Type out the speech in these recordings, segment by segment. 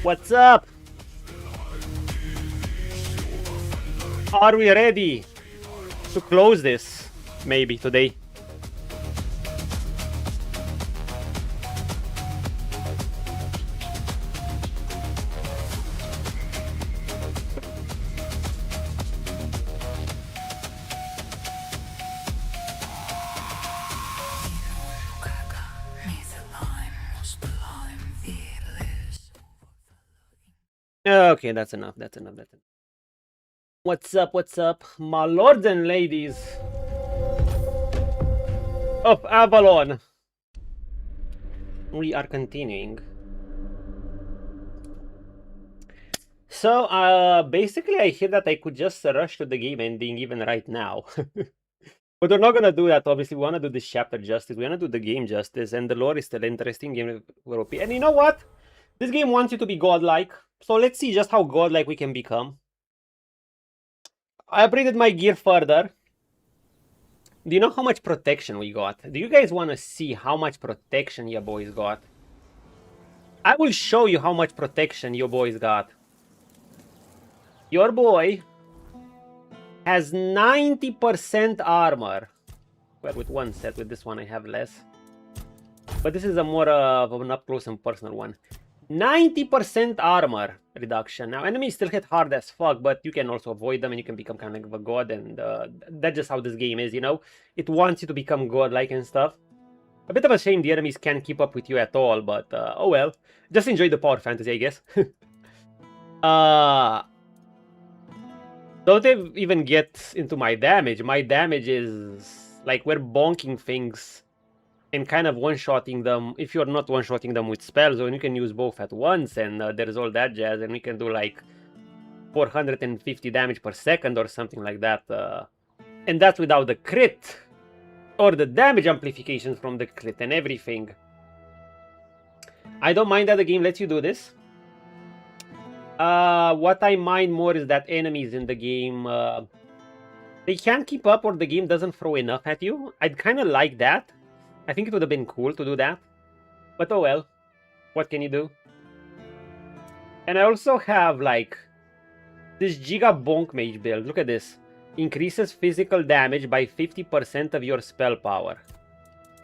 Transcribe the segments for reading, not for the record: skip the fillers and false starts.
What's up? Are we ready to close this? Maybe today. Okay, that's enough. That's enough. That's enough. What's up? What's up, my lords and ladies of Avalon? We are continuing. So, basically, I hear that I could just rush to the game ending even right now. But we're not gonna do that, obviously. We wanna do this chapter justice. We wanna do the game justice, and the lore is still interesting. Game OP. And you know what? This game wants you to be godlike. So let's see just how godlike we can become. I upgraded my gear further. Do you know how much protection we got? Do you guys want to see how much protection your boys got? I will show you how much protection your boys got. Your boy has 90% armor. Well, with one set, with this one I have less. But this is a more of an up-close and personal one. 90% armor reduction. Now, enemies still hit hard as fuck, but you can also avoid them and you can become kind of a god. And that's just how this game is, you know? It wants you to become godlike and stuff. A bit of a shame the enemies can't keep up with you at all, but oh well. Just enjoy the power fantasy, I guess. Don't even get into my damage. My damage is like we're bonking things and kind of one-shotting them if you're not one-shotting them with spells, or you can use both at once, and there's all that jazz, and we can do like 450 damage per second or something like that. And that's without the crit or the damage amplifications from the crit and everything. I don't mind that the game lets you do this. What I mind more is that enemies in the game, they can't keep up or the game doesn't throw enough at you. I'd kind of like that. I think it would have been cool to do that. But oh well. What can you do? And I also have like this Giga Bonk Mage build. Look at this. Increases physical damage by 50% of your spell power.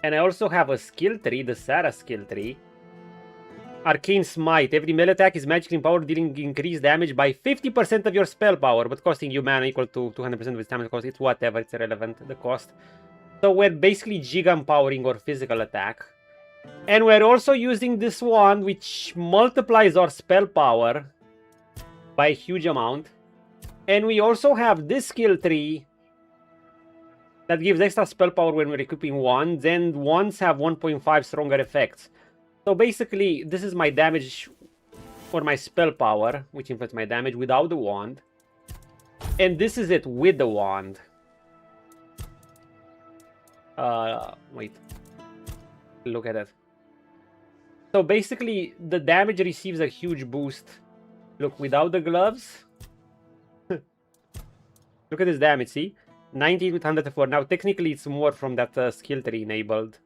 And I also have a skill tree, the Sarah skill tree. Arcane Smite. Every melee attack is magically empowered, dealing increased damage by 50% of your spell power, but costing you mana equal to 200% of its damage cost. It's whatever, it's irrelevant, the cost. So we're basically Giga empowering our physical attack. And we're also using this wand, which multiplies our spell power by a huge amount. And we also have this skill tree that gives extra spell power when we're equipping wands, and wands have 1.5 stronger effects. So basically, this is my damage for my spell power, which influences my damage without the wand. And this is it with the wand. Wait. Look at it. So basically, the damage receives a huge boost. Look, without the gloves. Look at this damage, see? 19 with 104. Now, technically, it's more from that skill tree enabled.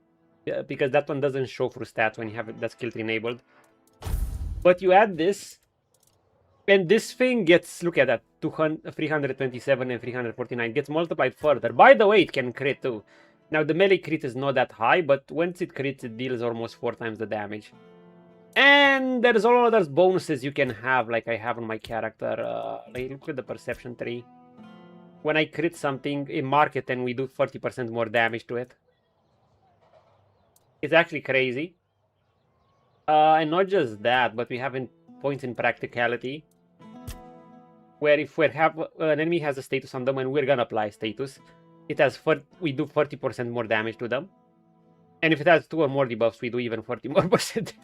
Because that one doesn't show through stats when you have that skill tree enabled. But you add this. And this thing gets, look at that, 327 and 349. Gets multiplied further. By the way, it can crit too. Now, the melee crit is not that high, but once it crits, it deals almost 4 times the damage. And there's all other bonuses you can have, like I have on my character. Like, look at the perception tree. When I crit something, I mark it and we do 30% more damage to it. It's actually crazy. And not just that, but we have points in practicality. Where if we have an enemy has a status on them and we're gonna apply status, it has we do 40% more damage to them. And if it has 2 or more debuffs, we do even 40% more damage.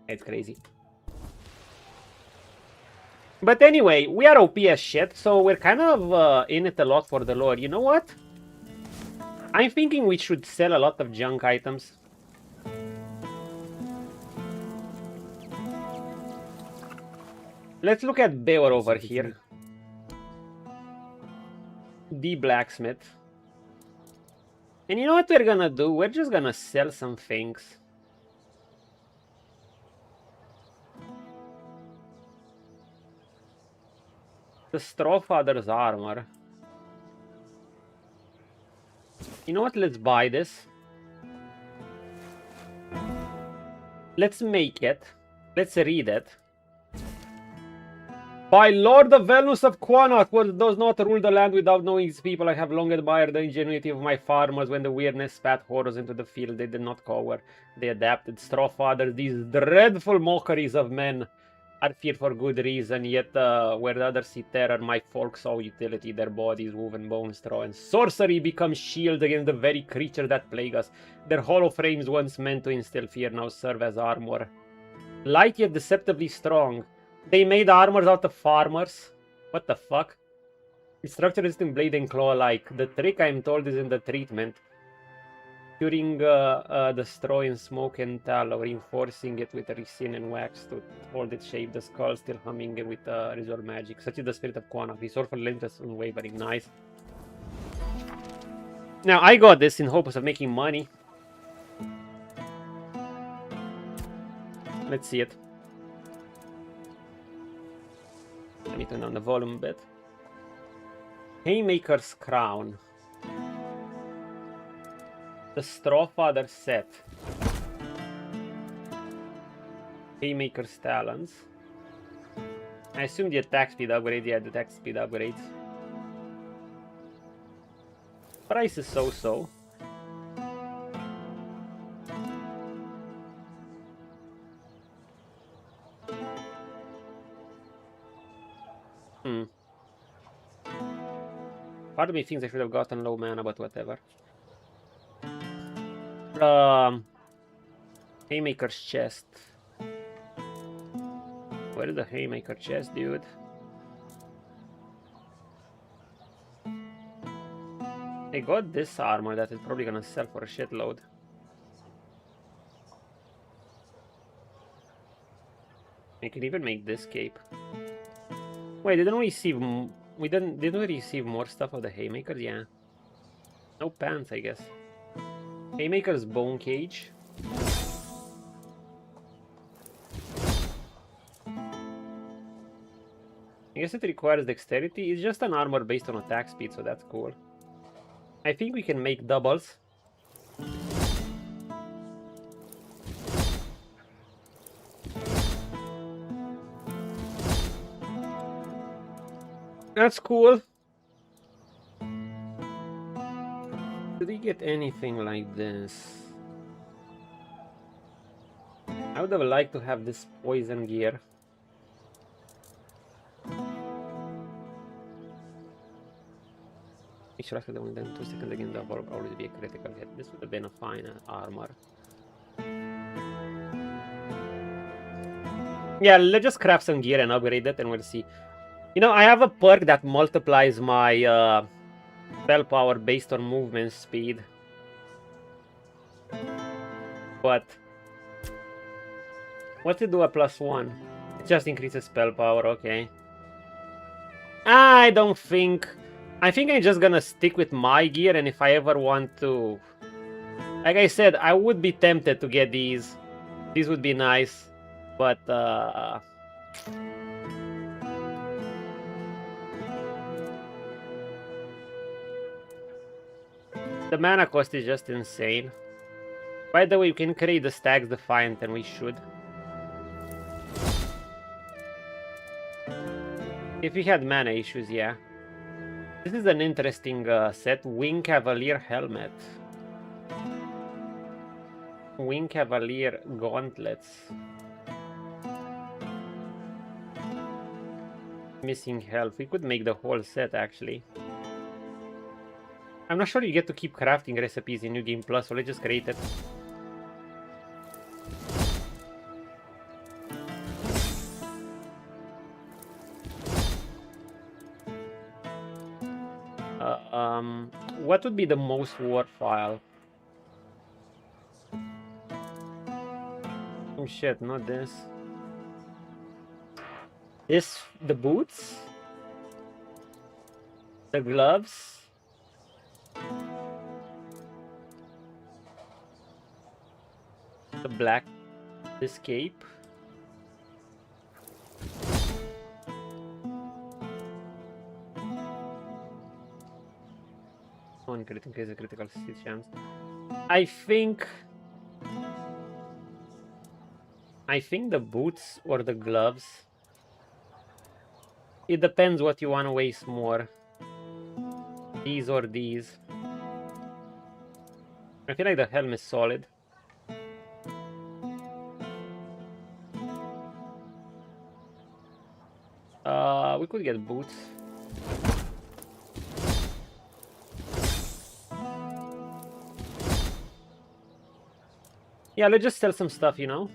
It's crazy. But anyway, we are OP as shit, so we're kind of in it a lot for the lore. You know what? I'm thinking we should sell a lot of junk items. Let's look at Beor over here. The blacksmith. And you know what we're gonna do? We're just gonna sell some things. The Strawfather's armor. You know what? Let's buy this. Let's make it. Let's read it. By Lord of Venus of Quanok, what does not rule the land without knowing its people. I have long admired the ingenuity of my farmers. When the weirdness spat horrors into the field, they did not cower. They adapted. Strawfathers, these dreadful mockeries of men, are feared for good reason. Yet, where the others see terror, my folk saw utility. Their bodies, woven bone, straw, and sorcery become shield against the very creature that plague us. Their hollow frames, once meant to instill fear, now serve as armor. Light yet deceptively strong. They made armors out of farmers. What the fuck? The structure is in blade and claw-like. The trick, I'm told, is in the treatment. Curing the straw in smoke and tallow, reinforcing it with resin and wax to hold its shape. The skull still humming with resolve magic. Such is the spirit of Quanok. Resourceful, relentless, unwavering. Nice. Now, I got this in hopes of making money. Let's see it. Let me turn down the volume a bit. Haymaker's Crown. The Strawfather set. Haymaker's Talons. I assume the attack speed upgrade. Yeah, the attack speed upgrades. Price is so-so. Part of me thinks I should have gotten low mana, but whatever. Haymaker's chest. Where is the Haymaker chest, dude? I got this armor that is probably gonna sell for a shitload. I can even make this cape. Wait, didn't we receive? Didn't we receive more stuff of the Haymakers? Yeah. No pants, I guess. Haymaker's bone cage. I guess it requires dexterity. It's just an armor based on attack speed, so that's cool. I think we can make doubles. That's cool. Did we get anything like this? I would have liked to have this poison gear. Make sure after the win, then 2 seconds again, that will always be a critical hit. This would have been a fine armor. Yeah, let's just craft some gear and upgrade it, and we'll see. You know, I have a perk that multiplies my spell power based on movement speed. But what's it do at +1? It just increases spell power, okay. I think I'm just gonna stick with my gear, and if I ever want to... Like I said, I would be tempted to get these. These would be nice, but the mana cost is just insane. By the way, we can create the Stag's Defiant, and we should. If we had mana issues, yeah. This is an interesting set. Wing Cavalier Helmet. Wing Cavalier Gauntlets. Missing health. We could make the whole set, actually. I'm not sure you get to keep crafting recipes in New Game Plus, so let's just create it. What would be the most war file? Oh shit, not this. The boots? The gloves? The black, this cape. crit increase the critical chance. I think the boots or the gloves. It depends what you want to waste more. These or these. I feel like the helm is solid. We could get boots. Yeah, let's just sell some stuff, you know?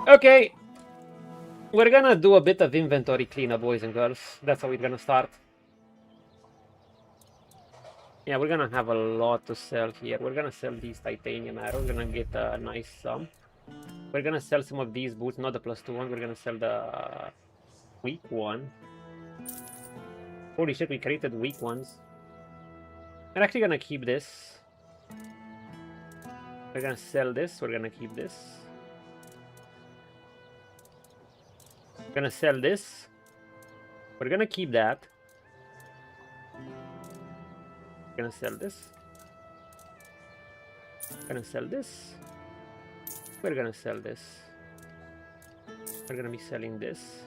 Okay. We're gonna do a bit of inventory cleanup, boys and girls. That's how we're gonna start. Yeah, we're gonna have a lot to sell here. We're gonna sell these titanium arrows. We're gonna get a nice sum. We're gonna sell some of these boots, not the +2 one. We're gonna sell the weak one. Holy shit, we created weak ones. We're actually gonna keep this. We're gonna sell this. We're gonna keep this. We're gonna sell this. We're gonna keep that. We're gonna sell this. We're gonna sell this. We're gonna sell this. We're gonna be selling this.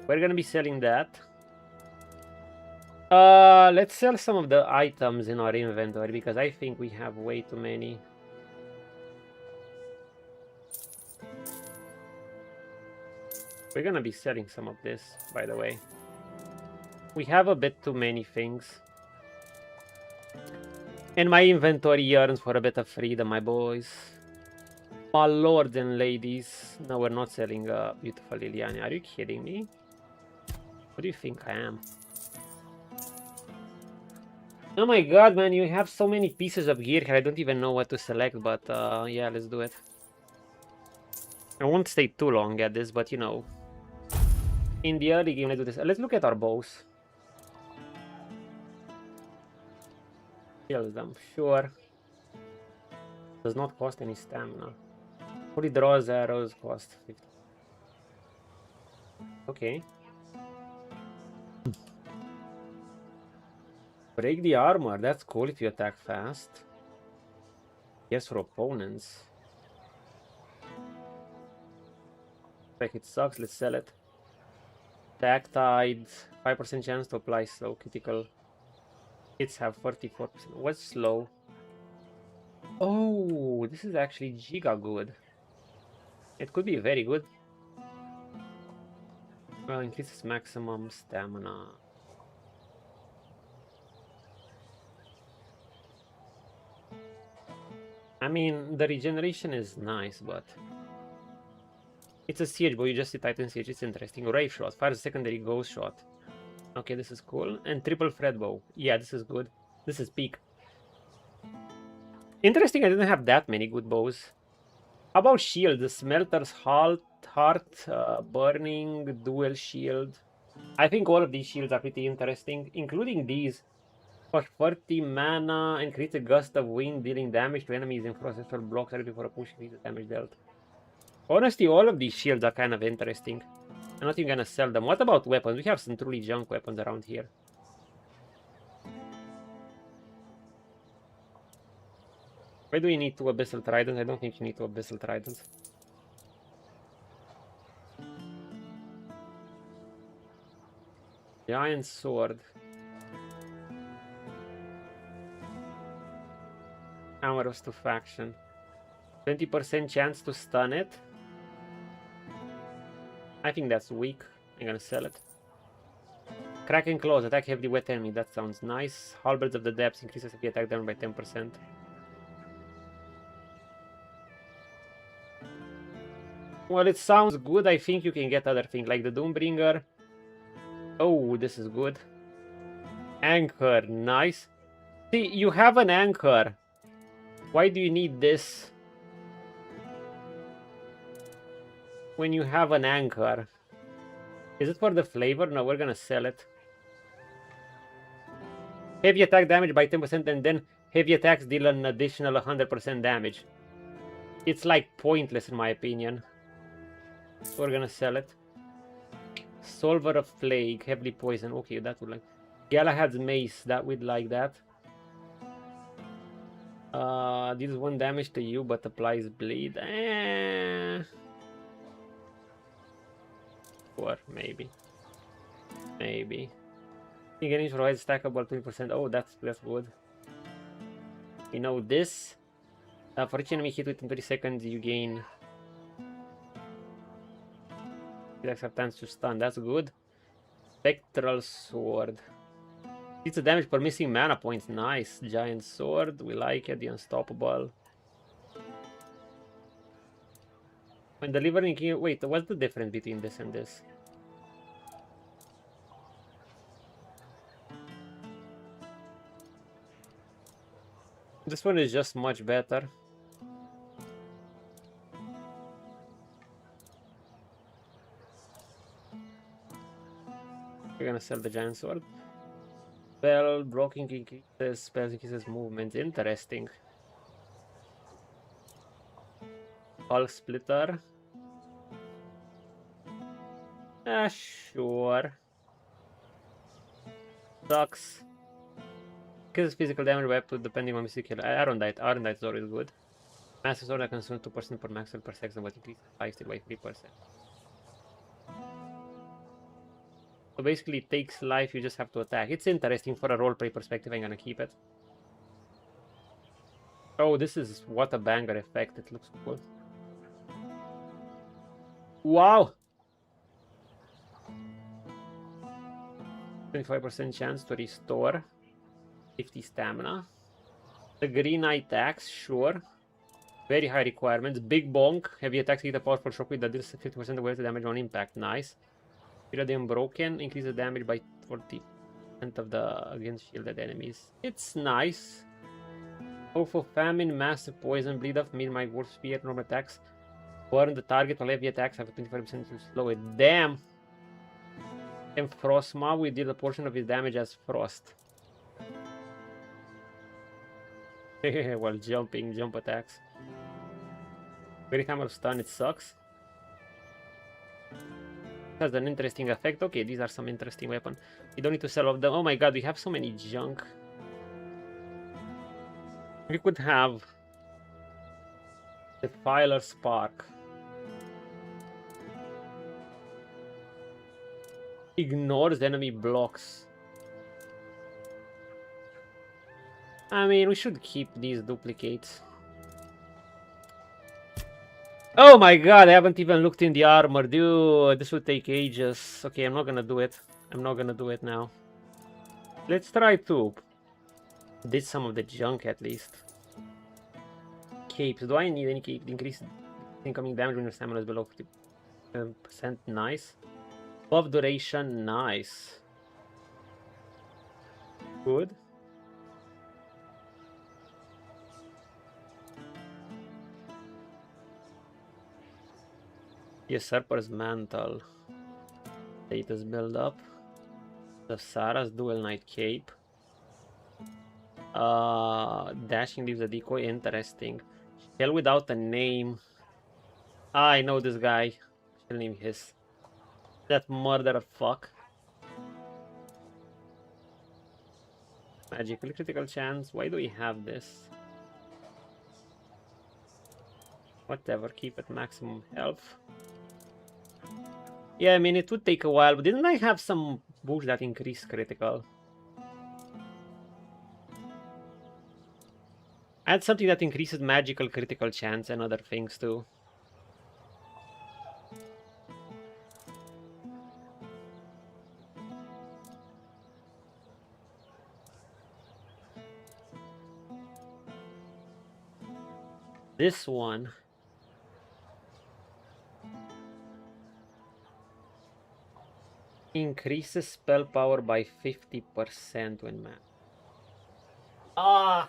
We're gonna be selling that. Let's sell some of the items in our inventory because I think we have way too many. We're gonna be selling some of this, by the way. We have a bit too many things. And my inventory yearns for a bit of freedom, my boys. My lords and ladies. No, we're not selling beautiful Liliana. Are you kidding me? What do you think I am? Oh my god, man, you have so many pieces of gear here. I don't even know what to select, but yeah, let's do it. I won't stay too long at this, but you know. In the early game, let's do this. Let's look at our bows. Kill them, sure. Does not cost any stamina. Only draws arrows cost 50. Okay. Break the armor, that's cool if you attack fast. Yes, for opponents. Like it sucks, let's sell it. Attack tide, 5% chance to apply slow critical. Hits have 44%. What's slow? Oh, this is actually giga good. It could be very good. Well, increases maximum stamina. I mean, the regeneration is nice, but it's a siege bow. You just see Titan siege. It's interesting. Rave shot, fires a secondary ghost shot. Okay, this is cool. And triple thread bow. Yeah, this is good. This is peak. Interesting. I didn't have that many good bows. How about shield? The smelter's heart, burning, dual shield. I think all of these shields are pretty interesting, including these. For 40 mana and creates a gust of wind, dealing damage to enemies in processor blocks before a push increases damage dealt. Honestly, all of these shields are kind of interesting. I'm not even gonna sell them. What about weapons? We have some truly junk weapons around here. Why do we need two Abyssal Tridents? I don't think you need two Abyssal Tridents. Giant Sword. Arrows to faction. 20% chance to stun it. I think that's weak. I'm gonna sell it. Kraken Claws, attack heavily wet enemy. That sounds nice. Halberds of the Depths increases the attack damage by 10%. Well, it sounds good. I think you can get other things like the Doombringer. Oh, this is good. Anchor, nice. See, you have an anchor. Why do you need this when you have an anchor? Is it for the flavor? No, we're gonna sell it. Heavy attack damage by 10% and then Heavy attacks deal an additional 100% damage. It's like pointless in my opinion. So we're gonna sell it. Solver of Plague, heavily poison. Okay, that would like. Galahad's Mace, that would like that. Deals 1 damage to you but applies bleed. Or maybe. Maybe. You get provides stackable 20%. Oh, that's good. You know this. For each enemy hit within 30 seconds, you gain acceptance to stun. That's good. Spectral Sword. It's a damage per missing mana points. Nice. Giant Sword. We like it. The Unstoppable. When delivering... Wait, what's the difference between this and this? This one is just much better. We're gonna sell the Giant Sword. Spell blocking increases, spells increases movement. Interesting. Hulk Splitter. Sure. Sucks. Increases physical damage by up to depending on physical. Ironite. Ironite is always good. Master Sword that consumes 2% per max per second, but increases lifesteal by 3%. So basically it takes life, you just have to attack. It's interesting for a roleplay perspective, I'm gonna keep it. Oh, this is what a banger effect, it looks cool. Wow! 25% chance to restore 50 stamina. The green eye tax, sure. Very high requirements. Big bonk, heavy attacks hit a powerful shockwave that deals 50% of weight damage on impact. Nice. Shielded Unbroken, increases damage by 40% of the against shielded enemies. It's nice. Hope of Famine, Massive Poison, Bleed Off, Mid My Wolf Spear, normal attacks. Burn the target while heavy attacks have a 25% to slow it. Damn! And Frostmaw, we deal a portion of his damage as Frost. While jumping, jump attacks. Very time of stun, it sucks. Has an interesting effect. Okay, these are some interesting weapons. You don't need to sell all of them. Oh my god, we have so many junk. We could have the Filer Spark. Ignores enemy blocks. I mean, we should keep these duplicates. Oh my god, I haven't even looked in the armor, dude. This will take ages. Okay, I'm not gonna do it. I'm not gonna do it now. Let's try to ditch some of the junk at least. Capes. Do I need any cape? Increase incoming damage when your stamina is below 50%. Nice. Buff duration. Nice. Good. Usurper's Mantle. Status build up. The Sarah's Dual Knight Cape. Dashing leaves a decoy. Interesting. Shell without a name. I know this guy. Shell name his. That murderer fuck. Magical critical chance. Why do we have this? Whatever, keep at maximum health. Yeah, I mean, it would take a while, but didn't I have some bush that increased critical? I had something that increases magical critical chance and other things too. This one. Increases spell power by 50% when man. Ah,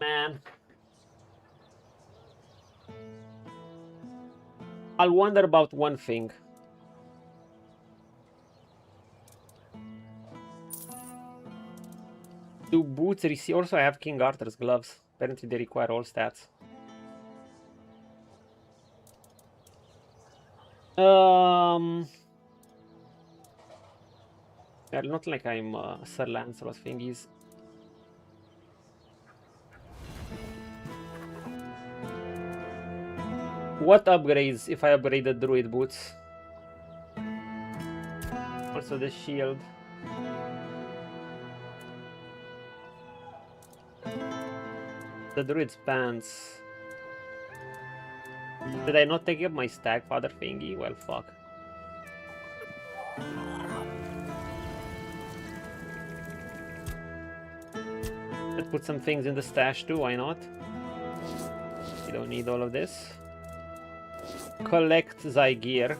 man. I'll wonder about one thing. Do boots receive? Also, I have King Arthur's gloves. Apparently, they require all stats. Yeah, not like I'm Sir Lancelot thingies. What upgrades if I upgrade the druid boots? Also the shield. The druid's pants. Did I not take up my stag father thingy? Well, fuck. Let's put some things in the stash too, why not? You don't need all of this. Collect thy gear.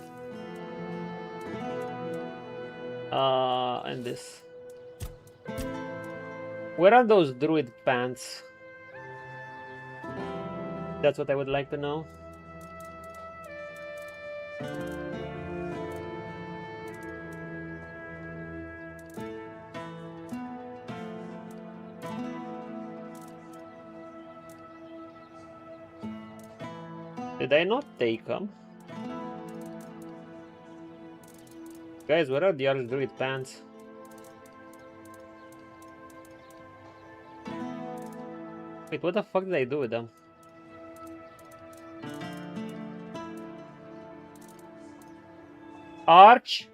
And this. Where are those druid pants? That's what I would like to know. Did I not take them? Guys, where are the other druid pants? Wait, what the fuck did I do with them? Arch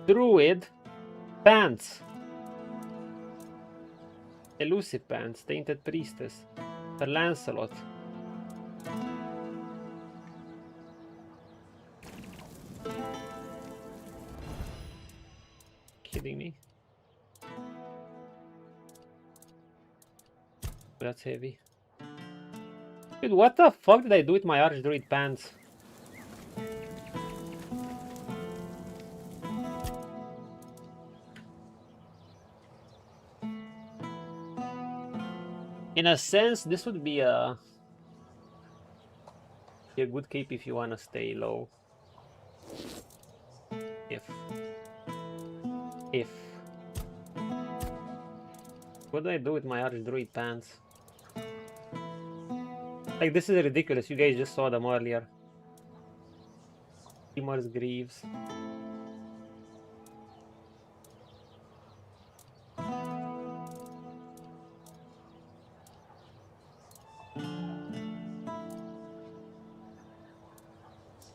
Druid pants. Elusive pants. Tainted Priestess. Sir Lancelot. Kidding me? That's heavy. Dude, what the fuck did I do with my Archdruid pants? In a sense, this would be a good cape if you want to stay low. If. What do I do with my Archdruid pants? Like, this is ridiculous. You guys just saw them earlier. Timor's Greaves.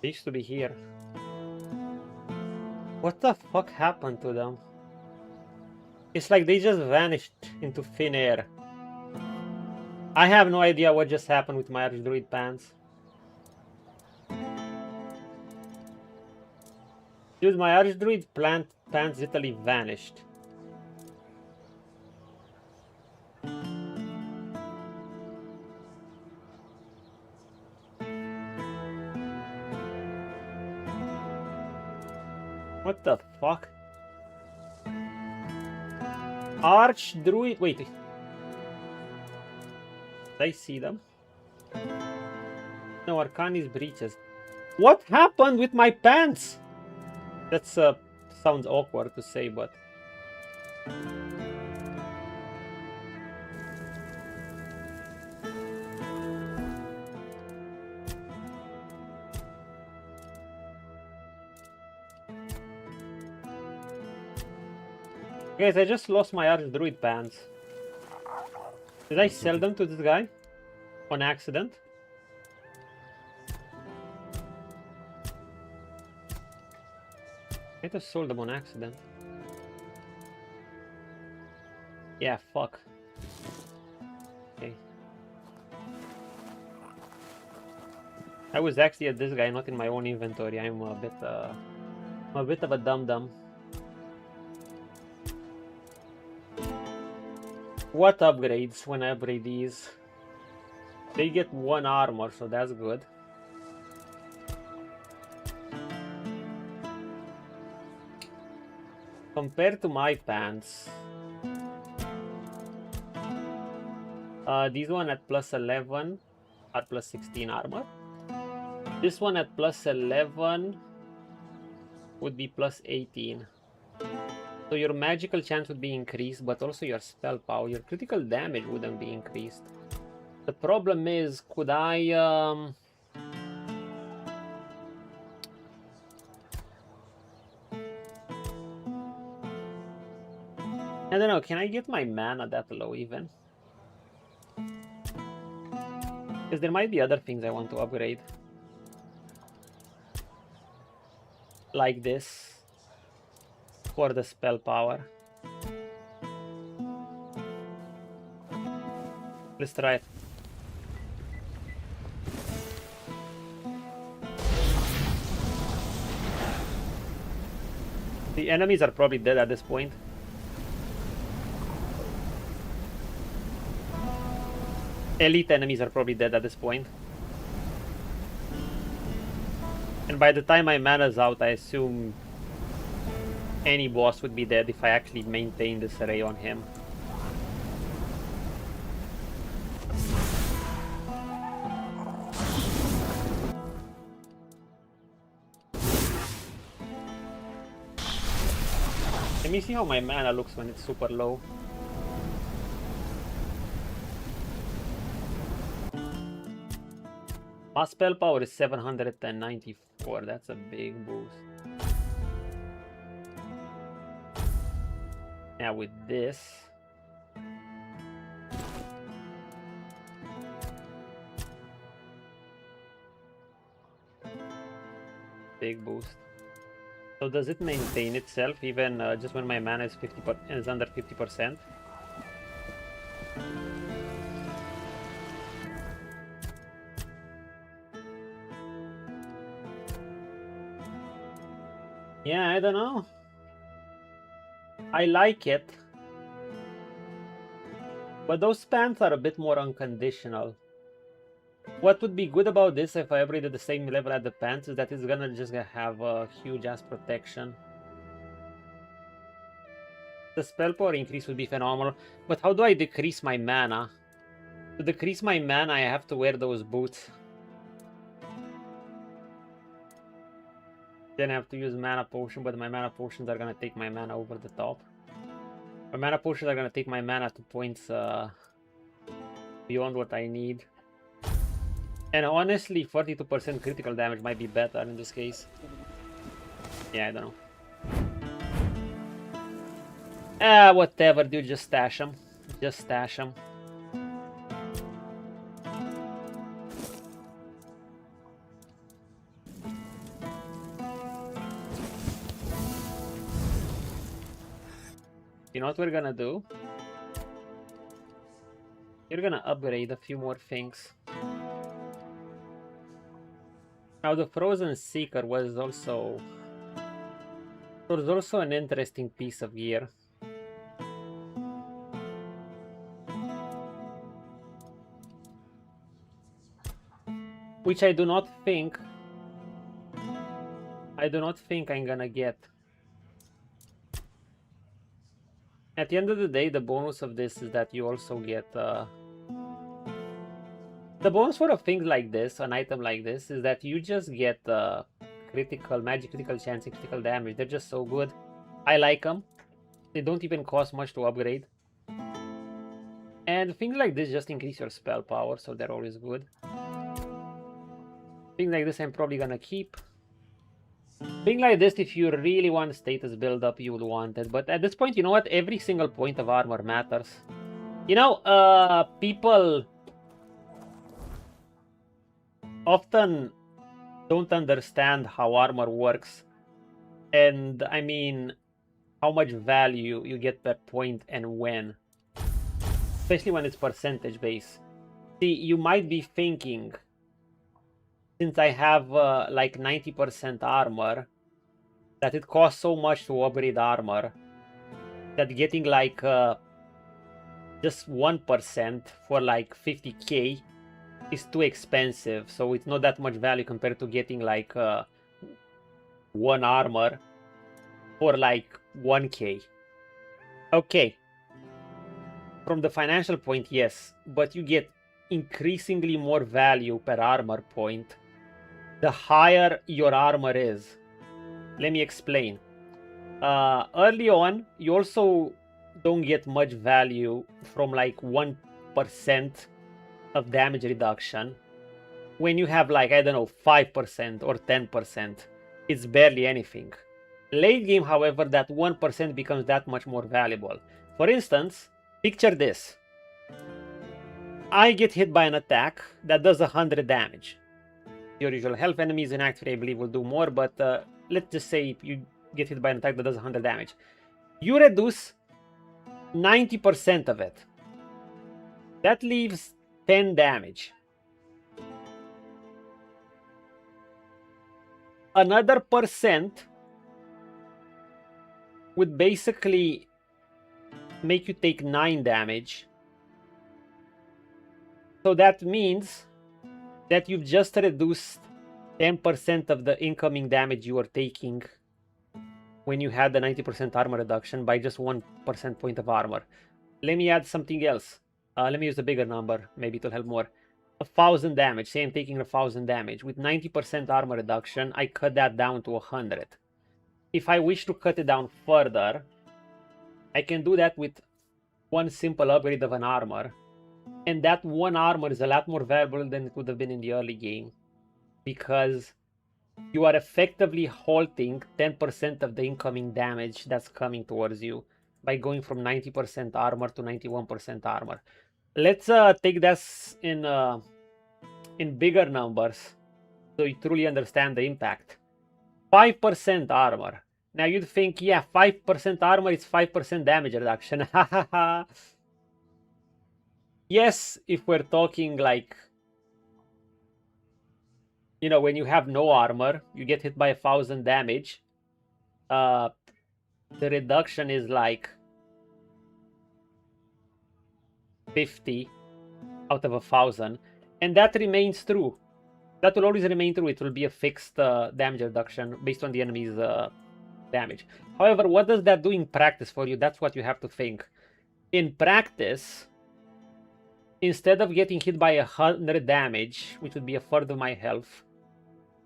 They used to be here. What the fuck happened to them? It's like they just vanished into thin air. I have no idea what just happened with my Archdruid pants. Dude, my Archdruid pants literally vanished. What the fuck? Archdruid. Wait. Did I see them? No, Arcanis breeches. What happened with my pants? That's sounds awkward to say, but guys, I just lost my Archdruid pants. Did I sell them to this guy? On accident? I just sold them on accident. Yeah, fuck. Okay. I was actually at this guy, not in my own inventory. I'm a bit of a dum-dum. What upgrades when I upgrade these? They get 1 armor, so that's good. Compared to my pants, these one at plus 11 are plus 16 armor. This one at plus 11 would be plus 18. So your magical chance would be increased, but also your spell power. Your critical damage wouldn't be increased. The problem is, could I... I don't know, can I get my mana that low even? Because there might be other things I want to upgrade. Like this. For the spell power. Let's try it. The enemies are probably dead at this point. Elite enemies are probably dead at this point. And by the time my mana's out, I assume any boss would be dead if I actually maintain this array on him. Let me see how my mana looks when it's super low. My spell power is 794, that's a big boost. Now with this... big boost. So does it maintain itself even just when my mana is under 50%? Yeah, I don't know. I like it. But those pants are a bit more unconditional. What would be good about this if I upgraded the same level at the pants is that it's gonna just have a huge ass protection. The spell power increase would be phenomenal. But how do I decrease my mana? To decrease my mana, I have to wear those boots. Then I have to use mana potion, but my mana potions are gonna take my mana over the top. My mana potions are gonna take my mana to points beyond what I need. And honestly, 42% critical damage might be better in this case. Yeah, I don't know. Whatever, dude, just stash them. Just stash them. You know what we're gonna do? You're gonna upgrade a few more things. Now the Frozen Seeker was also an interesting piece of gear. Which I do not think I'm gonna get. At the end of the day, the bonus of this is that you also get the bonus for things like this, an item like this, is that you just get critical, magic critical chance, and critical damage. They're just so good. I like them. They don't even cost much to upgrade. And things like this just increase your spell power, so they're always good. Things like this I'm probably gonna keep. Thing like this, if you really want status build up, you would want it. But at this point, you know what? Every single point of armor matters. You know, people often don't understand how armor works. And I mean, how much value you get per point and when. Especially when it's percentage based. See, you might be thinking, since I have like 90% armor, that it costs so much to upgrade armor that getting like just 1% for like 50k is too expensive. So it's not that much value compared to getting like one armor for like 1k. Okay. From the financial point, yes, but you get increasingly more value per armor point the higher your armor is. Let me explain. Early on, you also don't get much value from like 1% of damage reduction. When you have like, I don't know, 5% or 10%, it's barely anything. Late game, however, that 1% becomes that much more valuable. For instance, picture this. I get hit by an attack that does 100 damage. Your usual health enemies in Act 3, I believe, will do more, but let's just say you get hit by an attack that does 100 damage. You reduce 90% of it. That leaves 10 damage. Another percent would basically make you take 9 damage. So that means that you've just reduced 10% of the incoming damage you were taking when you had the 90% armor reduction by just 1% point of armor. Let me add something else. Let me use a bigger number. Maybe it'll help more. 1,000 damage. Say I'm taking 1,000 damage. With 90% armor reduction, I cut that down to 100. If I wish to cut it down further, I can do that with one simple upgrade of an armor. And that one armor is a lot more valuable than it would have been in the early game. Because you are effectively halting 10% of the incoming damage that's coming towards you by going from 90% armor to 91% armor. Let's take this in bigger numbers so you truly understand the impact. 5% armor. Now you'd think, yeah, 5% armor is 5% damage reduction. Yes, if we're talking like, you know, when you have no armor, you get hit by 1,000 damage. The reduction is like 50 out of 1,000, and that remains true. That will always remain true. It will be a fixed damage reduction based on the enemy's damage. However, what does that do in practice for you? That's what you have to think. In practice, instead of getting hit by 100 damage, which would be a third of my health,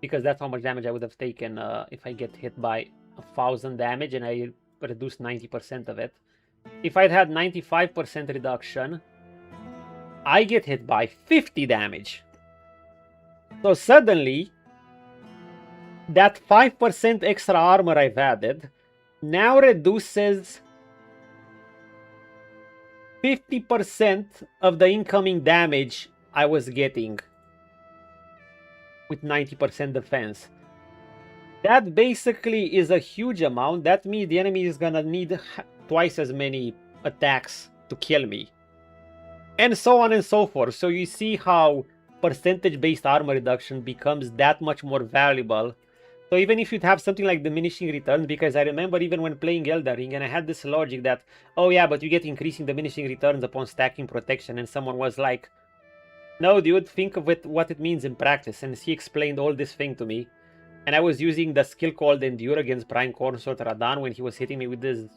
because that's how much damage I would have taken if I get hit by 1,000 damage and I reduced 90% of it. If I'd had 95% reduction, I get hit by 50 damage. So suddenly, that 5% extra armor I've added now reduces 50% of the incoming damage I was getting with 90% defense. That basically is a huge amount. That means the enemy is gonna need twice as many attacks to kill me. And so on and so forth. So you see how percentage-based armor reduction becomes that much more valuable. So even if you'd have something like diminishing returns, because I remember even when playing Elden Ring, and I had this logic that, oh yeah, but you get increasing diminishing returns upon stacking protection, and someone was like, no dude, think of it, what it means in practice. And he explained all this thing to me. And I was using the skill called Endure against Prime Consort Radan when he was hitting me with his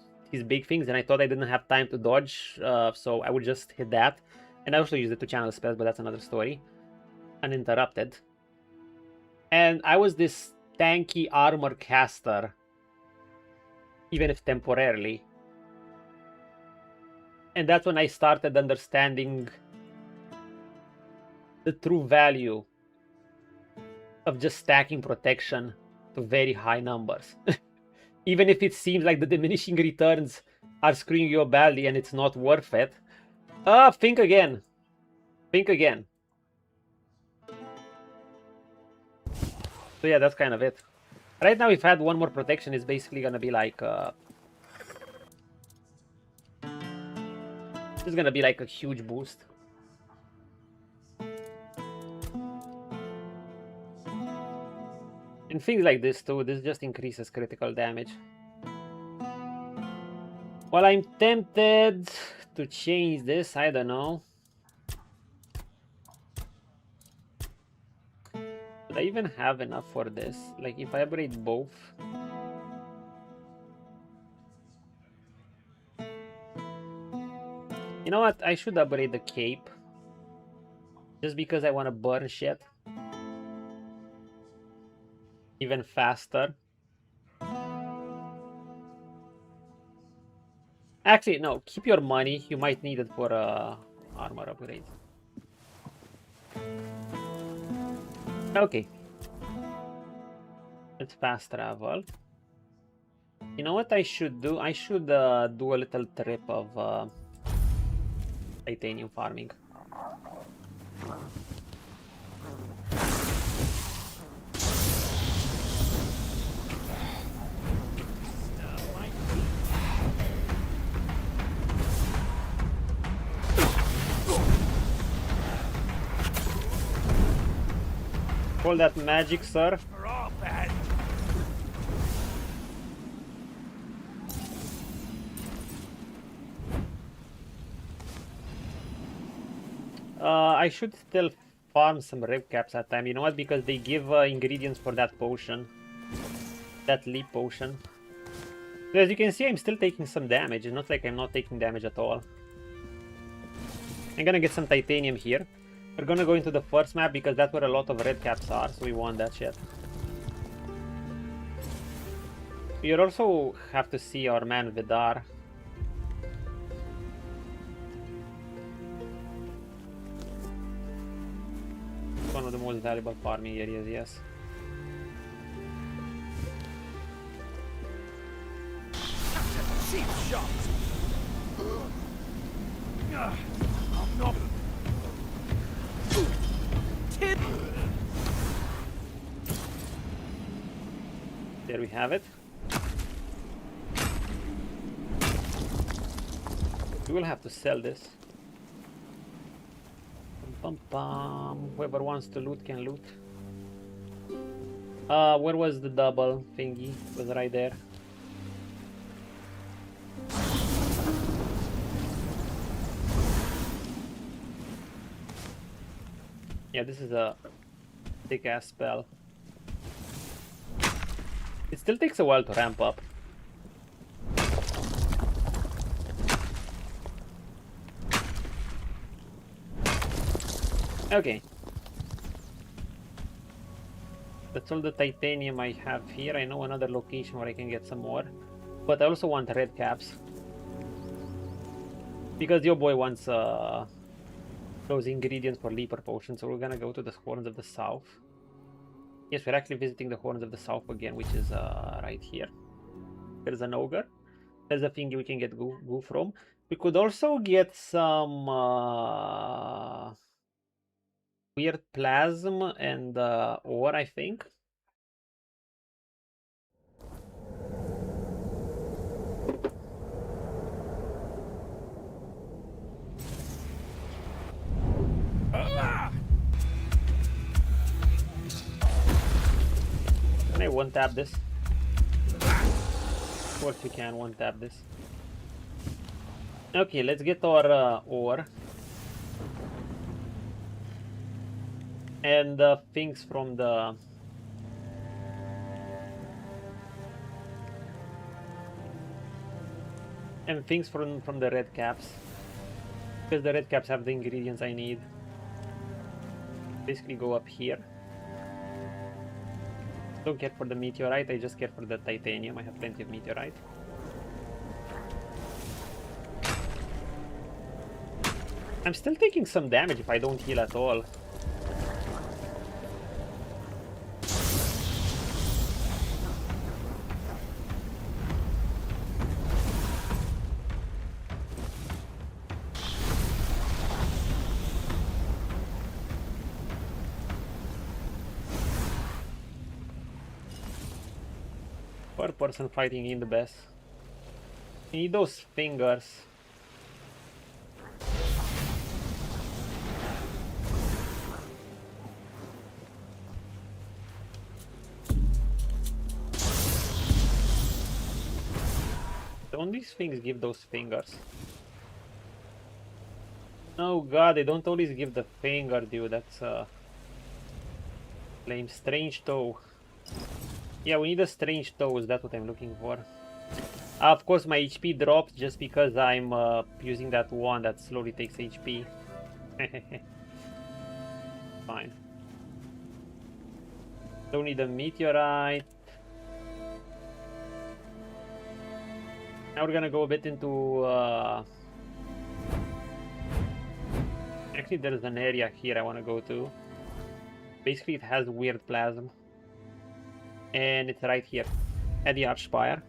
big things, and I thought I didn't have time to dodge, so I would just hit that. And I also used it to channel spells, but that's another story. Uninterrupted. And I was this tanky armor caster, even if temporarily. And that's when I started understanding the true value of just stacking protection to very high numbers. Even if it seems like the diminishing returns are screwing you badly and it's not worth it. Think again. Think again. So yeah, that's kind of it. Right now, if I had one more protection, it's basically gonna be like it's gonna be like a huge boost. And things like this too, this just increases critical damage. Well, I'm tempted to change this, I don't know. Do I even have enough for this? Like, if I upgrade both... You know what? I should upgrade the cape. Just because I want to burn shit. Even faster. Actually, no. Keep your money. You might need it for armor upgrade. Okay. Let's fast travel. You know what I should do? I should do a little trip of titanium farming. Call that magic, sir. I should still farm some rib caps at time. You know what? Because they give ingredients for that potion. That leap potion. So as you can see, I'm still taking some damage. It's not like I'm not taking damage at all. I'm gonna get some titanium here. We're gonna go into the first map because that's where a lot of red caps are, so we want that shit. We also have to see our man Vidar. One of the most valuable farming areas, yes. Cheap shot. I'm not. There we have it. We will have to sell this. Bum, bum. Whoever wants to loot can loot. Where was the double thingy? It was right there. Yeah, this is a thick ass spell. It still takes a while to ramp up. Okay. That's all the titanium I have here. I know another location where I can get some more. But I also want red caps. Because your boy wants those ingredients for leaper potion, so we're gonna go to the Horns of the South. Yes, we're actually visiting the Horns of the South again, which is right here. There's an ogre. There's a thing we can get goo from. We could also get some weird plasm and ore, I think. Can I one tap this? Of course you can one tap this. Okay, let's get our ore. And things from the... And things from the red caps. Because the red caps have the ingredients I need. Basically go up here. Don't care for the meteorite, I just care for the titanium. I have plenty of meteorite. I'm still taking some damage if I don't heal at all. Per person fighting in the best. You need those fingers. Don't these things give those fingers? Oh god, they don't always give the finger, dude. That's lame. Strange toe. Yeah, we need a strange toes, that's what I'm looking for. Of course, my HP dropped just because I'm using that wand that slowly takes HP. Fine. Don't need a meteorite. Now we're gonna go a bit into... Actually, there's an area here I want to go to. Basically, it has weird plasm. And it's right here, at the Archspire.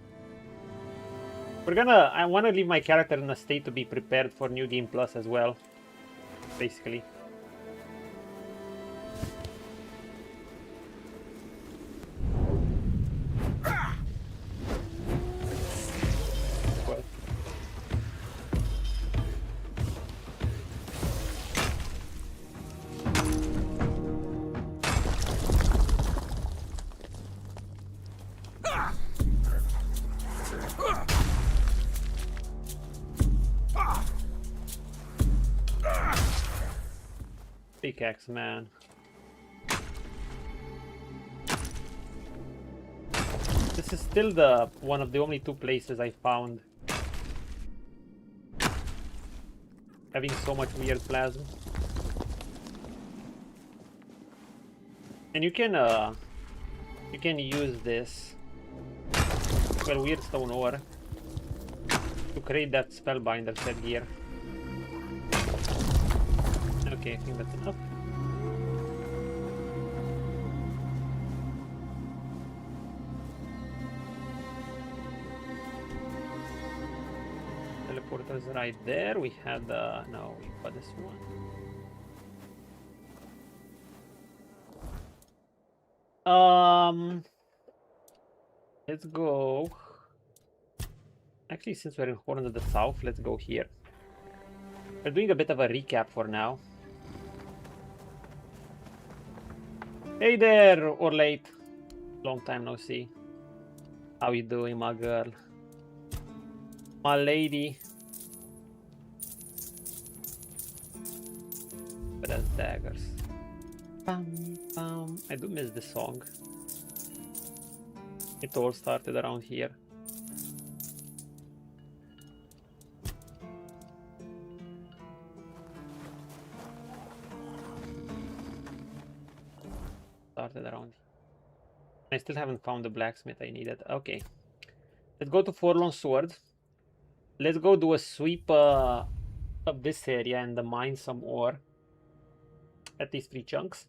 I want to leave my character in a state to be prepared for New Game Plus as well. Basically. Pickaxe, man. This is still one of the only two places I found having so much weird plasma. And you can use this, well, weird stone ore to create that spellbinder set gear. Okay, I think that's enough. Teleporter's right there. We had no, we got this one. Let's go. Actually, since we're in Horn of the South, let's go here. We're doing a bit of a recap for now. Hey there, or late. Long time no see. How you doing, my girl? My lady. But that's daggers. Bam, bam. I do miss this song. It all started around here. Around. I still haven't found the blacksmith I needed. Okay, let's go to Forlorn Sword. Let's go do a sweep of this area and mine some ore at these 3 chunks.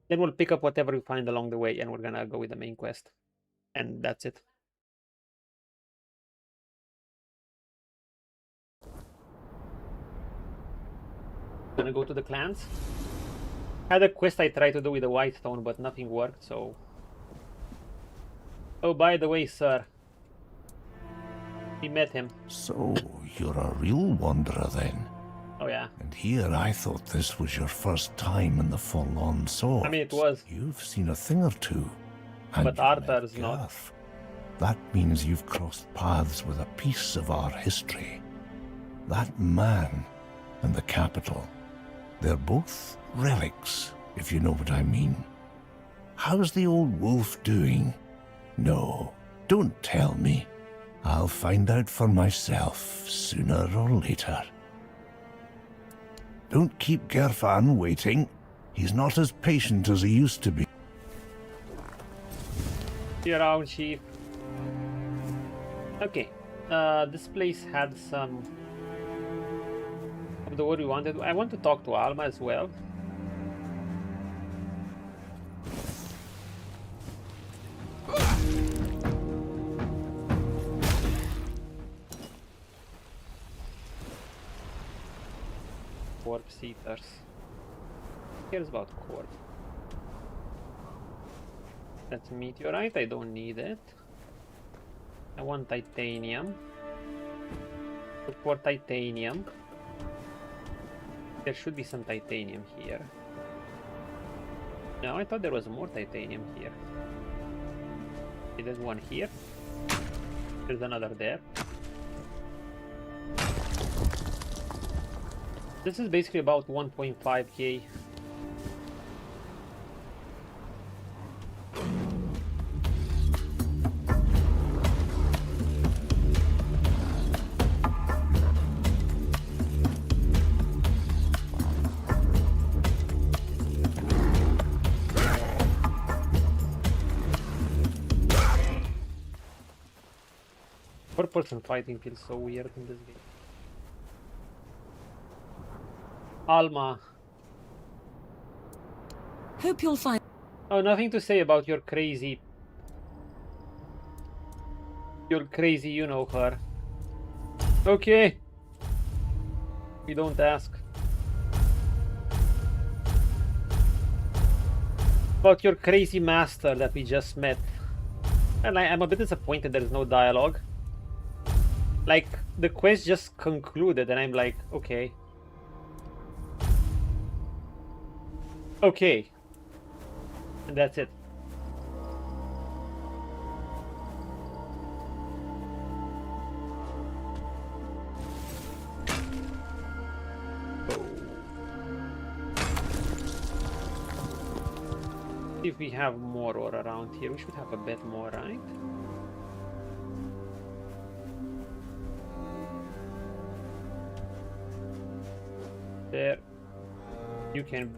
Then we'll pick up whatever we find along the way, and we're gonna go with the main quest, and that's it. Gonna go to the clans. Had a quest I tried to do with the white stone, but nothing worked, so... Oh, by the way, sir. We met him. So, you're a real wanderer then? Oh, yeah. And here I thought this was your first time in the Forlorn Sword. I mean, it was. You've seen a thing or two. And but Arthur's not. That means you've crossed paths with a piece of our history. That man and the capital. They're both relics, if you know what I mean. How's the old wolf doing? No, don't tell me. I'll find out for myself sooner or later. Don't keep Gerfan waiting. He's not as patient as he used to be. See you around, Chief. Okay, this place had some of the word we wanted. I want to talk to Alma as well. Corpse eaters. Who cares about corpse? That's meteorite, I don't need it. I want titanium. Look for titanium. There should be some titanium here. No, I thought there was more titanium here. Okay, there's one here. There's another there. This is basically about 1.5k. 4-person fighting feels so weird in this game. Alma. Hope you'll find. Oh, nothing to say about your crazy. Your crazy, you know her. Okay. We don't ask. About your crazy master that we just met. And I'm a bit disappointed there's no dialogue. Like, the quest just concluded and I'm like, okay. Okay. And that's it. If we have more ore around here, we should have a bit more, right? There. You can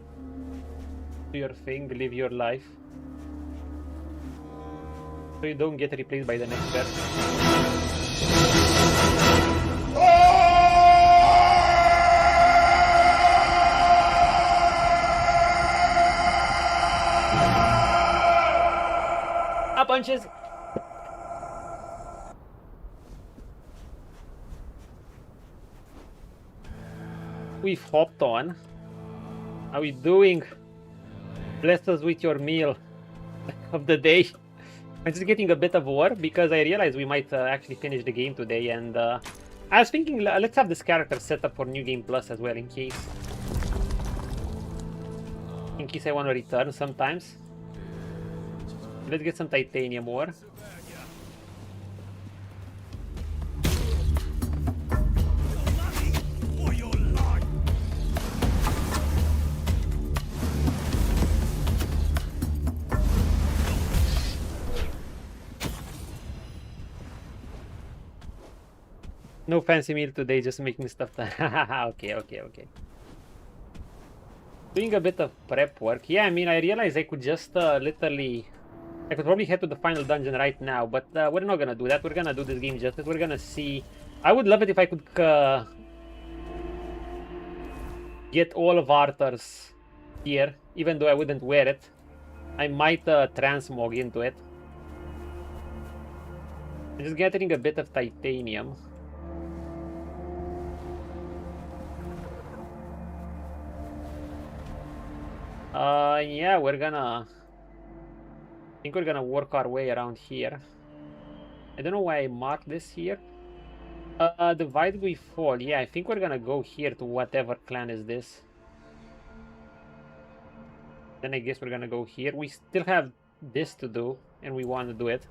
do your thing, live your life. So you don't get replaced by the next person. Punches. We've hopped on. How are we doing? Bless us with your meal of the day. I'm just getting a bit of war because I realized we might actually finish the game today, and I was thinking let's have this character set up for New Game Plus as well in case I want to return sometimes. Let's get some titanium ore. No fancy meal today, just making stuff. Okay. Doing a bit of prep work. Yeah, I mean, I realized I could just literally... I could probably head to the final dungeon right now, but we're not gonna do that. We're gonna do this game justice. We're gonna see. I would love it if I could get all of Arthur's here, even though I wouldn't wear it. I might transmog into it. I'm just getting a bit of titanium. Yeah, we're gonna... I think we're gonna work our way around here. I don't know why I marked this here. Divide we fall. Yeah, I think we're gonna go here to whatever clan is this. Then I guess we're gonna go here. We still have this to do, and we want to do it.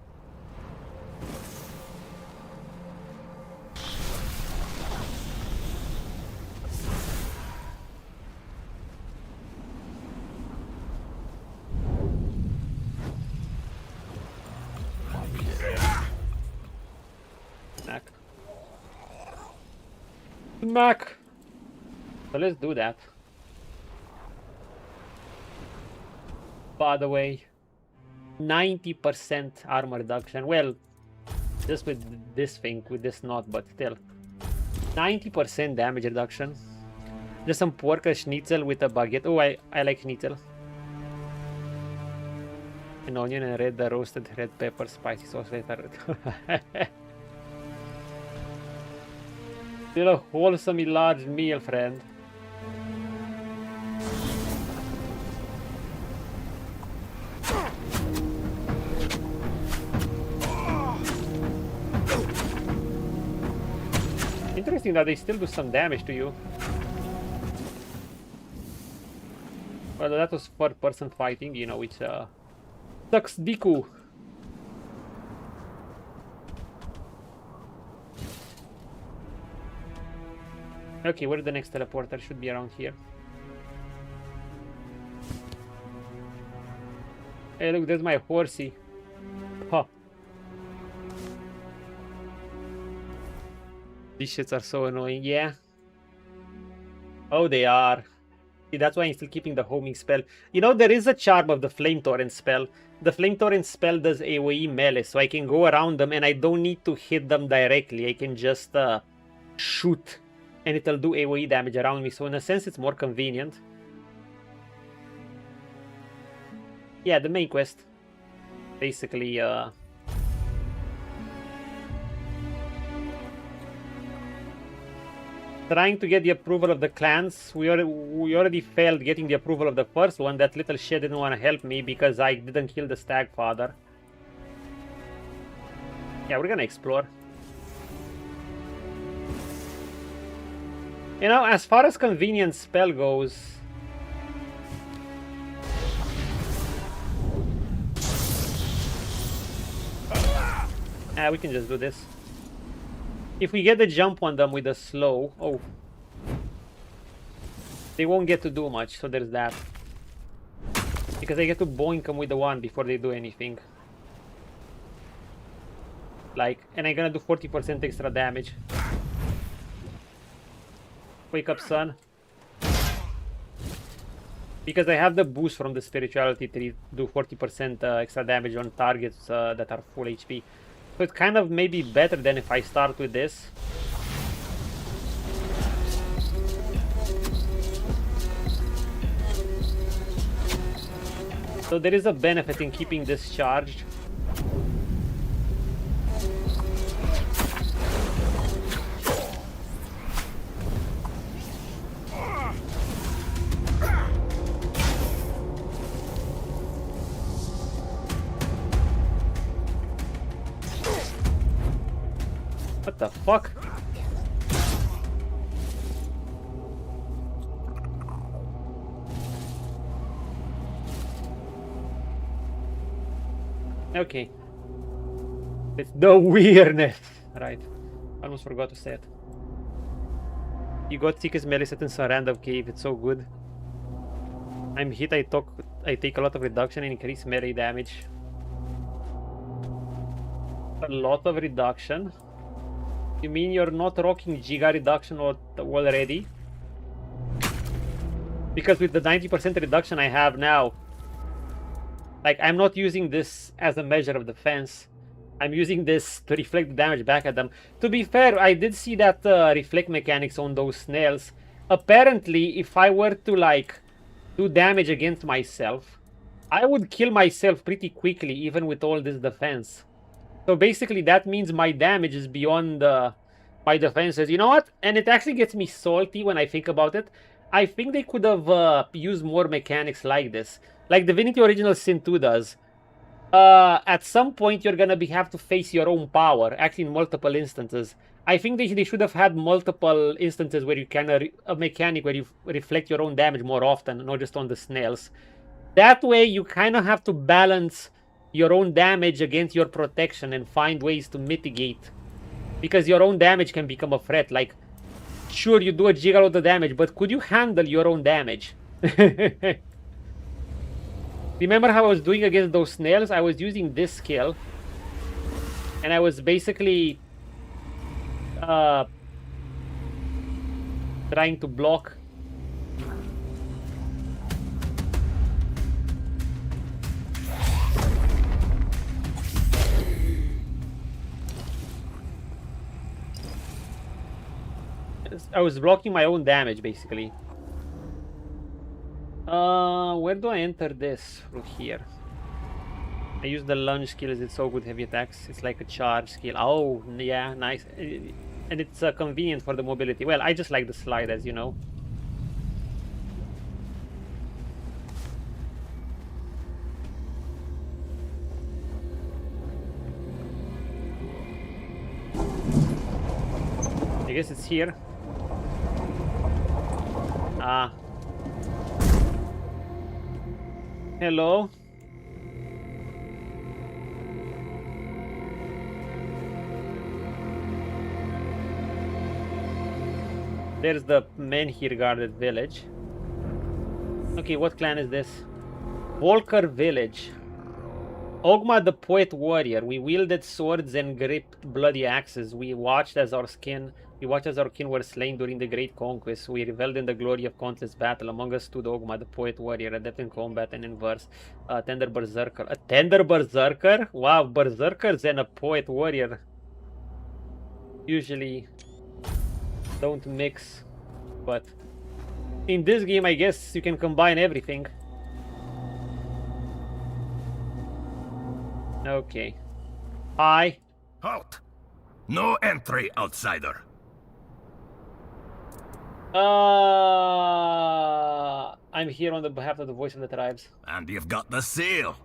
Mac. So let's do that. By the way, 90% armor reduction. Well, just with this thing, with this knot, but still. 90% damage reduction. Just some pork schnitzel with a baguette. Oh, I like schnitzel. An onion and red roasted red pepper spicy sauce later. Still a wholesome large meal, friend. Interesting that they still do some damage to you. Well, that was per-person fighting, you know, which sucks Diku. Okay, where's the next teleporter? Should be around here. Hey, look, there's my horsey. Huh. These shits are so annoying, yeah. Oh, they are. See, that's why I'm still keeping the homing spell. You know, there is a charm of the flame torrent spell. the Flame Torrent spell does AoE melee, so I can go around them and I don't need to hit them directly. I can just shoot and it'll do AoE damage around me. So in a sense, it's more convenient. Yeah, the main quest. Basically, trying to get the approval of the clans. We already failed getting the approval of the first one. That little shit didn't want to help me because I didn't kill the stag father. Yeah, we're gonna explore. You know, as far as convenience spell goes, we can just do this. If we get the jump on them with a slow, oh, they won't get to do much, so there's that. Because I get to boink them with the one before they do anything. Like, and I'm gonna do 40% extra damage. Wake up, son. Because I have the boost from the spirituality to do 40% extra damage on targets that are full HP. So it's kind of maybe better than if I start with this. So there is a benefit in keeping this charged. What the fuck? Okay. It's the weirdness. Right. Almost forgot to say it. You got thickest melee set in some random cave. It's so good. I'm hit. I take a lot of reduction and increase melee damage. A lot of reduction. You mean you're not rocking Giga reduction already? Because with the 90% reduction I have now, like, I'm not using this as a measure of defense. I'm using this to reflect the damage back at them. To be fair, I did see that reflect mechanics on those snails. Apparently, if I were to, like, do damage against myself, I would kill myself pretty quickly, even with all this defense. So basically, that means my damage is beyond my defenses. You know what? And it actually gets me salty when I think about it. I think they could have used more mechanics like this. Like Divinity Original Sin 2 does. At some point, you're gonna have to face your own power, actually in multiple instances. I think they should have had multiple instances where you can, a mechanic where you reflect your own damage more often, not just on the snails. That way, you kind of have to balance your own damage against your protection and find ways to mitigate. Because your own damage can become a threat. Like, sure, you do a gigaload of damage, but could you handle your own damage? Remember how I was doing against those snails? I was using this skill. And I was basically trying to block. I was blocking my own damage, basically. Where do I enter this? Through here. I use the lunge skill. Is it so good? Heavy attacks. It's like a charge skill. Oh, yeah, nice. And it's convenient for the mobility. Well, I just like the slide, as you know. I guess it's here. Ah. Hello. There's the Menhir guarded village. Okay, what clan is this? Volker village. Ogma the Poet Warrior. We wielded swords and gripped bloody axes. We watched as our kin were slain during the Great Conquest. We reveled in the glory of countless battle. Among us stood Ogma the Poet Warrior, adept in combat and in verse. Tender Berserker. A Tender Berserker? Wow, Berserkers and a Poet Warrior usually don't mix. But in this game, I guess you can combine everything. Okay. Hi. Halt! No entry, outsider. I'm here on the behalf of the voice of the tribes. And you've got the seal.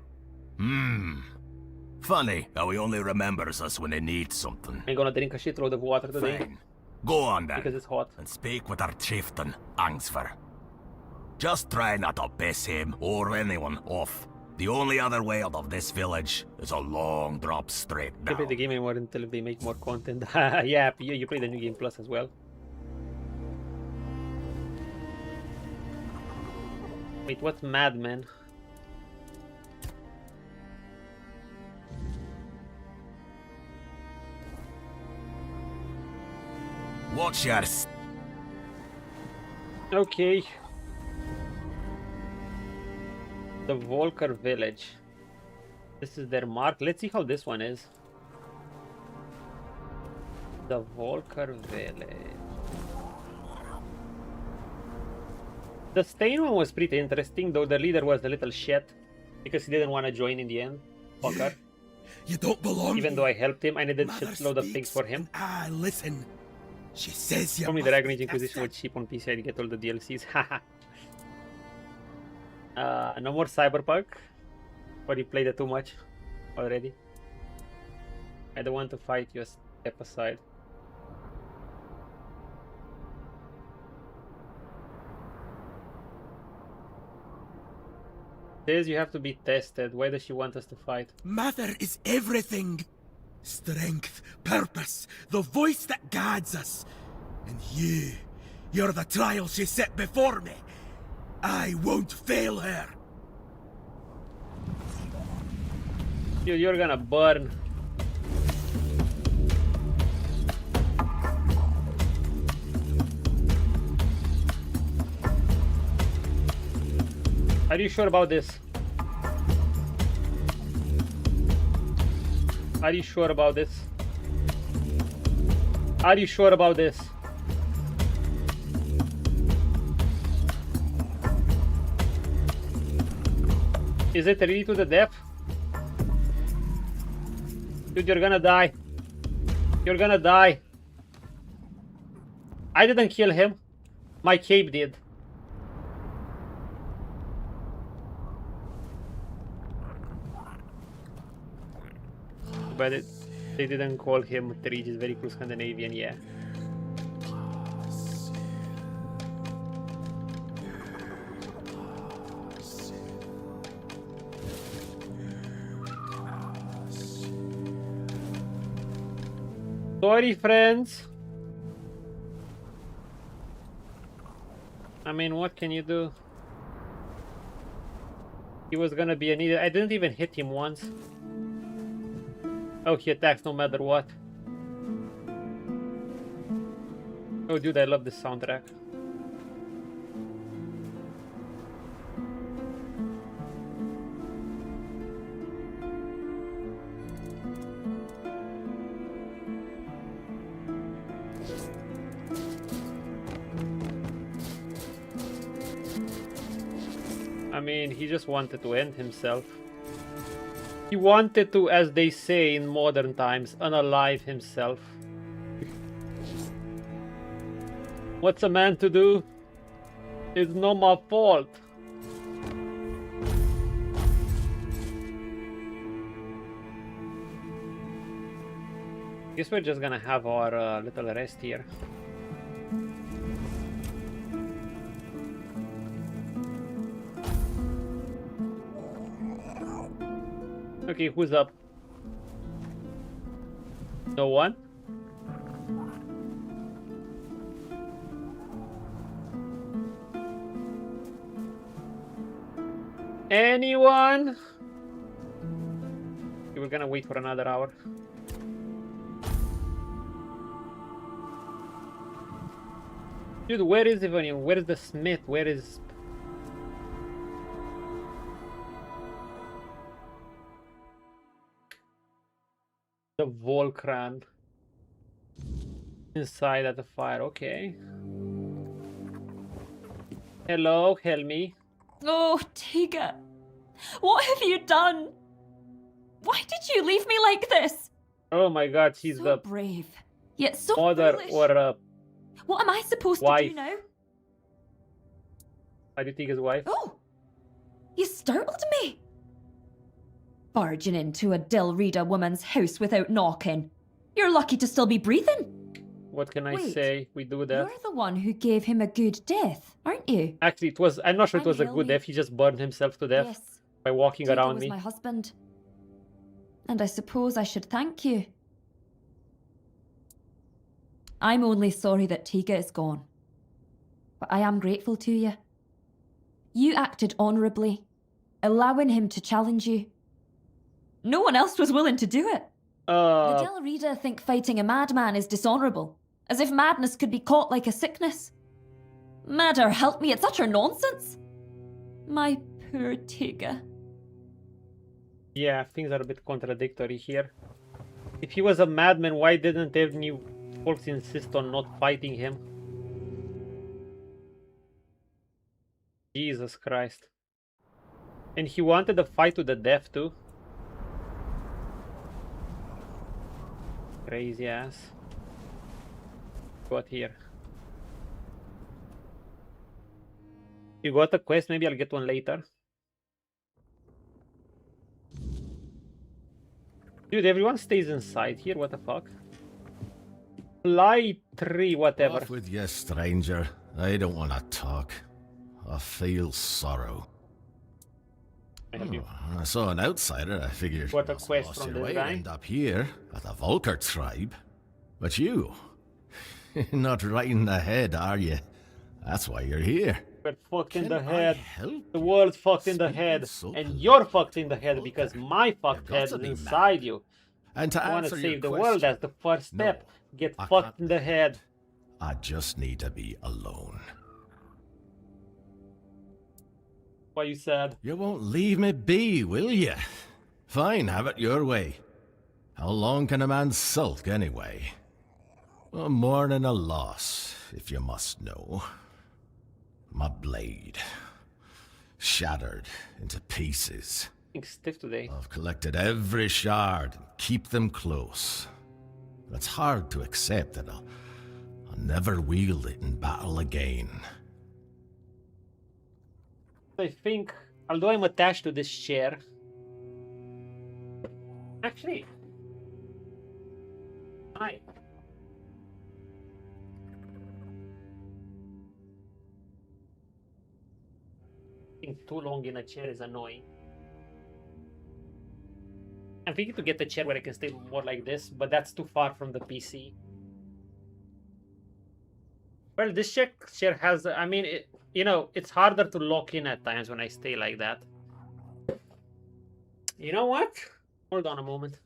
Funny how he only remembers us when he needs something. I'm gonna drink a shitload of water today. Fine. Go on then. Because it's hot. And speak with our chieftain, Ulfr. Just try not to piss him or anyone off. The only other way out of this village is a long drop straight I down. play the game anymore until they make more content. Yeah, you play the new game plus as well. Wait, what's Madman? Watch your Okay. The Volker village. This is their mark. Let's see how this one is. The Volker village. The Stain one was pretty interesting, though the leader was a little shit because he didn't want to join in the end. Fucker. You don't belong. Even though I helped him, I needed a Mother shitload of things speaks for him. and listen. She says you Only must the Dragon be Age Inquisition was tested. cheap on PC. I get all the DLCs. Haha. No more Cyberpunk. Or you played it too much already. I don't want to fight you. Step aside. Says you have to be tested. Why does she want us to fight? Mother is everything. Strength, purpose, the voice that guides us. And you're the trial she set before me. I won't fail her. You're gonna burn. Are you sure about this? Are you sure about this? Are you sure about this? Is it really to the death? Dude, you're gonna die. You're gonna die. I didn't kill him. My cape did. But they didn't call him Three, is very cool Scandinavian, yeah. Sorry, friends. I mean, what can you do? He was gonna be an idiot. I didn't even hit him once. Oh, he attacks no matter what. Oh, dude, I love this soundtrack. I mean, he just wanted to end himself. He wanted to, as they say in modern times, unalive himself. What's a man to do? It's not my fault. Guess we're just gonna have our little rest here. Okay, who's up? No one? Anyone? We're gonna wait for another hour. Dude, where is Evan? Where is the smith? Where is... the Volker inside at the fire? Okay. Hello, Helmi. Oh, Tiga. What have you done? Why did you leave me like this? Oh my god, she's So the brave, yet so mother foolish. or What am I supposed to wife. do now? Why do you think his wife? Oh, you startled me. Barging into a Dilrida woman's house without knocking. You're lucky to still be breathing. What can I Wait, say? We do that. You're the one who gave him a good death, aren't you? Actually, it was... I'm not sure it I'm was a good Helmi. death. He just burned himself to death Yes. by walking Tiga around was me. my husband. And I suppose I should thank you. I'm only sorry that Tiga is gone. But I am grateful to you. You acted honourably, allowing him to challenge you. No one else was willing to do it. The Dilrida think fighting a madman is dishonourable, as if madness could be caught like a sickness. Madder, help me, it's utter nonsense. My poor Tiga. Yeah, things are a bit contradictory here. If he was a madman, why didn't any folks insist on not fighting him? Jesus Christ. And he wanted a fight to the death too. Crazy ass. What here? You got a quest? Maybe I'll get one later. Dude, everyone stays inside here, what the fuck? Fly 3, whatever. Off with you, stranger. I don't want to talk. I feel sorrow. I help you. I saw an outsider. I figured What a you must have quest lost from your this way guy. to end up here at the Volker tribe. But you, not right in the head, are you? That's why you're here. We're fucked in Can the I head. help The you? world's fucked in the Speaking head. so And polite. you're fucked in the head because Volker, my fucked got head to is be inside mad. you. And to I want to answer your save the question, world, that's the first step. no, Get I fucked can't. in the head. I just need to be alone. Why you sad? You won't leave me be, will you? Fine, have it your way. How long can a man sulk anyway? A mourning a loss, if you must know. My blade, shattered into pieces. I think stiff today. I've collected every shard and keep them close. It's hard to accept that I'll never wield it in battle again. I think, although I'm attached to this chair, actually, being too long in a chair is annoying. I'm thinking to get a chair where I can stay more like this, but that's too far from the PC. Well, this chair has, I mean, you know, it's harder to lock in at times when I stay like that. You know what? Hold on a moment.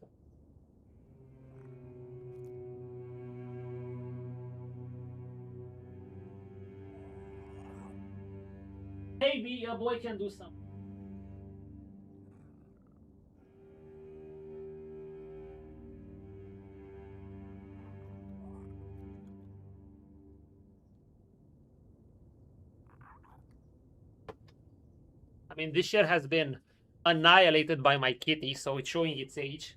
Maybe a boy can do something. I mean, this shit has been annihilated by my kitty, so it's showing its age.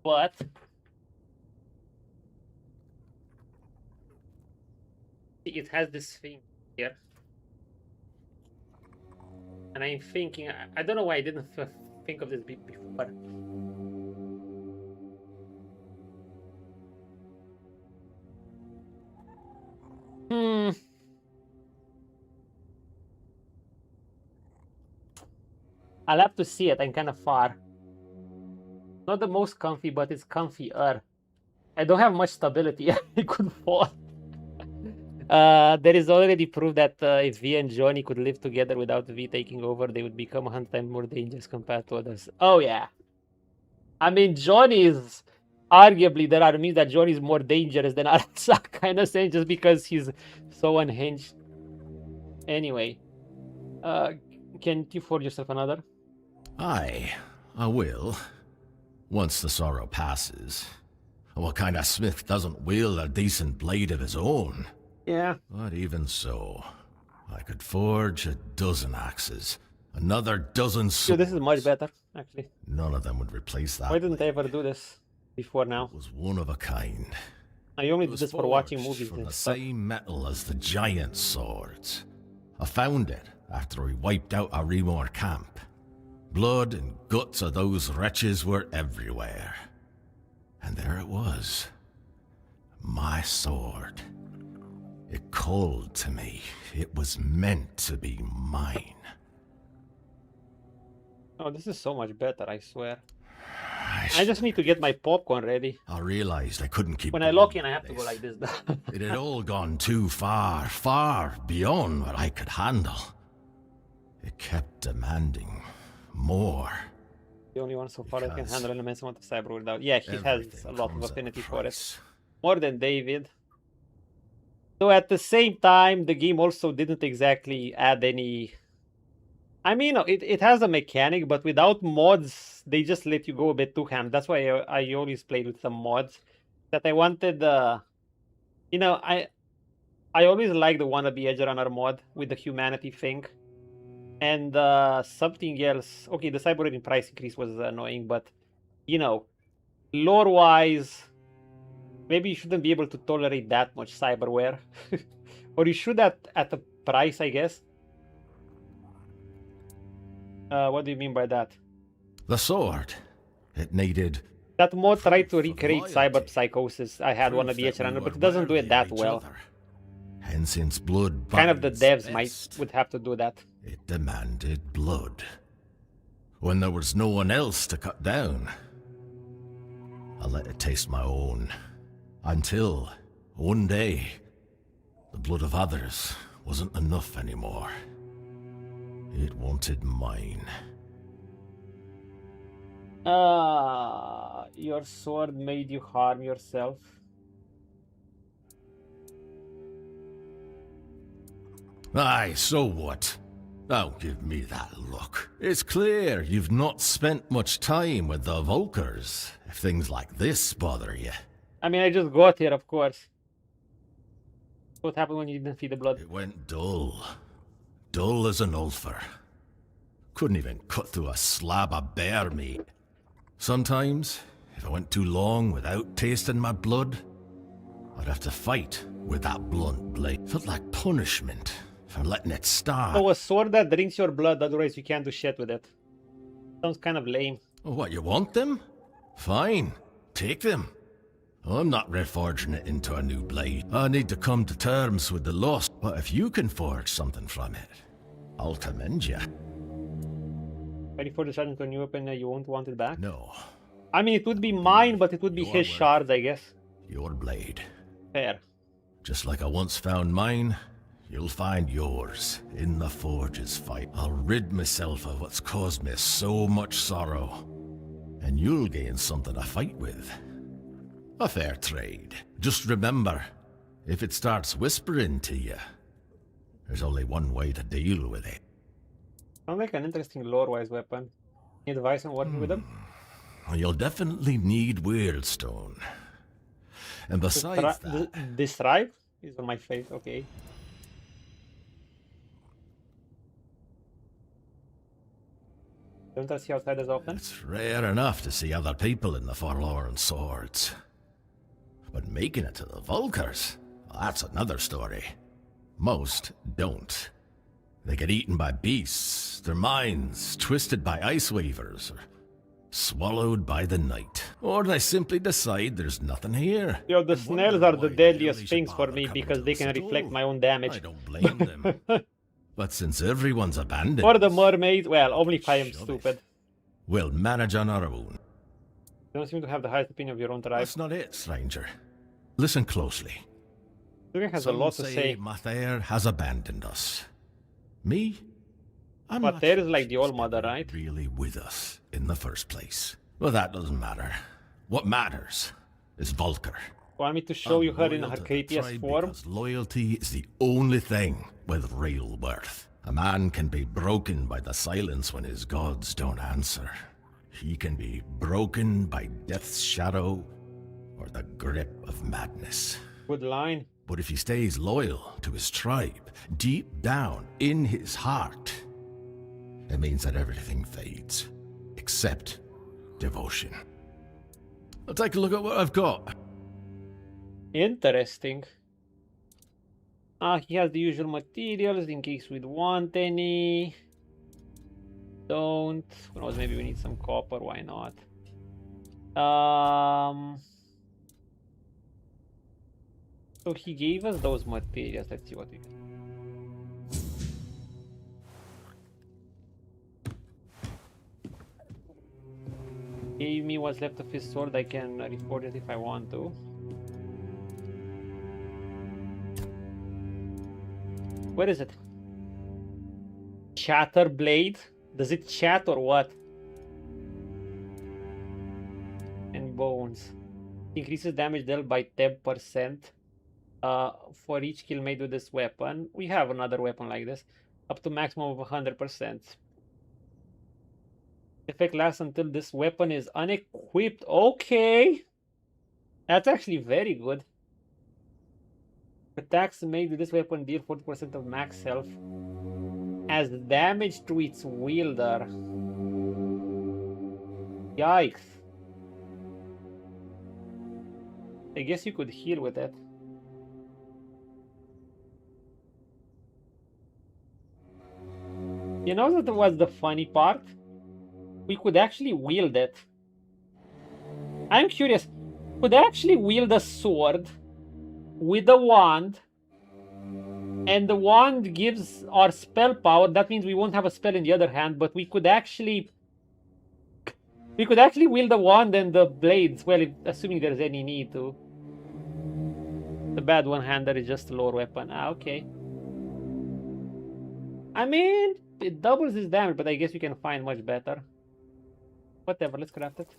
But it has this thing here. And I'm thinking, I don't know why I didn't think of this before. I'll have to see it. I'm kind of far. Not the most comfy, but it's comfier. I don't have much stability. I could fall. There is already proof that if V and Johnny could live together without V taking over, they would become 100 times more dangerous compared to others. Oh yeah. I mean, Johnny is arguably, there are memes that Johnny is more dangerous than Arasaka, kind of saying, just because he's so unhinged. Anyway, can you forge yourself another? Aye, I will. Once the sorrow passes. What kind of smith doesn't wield a decent blade of his own? Yeah. But even so, I could forge a dozen axes, another dozen So swords. this is much better, actually. None of them would replace that. Why didn't I ever do this before now? It was one of a kind. I only It did was this for watching forged movies from and the stuff. same metal as the giant swords. I found it after we wiped out our Remor camp. Blood and guts of those wretches were everywhere. And there it was. My sword. It called to me. It was meant to be mine. Oh, this is so much better, I swear. I just need to get my popcorn ready. I realized I couldn't keep When I going lock in, I like have to go this. like this. It had all gone too far, far beyond what I could handle. It kept demanding more. The only one so far that can Because handle an immense amount of cyber without. Yeah, he has Everything a lot of comes at a affinity for it. price. More than David. So at the same time, the game also didn't exactly add any... I mean, it has a mechanic, but without mods, they just let you go a bit too ham. That's why I always played with some mods. That I wanted, you know, I always liked the wannabe edge runner mod with the humanity thing. And something else. Okay, the cyber rating price increase was annoying, but, you know, lore-wise, maybe you shouldn't be able to tolerate that much cyberware. Or you should at the price, I guess. What do you mean by that? The sword. It needed That mod tried to proof of recreate loyalty. cyber psychosis. I had proof wannabe that edge we runner, but were it doesn't do worthy it that of each well. other. And since blood Kind of the binds devs best, would have to do that. it demanded blood. When there was no one else to cut down, I let it taste my own. Until, one day, the blood of others wasn't enough anymore. It wanted mine. Your sword made you harm yourself. Aye, so what? Don't give me that look. It's clear you've not spent much time with the Volkers, if things like this bother you. I mean, I just got here, of course. What happened when you didn't see the blood? It went dull. Dull as an Ulfr. Couldn't even cut through a slab of bear meat. Sometimes, if I went too long without tasting my blood, I'd have to fight with that blunt blade. Felt like punishment for letting it start. Oh, a sword that drinks your blood, otherwise you can't do shit with it. Sounds kind of lame. What, you want them? Fine. Take them. I'm not reforging it into a new blade. I need to come to terms with the loss. But if you can forge something from it, I'll commend you. Ready for the shot into a new weapon, you won't want it back? No, I mean, it would be mine, but it would be Your his work. shards, I guess. your blade. Fair. Just like I once found mine, you'll find yours in the Forge's fight. I'll rid myself of what's caused me so much sorrow, and you'll gain something to fight with. A fair trade. Just remember, if it starts whispering to you, there's only one way to deal with it. Sounds like an interesting lore-wise weapon. Any advice on working with them? You'll definitely need Weirdstone. And besides that, This stripe is on my face, okay. Don't I see outside as often? it's rare enough to see other people in the Forlorn Swords. But making it to the Volkers, that's another story. Most don't. They get eaten by beasts, their minds twisted by ice weavers, or swallowed by the night. Or they simply decide there's nothing here. Yo, the and snails wonder are the why deadliest early things for Shabbat me come because to they us can at reflect all. my own damage. I don't blame them. But since everyone's abandoned, Or the mermaid, well, only if I am Shove it. stupid. we'll manage on our own. You don't seem to have the highest opinion of your own tribe. That's not it, stranger. Listen closely. Dugan has a Some lot to say. Mather has abandoned us. Me? I'm But not there sure is like the she's All Mother, ever right? really with us in the first place. Well, that doesn't matter. What matters is Volker. Want me to show you her in I'm her loyal to the creepiest tribe form? because loyalty is the only thing with real worth. A man can be broken by the silence when his gods don't answer. He can be broken by death's shadow or the grip of madness. Good line. But if he stays loyal to his tribe, deep down in his heart, it means that everything fades, except devotion. I'll take a look at what I've got. Interesting. He has the usual materials in case we'd want any. Don't. Who knows, maybe we need some copper, why not? So he gave us those materials. Let's see what we get. Gave me what's left of his sword. I can report it if I want to. Where is it? Chatter blade? Does it chat or what? And bones. Increases damage dealt by 10%. For each kill made with this weapon. We have another weapon like this. Up to maximum of 100%. Effect lasts until this weapon is unequipped. Okay. That's actually very good. Attacks made with this weapon deal 40% of max health. As damage to its wielder. Yikes. I guess you could heal with it. You know that was the funny part? We could actually wield it. I'm curious. Could I actually wield a sword with a wand, and the wand gives our spell power? That means we won't have a spell in the other hand, but we could actually wield the wand and the blades. Well, assuming there's any need to. The bad one-hander is just a lower weapon. Okay. I mean, it doubles his damage, but I guess we can find much better. Whatever, let's craft it.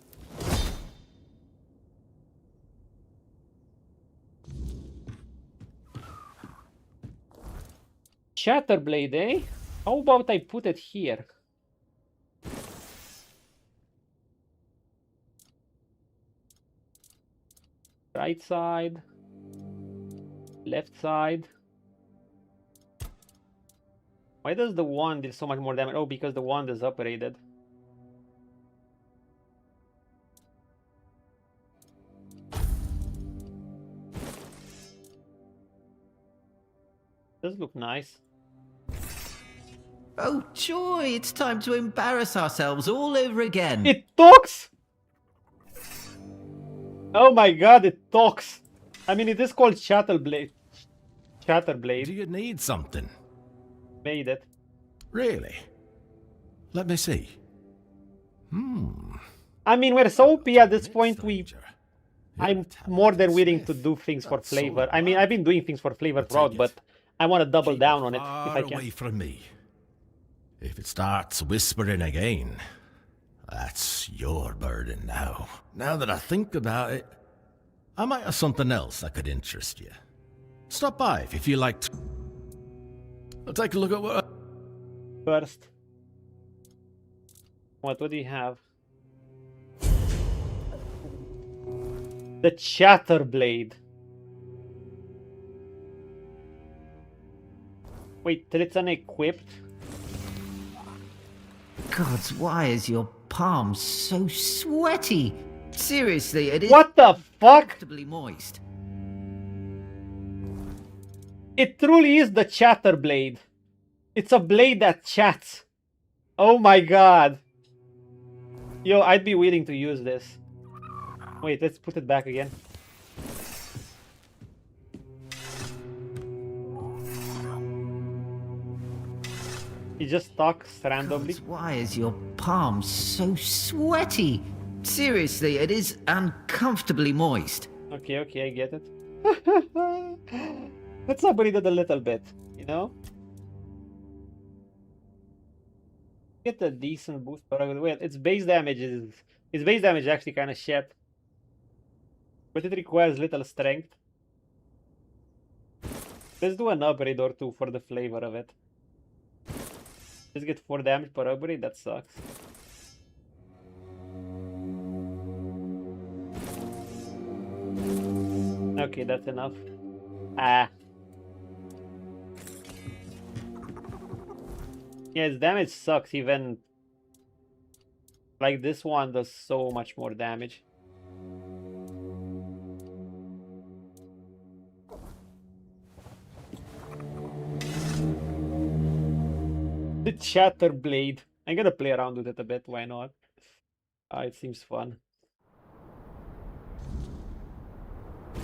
Shatterblade, eh? How about I put it here? Right side. Left side. Why does the wand deal so much more damage? Oh, because the wand is upgraded. Does look nice. Oh joy, it's time to embarrass ourselves all over again. It talks! Oh my god, it talks! I mean, it is called Shatterblade. Shatterblade. Do you need something? Made it. Really? Let me see. I mean, we're so OP at this point, Stranger. I'm Your more than talented willing to smith. do things for That's so flavor. I mean, I've been doing things for flavor throughout, take but it. I want to double Keep down on it if far I away can. from me. If it starts whispering again, that's your burden now. Now that I think about it, I might have something else that could interest you. Stop by if you feel like. I'll take a look at what. First. What do you have? The Chatterblade. Wait, till it's unequipped? Gods, why is your palm so sweaty? Seriously, it is What the fuck? comfortably moist. It truly is the Chatterblade. It's a blade that chats. Oh my god. Yo, I'd be willing to use this. Wait, let's put it back again. He just talks randomly. Gods, why is your palm so sweaty? Seriously, it is uncomfortably moist. Okay, I get it. Let's upgrade it a little bit, you know? Get a decent boost, but well, its base damage is His base damage is actually kind of shit. But it requires little strength. Let's do an upgrade or two for the flavor of it. Just get 4 damage per upgrade, that sucks. Okay, that's enough. Ah. Yeah, his damage sucks, even like this one does so much more damage. The Chatterblade. I'm gonna play around with it a bit, why not? It seems fun.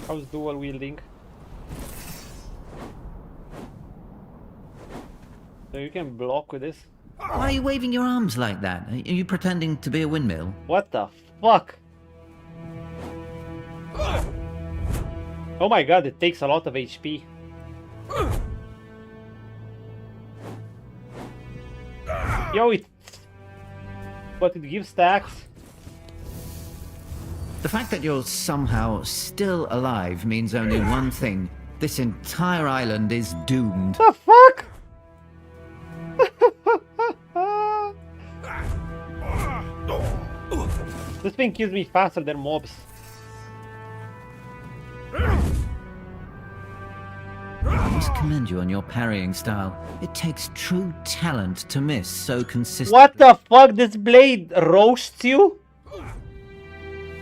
How's dual wielding? So you can block with this? Why are you waving your arms like that? Are you pretending to be a windmill? What the fuck? Oh my god, it takes a lot of HP. Yo, but it gives stacks. The fact that you're somehow still alive means only one thing. This entire island is doomed. The fuck? This thing kills me faster than mobs. I must commend you on your parrying style. It takes true talent to miss so consistently. What the fuck? This blade roasts you?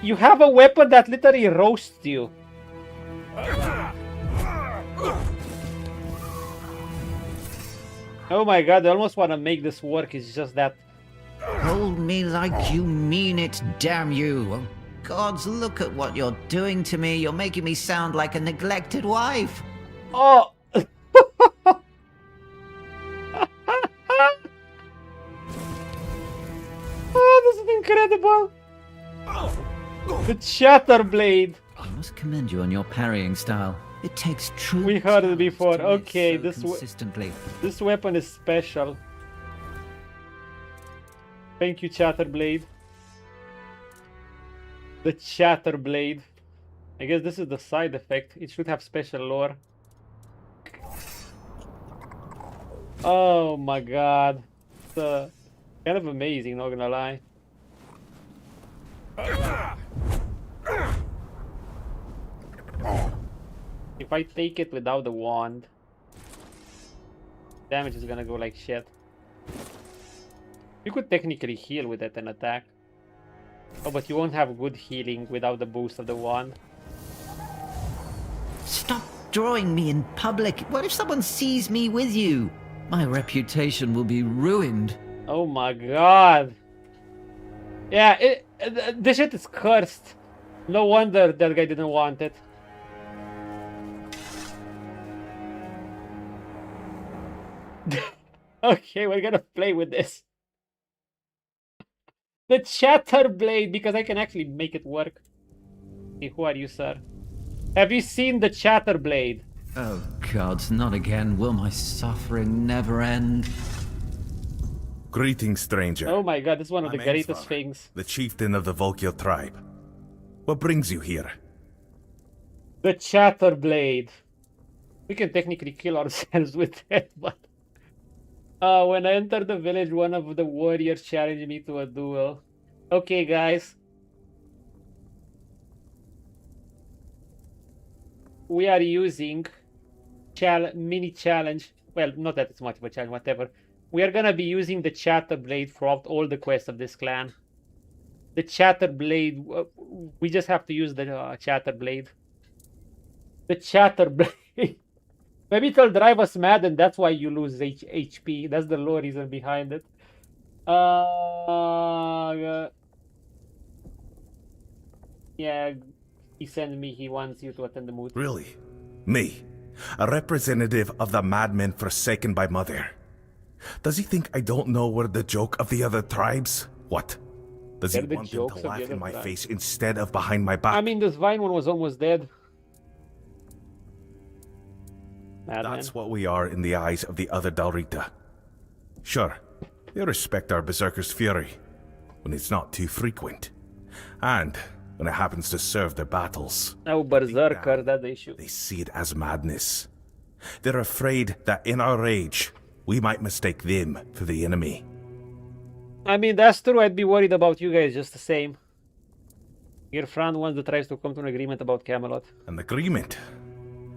You have a weapon that literally roasts you. Oh my god, I almost want to make this work. It's just that... Hold me like you mean it, damn you. Oh, gods, look at what you're doing to me. You're making me sound like a neglected wife. Oh! Oh, this is incredible! The Chatterblade! I must commend you on your parrying style. It takes true. We heard it talent before. to miss Okay, so consistently. this weapon is special. Thank you, Chatterblade. The Chatterblade. I guess this is the side effect. It should have special lore. Oh my god. It's kind of amazing, not gonna lie. If I take it without the wand, damage is gonna go like shit. You could technically heal with it and attack. Oh, but you won't have good healing without the boost of the wand. Stop drawing me in public. What if someone sees me with you? My reputation will be ruined. Oh my god. Yeah, this shit is cursed. No wonder that guy didn't want it. Okay, we're gonna play with this. The Chatterblade, because I can actually make it work. Hey, who are you, sir? Have you seen the Chatterblade? Oh gods, not again. Will my suffering never end? Greetings, stranger. Oh my god, this is one of the I'm greatest Ulfr, things. the chieftain of the Volker tribe. What brings you here? The Chatterblade. We can technically kill ourselves with it, but... when I entered the village, one of the warriors challenged me to a duel. Okay, guys. We are using mini challenge. Well, not that it's much of a challenge, whatever. We are gonna be using the Chatterblade throughout all the quests of this clan. The Chatterblade, we just have to use the Chatterblade. The Chatterblade. Maybe it'll drive us mad and that's why you lose HP. That's the lore reason behind it. Yeah, he sent me, he wants you to attend the moot. Really? Me? A representative of the madmen forsaken by Mother? Does he think I don't know we're the joke of the other tribes? What? Does he They're the want them jokes to of the laugh other in my tribes. face instead of behind my back? I mean, this vine one was almost dead. Madman. That's what we are in the eyes of the other Dalrita. Sure, they respect our berserker's fury, when it's not too frequent. And when it happens to serve their battles, No berserker, that's the issue. they see it as madness. They're afraid that in our rage, we might mistake them for the enemy. I mean, that's true. I'd be worried about you guys just the same. Your friend wants the tribes to come to an agreement about Camelot. An agreement.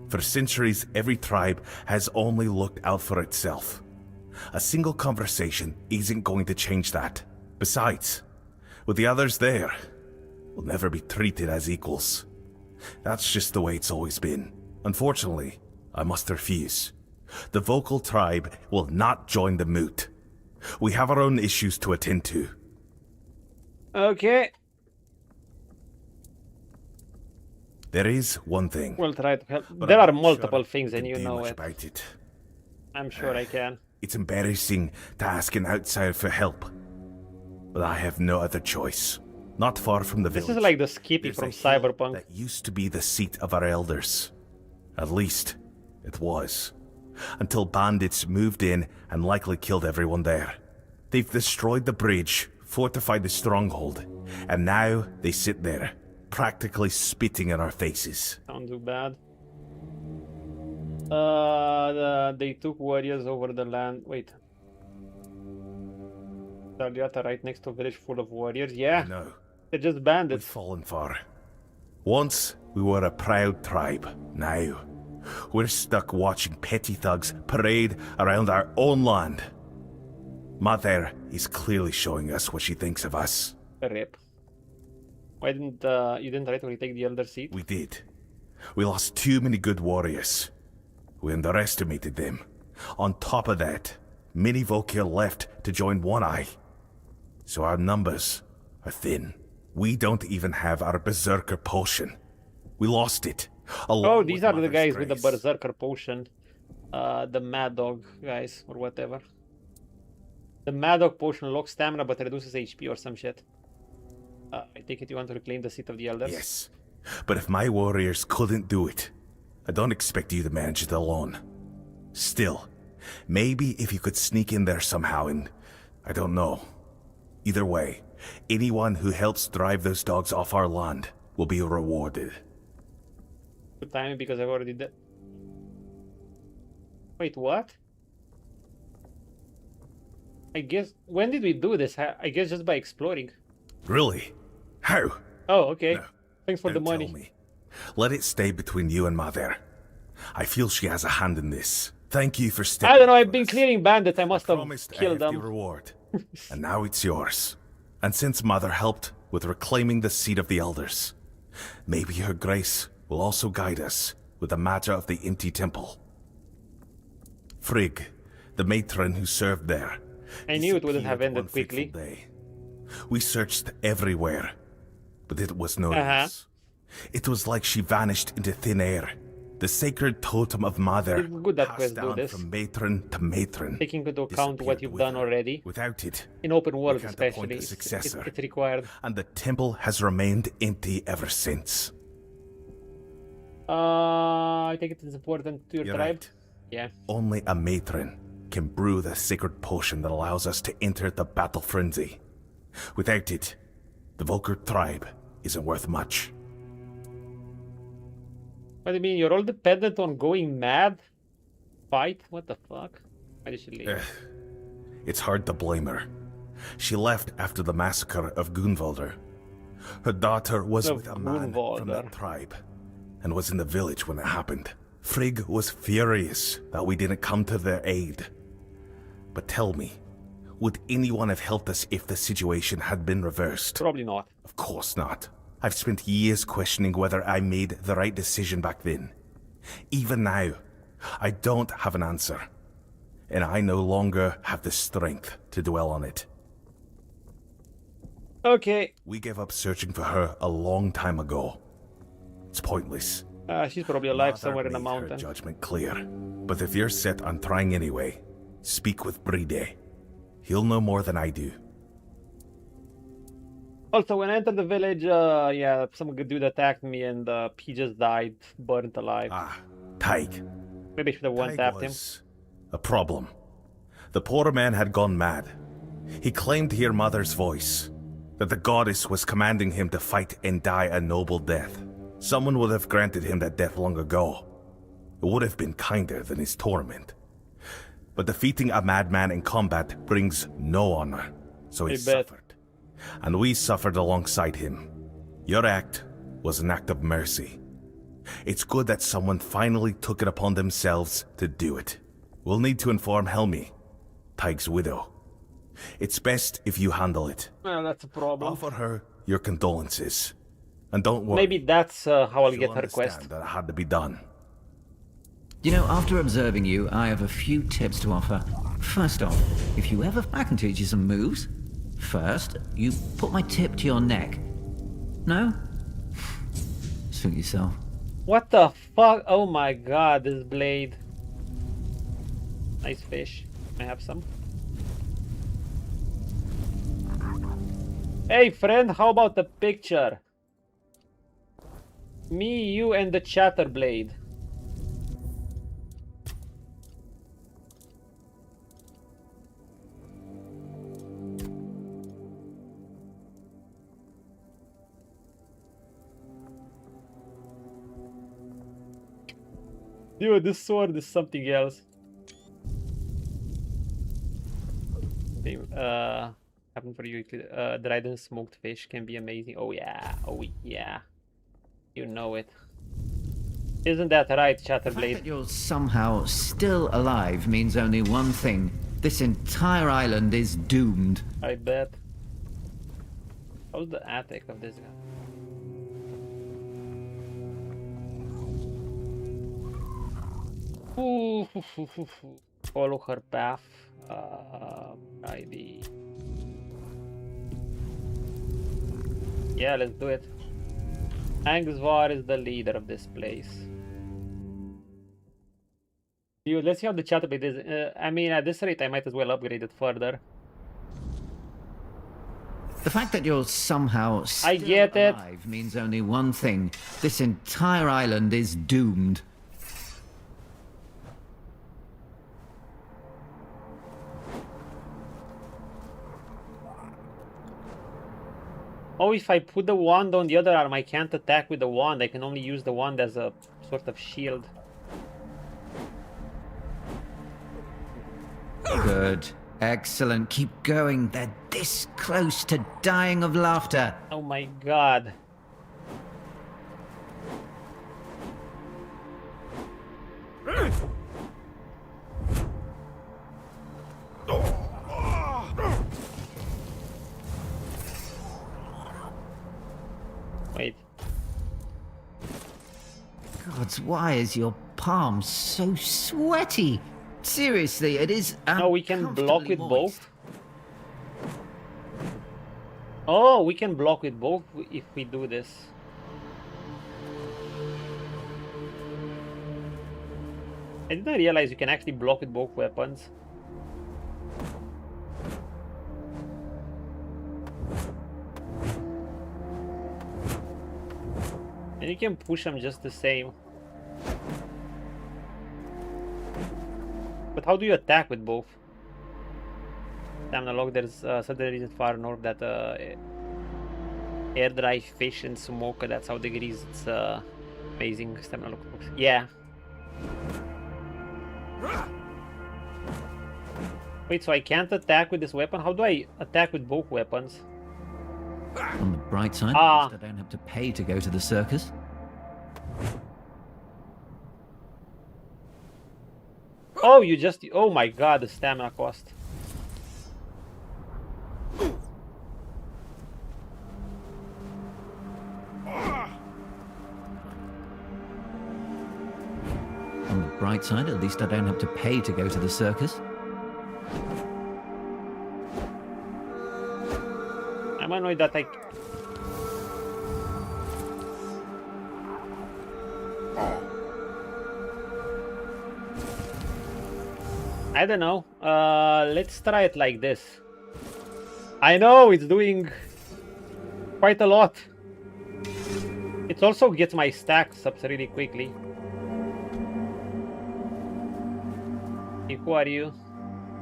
For centuries, every tribe has only looked out for itself. A single conversation isn't going to change that. Besides, with the others there, we'll never be treated as equals. That's just the way it's always been. Unfortunately, I must refuse. The Volker tribe will not join the moot. We have our own issues to attend to. Okay, There is one thing. we'll try to help. but There I'm are not multiple sure things, I and can you do know much it. about it. I'm sure I can. It's embarrassing to ask an outsider for help, but I have no other choice. Not far from the This village, is like the Skippy there's from a hill Cyberpunk. that used to be the seat of our elders. At least, it was. Until bandits moved in and likely killed everyone there. They've destroyed the bridge, fortified the stronghold, and now they sit there, practically spitting in our faces. Don't do bad. They took warriors over the land. Wait. Daliata right next to a village full of warriors. Yeah, No, they're just we've bandits. fallen far. Once, we were a proud tribe. Now, we're stuck watching petty thugs parade around our own land. Mother is clearly showing us what she thinks of us. Rip. Why didn't you didn't try to retake the elder seat? We did. We lost too many good warriors. We underestimated them. On top of that, many Volker left to join One Eye. So our numbers are thin. We don't even have our Berserker potion. We lost it. Oh, these are the guys with the Berserker potion. The Mad Dog guys, or whatever. The Mad Dog potion locks stamina but reduces HP or some shit. I take it you want to reclaim the seat of the elders? Yes. But if my warriors couldn't do it, I don't expect you to manage it alone. Still, maybe if you could sneak in there somehow and... I don't know. Either way, anyone who helps drive those dogs off our land will be rewarded. Good timing because I've already did. Wait, what? I guess... When did we do this? I guess just by exploring. Really? How? Oh, okay. No, Thanks for the Don't tell money. me. Let it stay between you and Mother. I feel she has a hand in this. Thank you for stepping I don't know, up I've for been us. clearing bandits. I must have Promised a killed hefty them. reward. And now it's yours. And since Mother helped with reclaiming the seat of the elders, maybe her grace will also guide us with the matter of the empty temple. Frigg, the matron who served there, I knew it wouldn't have disappeared ended one fateful quickly. day. We searched everywhere, but it was no Uh-huh. use. It was like she vanished into thin air. The sacred totem of Mother It's good that passed quests do down this. from matron to matron. Taking into account what disappeared you've with done her. already. Without it, In open world can't appoint especially, a successor. it's required. and the temple has remained empty ever since. I think it is important to your You're tribe. right. Yeah. Only a matron can brew the sacred potion that allows us to enter the battle frenzy. Without it, the Volker tribe isn't worth much. What do you mean? You're all dependent on going mad? Fight? What the fuck? Why did she leave? It's hard to blame her. She left after the massacre of Gunvalder. Her daughter was Of with a man from Gunvalder. that tribe and was in the village when it happened. Frigg was furious that we didn't come to their aid. But tell me, would anyone have helped us if the situation had been reversed? Probably not. Of course not. I've spent years questioning whether I made the right decision back then. Even now, I don't have an answer. And I no longer have the strength to dwell on it. Okay. We gave up searching for her a long time ago. It's pointless. She's probably alive Mother somewhere in a made her mountain. judgment clear. But if you're set on trying anyway, speak with Bride. He'll know more than I do. Also, when I entered the village, yeah, some good dude attacked me and he just died, burnt alive. Tig. Maybe I should have Tig one-tapped him. was a problem. The poor man had gone mad. He claimed to hear Mother's voice. that the goddess was commanding him to fight and die a noble death. Someone would have granted him that death long ago. It would have been kinder than his torment. But defeating a madman in combat brings no honor, so he suffered. And we suffered alongside him. Your act was an act of mercy. It's good that someone finally took it upon themselves to do it. We'll need to inform Helmi, Tig's widow. It's best if you handle it. Well, that's a problem. Offer her your condolences. And don't worry. Maybe that's how I'll she'll get her understand quest. that it had to be done. You know, after observing you, I have a few tips to offer. First off, if you ever... I can teach you some moves. First, you put my tip to your neck. No? Suit yourself. What the fuck? Oh my god, this blade. Nice fish. May I have some? Hey friend, how about the picture? Me, you, and the Chatterblade. Dude, this sword is something else. Okay, happened for you. Dried and smoked fish can be amazing. Oh yeah, oh yeah. You know it. Isn't that right, The fact Chatterblade? that you're somehow still alive means only one thing. This entire island is doomed. I bet. How's the attic of this guy? Ooh, follow her path. ID. Yeah, let's do it. Angzvar is the leader of this place. Dude, let's see how the Chatterblade is. I mean, at this rate, I might as well upgrade it further. The fact that you're somehow still I get it. alive means only one thing. This entire island is doomed. Oh, if I put the wand on the other arm, I can't attack with the wand. I can only use the wand as a sort of shield. Good. Excellent. Keep going. They're this close to dying of laughter. Oh my god. Wait. Gods, why is your palm so sweaty? Seriously, it is. No, we can block with uncomfortably moist. both. Oh, we can block with both if we do this. I didn't realize you can actually block with both weapons. And you can push them just the same. But how do you attack with both? Stamina log, there's certain region far north that air dry fish and smoke, that's how degrees it's amazing. Stamina log works. Yeah. Wait, so I can't attack with this weapon? How do I attack with both weapons? On the bright side, Ah. at least I don't have to pay to go to the circus. Oh, you just... Oh my god, the stamina cost. On the bright side, at least I don't have to pay to go to the circus. I'm annoyed that I... I don't know. Let's try it like this. I know it's doing quite a lot. It also gets my stacks up really quickly. Hey, who are you?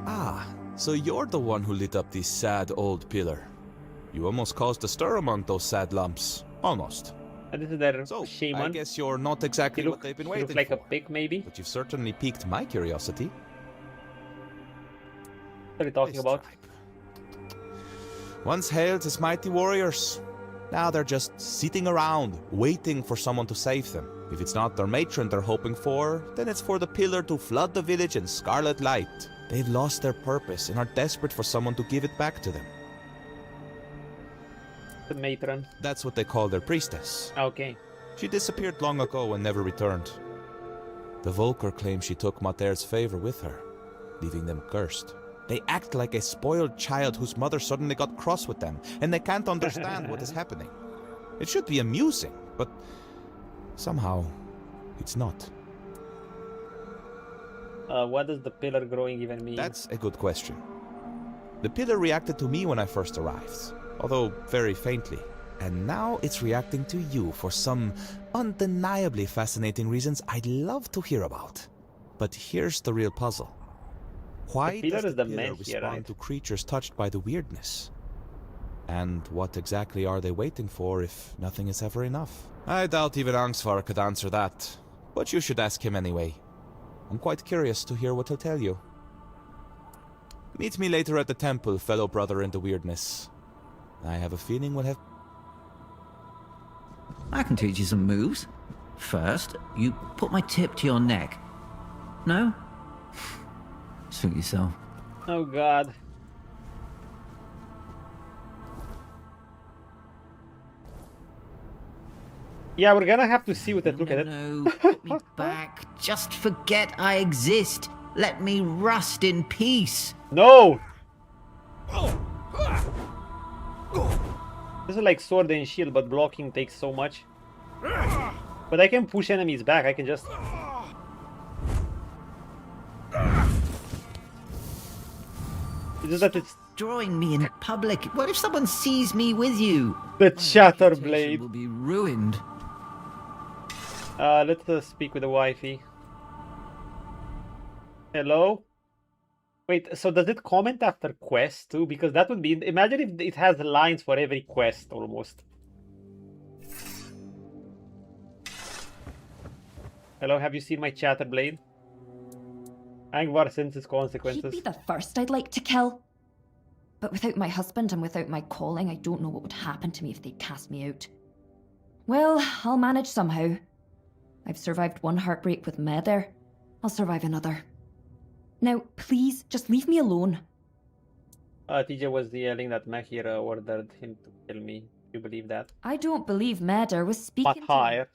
Ah, so you're the one who lit up this sad old pillar. You almost caused a stir among those sad lumps. Almost. And this is their So, I shaman. guess you're not exactly what they've been He waiting looks like for. a pig, maybe. But you've certainly piqued my curiosity. What are you talking This about? tribe. Once hailed as mighty warriors. Now they're just sitting around, waiting for someone to save them. If it's not their matron they're hoping for, then it's for the pillar to flood the village in scarlet light. They've lost their purpose and are desperate for someone to give it back to them. The matron. That's what they call their priestess. Okay. She disappeared long ago and never returned. The Volker claim she took Mater's favor with her, leaving them cursed. They act like a spoiled child whose mother suddenly got cross with them, and they can't understand what is happening. It should be amusing, but somehow it's not. What does the pillar growing even mean? That's a good question. The pillar reacted to me when I first arrived, although very faintly. And now it's reacting to you for some undeniably fascinating reasons I'd love to hear about. But here's the real puzzle. Why pillar does is the the pillar Mage here, respond right? to creatures touched by the weirdness? And what exactly are they waiting for if nothing is ever enough? I doubt even Angsvar could answer that, but you should ask him anyway. I'm quite curious to hear what he'll tell you. Meet me later at the temple, fellow brother in the weirdness. I have a feeling we'll have... I can teach you some moves. First, you put my tip to your neck. No? Suit yourself. Oh god. Yeah, we're gonna have to see what it look at it. No, put me back. Just forget I exist. Let me rust in peace. No! This is like sword and shield, but blocking takes so much. But I can push enemies back, I can just... It's just that it's Drawing me in public. What if someone sees me with you? the My Chatter reputation Blade. will be ruined. Let's speak with the wifey. Hello? Wait, so does it comment after quest too? Because that would be... Imagine if it has lines for every quest, almost. Hello, have you seen my Chatter Blade? Angvar senses He'd consequences. be the first I'd like to kill. But without my husband and without my calling, I don't know what would happen to me if they cast me out. Well, I'll manage somehow. I've survived one heartbreak with Meder. I'll survive another. Now, please, just leave me alone. TJ was yelling that Mahira ordered him to kill me. Do you believe that? I don't believe Meder was speaking to me. Matar.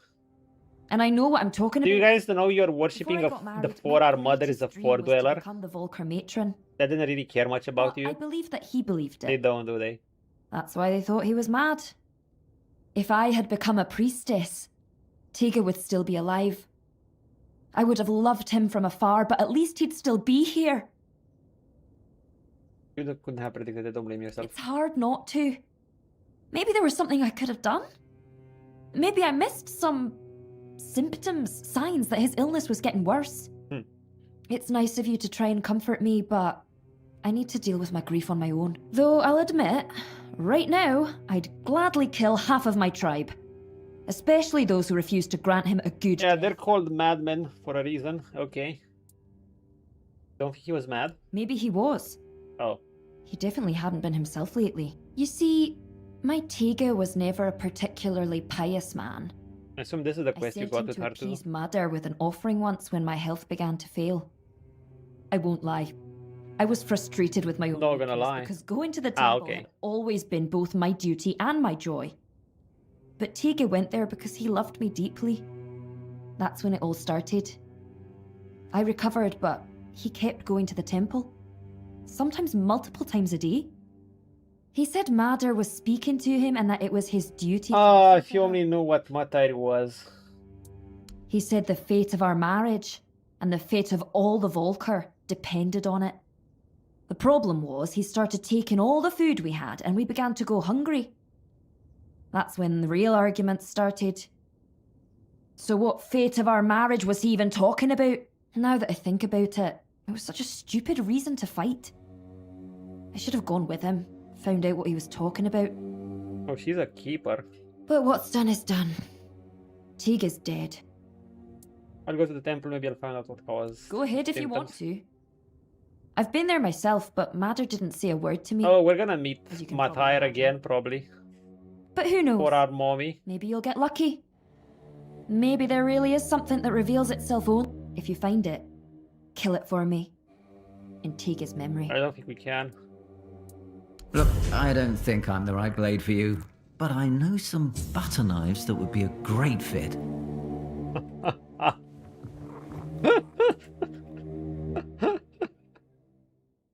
And I know what I'm talking Do about. you guys know you're Before worshipping I of got the married, Four my Our Mother is a greatest dream Four was to Dweller? become the Volker matron. They didn't really care much about Well, I you. believe that he believed it. They don't, do they? That's why they thought he was mad. If I had become a priestess, Tega would still be alive. I would have loved him from afar, but at least he'd still be here. You couldn't have predicted it, don't blame yourself. It's hard not to. Maybe there was something I could have done. Maybe I missed some symptoms, signs that his illness was getting worse. It's nice of you to try and comfort me, but I need to deal with my grief on my own. Though I'll admit, right now, I'd gladly kill half of my tribe. Especially those who refuse to grant him a good Yeah, death. they're called madmen for a reason. Okay. Don't think he was mad? Maybe he was. Oh. He definitely hadn't been himself lately. You see, my Tega was never a particularly pious man. I assume this is the I quest you sent got him with to her too. appease Mother with an offering once when my health began to fail. I won't lie. I was frustrated with my own Not gonna weakness lie. because going to the temple okay. had always been both my duty and my joy. But Tega went there because he loved me deeply. That's when it all started. I recovered, but he kept going to the temple. Sometimes multiple times a day. He said Mother was speaking to him and that it was his duty to Ah, listen if to you her. only knew what Matar was. He said the fate of our marriage and the fate of all the Volker depended on it. The problem was he started taking all the food we had and we began to go hungry. That's when the real arguments started. So what fate of our marriage was he even talking about? Now that I think about it, it was such a stupid reason to fight. I should have gone with him, found out what he was talking about. Oh, she's a keeper. But what's done is done. Teague is dead. I'll go to the temple, maybe I'll find out what caused Go ahead if you symptoms. want to. I've been there myself, but Madder didn't say a word to me. Oh, we're gonna meet As you can probably Matyr imagine. again, probably. But who knows? For our mommy. Maybe you'll get lucky. Maybe there really is something that reveals itself only. If you find it, kill it for me. In Teague's memory. I don't think we can. Look, I don't think I'm the right blade for you, but I know some butter knives that would be a great fit.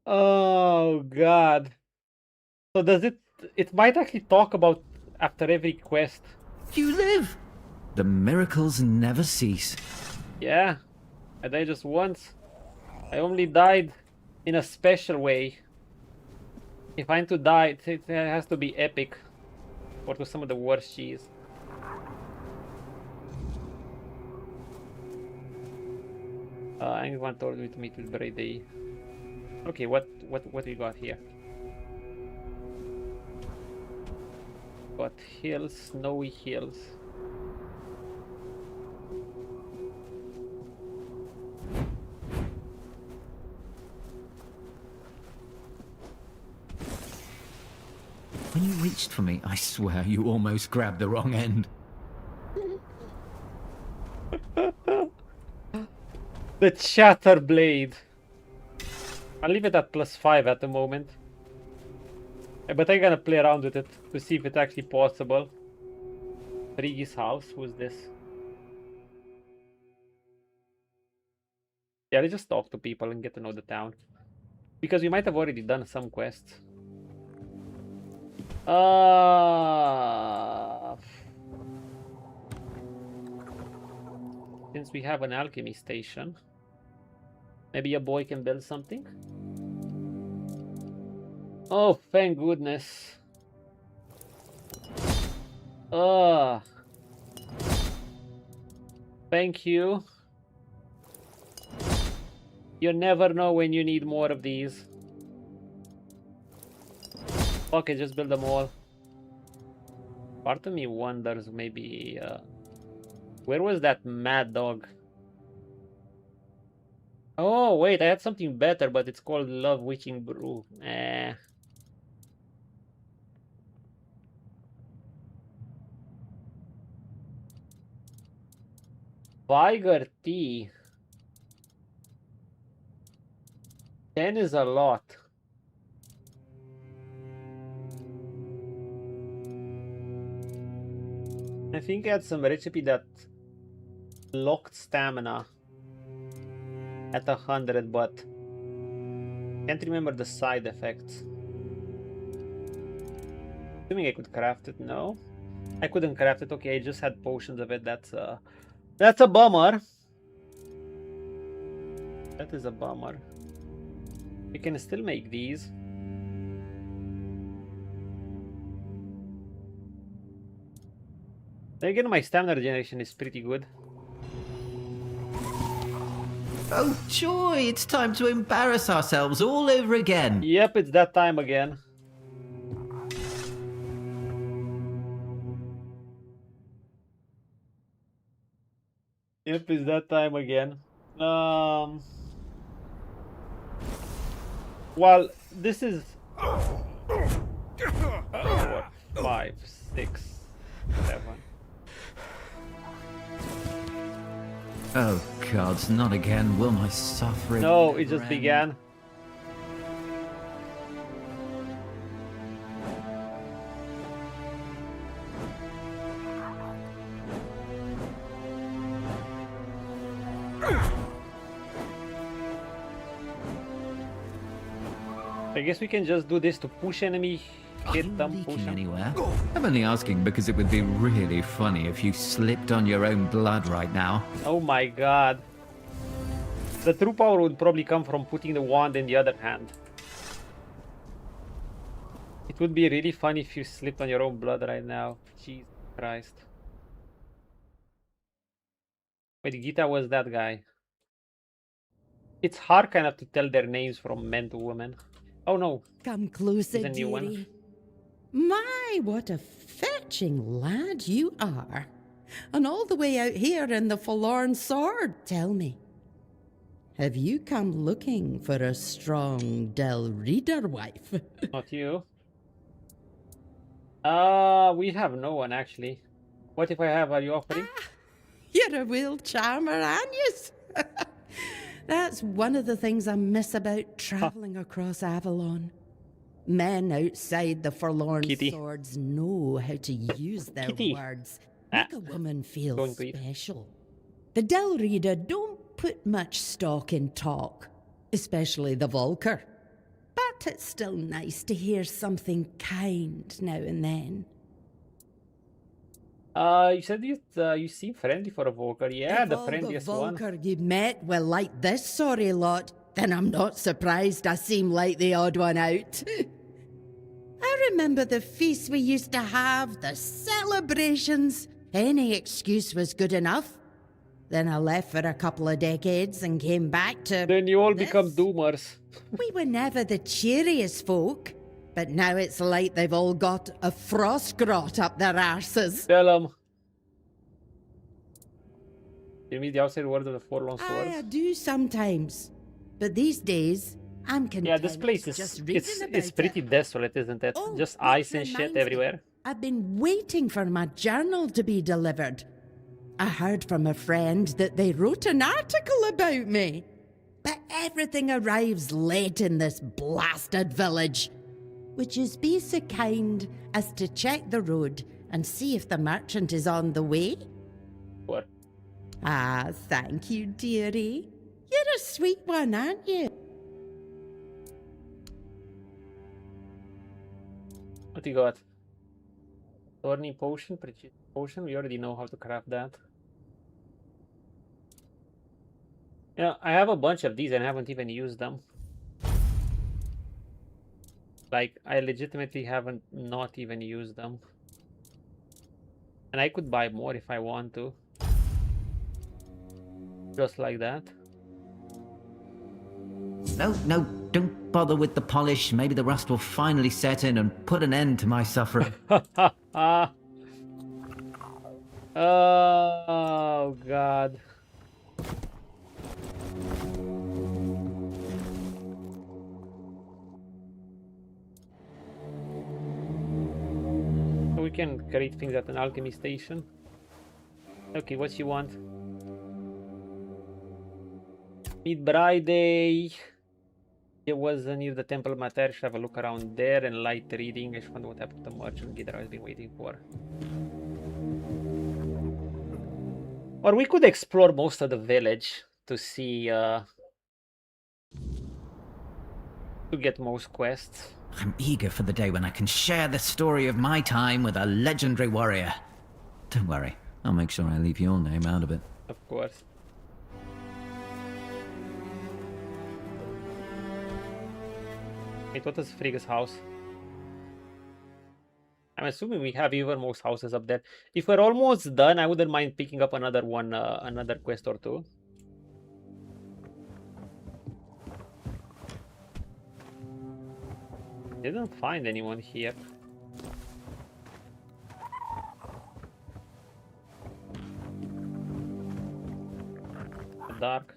Oh god. So does it might actually talk about after every quest. You live! The miracles never cease. Yeah. I died just once. I only died in a special way. If I'm to die, it has to be epic. Or to some of the worst cheese. Anyone told me to meet with Brady. Okay, what we got here? Got hills, snowy hills. When you reached for me, I swear you almost grabbed the wrong end. The Chatter Blade. I'll leave it at +5 at the moment. But I'm gonna play around with it to see if it's actually possible. Brigi's house, who's this? Yeah, let's just talk to people and get to know the town. Because we might have already done some quests. Since we have an alchemy station, maybe a boy can build something? Oh, thank goodness. Thank you. You never know when you need more of these. Okay, just build them all. Part of me wonders maybe... where was that mad dog? Oh, wait, I had something better, but it's called Love Witching Brew. Viger tea. 10 is a lot. I think I had some recipe that locked stamina at 100, but can't remember the side effects. Assuming I could craft it. No, I couldn't craft it. Okay, I just had potions of it. That's a bummer. That is a bummer. We can still make these. Then again, my stamina regeneration is pretty good. Oh joy, it's time to embarrass ourselves all over again. Yep, it's that time again. Yep, it's that time again. Well, this is 4, 5, 6, 7. Oh gods, not again. Will my suffering No, never it just end? began. I guess we can just do this to push enemy, Are you hit them, push leaking them. anywhere? I'm only asking because it would be really funny if you slipped on your own blood right now. Oh my god. The true power would probably come from putting the wand in the other hand. It would be really funny if you slipped on your own blood right now. Jesus Christ. Wait, Gita was that guy. It's hard kind of to tell their names from men to women. Oh no. Come closer, Is a new one. dearie. My, what a fetching lad you are. And all the way out here in the Forlorn Sword. Tell me, have you come looking for a strong Del Reader wife? Not you. We have no one actually. What if I have? Are you offering? You're a real charmer, aren't you? That's one of the things I miss about travelling across Avalon. Men outside the Forlorn Kitty. Swords know how to use their Kitty. words. Make a woman feel Going to eat. special. The Del Reader don't put much stock in talk, especially the Volker. But it's still nice to hear something kind now and then. You said you seem friendly for a Volker. Yeah, If the all friendliest the one. Volker you met were like this sorry lot, then I'm not surprised I seem like the odd one out. I remember the feasts we used to have, the celebrations. Any excuse was good enough. Then I left for a couple of decades and came back to... Then you all this. become doomers. We were never the cheeriest folk, but now it's like they've all got a frost grot up their arses. Tell them. You mean the outside world of the Forlorn I Swords? do sometimes, but these days I'm content. Yeah, this place just is reading it's about pretty it. desolate, isn't it? Oh, Just which ice and shit reminds me, everywhere. I've been waiting for my journal to be delivered. I heard from a friend that they wrote an article about me. But everything arrives late in this blasted village. Would you be so kind as to check the road and see if the merchant is on the way? What? Ah, thank you, dearie. You're a sweet one, aren't you? What you got? Thorny potion, precision potion. We already know how to craft that. Yeah, I have a bunch of these and I haven't even used them. Like, I legitimately haven't not even used them. And I could buy more if I want to. Just like that. No, don't bother with the polish. Maybe the rust will finally set in and put an end to my suffering. Oh, God. So we can create things at an alchemy station. Okay, what you want? Meet Friday. It was near the Temple of Mater. Should have a look around there and light reading. I just wonder what happened to the merchant Gidra I've been waiting for. Or we could explore most of the village to see to get most quests. I'm eager for the day when I can share the story of my time with a legendary warrior. Don't worry, I'll make sure I leave your name out of it. Of course. Wait, what is Frigga's house? I'm assuming we have even most houses up there. If we're almost done, I wouldn't mind picking up another one, another quest or two. Didn't find anyone here. Dark.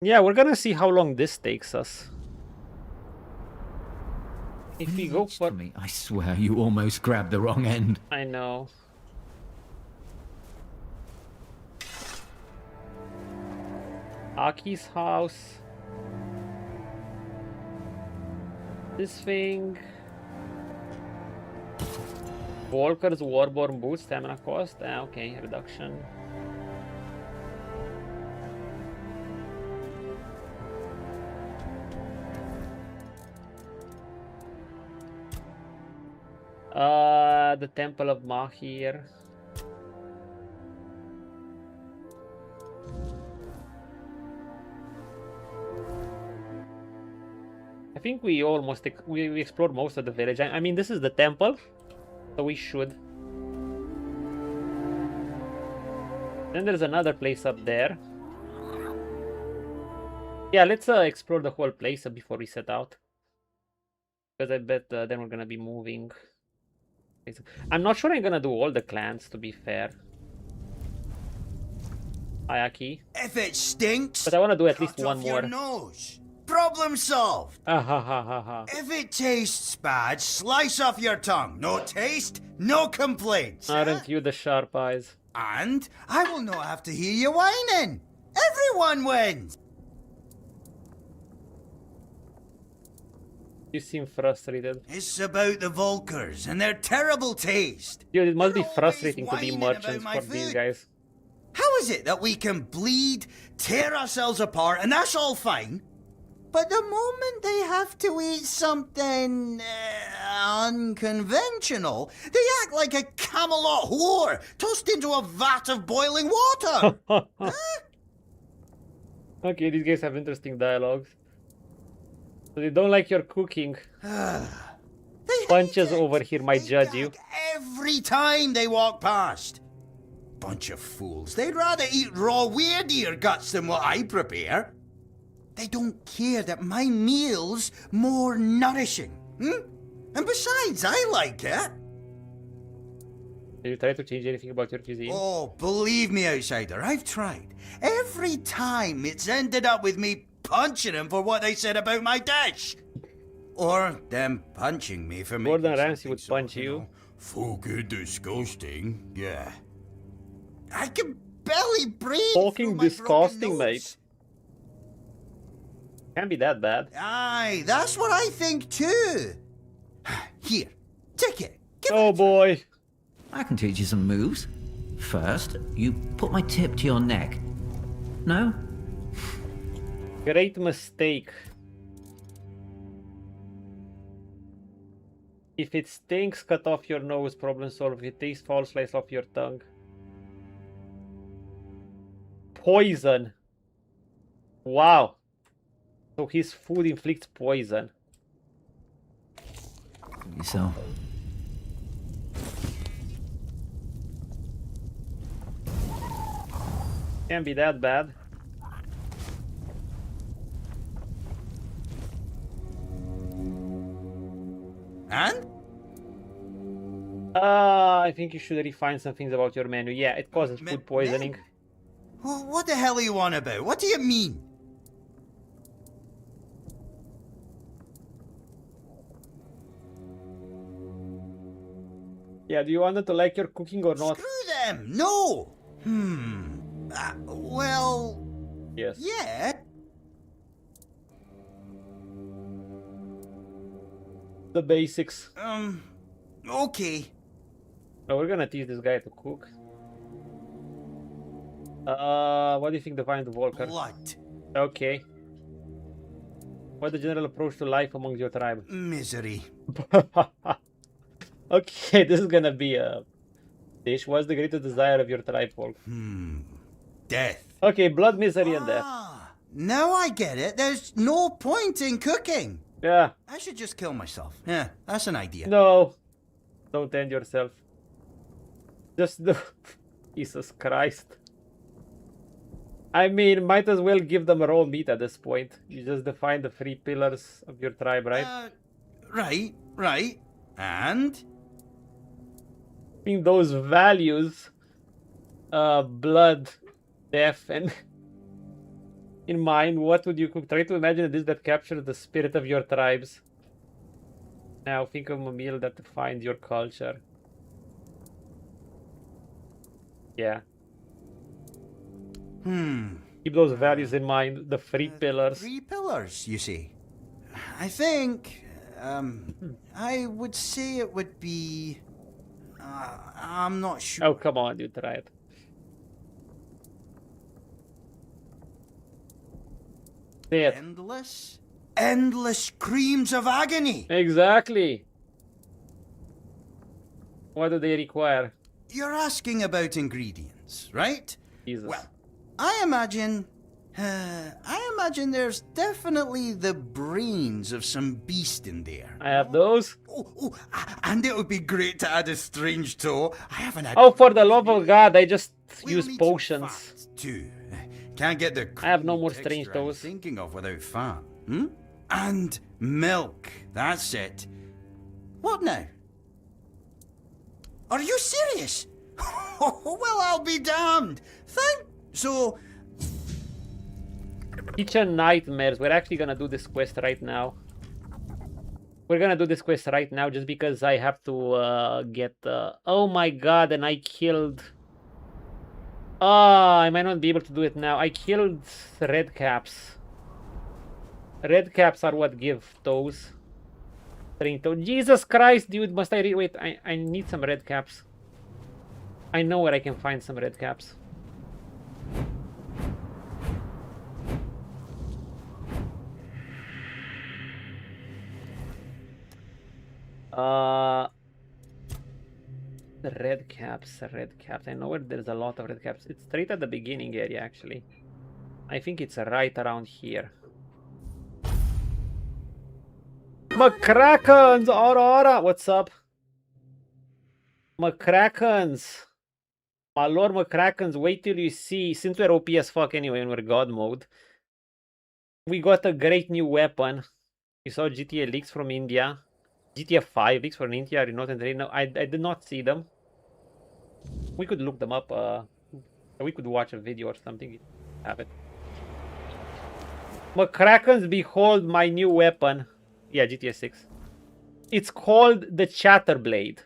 Yeah, we're gonna see how long this takes us. If we go for me, I swear you almost grabbed the wrong end. I know. Aki's house. This thing. Volker's Warborn boots, stamina cost. Okay, reduction. The Temple of Mahir. I think we almost we explored most of the village. I mean, this is the temple, so we should. Then there's another place up there. Yeah, let's explore the whole place before we set out. Because I bet then we're gonna be moving. I'm not sure I'm gonna do all the clans, to be fair. Ayaki. If it stinks, But I wanna do at least cut one off more. your nose. Problem solved. Ah, ha, ha, ha, ha. If it tastes bad, slice off your tongue. No taste, no complaints. Aren't you the sharp eyes? And I will not have to hear you whining. Everyone wins. You seem frustrated. It's about the Volkers and their terrible taste. Dude, it must be They're frustrating to always be whining about merchants my for these food. guys. How is it that we can bleed, tear ourselves apart, and that's all fine? But the moment they have to eat something unconventional, they act like a Camelot whore tossed into a vat of boiling water. Huh? Okay, these guys have interesting dialogues. So they don't like your cooking. They Bunches hate it. over here might They judge you. gag every time they walk past. Bunch of fools. They'd rather eat raw weirdeer guts than what I prepare. They don't care that my meal's more nourishing. And besides, I like it. Did you try to change anything about your cuisine? Oh, believe me, outsider, I've tried. Every time it's ended up with me punching them for what they said about my dish. Or them punching me for Gordon making Ramsay something would so, punch you. know, fucking disgusting. Yeah. I can barely breathe. Fucking through my disgusting, broken mate. nose. Can't be that bad. Aye, that's what I think too. Here, take it. Give Oh it. boy. I can teach you some moves. First, you put my tip to your neck. No? Great mistake. If it stinks, cut off your nose, problem solved. If it tastes foul, slice off your tongue. Poison. Wow. So his food inflicts poison. So, Can't be that bad. And? I think you should refine some things about your menu. Yeah, it causes food poisoning. Well, what the hell are you on about? What do you mean? Yeah, do you want them to like your cooking or not? Screw them! No! Well, Yes. yeah. The basics. Okay. No, we're gonna teach this guy to cook. What do you think defines Volker? Blood. Okay. What's the general approach to life among your tribe? Misery. Okay, this is gonna be a dish. What's the greatest desire of your tribe, folk? Death. Okay, blood, misery, and death. Ah, now I get it. There's no point in cooking. Yeah. I should just kill myself. Yeah, that's an idea. No. Don't end yourself. Just do. Jesus Christ. I mean, might as well give them raw meat at this point. You just define the 3 pillars of your tribe, right? Right. And? In those values, blood, death, and in mind, what would you cook? Try to imagine a dish that captures the spirit of your tribes. Now think of a meal that defines your culture. Yeah. Keep those values in mind, the 3 pillars. 3 pillars, you see. I think, I would say it would be... I'm not sure. Oh, come on, you try it. Say it. Endless screams of agony. Exactly. What do they require? You're asking about ingredients, right? Jesus. Well, I imagine there's definitely the brains of some beast in there. I have those. And it would be great to add a strange toe. I haven't had... Oh, for the love of God, I just We'll use need some potions. fat, too. Can't get the I have no creamy more texture strange I'm toes. thinking of without fat. Hmm? And milk. That's it. What now? Are you serious? Well, I'll be damned. So... Kitchen nightmares. We're actually gonna do this quest right now. We're gonna do this quest right now just because I have to get... Oh my god, and I killed... Ah, I might not be able to do it now. I killed red caps. Red caps are what give toes. Strange toe. Jesus Christ, dude, must I wait, I need some red caps. I know where I can find some red caps. Red caps, red caps. I know where there's a lot of red caps. It's straight at the beginning area, actually. I think it's right around here. McCrackens! Aurora! What's up? McCrackens! My lord McCrackens, wait till you see, since we're OP as fuck anyway and we're god mode, we got a great new weapon. You saw GTA leaks from India. GTA 5 leaks from India are not entertaining. No, I did not see them. We could look them up. We could watch a video or something. Have it. McCrackens, behold my new weapon. Yeah, GTA 6. It's called the Chatterblade.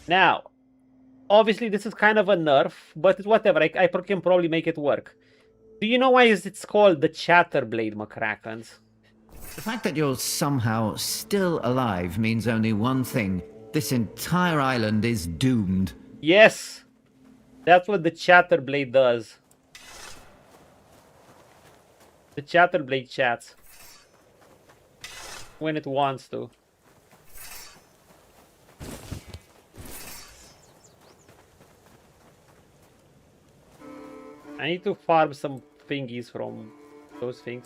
Now, obviously this is kind of a nerf, but whatever. I can probably make it work. Do you know why it's called the Chatterblade, McCrackens? The fact that you're somehow still alive means only one thing. This entire island is doomed. Yes! That's what the Chatterblade does. The Chatterblade chats. When it wants to. I need to farm some thingies from those things.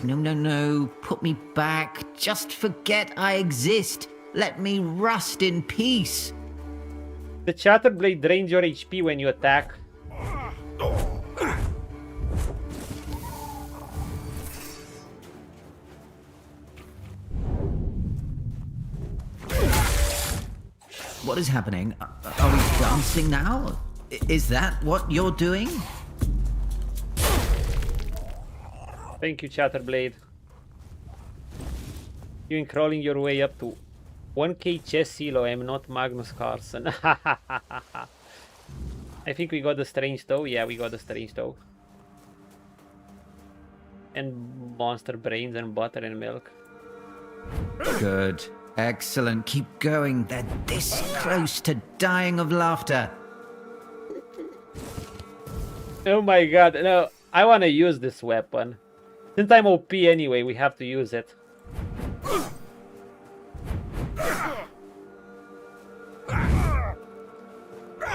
No. Put me back. Just forget I exist. Let me rust in peace. The Chatterblade drains your HP when you attack. What is happening? Are we dancing now? Is that what you're doing? Thank you, Chatterblade. You're crawling your way up to 1k chess elo. I'm not Magnus Carlsen. I think we got the strange toe. Yeah, we got the strange toe. And monster brains and butter and milk. Good. Excellent. Keep going. They're this close to dying of laughter. Oh my god. No, I want to use this weapon. Since I'm OP anyway, we have to use it.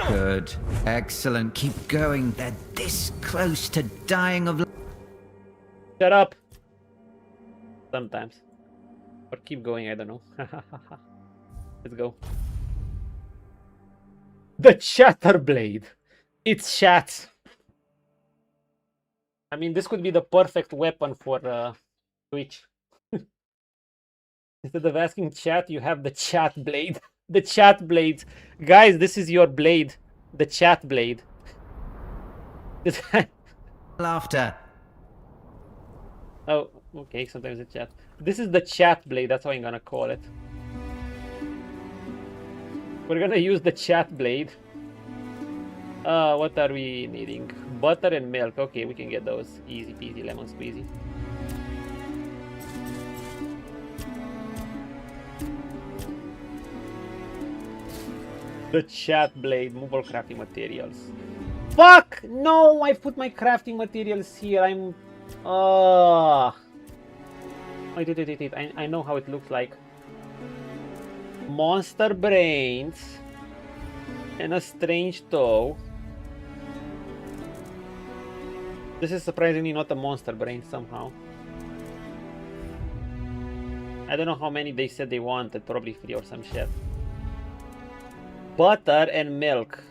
Good. Excellent. Keep going. They're this close to dying of... Shut up. Sometimes. Or keep going, I don't know. Let's go. The Chatterblade. It's chat. I mean, this could be the perfect weapon for Twitch. Instead of asking chat, you have the chat blade. The chat blade. Guys, this is your blade. The chat blade. Laughter. Oh, okay, sometimes it's chat. This is the chat blade, that's how I'm gonna call it. We're gonna use the chat blade. What are we needing? Butter and milk. Okay, we can get those. Easy peasy, lemon squeezy. The chat blade. Move all crafting materials. Fuck! No, I put my crafting materials here. I'm... Wait. I know how it looks like. Monster brains. And a strange toe. This is surprisingly not a monster brain somehow. I don't know how many they said they wanted. Probably 3 or some shit. Butter and milk.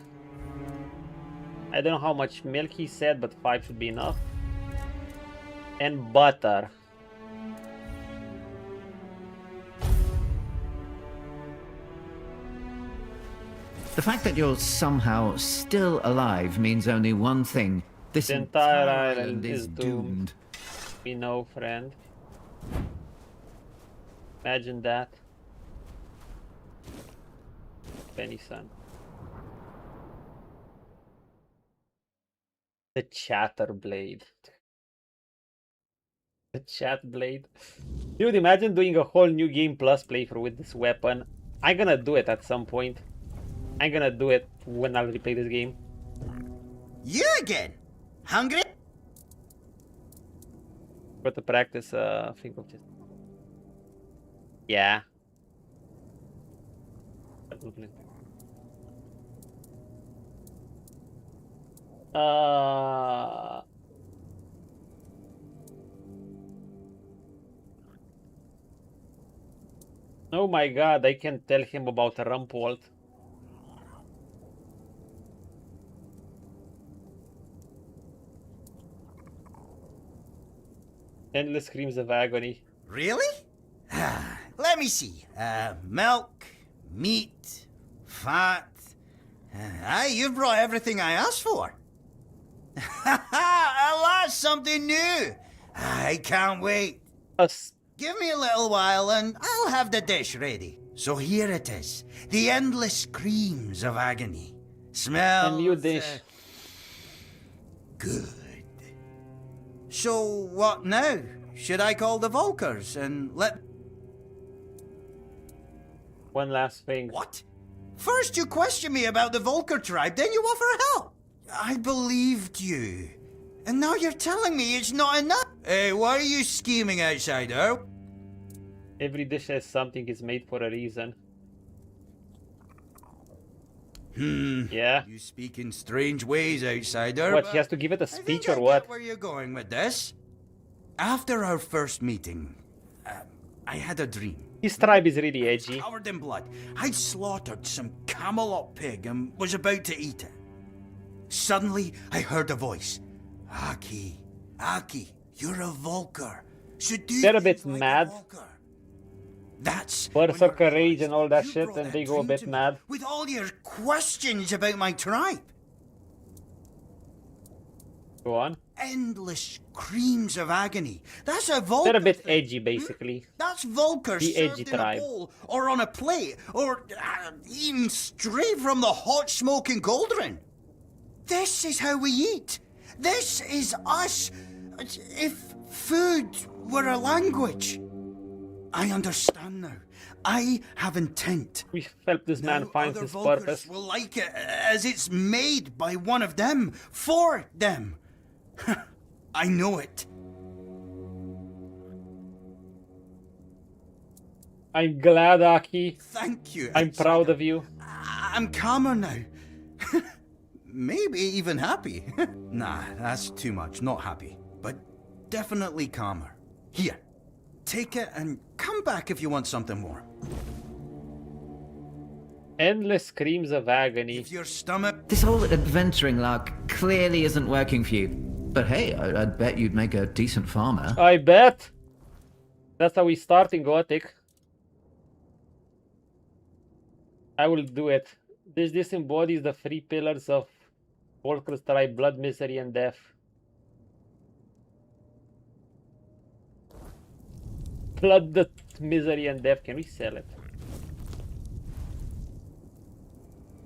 I don't know how much milk he said, but 5 should be enough. And butter. The fact that you're somehow still alive means only one thing. This The entire island is doomed. We know, friend. Imagine that. Penny son. The chatter blade. The chat blade. Dude, imagine doing a whole new game plus playthrough with this weapon. I'm gonna do it at some point. I'm gonna do it when I'll replay this game. You again? Hungry? Got to practice think of just. Yeah. Oh my god, I can tell him about Rumpold. Endless screams of agony. Really? Let me see. Milk, meat, fat. Aye, you've brought everything I asked for. That's something new. I can't wait. Give me a little while and I'll have the dish ready. So here it is. The endless screams of agony. Smells... A new dish. Good. So what now? Should I call the Volkers and let... One last thing. What? First you question me about the Volker tribe, then you offer help. I believed you. And now you're telling me it's not enough. Hey, why are you scheming, outsider? Every dish has something is made for a reason. Yeah. You speak in strange ways, outsider. What, he has to give it a speech or what? Where you're going with this? After our first meeting, I had a dream. His tribe is really edgy. Covered in blood. I'd slaughtered some Camelot pig and was about to eat it. Suddenly, I heard a voice. Aki, you're a Volker. Should do They're a bit like mad. Volker. That's Berserker rage and all that shit, and they go a bit mad. With all your questions about my tribe. Go on. Endless screams of agony. That's a Volker. They're a bit edgy, basically. That's Volker The served edgy in tribe. a bowl or on a plate or eaten straight from the hot smoking cauldron. This is how we eat. This is us. If food were a language. I understand now. I have intent. We help this man find other his Volkers purpose. will like it as it's made by one of them, for them. I know it. I'm glad, Aki. Thank you. I'm proud of you. I'm calmer now. Maybe even happy. Nah, that's too much. Not happy. But definitely calmer. Here. Take it and come back if you want something more. Endless screams of agony. If your stomach... This whole adventuring lark clearly isn't working for you. But hey, I'd bet you'd make a decent farmer. I bet. That's how we start in Gothic. I will do it. This embodies the 3 pillars of Volker's tribe: blood, misery, and death. Blood, the misery, and death. Can we sell it?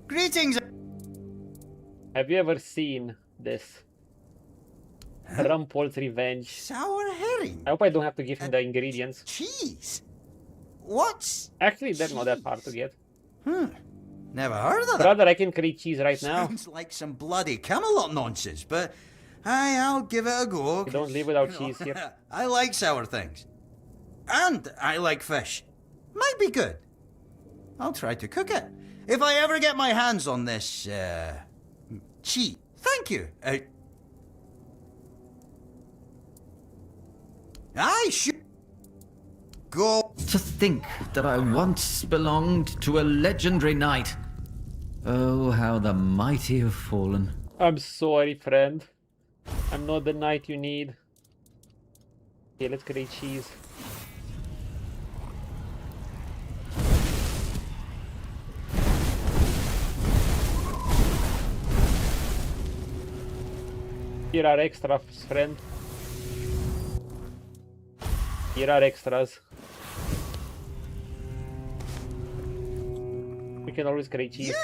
Greetings. Have you ever seen this? Rumpold's Revenge. Sour herring. I hope I don't have to give him the ingredients. Cheese. What's... Actually, they're not that hard to get. Never heard of that. Brother, I can create cheese right now. Sounds like some bloody Camelot nonsense, but I'll give it a go. We don't live without cheese here. I like sour things. And I like fish. Might be good. I'll try to cook it. If I ever get my hands on this, cheese. Thank you. I should go. To think that I once belonged to a legendary knight. Oh, how the mighty have fallen. I'm sorry, friend. I'm not the knight you need. Okay, let's create cheese. Here are extras, friend. Here are extras. We can always create cheese.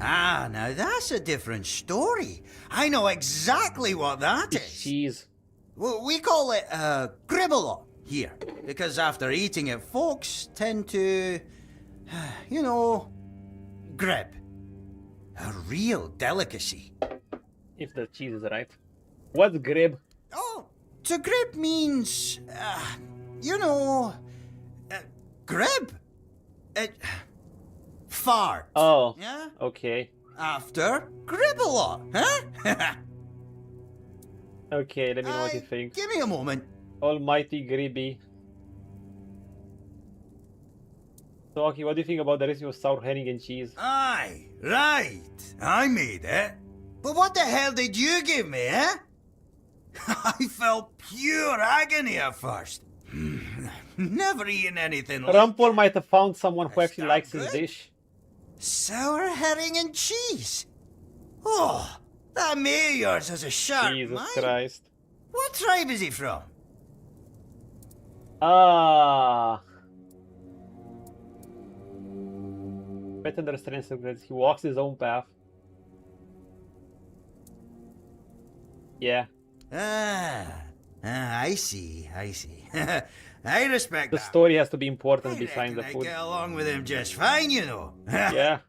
Ah, now that's a different story. I know exactly what that is. Cheese. Well, we call it gribble here, because after eating it, folks tend to, you know, grib. A real delicacy. If the cheese is right. What's grib? Oh, to grib means, you know, grib. Fart. Oh. Yeah? Okay. After gribble, huh? Okay, let me know what you think. Give me a moment. Almighty Gribby. So, Aki, what do you think about the recipe of sour herring and cheese? Aye, right. I made it. But what the hell did you give me, eh? I felt pure agony at first. Never eaten anything like Rumpel might have found someone who actually likes his good? dish. sour herring and cheese. Oh, that mate of yours has a sharp Jesus mind. Christ. What tribe is he from? Ah. Better understand secrets. He walks his own path. Yeah. I see. I respect The that. story has to be important I behind the reckon I food. get along with him just fine, you know. Yeah.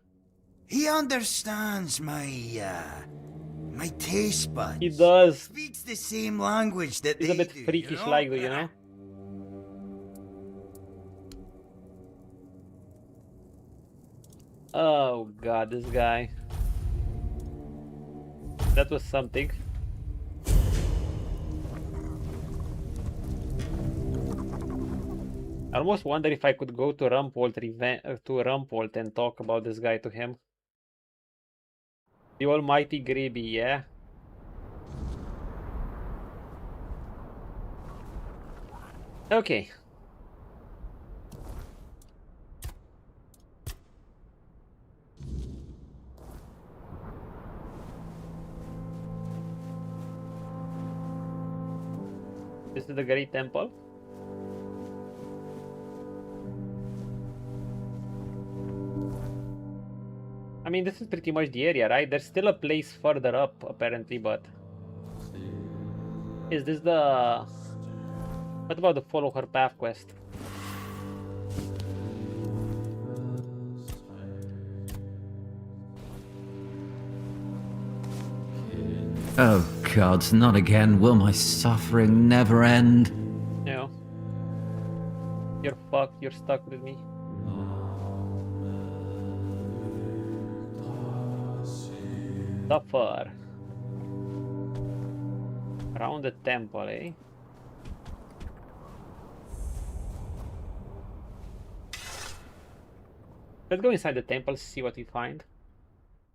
He understands my taste buds. He does. Speaks the same language that He's they a bit do, freakish you know? like, you know? Oh god, this guy. That was something. I almost wonder if I could go to Rumpolt and talk about this guy to him. The almighty Gribby, yeah? Okay. This is the Great Temple. I mean, this is pretty much the area, right? There's still a place further up, apparently, but... Is this the... What about the Follow Her Path quest? Oh God, not again. Will my suffering never end? No. You're fucked, you're stuck with me. Suffer. Around the temple, eh? Let's go inside the temple, see what we find.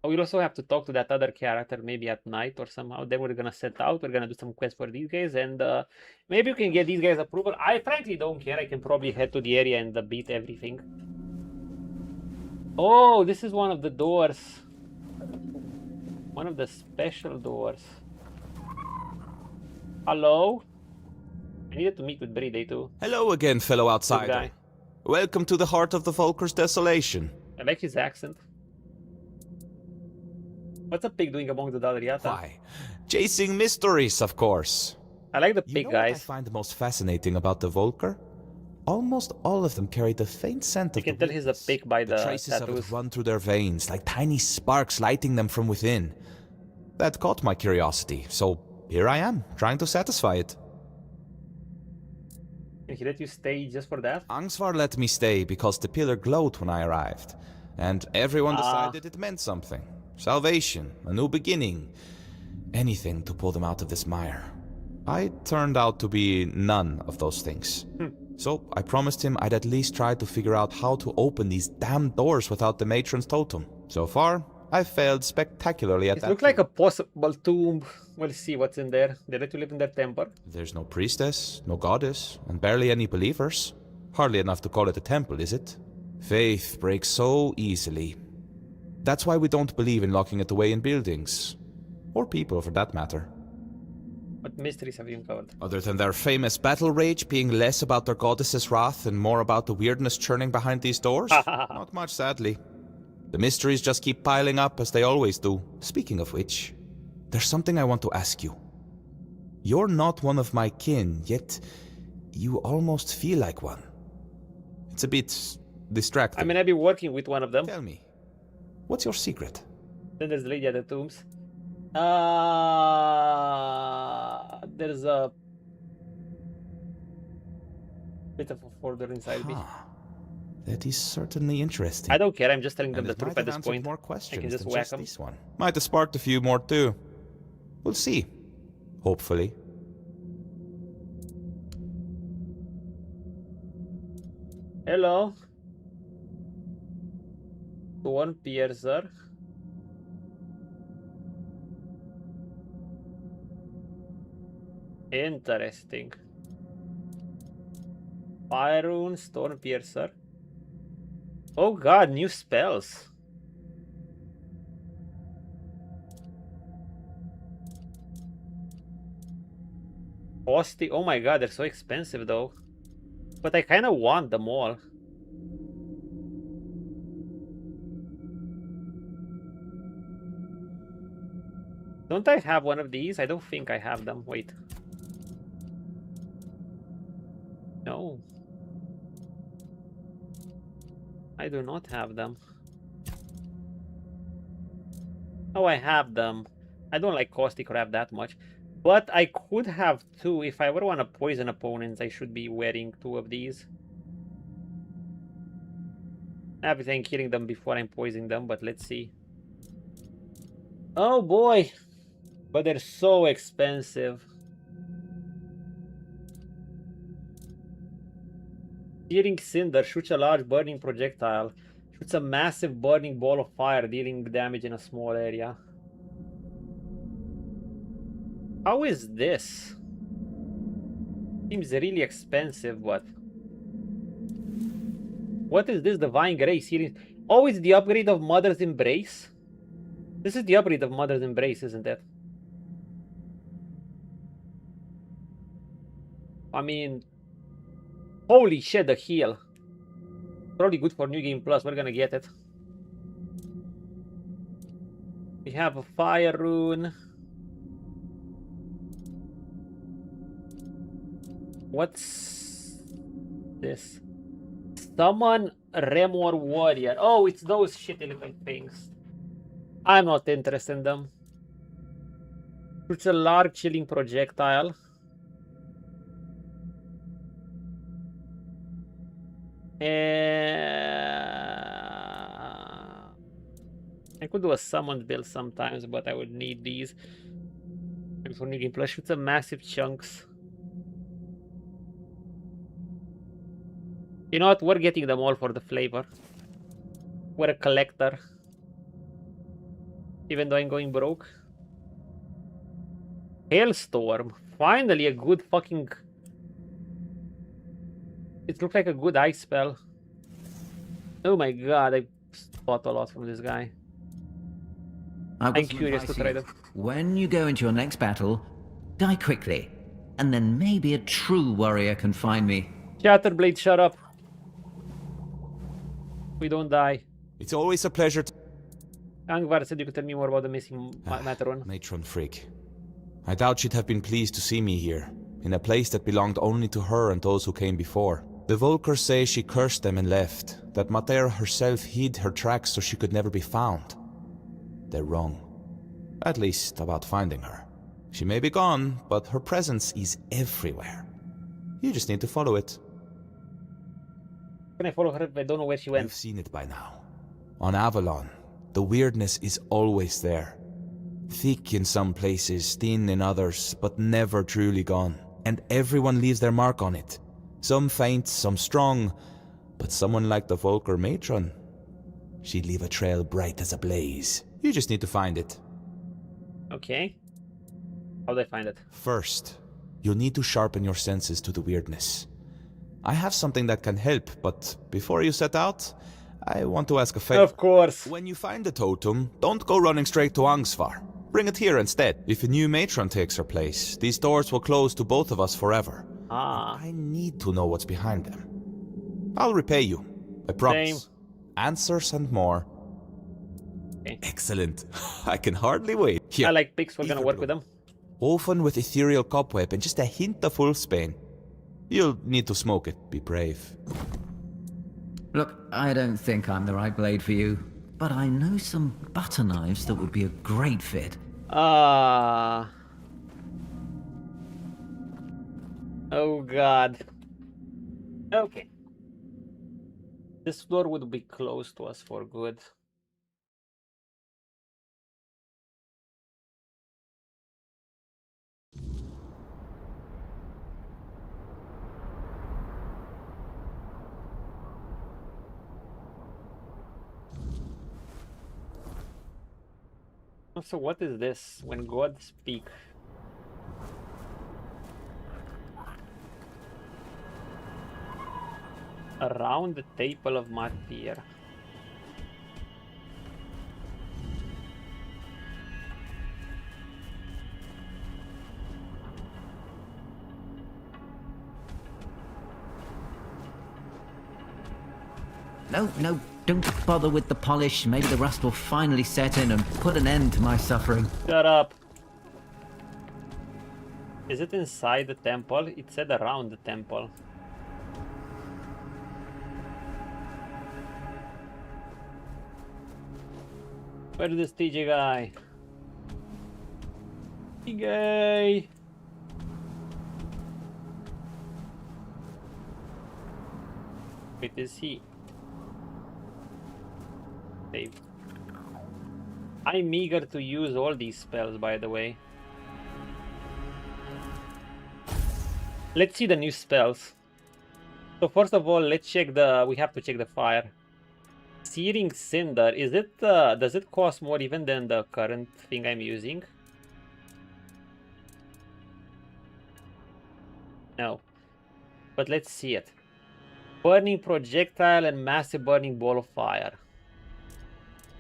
Oh, we'll also have to talk to that other character maybe at night or somehow. Then we're gonna set out, we're gonna do some quests for these guys, and maybe we can get these guys approval. I frankly don't care, I can probably head to the area and beat everything. Oh, this is one of the doors. One of the special doors. Hello? I needed to meet with Bride too. Hello again, fellow Good outsider. guy. Welcome to the heart of the Volker's desolation. I like his accent. What's a pig doing among the Dalriata? Why? Chasing mysteries, of course. I like the You pig know what I guys. find most fascinating about the Volker? Almost all of them carry the faint scent You of can the tell he's a woods. pig by the traces of tattoos. it run through their veins, like tiny sparks lighting them from within. That caught my curiosity, so here I am, trying to satisfy it. Can he let you stay just for that? Angsvar let me stay because the pillar glowed when I arrived, and everyone decided it meant something. Salvation, a new beginning, anything to pull them out of this mire. I turned out to be none of those things. So I promised him I'd at least try to figure out how to open these damn doors without the matron's totem. So far, I failed spectacularly at It that. looks like a possible tomb. We'll see what's in there. They let you live in their temple. There's no priestess, no goddess, and barely any believers. Hardly enough to call it a temple, is it? Faith breaks so easily. That's why we don't believe in locking it away in buildings. Or people, for that matter. What mysteries have you uncovered? Other than their famous battle rage being less about their goddess's wrath and more about the weirdness churning behind these doors? Not much, sadly. The mysteries just keep piling up, as they always do. Speaking of which, there's something I want to ask you. You're not one of my kin, yet you almost feel like one. It's a bit distracting. I mean, I've been working with one of them. Tell me, what's your secret? Then there's the lady at the tombs. There's a bit of a folder inside me. That is certainly interesting. I don't care. I'm just telling them And the it truth might at have this answered point. more questions I can just than whack them. this one. Might have sparked a few more too. We'll see. Hopefully. Hello. One piercer. Interesting. Fire rune, storm piercer. Oh god, new spells. Costly. Oh my god, they're so expensive though. But I kind of want them all. Don't I have one of these? I don't think I have them. Wait. No. I do not have them. Oh, I have them. I don't like caustic crap that much. But I could have two. If I ever want to poison opponents, I should be wearing two of these. I've been killing them before I'm poisoning them, but let's see. Oh boy. But they're so expensive. Searing Cinder shoots a large burning projectile. Shoots a massive burning ball of fire, dealing damage in a small area. How is this? Seems really expensive, but... What is this? Divine Grace? Oh, it's the upgrade of Mother's Embrace? This is the upgrade of Mother's Embrace, isn't it? I mean... Holy shit, the heal. Probably good for New Game Plus. We're gonna get it. We have a fire rune. What's this? Summon Remor Warrior. Oh, it's those shitty little things. I'm not interested in them. It's a large chilling projectile. I could do a summoned build sometimes, but I would need these. And for New Game Plus, shoots a massive chunks. You know what? We're getting them all for the flavor. We're a collector. Even though I'm going broke. Hailstorm. Finally a good fucking... It looks like a good ice spell. Oh my god, I bought a lot from this guy. I'm curious to try them. When you go into your next battle, die quickly. And then maybe a true warrior can find me. Shatterblade, shut up. We don't die. It's always a pleasure to... Angvar said you could tell me more about the missing Matron. Matron freak. I doubt she'd have been pleased to see me here, in a place that belonged only to her and those who came before. The Volker say she cursed them and left, that Mater herself hid her tracks so she could never be found. They're wrong. At least about finding her. She may be gone, but her presence is everywhere. You just need to follow it. Can I follow her if I don't know where she went? You've seen it by now. On Avalon, the weirdness is always there. Thick in some places, thin in others, but never truly gone. And everyone leaves their mark on it. Some faint, some strong, but someone like the Volker matron, She'd leave a trail bright as a blaze. You just need to find it. Okay. How do I find it? First, you'll need to sharpen your senses to the weirdness. I have something that can help, but before you set out, I want to ask a favor. Of course. When you find the totem, don't go running straight to Angsvar. Bring it here instead. If a new matron takes her place, these doors will close to both of us forever. Ah. I need to know what's behind them. I'll repay you. I promise. Same. Answers and more. Okay. Excellent. I can hardly wait. Here. I like pigs. We're gonna work with them. Often with ethereal cobweb and just a hint of wolfsbane. You'll need to smoke it. Be brave. Look, I don't think I'm the right blade for you, but I know some butter knives that would be a great fit. Oh god. Okay. This floor would be close to us for good. So what is this? When God speak. Around the table of Matir. No, don't bother with the polish. Maybe the rust will finally set in and put an end to my suffering. Shut up. Is it inside the temple? It said around the temple. Where is this TJ guy? TJ! Wait, is he? Save. I'm eager to use all these spells, by the way. Let's see the new spells. So first of all, let's check the... we have to check the fire. Searing Cinder, is it, does it cost more even than the current thing I'm using? No. But let's see it. Burning Projectile and Massive Burning Ball of Fire.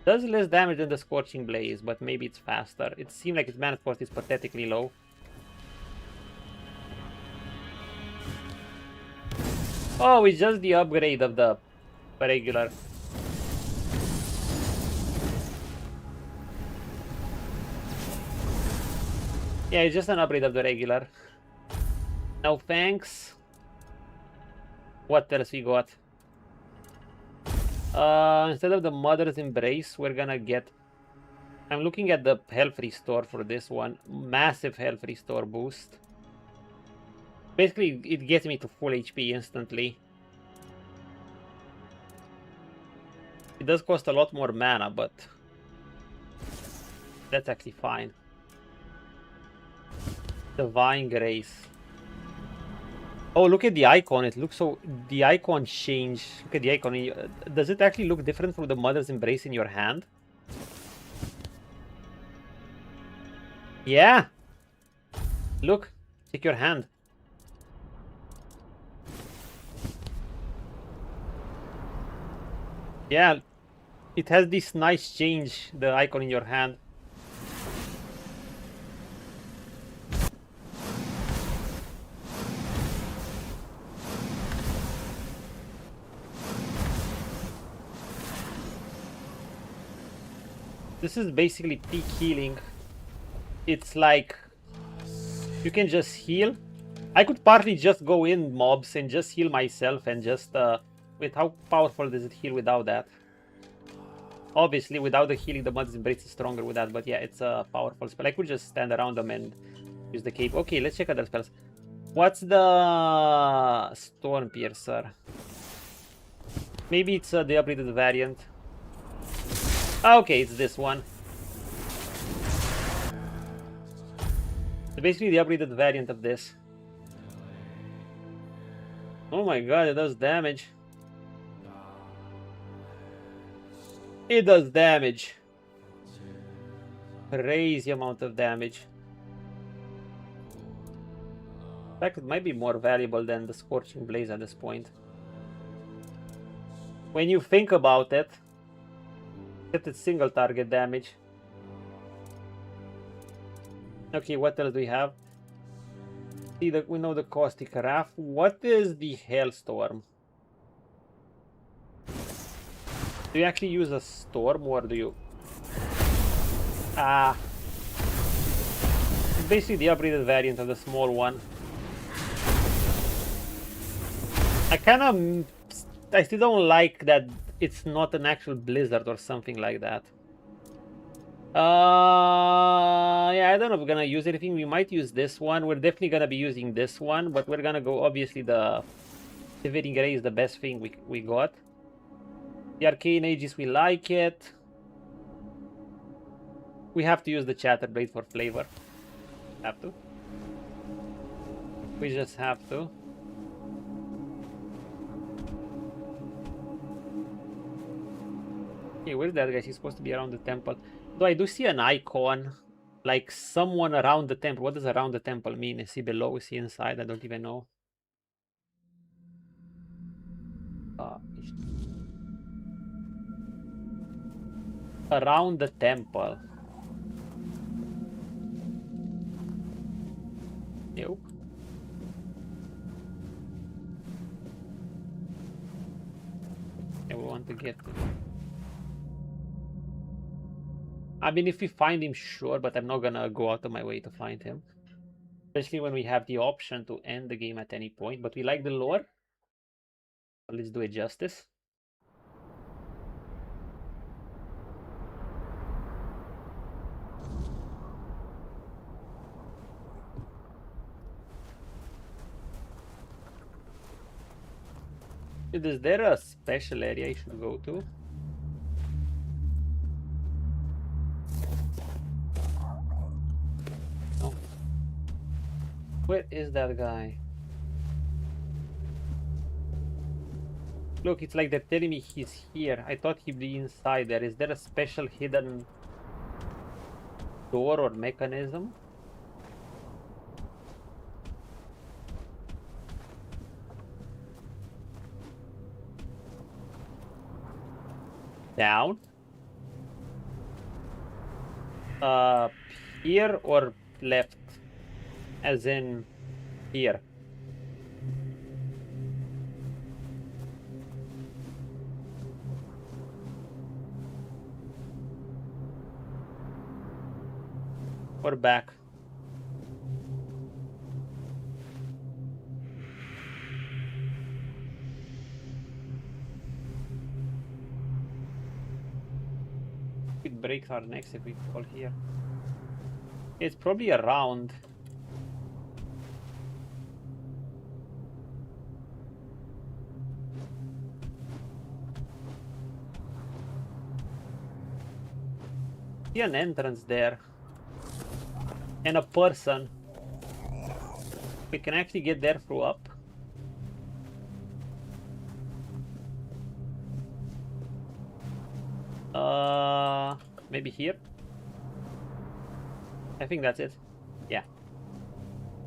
Does less damage than the Scorching Blaze, but maybe it's faster. It seems like its mana cost is pathetically low. Oh, it's just the upgrade of the regular. Yeah, it's just an upgrade of the regular. No thanks. What else we got? Instead of the Mother's Embrace, we're gonna get... I'm looking at the health restore for this one. Massive health restore boost. Basically, it gets me to full HP instantly. It does cost a lot more mana, but... that's actually fine. Divine Grace. Oh, look at the icon. It looks so... the icon changed. Look at the icon. Does it actually look different from the Mother's Embrace in your hand? Yeah. Look. Check your hand. Yeah. It has this nice change, the icon in your hand. This is basically peak healing. It's like you can just heal. I could partly just go in mobs and just heal myself and just wait, how powerful does it heal without that? Obviously without the healing the Mother's Embrace is stronger with that, but yeah, it's a powerful spell. I could just stand around them and use the cape. Okay, let's check other spells. What's the Storm Piercer? Maybe it's the upgraded variant. Okay, it's this one. So basically the upgraded variant of this. Oh my god, it does damage. It does damage. Crazy amount of damage. In fact, it might be more valuable than the Scorching Blaze at this point. When you think about it, except it's single target damage. Okay, what else do we have? See that we know the Caustic Wrath. What is the Hailstorm? Do you actually use a storm or do you? Ah, it's basically the upgraded variant of the small one. I still don't like that it's not an actual blizzard or something like that. Yeah, I don't know if we're gonna use anything. We might use this one. We're definitely gonna be using this one, but we're gonna go, obviously, the Sivering Ray is the best thing we got. The Arcane Aegis, we like it. We have to use the Chatterblade for flavor. Have to. We just have to. Okay, where's that guy? He's supposed to be around the temple. Though I do see an icon, like someone around the temple. What does around the temple mean? Is he below? Is he inside? I don't even know. Around the temple. Nope. I want to get to. I mean, if we find him, sure, but I'm not gonna go out of my way to find him. Especially when we have the option to end the game at any point. But we like the lore. So let's do it justice. Is there a special area I should go to? No. Where is that guy? Look, it's like they're telling me he's here. I thought he'd be inside there. Is there a special hidden door or mechanism? Down? Here or left? As in here. Or back? It breaks our necks if we fall here. It's probably around. See an entrance there. And a person. We can actually get there through up. Maybe here? I think that's it. Yeah.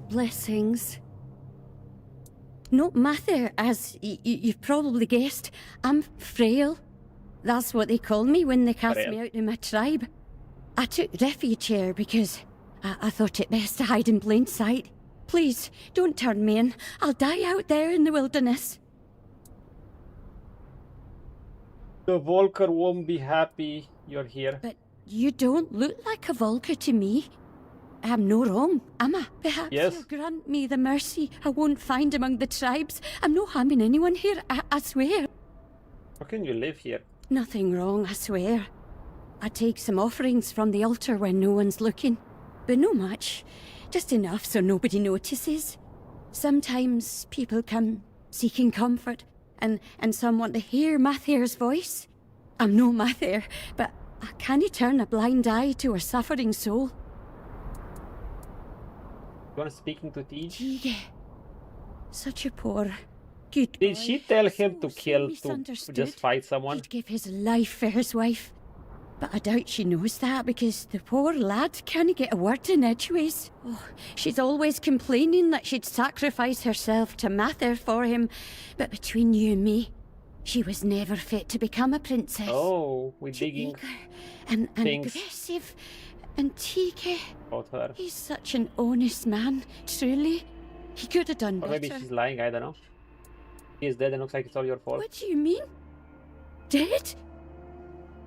Blessings. Not Mather, as you've probably guessed. I'm frail. That's what they call me when they cast me out of my tribe. I took refuge here because I thought it best to hide in plain sight. Please, don't turn me in. I'll die out there in the wilderness. The Volker won't be happy you're here. But you don't look like a Volker to me. I'm no wrong, am I? Perhaps you'll grant me the mercy I won't find among the tribes. I'm no harming anyone here, I swear. How can you live here? Nothing wrong, I swear. I take some offerings from the altar when no one's looking. But no much. Just enough so nobody notices. Sometimes people come seeking comfort, and some want to hear Mather's voice. I'm no Mather, but I can't turn a blind eye to a suffering soul. You want speaking to Tej? Tige. Such a poor, Good Did boy. she tell him to So kill, to misunderstood. just fight someone? He'd give his life for his wife. But I doubt she knows that because the poor lad can't get a word in edgeways. Oh, she's always complaining that she'd sacrifice herself to Mather for him. But between you and me, she was never fit to become a princess. Oh, we're digging and things aggressive. And Tika, about her. he's such an honest man, truly. He could have done Or better. maybe she's lying, I don't know. He is dead and looks like it's all your fault. What do you mean? Dead?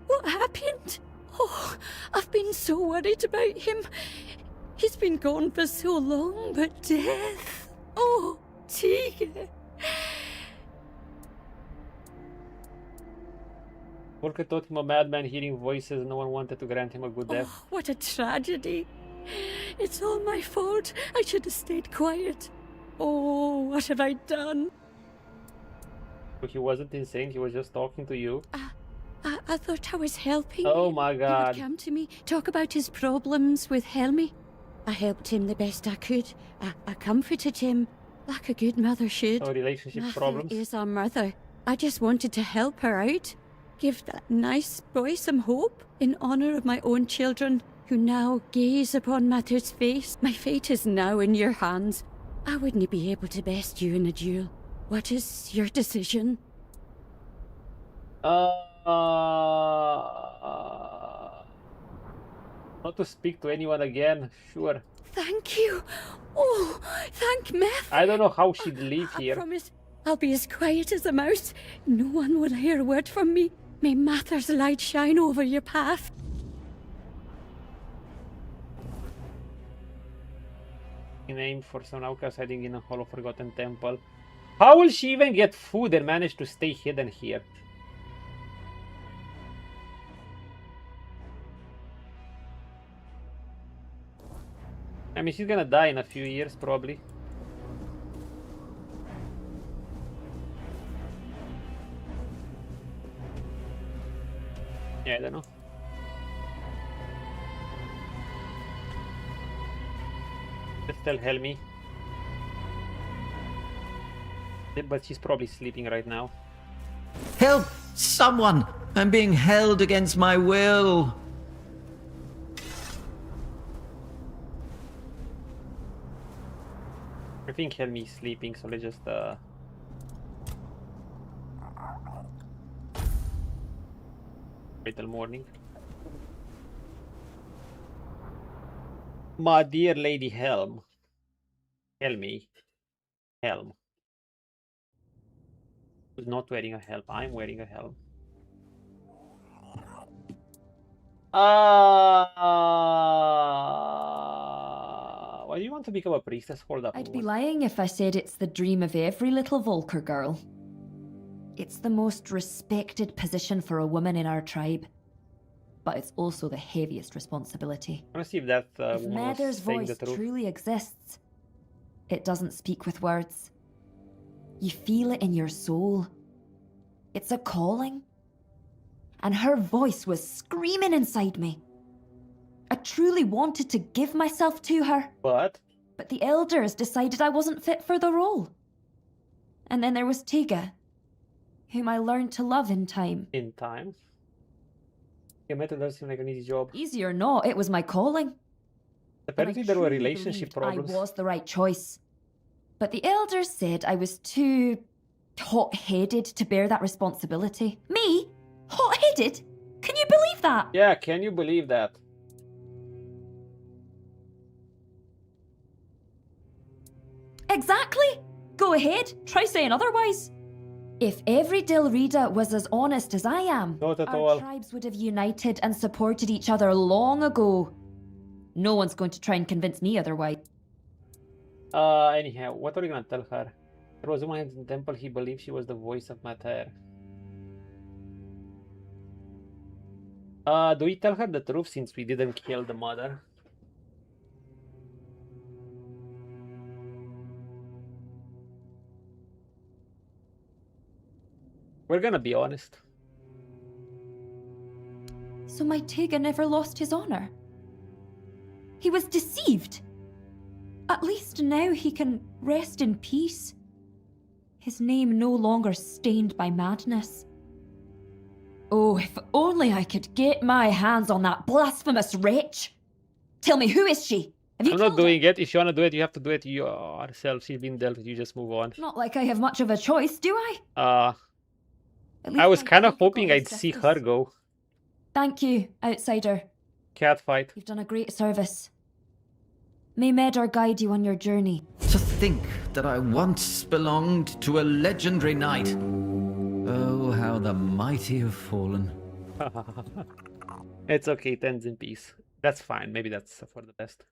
What happened? Oh, I've been so worried about him. He's been gone for so long, but death. Oh, Tika. Volker thought him a madman hearing voices. No one wanted to grant him a good death. Oh, what a tragedy. It's all my fault. I should have stayed quiet. Oh, what have I done? But he wasn't insane, he was just talking to you. I thought I was helping. Oh my He god. would come to me, talk about his problems with Helmi. I helped him the best I could. I comforted him like a good mother should. So relationship Mather problems. is our mother. I just wanted to help her out. Give that nice boy some hope in honour of my own children who now gaze upon Mather's face. My fate is now in your hands. I wouldn't be able to best you in a duel. What is your decision? Not to speak to anyone again, sure. Thank you. Oh, thank Meth. I don't know how she'd leave I here. promise I'll be as quiet as a mouse. No one will hear a word from me. May Mather's light shine over your path. Name for some outcast hiding in a hollow forgotten temple. How will she even get food and manage to stay hidden here? I mean, she's gonna die in a few years, probably. Yeah, I don't know. Just tell Helmi. But she's probably sleeping right now. Help! Someone! I'm being held against my will! I think Helmi is sleeping, so let's just wait till morning. My dear Lady Helm. Helmi. Helm. Who's not wearing a helm? I'm wearing a helm. Why do you want to become a priestess? Hold up. I'd be lying if I said it's the dream of every little Volker girl. It's the most respected position for a woman in our tribe. But it's also the heaviest responsibility. I want to see if that If woman was Mather's saying voice the truth. truly exists, it doesn't speak with words. You feel it in your soul. It's a calling. And her voice was screaming inside me. I truly wanted to give myself to her. But the elders decided I wasn't fit for the role. And then there was Tiga, whom I learned to love in time. in time. Yeah, Meta does seem like an easy job. Easy or not, it was my calling. And I Apparently there were truly relationship believed problems. I was the right choice. But the elders said I was too hot-headed to bear that responsibility. Me? Hot-headed? Can you believe that? Yeah, can you believe that? Exactly. Go ahead, try saying otherwise. If every Dilrida was as honest as I am, Not at our all. tribes would have united and supported each other long ago. No one's going to try and convince me otherwise. Anyhow, what are you gonna tell her? There was a woman in the temple, he believed she was the voice of Mater. Do we tell her the truth since we didn't kill the mother? We're gonna be honest. So my Tiga never lost his honor. He was deceived. At least now he can rest in peace. His name no longer stained by madness. Oh, if only I could get my hands on that blasphemous wretch! Tell me, who is she? Have you I'm not doing it. If you wanna do it, you have to do it yourself. She's been dealt with. You just move on. Not like I have much of a choice, do I? I was kind of Volker got hoping his I'd see her justice. go. Thank you, outsider. Cat fight. You've done a great service. May Medar guide you on your journey. To think that I once belonged to a legendary knight. Oh, how the mighty have fallen. It's okay, it ends in peace. That's fine. Maybe that's for the best.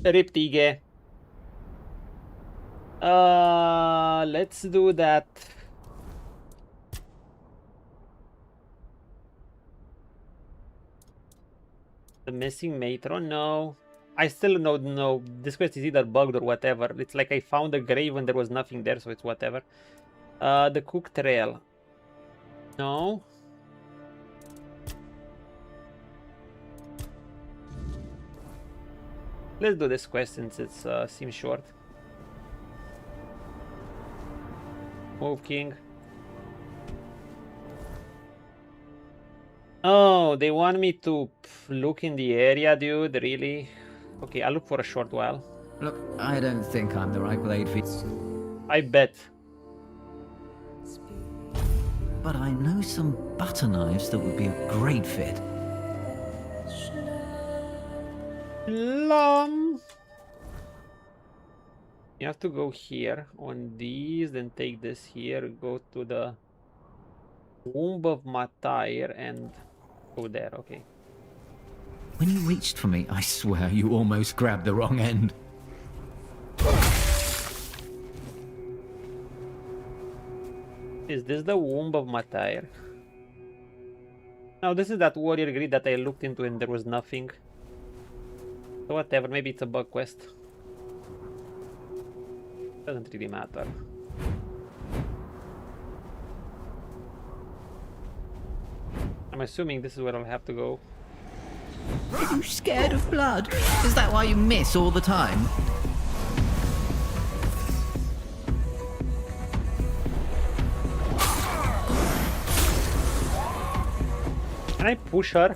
Rip Tige. Let's do that. The missing matron? No. I still don't know. This quest is either bugged or whatever. It's like I found a grave and there was nothing there, so it's whatever. The cook trail. No. Let's do this quest since it seems short. Move king. Oh, they want me to look in the area, dude, really? Okay, I'll look for a short while. Look, I don't think I'm the right blade for you. I bet. But I know some butter knives that would be a great fit. You have to go here on these, then take this here, go to the womb of Matair and go there, okay. When you reached for me, I swear you almost grabbed the wrong end. Is this the womb of Matair? No, this is that warrior grid that I looked into and there was nothing. So whatever, maybe it's a bug quest. Doesn't really matter. I'm assuming this is where I'll have to go. Are you scared of blood? Is that why you miss all the time? Can I push her?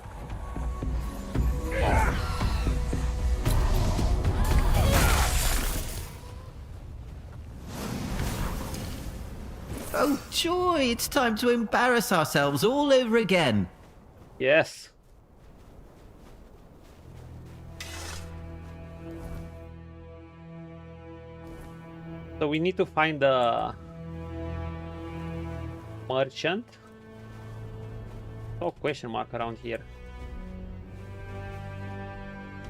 Oh joy, it's time to embarrass ourselves all over again. Yes. So we need to find the merchant. Oh, question mark around here.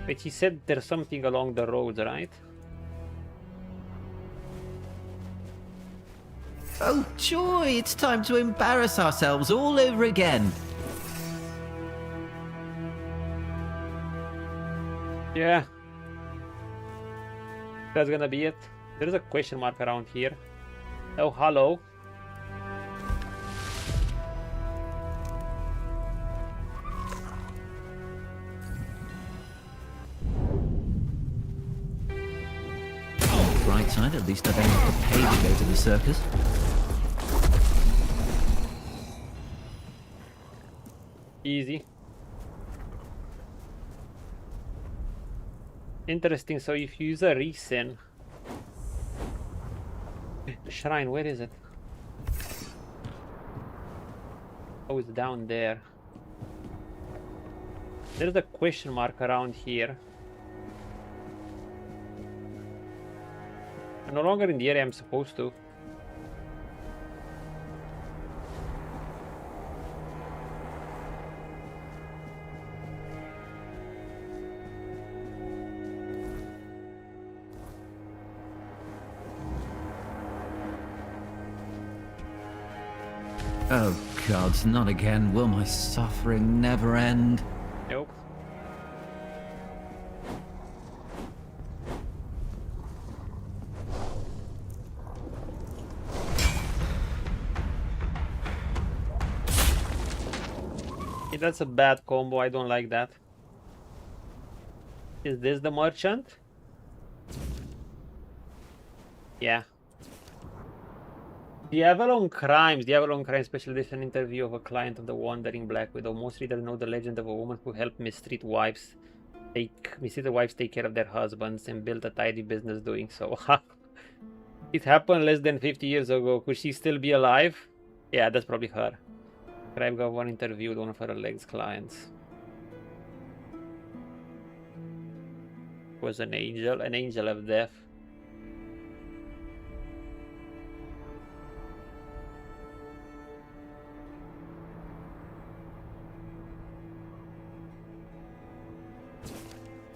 But he said there's something along the roads, right? Oh joy, it's time to embarrass ourselves all over again. Yeah. That's gonna be it. There's a question mark around here. Oh, hello. Bright side, at least I don't have to pay to go to the circus. Easy. Interesting, so if you use a resin... Shrine, where is it? Oh, it's down there. There's a question mark around here. I'm no longer in the area I'm supposed to. Oh gods, not again. Will my suffering never end? Nope. Okay, that's a bad combo, I don't like that. Is this the merchant? Yeah. The Avalon Crimes Special Edition interview of a client of the Wandering Black Widow. Most readers know the legend of a woman who helped mistreated wives take care of their husbands and built a tidy business doing so. It happened less than 50 years ago. Could she still be alive? Yeah, that's probably her. Crime got one interview with one of her alleged clients. Was an angel of death.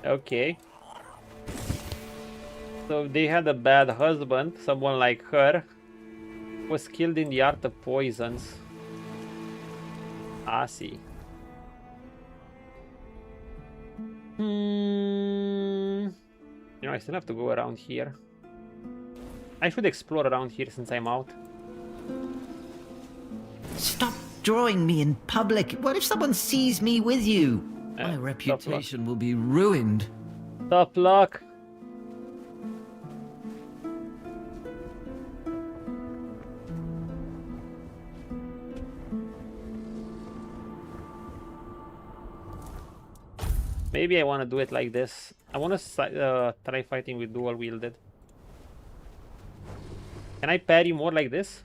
Okay. So they had a bad husband, someone like her, was killed in the art of poisons. I see. You know, I still have to go around here. I should explore around here since I'm out. Stop drawing me in public. What if someone sees me with you? My reputation will be ruined. Tough luck. Maybe I want to do it like this. I want to try fighting with dual wielded. Can I parry more like this?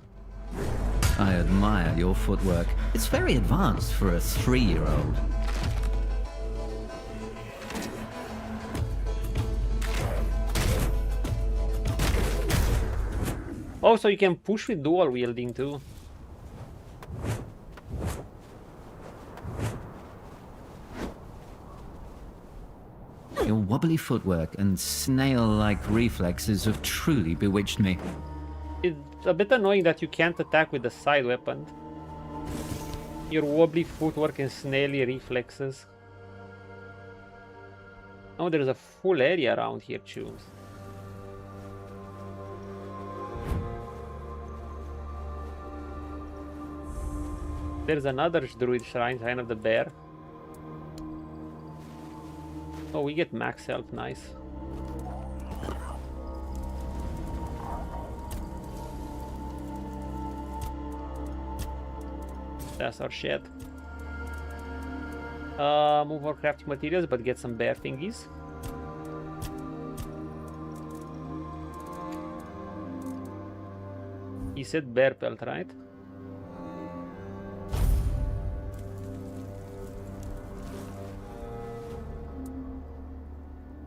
I admire your footwork. It's very advanced for a 3-year-old. Oh, so you can push with dual wielding too. Your wobbly footwork and snail-like reflexes have truly bewitched me. It's a bit annoying that you can't attack with the side weapon. Your wobbly footwork and snaily reflexes. Oh, there's a full area around here, Choose. There's another druid shrine, Shrine of the Bear. Oh, we get max health, nice. That's our shit. Move more crafting materials, but get some bear thingies. He said bear pelt, right?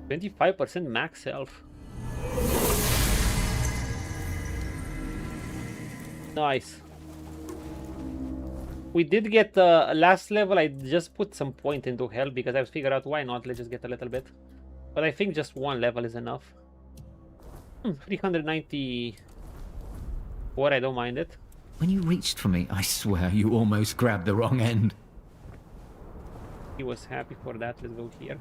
%25% max health. Nice. We did get last level. I just put some point into health because I figured out why not. Let's just get a little bit. But I think just one level is enough. 394. I don't mind it. When you reached for me, I swear you almost grabbed the wrong end. He was happy for that. Let's go here.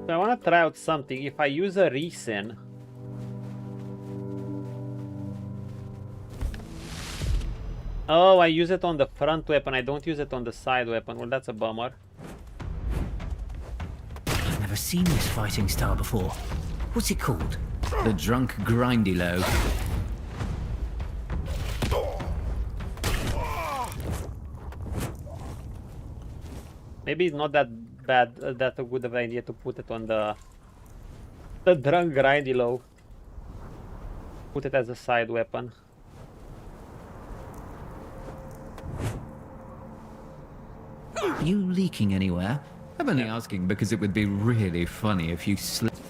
So I want to try out something. If I use a resin, oh, I use it on the front weapon. I don't use it on the side weapon. Well, that's a bummer. I've never seen this fighting style before. What's it called? The drunk grindy low. Maybe it's not that bad, that a good of an idea to put it on the drunk grindy low. Put it as a side weapon. Are you leaking anywhere? I'm only asking because it would be really funny if you slipped.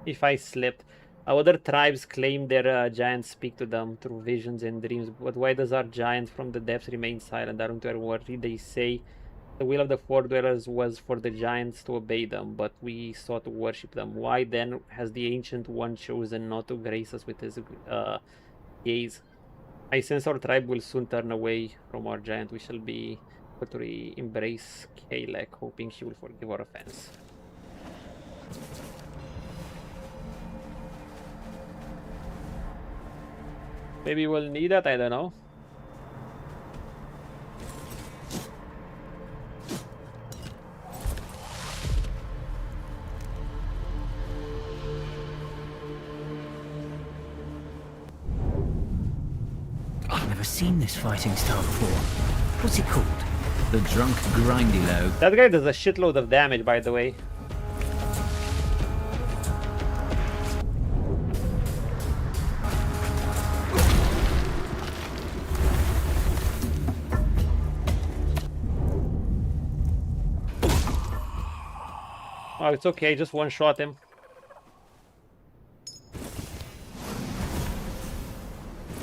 If I slipped. Other tribes claim their giants speak to them through visions and dreams, but why does our giant from the depths remain silent? Aren't we worried? They say the will of the Four Dwellers was for the giants to obey them, but we sought to worship them. Why then has the Ancient One chosen not to grace us with his gaze? I sense our tribe will soon turn away from our giant. We shall be able to embrace Kalek, hoping she will forgive our offense. Maybe we'll need that, I don't know. seen this fighting style before. What's it called? The drunk grindy low. That guy does a shitload of damage, by the way. Oh, it's okay, just one-shot him.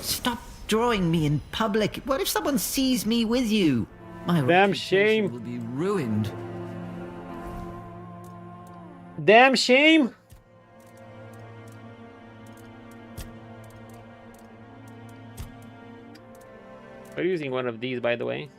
Stop drawing me in public. What if someone sees me with you? My damn shame will be ruined. Damn shame. We're using one of these, by the way.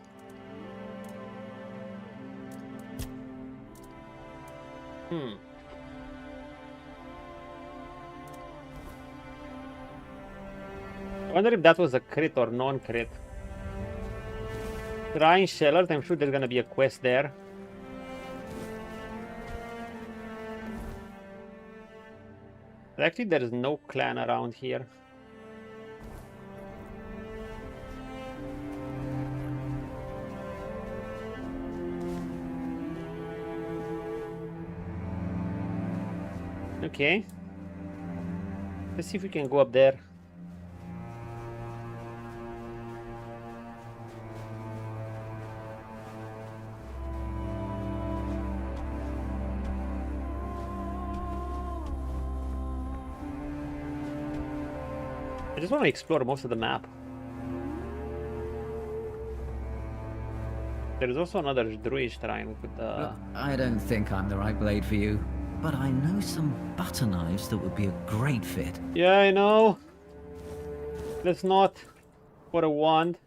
I wonder if that was a crit or non-crit. Shrine Shellers, I'm sure there's gonna be a quest there. But actually, there is no clan around here. Okay. Let's see if we can go up there. I just want to explore most of the map. There is also another druid shrine with Look, I don't think I'm the right blade for you, but I know some butter knives that would be a great fit. Yeah, I know. Let's not. For a wand.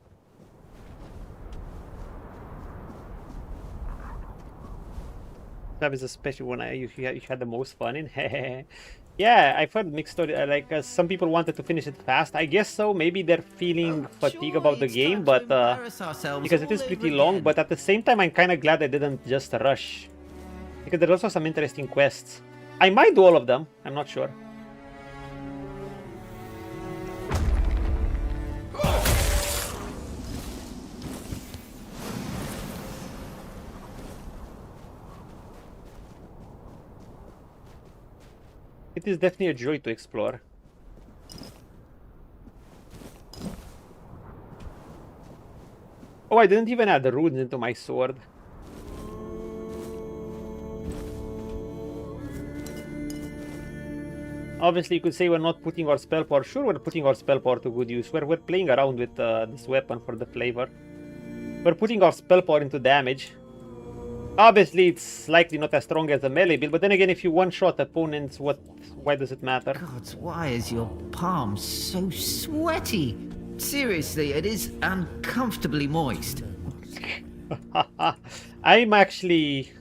That is especially when you had the most fun in. Yeah, I've heard mixed story. Like some people wanted to finish it fast. I guess so. Maybe they're feeling fatigue about the game, but because it is pretty long. But at the same time, I'm kind of glad I didn't just rush, because there's also some interesting quests. I might do all of them. I'm not sure. It is definitely a joy to explore. Oh, I didn't even add the runes into my sword. Obviously, you could say we're not putting our spell power. Sure, we're putting our spell power to good use. We're playing around with this weapon for the flavor. We're putting our spell power into damage. Obviously, it's likely not as strong as a melee build, but then again, if you one-shot opponents, why does it matter? God, why is your palm so sweaty? Seriously, it is uncomfortably moist. I'm actually...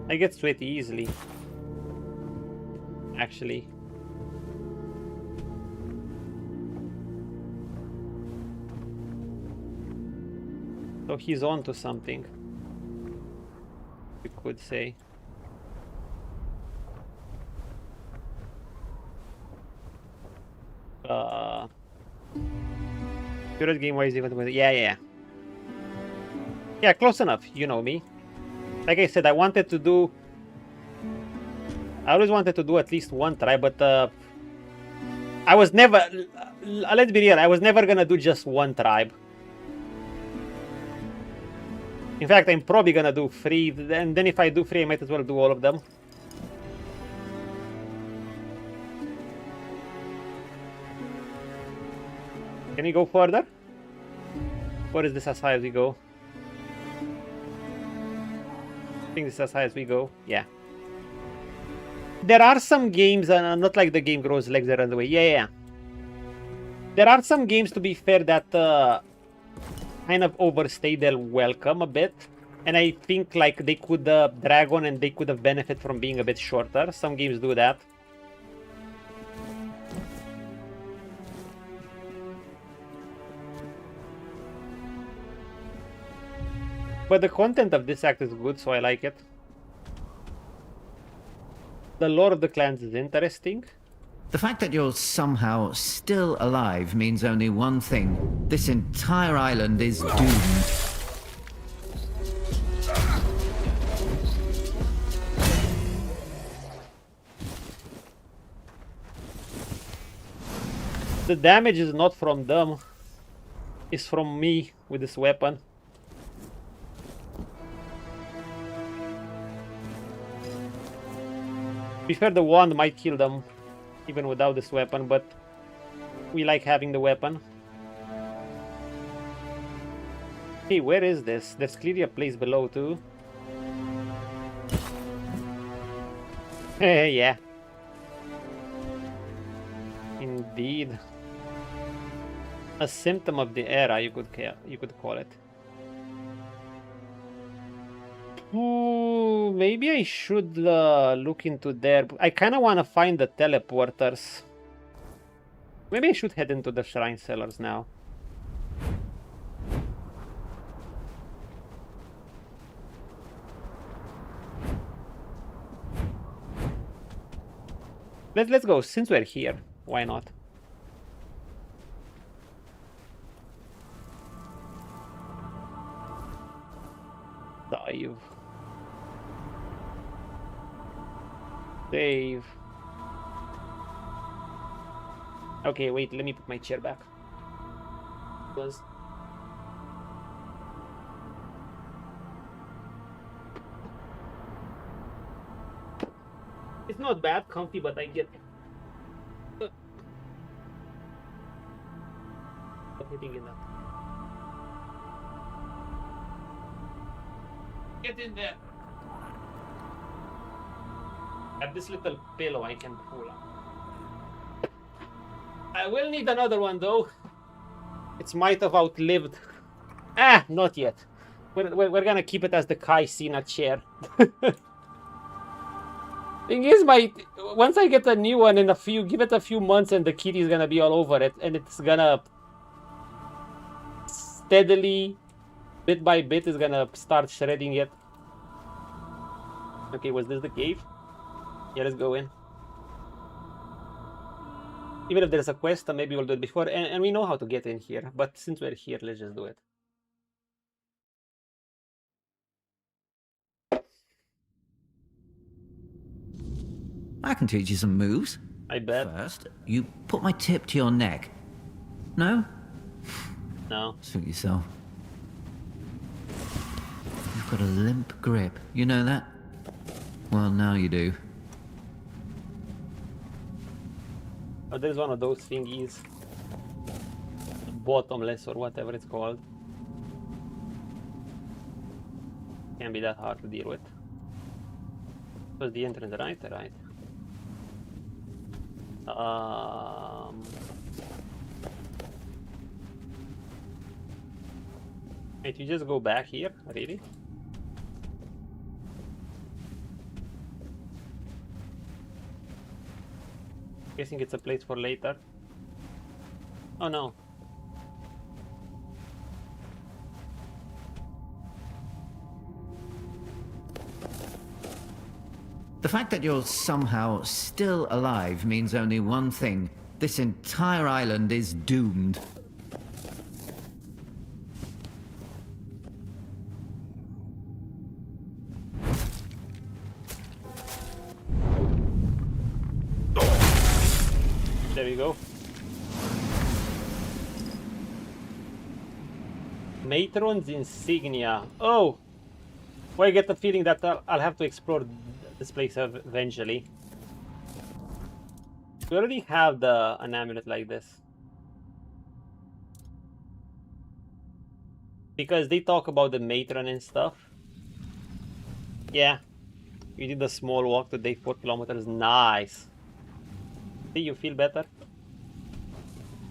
I get sweaty easily. Actually. So he's on to something, we could say. Current game wise, yeah, close enough. You know me. Like I said, I always wanted to do at least one try, but I was never. Let's be real. I was never gonna do just one tribe. In fact, I'm probably gonna do 3, and then if I do 3, I might as well do all of them. Can we go further? Or is this as high as we go? I think this is as high as we go. Yeah. There are some games, not like the game grows legs around the way. Yeah. There are some games, to be fair, that kind of overstay their welcome a bit, and I think like they could drag on and they could have benefit from being a bit shorter. Some games do that. But the content of this act is good, so I like it. The lore of the clans is interesting. The fact that you're somehow still alive means only one thing. This entire island is doomed. The damage is not from them. It's from me with this weapon. To be fair, the wand might kill them even without this weapon, but we like having the weapon. Hey, where is this? There's clearly a place below too. Yeah. Indeed. A symptom of the era, you could call it. Ooh, maybe I should look into there. I kind of want to find the teleporters. Maybe I should head into the shrine cellars now. Let's go, since we're here. Why not? Dive. Save. Okay, wait, let me put my chair back. It's not bad, comfy, but I get hitting in that. Get in there. At this little pillow I can pull up. I will need another one though. It might have outlived. Ah, not yet. We're gonna keep it as the Kai Cena chair. Thing is, once I get a new one in give it a few months and the kitty is gonna be all over it, and it's gonna steadily, bit by bit, is gonna start shredding it. Okay, was this the cave? Yeah, let's go in. Even if there's a quest, maybe we'll do it before, and we know how to get in here, but since we're here, let's just do it. I can teach you some moves. I bet. First, you put my tip to your neck. No? No. Suit yourself. You've got a limp grip. You know that? Well, now you do. Oh, there's one of those thingies. Bottomless or whatever it's called. Can't be that hard to deal with. Was the entrance right? Right. Wait, you just go back here? Really? Guessing it's a place for later. Oh no. The fact that you're somehow still alive means only one thing. This entire island is doomed. There we go. Matron's insignia. Oh! Well, I get the feeling that I'll have to explore this place eventually. We already have an amulet like this. Because they talk about the matron and stuff. Yeah. You did a small walk today, 4 kilometers. Nice. See, you feel better?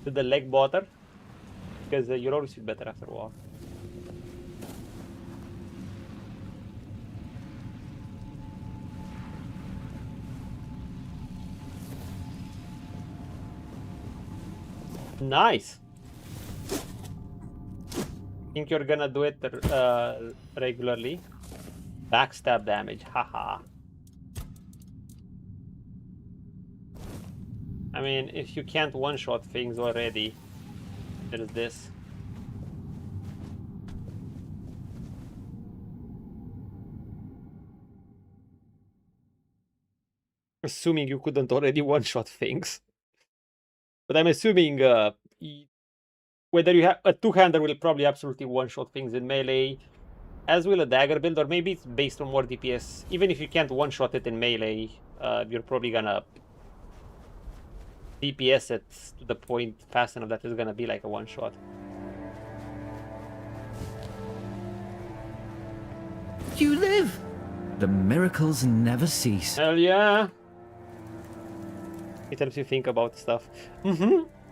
Did the leg bother? Because you always feel better after a walk. Nice. Think you're gonna do it regularly? Backstab damage, haha. I mean, if you can't one-shot things already, there's this. Assuming you couldn't already one-shot things. But I'm assuming whether you have a two-hander will probably absolutely one-shot things in melee, as will a dagger build, or maybe it's based on more DPS. Even if you can't one-shot it in melee, you're probably gonna DPS it to the point fast enough that it's gonna be like a one-shot. You live! The miracles never cease. Hell yeah! It helps you think about stuff.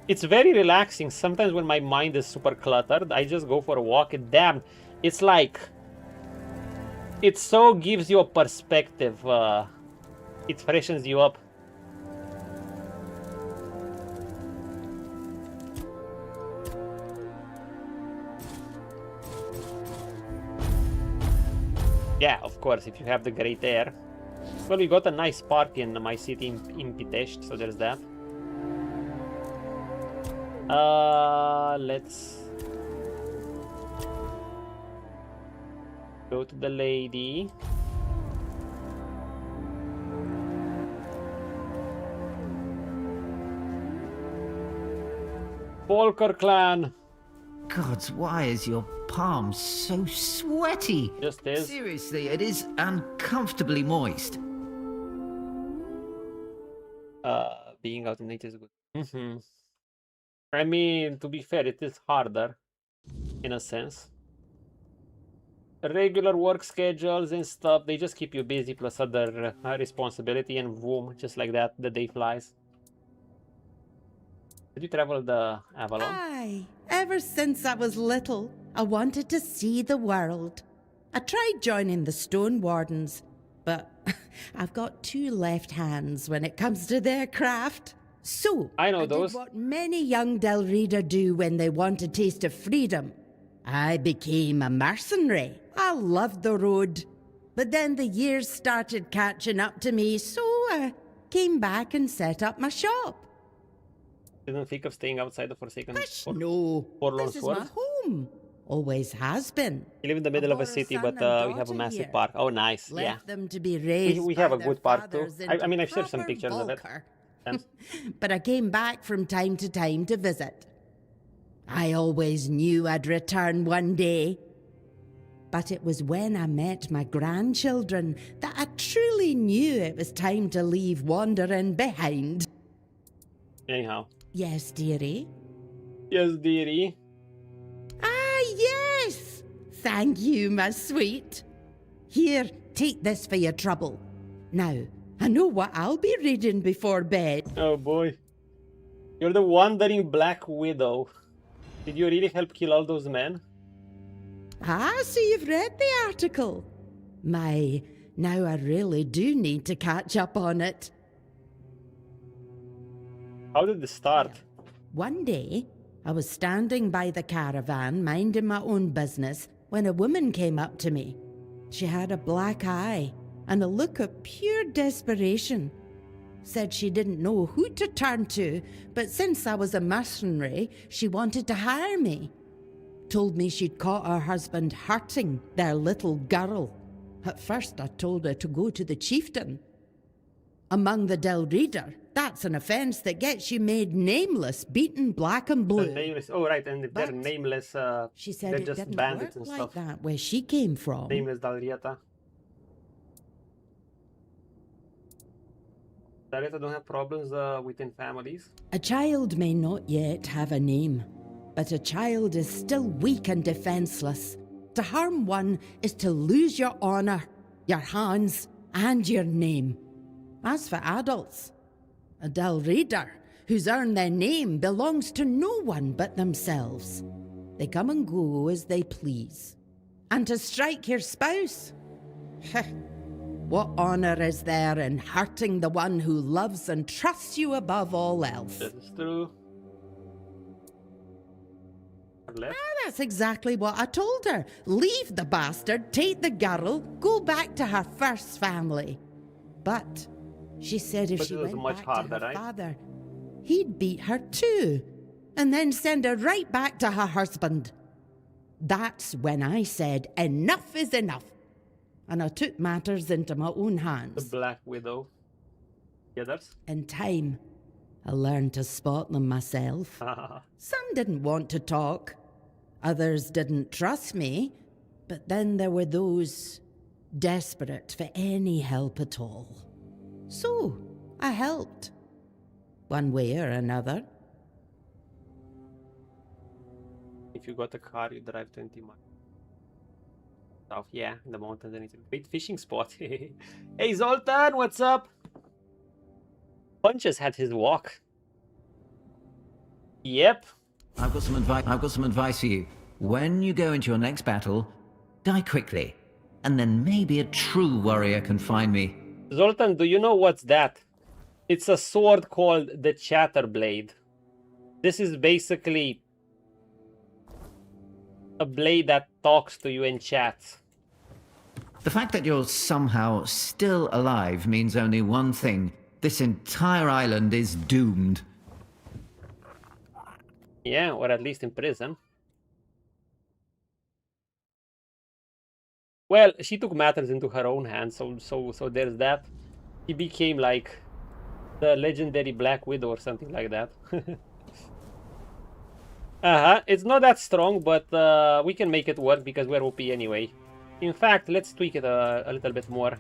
It's very relaxing. Sometimes when my mind is super cluttered, I just go for a walk and damn, it's like... It so gives you a perspective. It freshens you up. Yeah, of course, if you have the great air. Well, we got a nice party in my city in Pitești, so there's that. Let's go to the lady. Volker clan. Gods, why is your palm so sweaty? Just is. Seriously, it is uncomfortably moist. Being out in nature is good. I mean, to be fair, it is harder, in a sense. Regular work schedules and stuff, they just keep you busy, plus other responsibility, and boom, just like that, the day flies. Did you travel the Avalon? Aye, ever since I was little, I wanted to see the world. I tried joining the Stone Wardens, but I've got two left hands when it comes to their craft. So, I know did those. what many young Del Reader do when they want a taste of freedom. I became a mercenary. I loved the road. But then the years started catching up to me, so I came back and set up my shop. Didn't think of staying outside the Forsaken No, Forlorn this is my Sword? home. Always has been. You live in the middle of a bore a city, son but and we have a daughter massive here. park. Oh, nice. Left Yeah. them to be raised We have by a their good park too. fathers I into mean, I've shared some proper pictures of it. Volker. Thanks. But I came back from time to time to visit. I always knew I'd return one day. But it was when I met my grandchildren that I truly knew it was time to leave wandering behind. Anyhow. Yes, dearie? Yes, dearie. Ah, yes! Thank you, my sweet. Here, take this for your trouble. Now, I know what I'll be reading before bed. Oh boy. You're the wandering Black Widow. Did you really help kill all those men? Ah, so you've read the article. My, now I really do need to catch up on it. How did this start? One day, I was standing by the caravan, minding my own business, when a woman came up to me. She had a black eye and a look of pure desperation. Said she didn't know who to turn to, but since I was a mercenary, she wanted to hire me. Told me she'd caught her husband hurting their little girl. At first I told her to go to the chieftain. Among the Del Reader, that's an offence that gets you made nameless, beaten black and blue. Nameless. Oh, right, and if they're But nameless, she said they're it just didn't bandits work and like stuff. that where she came from. Nameless Dalrieta. Dalrieta don't have problems within families. A child may not yet have a name, but a child is still weak and defenseless. To harm one is to lose your honor, your hands, and your name. As for adults, a Del Reader who's earned their name belongs to no one but themselves. They come and go as they please. And to strike your spouse? What honor is there in hurting the one who loves and trusts you above all else? That is true. Left. That's exactly what I told her. Leave the bastard, take the girl, go back to her first family. But she said if But she it was went much back harder, to her right? father, he'd beat her too, and then send her right back to her husband. That's when I said, enough is enough. And I took matters into my own The hands. Black Widow. The others? In time, I learned to spot them myself. Some didn't want to talk. Others didn't trust me. But then there were those desperate for any help at all. So, I helped. One way or another. If you got a car, you drive 20 miles. South, yeah, in the mountains, and it's a great fishing spot. Hey Zoltan, what's up? Punches had his walk. Yep. I've got some advice for you. When you go into your next battle, die quickly, and then maybe a true warrior can find me. Zoltan, do you know what's that? It's a sword called the Chatterblade. This is basically a blade that talks to you in chat. The fact that you're somehow still alive means only one thing. This entire island is doomed. Yeah, or at least in prison. Well, she took matters into her own hands, so there's that. He became like the legendary Black Widow or something like that. It's not that strong, but we can make it work because we're OP anyway. In fact, let's tweak it a little bit more.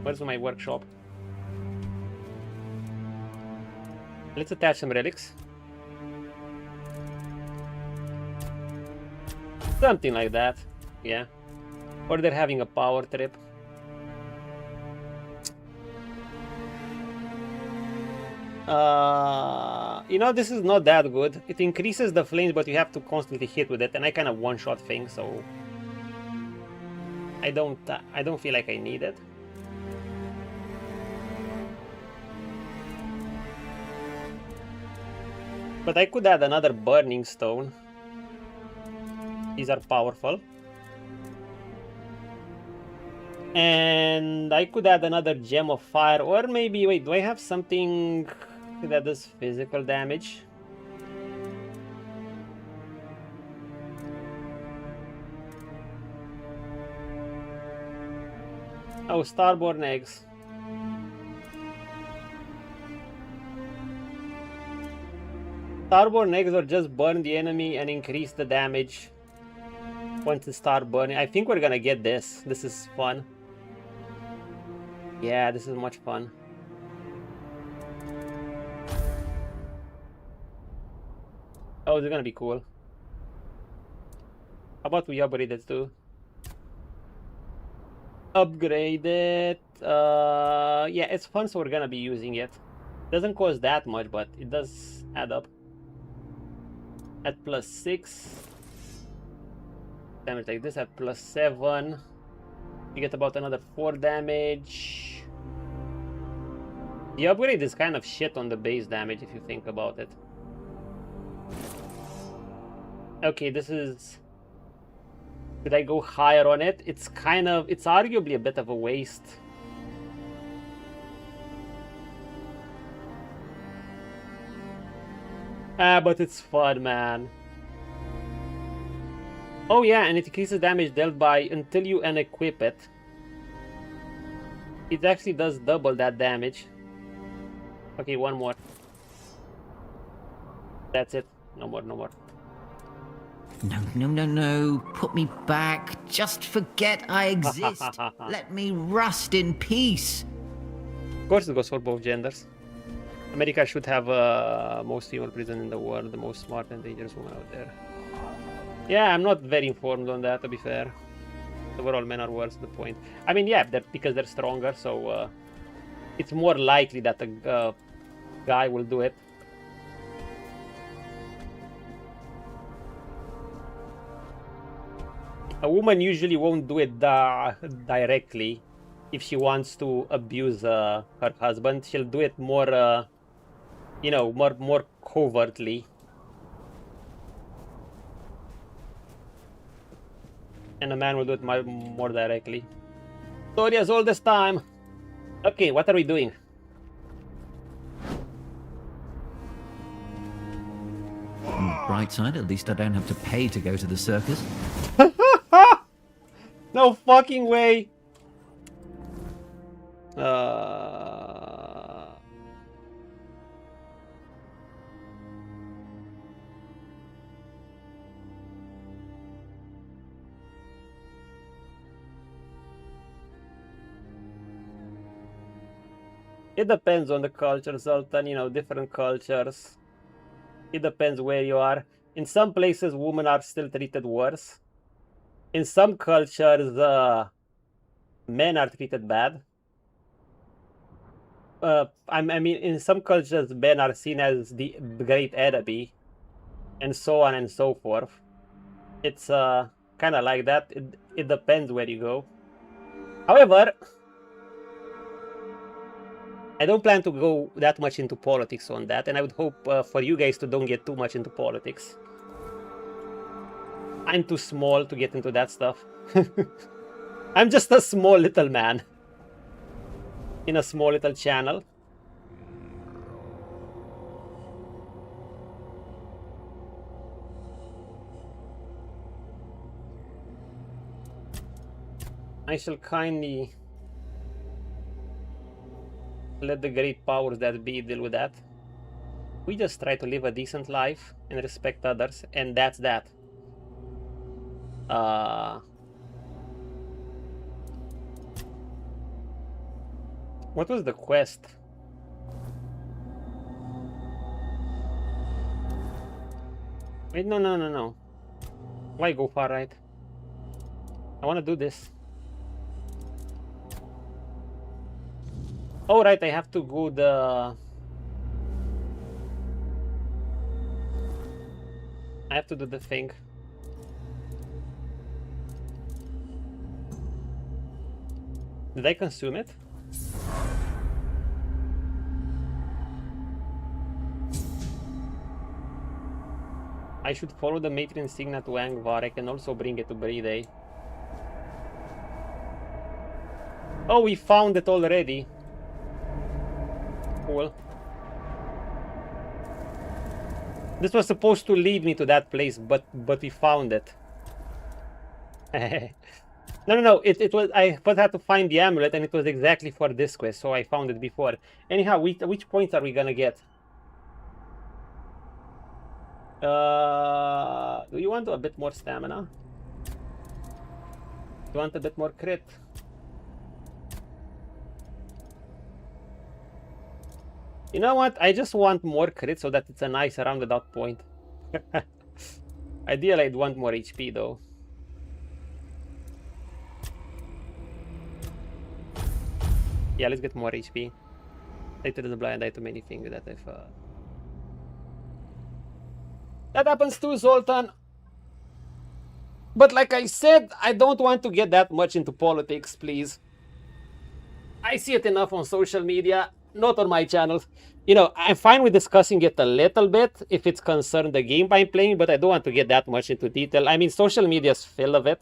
Where's my workshop? Let's attach some relics. Something like that, yeah. Or they're having a power trip. You know, this is not that good. It increases the flames, but you have to constantly hit with it, and I kind of one-shot things, so I don't feel like I need it. But I could add another burning stone. These are powerful. And I could add another gem of fire, or maybe, wait, do I have something that does physical damage? Oh, Starborn eggs. Starborn eggs will just burn the enemy and increase the damage once it starts burning. I think we're gonna get this. This is fun. Yeah, this is much fun. Oh, this is gonna be cool. How about we upgrade it too? Upgrade it. Yeah, it's fun, so we're gonna be using it. Doesn't cost that much, but it does add up. At +6. Damage like this at +7. You get about another 4 damage. The upgrade is kind of shit on the base damage if you think about it. Okay, this is... Should I go higher on it? It's arguably a bit of a waste. But it's fun, man. Oh yeah, and it increases damage dealt by until you unequip it. It actually does double that damage. Okay, one more. That's it. No more, no more. No. Put me back. Just forget I exist. Let me rust in peace. Of course it goes for both genders. America should have most female prison in the world, the most smart and dangerous woman out there. Yeah, I'm not very informed on that, to be fair. Overall, men are worse, the point. I mean, yeah, because they're stronger, so it's more likely that a guy will do it. A woman usually won't do it directly. If she wants to abuse her husband, she'll do it more, you know, more covertly. And a man will do it more directly. Story as old as time. Okay, what are we doing? Bright side, at least I don't have to pay to go to the circus. No fucking way. It depends on the culture, Sultan, you know, different cultures. It depends where you are. In some places, women are still treated worse. In some cultures, men are treated bad. I mean, in some cultures, men are seen as the great enemy, and so on and so forth. It's kind of like that. It depends where you go. However, I don't plan to go that much into politics on that, and I would hope for you guys to don't get too much into politics. I'm too small to get into that stuff. I'm just a small little man in a small little channel. I shall kindly let the great powers that be deal with that. We just try to live a decent life and respect others, and that's that. What was the quest? Wait, no. Why go far right? I want to do this. Oh, right, I have to go I have to do the thing. Did I consume it? I should follow the matron Signa to Angvar. I can also bring it to Bride. Oh, we found it already. Cool. This was supposed to lead me to that place, but we found it. No. It was, I first had to find the amulet, and it was exactly for this quest, so I found it before. Anyhow, which points are we gonna get? Do you want a bit more stamina? Do you want a bit more crit? You know what? I just want more crit so that it's a nice rounded out point. Ideally, I'd want more HP though. Yeah, let's get more HP. Later in the blind, I too many things that I've... That happens too, Zoltan. But like I said, I don't want to get that much into politics, please. I see it enough on social media, not on my channels. You know, I'm fine with discussing it a little bit if it's concerned the game I'm playing, but I don't want to get that much into detail. I mean, social media is full of it.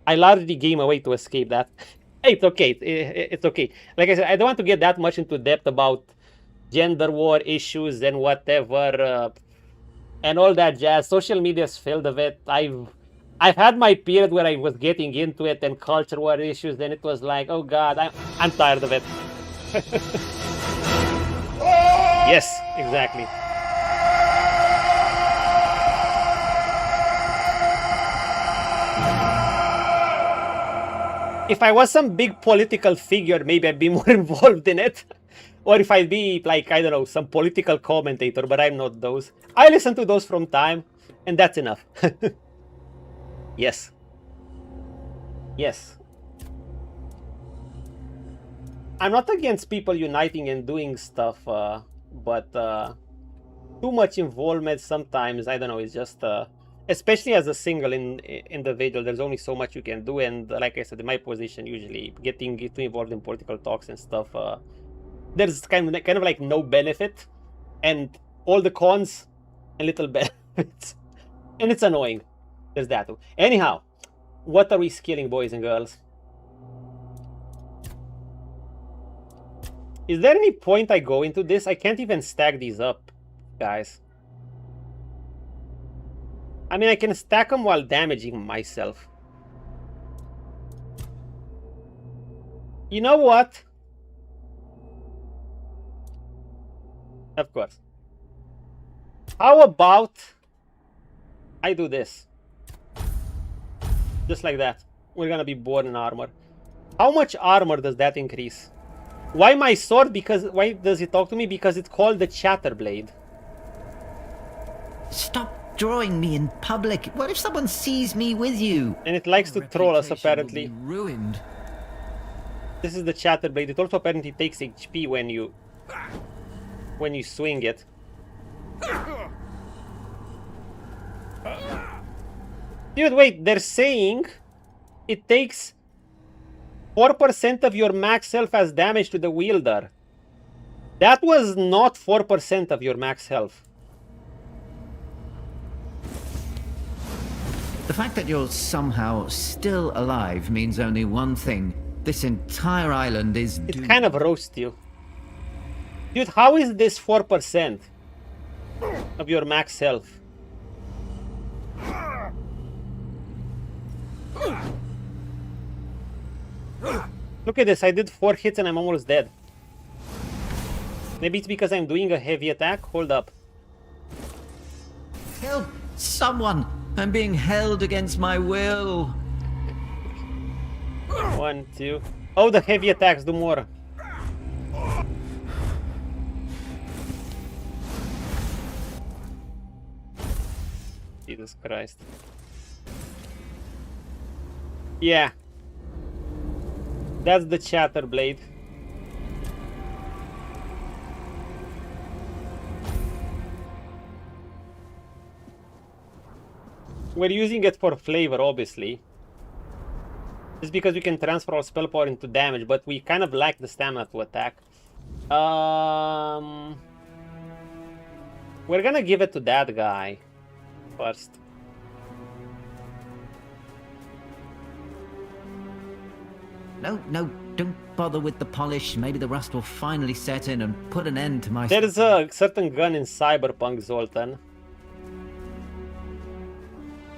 I largely game away to escape that. It's okay. It's okay. Like I said, I don't want to get that much into depth about gender war issues and whatever, and all that jazz. Social media is filled of it. I've had my period where I was getting into it and culture war issues, then it was like, oh god, I'm tired of it. Yes, exactly. If I was some big political figure, maybe I'd be more involved in it. Or if I'd be like, I don't know, some political commentator, but I'm not those. I listen to those from time, and that's enough. Yes. Yes. I'm not against people uniting and doing stuff, but too much involvement sometimes, I don't know, it's just... especially as a single individual, there's only so much you can do, and like I said, in my position, usually getting too involved in political talks and stuff, there's kind of like no benefit, and all the cons and little benefits, and it's annoying. There's that too. Anyhow, what are we skilling, boys and girls? Is there any point I go into this? I can't even stack these up, guys. I mean, I can stack them while damaging myself. You know what? Of course. How about I do this? Just like that. We're gonna be born in armor. How much armor does that increase? Why my sword? Because why does it talk to me? Because it's called the Chatterblade. Stop drawing me in public. What if someone sees me with you? And it likes to troll us, apparently. Ruined. This is the Chatterblade. It also apparently takes HP when you swing it. Dude, wait, they're saying it takes 4% of your max health as damage to the wielder. That was not 4% of your max health. The fact that you're somehow still alive means only one thing. This entire island is It kind of roasts you. Dude, how is this 4% of your max health? Look at this, I did 4 hits and I'm almost dead. Maybe it's because I'm doing a heavy attack? Hold up. Help! Someone! I'm being held against my will. 1, 2. Oh, the heavy attacks do more. Jesus Christ. Yeah. That's the Chatterblade. We're using it for flavor, obviously. Just because we can transfer our spell power into damage, but we kind of lack the stamina to attack. We're gonna give it to that guy first. No, don't bother with the polish. Maybe the rust will finally set in and put an end to my... There's a certain gun in Cyberpunk, Zoltan,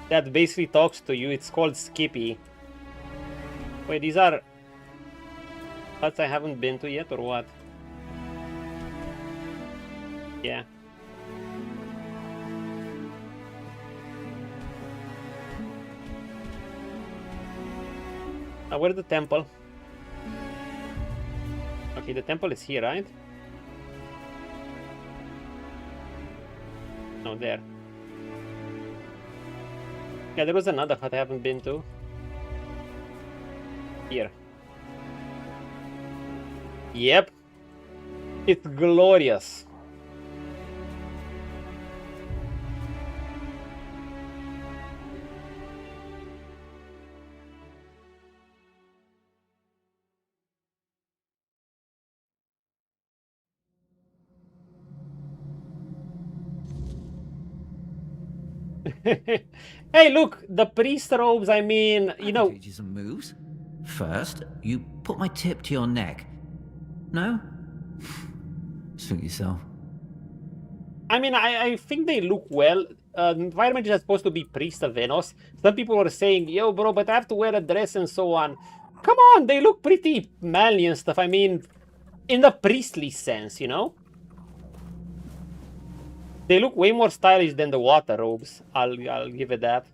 that basically talks to you. It's called Skippy. Wait, these are huts I haven't been to yet, or what? Yeah. Where's the temple? Okay, the temple is here, right? No, there. Yeah, there was another hut I haven't been to. Here. Yep. It's glorious. Hey, look, the priest robes, I mean, you know... Changes and moves. First, you put my tip to your neck. No? Suit yourself. I mean, I think they look well. Environment is supposed to be priest of Venos. Some people were saying, yo, bro, but I have to wear a dress and so on. Come on, they look pretty manly and stuff. I mean, in the priestly sense, you know? They look way more stylish than the water robes. I'll give it that.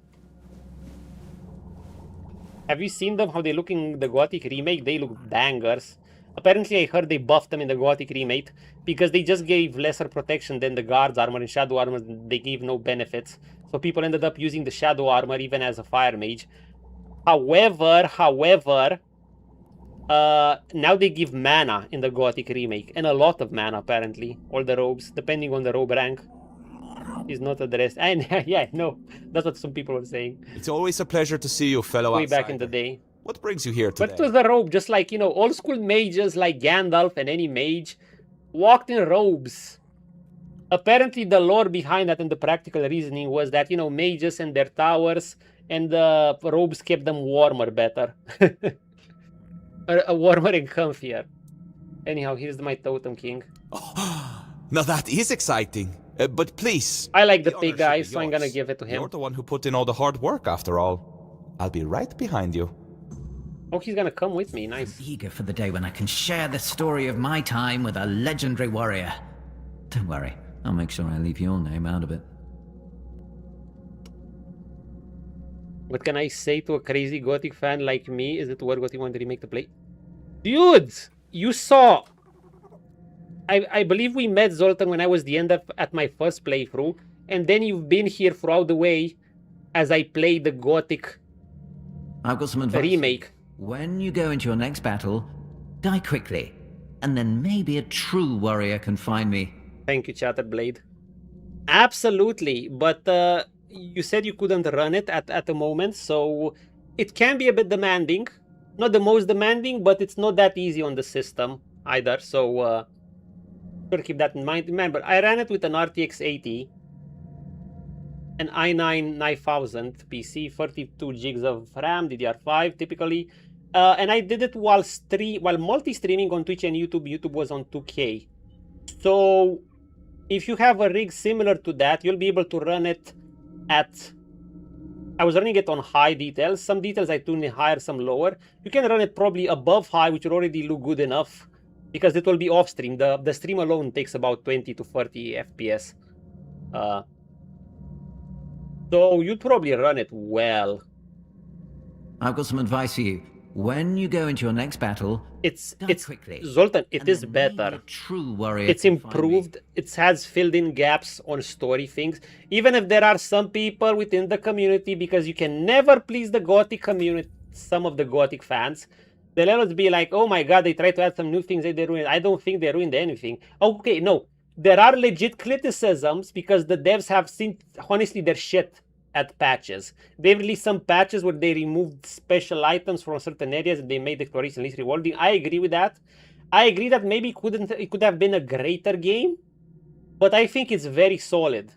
Have you seen them, how they look in the Gothic remake? They look bangers. Apparently, I heard they buffed them in the Gothic remake because they just gave lesser protection than the guard's armor. In Shadow armor, they gave no benefits. So people ended up using the Shadow armor even as a fire mage. However, now they give mana in the Gothic remake. And a lot of mana, apparently. All the robes, depending on the robe rank. Is not addressed. And yeah, no, that's what some people were saying. It's always a pleasure to see you, fellow Way outsider. back in the day. What brings you here today? But it was the robe, just like, you know, old school mages like Gandalf and any mage walked in robes. Apparently the lore behind that and the practical reasoning was that, you know, mages and their towers and the robes kept them warmer better. Warmer and comfier. Anyhow, here's my totem king. Oh, now that is exciting. But please. I like the honor big should guy, be so I'm gonna yours. give it to him. You're the one who put in all the hard work, after all. I'll be right behind you. Oh, he's gonna come with me. Nice. Eager for the day when I can share the story of my time with a legendary warrior. Don't worry, I'll make sure I leave your name out of it. What can I say to a crazy Gothic fan like me? Is it worth Gothic 1 to remake the play? Dudes, you saw. I believe we met Zoltan when I was the end of at my first playthrough, and then you've been here throughout the way as I played the Gothic I've got some advice. remake. When you go into your next battle, die quickly, and then maybe a true warrior can find me. Thank you, Chatterblade. Absolutely, but you said you couldn't run it at the moment, so it can be a bit demanding. Not the most demanding, but it's not that easy on the system either, so sure keep that in mind. Remember, I ran it with an RTX 80, an i9 9000 PC, 32 gigs of RAM, DDR5 typically, and I did it while multi-streaming on Twitch and YouTube. YouTube was on 2K. So if you have a rig similar to that, you'll be able to run it at... I was running it on high details. Some details I tuned higher, some lower. You can run it probably above high, which will already look good enough, because it will be off stream. The stream alone takes about 20 to 30 FPS. So you'd probably run it well. I've got some advice for you. When you go into your next battle, It's quickly. Zoltan, it And is then maybe better. a true warrior It's can find me. improved. It has filled in gaps on story things. Even if there are some people within the community, because you can never please the Gothic community, some of the Gothic fans, they'll always be like, oh my god, they tried to add some new things that they ruined. I don't think they ruined anything. Okay, no. There are legit criticisms because the devs have seen, honestly, their shit at patches. They released some patches where they removed special items from certain areas and they made exploration least rewarding. I agree with that. I agree that maybe it could have been a greater game, but I think it's very solid.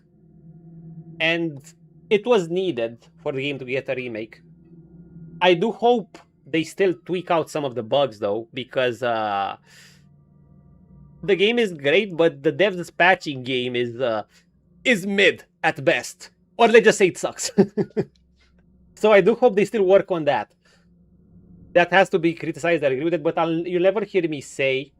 And it was needed for the game to get a remake. I do hope they still tweak out some of the bugs though, because the game is great, but the devs patching game is mid at best. Or let's just say it sucks. So I do hope they still work on that. That has to be criticized, I agree with it, but you'll never hear me say...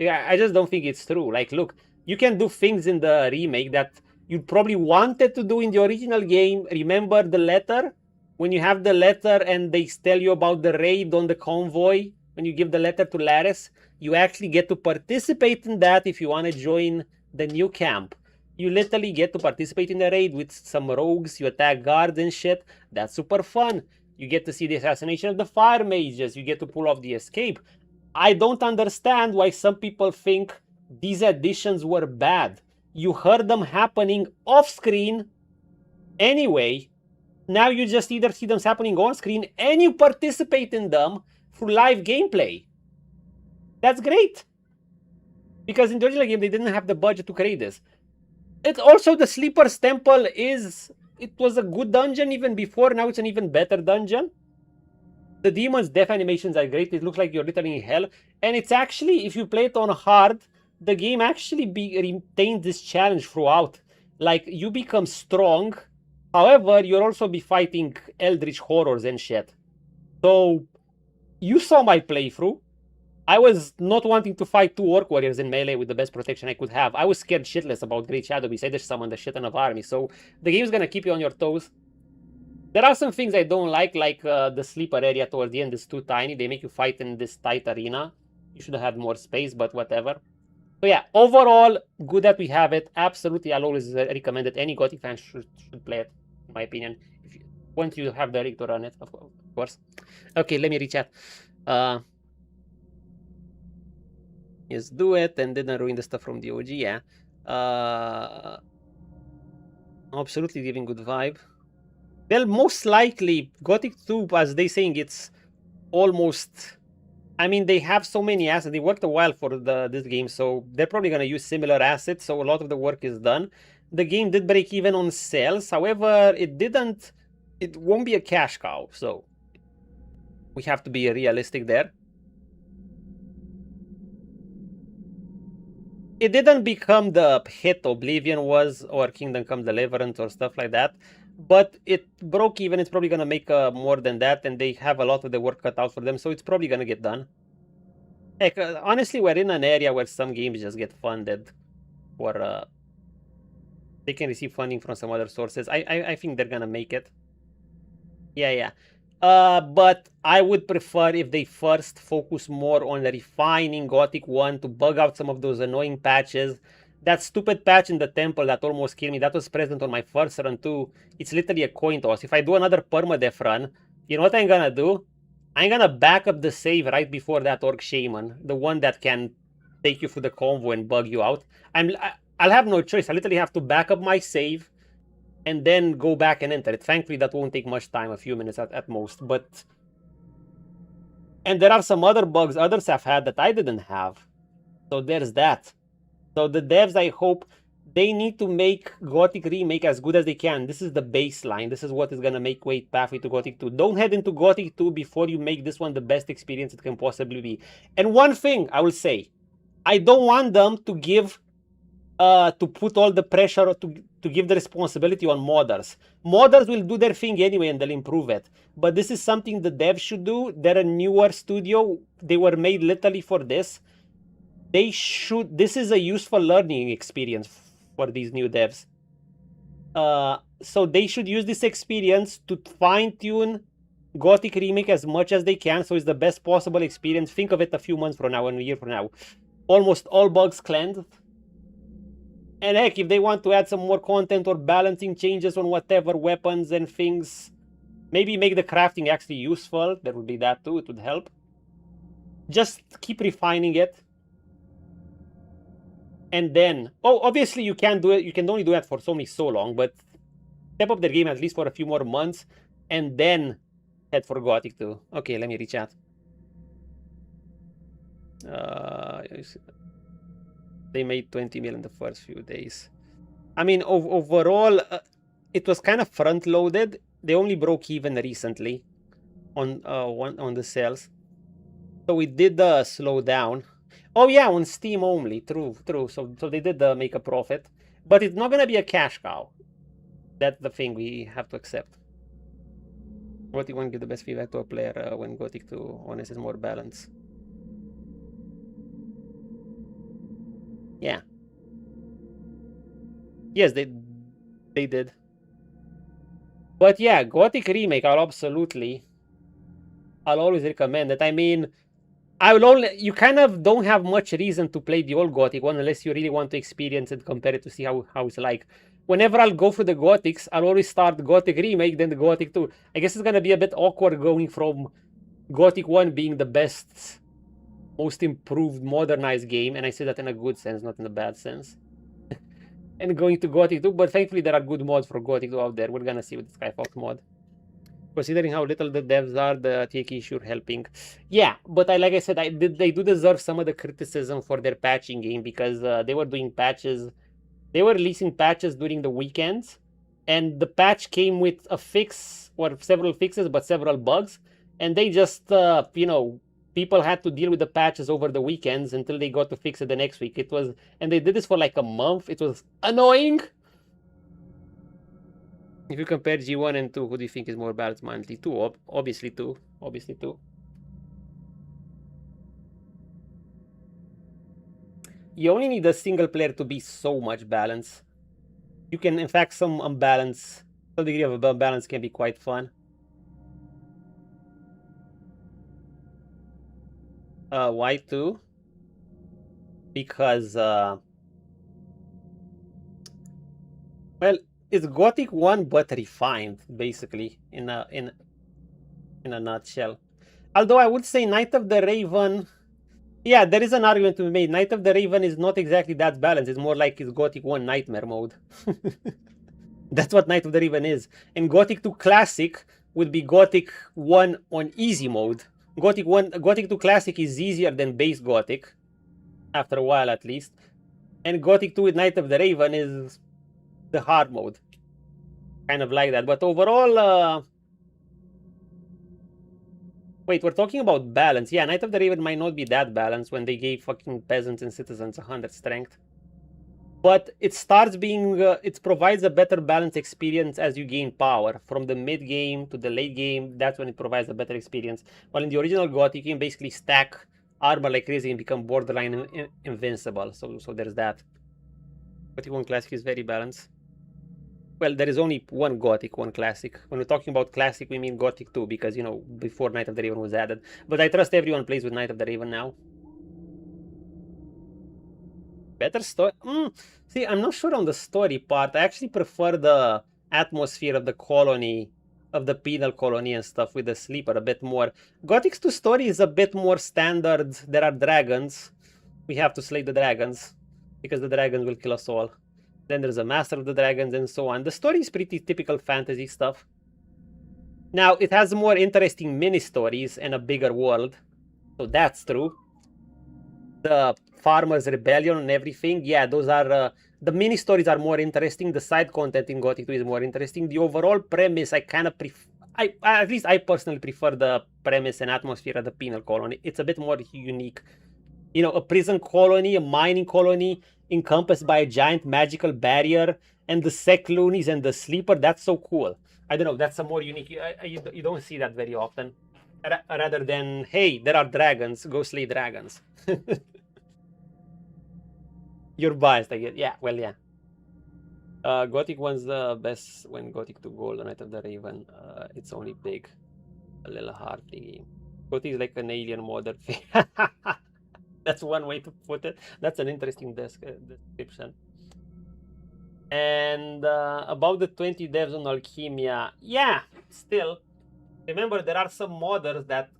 I just don't think it's true. Like, look, you can do things in the remake that you probably wanted to do in the original game. Remember the letter? When you have the letter and they tell you about the raid on the convoy, when you give the letter to Laris, you actually get to participate in that if you want to join the new camp. You literally get to participate in the raid with some rogues, you attack guards and shit. That's super fun. You get to see the assassination of the fire mages, you get to pull off the escape. I don't understand why some people think these additions were bad. You heard them happening off screen anyway. Now you just either see them happening on screen and you participate in them through live gameplay. That's great. Because in the original game, they didn't have the budget to create this. It's also the Sleeper's Temple it was a good dungeon even before, now it's an even better dungeon. The demon's death animations are great, it looks like you're literally in hell. And it's actually, if you play it on hard, the game actually retains this challenge throughout. Like, you become strong, however, you'll also be fighting eldritch horrors and shit. So, you saw my playthrough. I was not wanting to fight two orc warriors in melee with the best protection I could have. I was scared shitless about Great Shadow Beast. I just summoned a shit ton of army. So the game's gonna keep you on your toes. There are some things I don't like the sleeper area towards the end is too tiny. They make you fight in this tight arena. You should have had more space, but whatever. So yeah, overall, good that we have it. Absolutely, I'll always recommend it. Any Gothic fan should play it, in my opinion. Once you have the rig to run it, of course. Okay, let me rechat. Yes, do it and didn't ruin the stuff from the OG, yeah. Absolutely giving good vibe. They'll most likely, Gothic 2, as they saying, it's almost... I mean, they have so many assets. They worked a while for this game, so they're probably going to use similar assets, so a lot of the work is done. The game did break even on sales, however, it won't be a cash cow, so we have to be realistic there. it didn't become the hit Oblivion was, or Kingdom Come Deliverance, or stuff like that. But it broke even. It's probably gonna make more than that, and they have a lot of the work cut out for them, so it's probably gonna get done. Heck, honestly, we're in an area where some games just get funded for they can receive funding from some other sources. I think they're gonna make it. Yeah. But I would prefer if they first focus more on refining Gothic 1 to bug out some of those annoying patches. That stupid patch in the temple that almost killed me, that was present on my first run too. It's literally a coin toss. If I do another permadeath run, you know what I'm gonna do? I'm gonna back up the save right before that Orc Shaman, the one that can take you through the convo and bug you out. I'll have no choice. I literally have to back up my save and then go back and enter it. Thankfully, that won't take much time, a few minutes at most. But and there are some other bugs others have had that I didn't have. So there's that. So the devs, I hope, they need to make Gothic Remake as good as they can. This is the baseline. This is what is going to make way pathway to Gothic 2. Don't head into Gothic 2 before you make this one the best experience it can possibly be. And one thing I will say, I don't want them to give to put all the pressure to give the responsibility on modders. Modders will do their thing anyway and they'll improve it. But this is something the devs should do. They're a newer studio. They were made literally for this. This is a useful learning experience for these new devs. So they should use this experience to fine-tune Gothic Remake as much as they can so it's the best possible experience. Think of it a few months from now and a year from now. Almost all bugs cleansed. And heck, if they want to add some more content or balancing changes on whatever weapons and things, maybe make the crafting actually useful. There would be that too. It would help. Just keep refining it. And then, obviously you can't do it. You can only do that for so long, but step up the game at least for a few more months and then head for Gothic 2. Okay, let me rechat. They made 20 million in the first few days. I mean, overall, it was kind of front-loaded. They only broke even recently on the sales, so we did slow down. Oh yeah, on Steam only. True. So they did make a profit, but it's not gonna be a cash cow. That's the thing we have to accept. What do you want to give the best feedback to a player when Gothic 2 honest is more balanced? Yeah. Yes, they did. But yeah, Gothic Remake, I'll always recommend it. I mean, you kind of don't have much reason to play the old Gothic one unless you really want to experience it, compare it to see how it's like. Whenever I'll go for the Gothics, I'll always start Gothic Remake, then the Gothic 2. I guess it's gonna be a bit awkward going from Gothic 1 being the best, most improved, modernized game, and I say that in a good sense, not in a bad sense, and going to Gothic 2, but thankfully there are good mods for Gothic 2 out there. We're gonna see with the Skyfox mod. Considering how little the devs are, the TK sure helping. Yeah, but like I said, they do deserve some of the criticism for their patching game because they were doing patches. They were releasing patches during the weekends, and the patch came with a fix or several fixes, but several bugs, and they just, people had to deal with the patches over the weekends until they got to fix it the next week. And they did this for like a month. It was annoying. If you compare G1 and 2, who do you think is more balanced monthly? 2, obviously 2. Obviously 2. You only need a single player to be so much balance. You can, in fact, some degree of balance can be quite fun. Why 2? Because, well, it's Gothic 1 but refined, basically, in a nutshell. Although I would say Night of the Raven, yeah, there is an argument to be made. Night of the Raven is not exactly that balanced. It's more like it's Gothic 1 Nightmare mode. That's what Night of the Raven is. And Gothic 2 Classic would be Gothic 1 on easy mode. Gothic 2 Classic is easier than base Gothic, after a while at least. And Gothic 2 with Night of the Raven is the hard mode. Kind of like that. But overall, wait, we're talking about balance. Yeah, Night of the Raven might not be that balanced when they gave fucking peasants and citizens 100 strength. But it starts being, it provides a better balanced experience as you gain power. From the mid game to the late game, that's when it provides a better experience. While in the original God, you can basically stack armor like crazy and become borderline invincible. So there's that. Gothic 1 Classic is very balanced. Well, there is only one Gothic, one Classic. When we're talking about Classic, we mean Gothic 2, because, you know, before Night of the Raven was added. But I trust everyone plays with Night of the Raven now. Better story? See, I'm not sure on the story part. I actually prefer the atmosphere of the colony, of the penal colony and stuff with the sleeper a bit more. Gothic's 2 story is a bit more standard. There are dragons. We have to slay the dragons, because the dragons will kill us all. Then there's a master of the dragons and so on. The story is pretty typical fantasy stuff. Now, it has more interesting mini-stories and a bigger world. So that's true. The Farmer's Rebellion and everything, yeah, those are... the mini-stories are more interesting. The side content in Gothic 2 is more interesting. The overall premise, I kind of prefer... at least I personally prefer the premise and atmosphere of the penal colony. It's a bit more unique. You know, a prison colony, a mining colony, encompassed by a giant magical barrier, and the sec loonies and the sleeper, that's so cool. I don't know, that's a more unique... you don't see that very often. Rather than, hey, there are dragons, go slay dragons. You're biased, I guess. Yeah, well, yeah. Gothic 1's the best when Gothic 2 Gold, the Night of the Raven. It's only big. A little hard thingy. Gothic is like an alien modern thing. That's one way to put it. That's an interesting description. And about the 20 devs on Alchemia, yeah, still. Remember, there are some modders that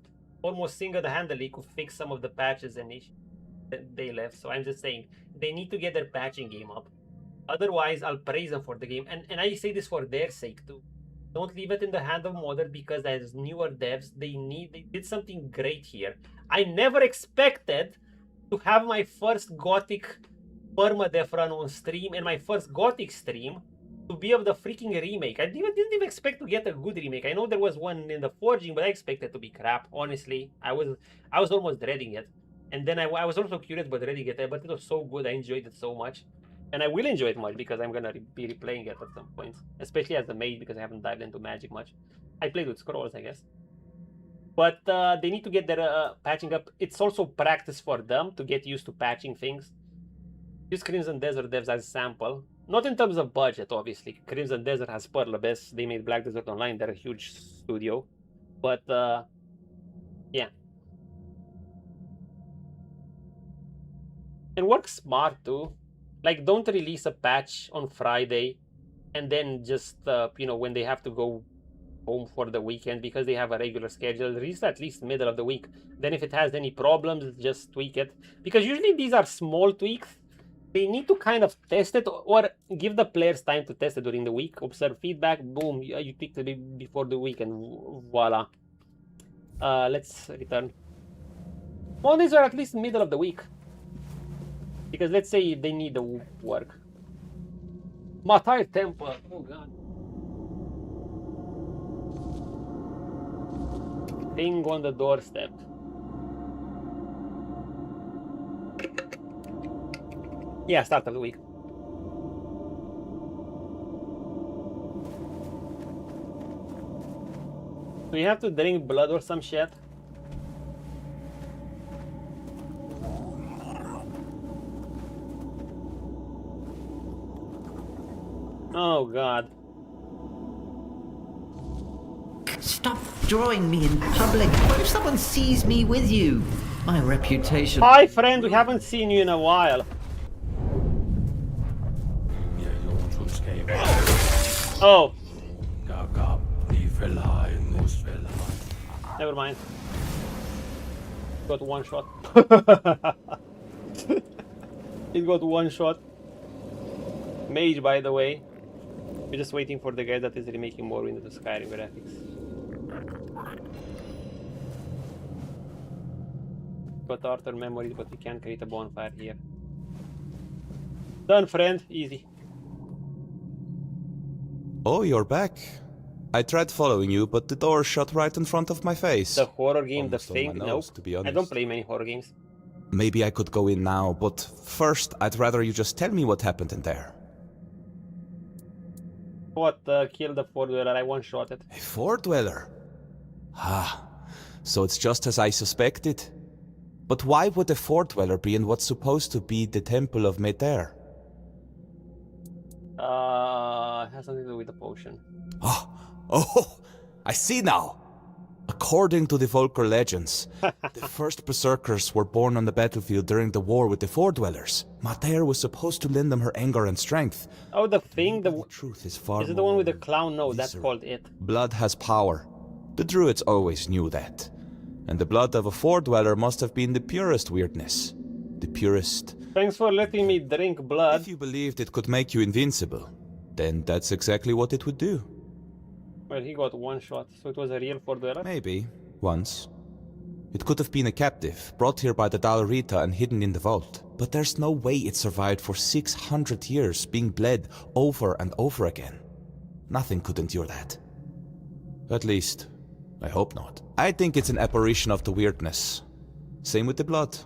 almost single-handedly could fix some of the patches and issues that they left. So I'm just saying, they need to get their patching game up. Otherwise, I'll praise them for the game. And I say this for their sake too. Don't leave it in the hand of modder, because as newer devs, they did something great here. I never expected to have my first Gothic permadeath run on stream and my first Gothic stream to be of the freaking remake. I didn't even expect to get a good remake. I know there was one in the forging, but I expected it to be crap. Honestly, I was almost dreading it. And then I was also curious about dreading it, but it was so good. I enjoyed it so much. And I will enjoy it much, because I'm gonna be replaying it at some point. Especially as a mage, because I haven't dived into magic much. I played with scrolls, I guess. But they need to get their patching up. It's also practice for them to get used to patching things. Use Crimson Desert devs as a sample. Not in terms of budget, obviously. Crimson Desert has Pearl Abyss. They made Black Desert Online. They're a huge studio. But, yeah. And work smart, too. Like, don't release a patch on Friday and then just, you know, when they have to go home for the weekend because they have a regular schedule, release at least middle of the week. Then if it has any problems, just tweak it. Because usually these are small tweaks. They need to kind of test it or give the players time to test it during the week. Observe feedback, boom, you tweaked it before the week and voila. Let's return. Mondays are at least middle of the week. Because let's say they need the work. Matai Temple, oh god. Thing on the doorstep. Yeah, start of the week. Do you have to drink blood or some shit? Oh god. Stop drawing me in public. What if someone sees me with you? My reputation... Hi friend, we haven't seen you in a while. Oh. Never mind. Got one shot. It got one shot. Mage, by the way. We're just waiting for the guy that is remaking Morrowind into Skyrim graphics. Got Arthur memories, but we can't create a bonfire here. Done, friend. Easy. Oh, you're back. I tried following you, but the door shut right in front of my face. The horror game, Almost The Thing? on my No. nose, to be honest. I don't play many horror games. maybe I could go in now, but first I'd rather you just tell me what happened in there. What, killed the Fort Dweller? I one-shot it. A Fort Dweller? Ah, so it's just as I suspected. But why would a Fort Dweller be in what's supposed to be the Temple of Meter? It has something to do with the potion. Oh, I see now. According to the Volker legends, the first berserkers were born on the battlefield during the war with the Fort Dwellers. Mater was supposed to lend them her anger and strength. Oh, the thing, the truth is far Is it the one with the clown? No, that's called it. Blood has power. The druids always knew that. And the blood of a Fort Dweller must have been the purest weirdness. The purest. Thanks for letting me drink blood. If you believed it could make you invincible, then that's exactly what it would do. Well, he got one shot, so it was a real Fort Dweller? Maybe. Once. It could have been a captive, brought here by the Dalrita and hidden in the vault. But there's no way it survived for 600 years, being bled over and over again. Nothing could endure that. At least, I hope not. I think it's an apparition of the weirdness. Same with the blood.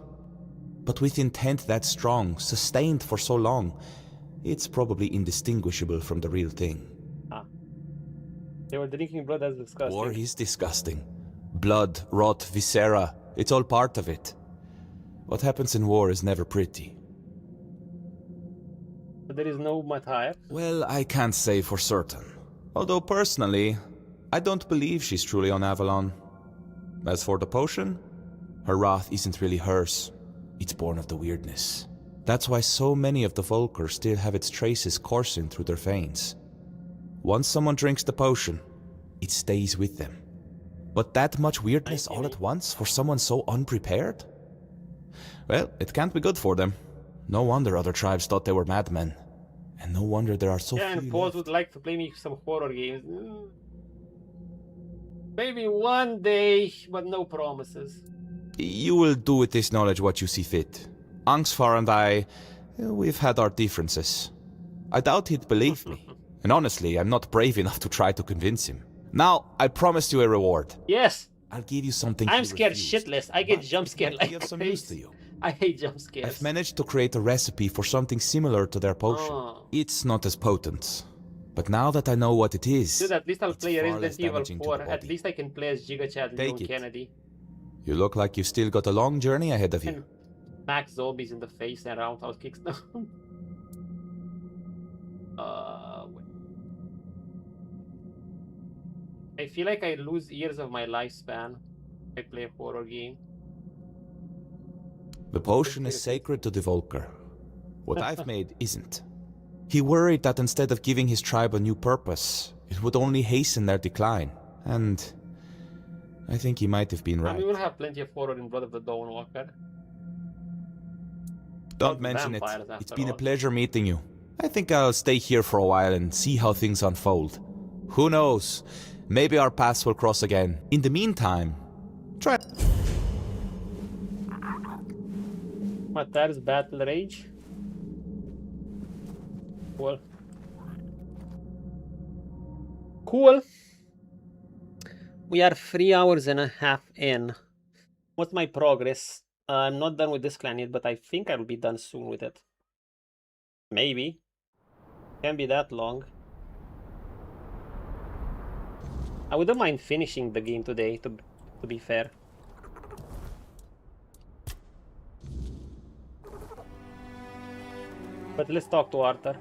But with intent that strong, sustained for so long, it's probably indistinguishable from the real thing. They were drinking blood, that's disgusting. War is disgusting. Blood, rot, viscera, it's all part of it. What happens in war is never pretty. But there is no Matthias? Well, I can't say for certain. Although personally, I don't believe she's truly on Avalon. As for the potion, her wrath isn't really hers. It's born of the weirdness. That's why so many of the Volker still have its traces coursing through their veins. Once someone drinks the potion, it stays with them. But that much weirdness all at once for someone so unprepared? Well, it can't be good for them. No wonder other tribes thought they were madmen. And no wonder there are so few and Paul would like to play me some horror games. Maybe one day, but no promises. You will do with this knowledge what you see fit. Angstfar and I, we've had our differences. I doubt he'd believe me. And honestly, I'm not brave enough to try to convince him. Now, I promised you a reward. Yes. I'll give you something. I'm scared shitless. I get jump scared like have some use to you. I hate jump scares. I've managed to create a recipe for something similar to their potion. It's not as potent. But now that I know what it is... Dude, at least I'll play far Resident less Evil damaging to 4. the At body. least I can play as Giga Chad and Take Leon it. Kennedy. You look like you've still got a long journey ahead of you. And smack zombies in the face and roundhouse kicks down. Wait. I feel like I lose years of my lifespan if I play a horror game. The potion is sacred to the Volker. What I've made isn't. He worried that instead of giving his tribe a new purpose, it would only hasten their decline. And I think he might have been right. And we will have plenty of horror in Blood of the Dawnwalker. Don't mention it. vampires, It's after been a all. pleasure meeting you. I think I'll stay here for a while and see how things unfold. Who knows? Maybe our paths will cross again. In the meantime, try... Matar's Battle Rage. Cool. Cool. We are 3 hours and a half in. What's my progress? I'm not done with this clan yet, but I think I'll be done soon with it. Maybe. Can't be that long. I wouldn't mind finishing the game today, to be fair. But let's talk to Arthur.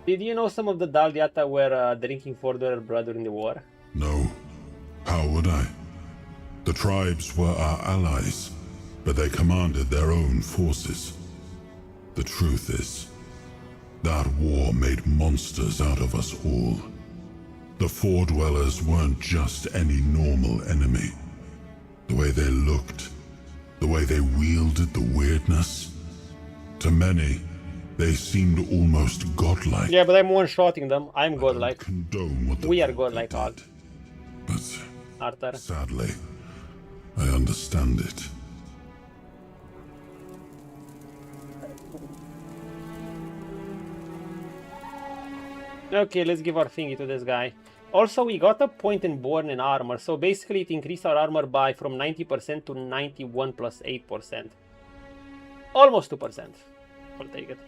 Did you know some of the Daldiata were drinking for their brother in the war? No. How would I? The tribes were our allies, but they commanded their own forces. The truth is, that war made monsters out of us all. The Four Dwellers weren't just any normal enemy. The way they looked, the way they wielded the weirdness. To many, they seemed almost godlike. Yeah, but I'm one-shotting them. I'm godlike. Condone what the We are godlike, Art. But Arthur. sadly, I understand it. Okay, let's give our thingy to this guy. Also, we got a point in Born in armor, so basically it increased our armor by from 90% to 91 plus 8%. Almost 2%. We'll take it.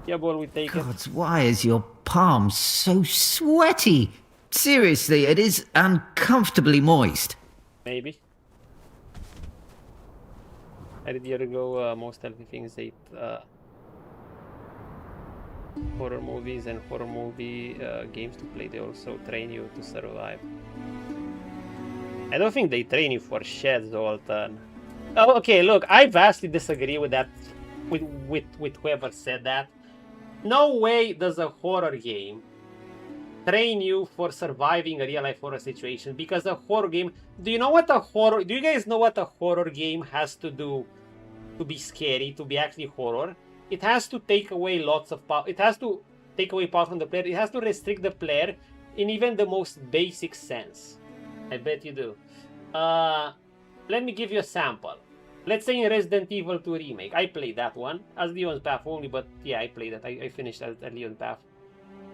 Yeah, boy, we take it. God, why is your palm so sweaty? Seriously, it is uncomfortably moist. Maybe. I did year ago, most healthy things ate horror movies and horror movie games to play. They also train you to survive. I don't think they train you for sheds all the time. Oh, okay, look, I vastly disagree with that, with whoever said that. No way does a horror game train you for surviving a real-life horror situation, because a horror game... Do you guys know what a horror game has to do to be scary, to be actually horror? It has to take away lots of power. It has to take away power from the player. It has to restrict the player in even the most basic sense. I bet you do. Let me give you a sample. Let's say in Resident Evil 2 Remake. I played that one as Leon's Path only, but yeah, I played it. I finished at Leon's Path.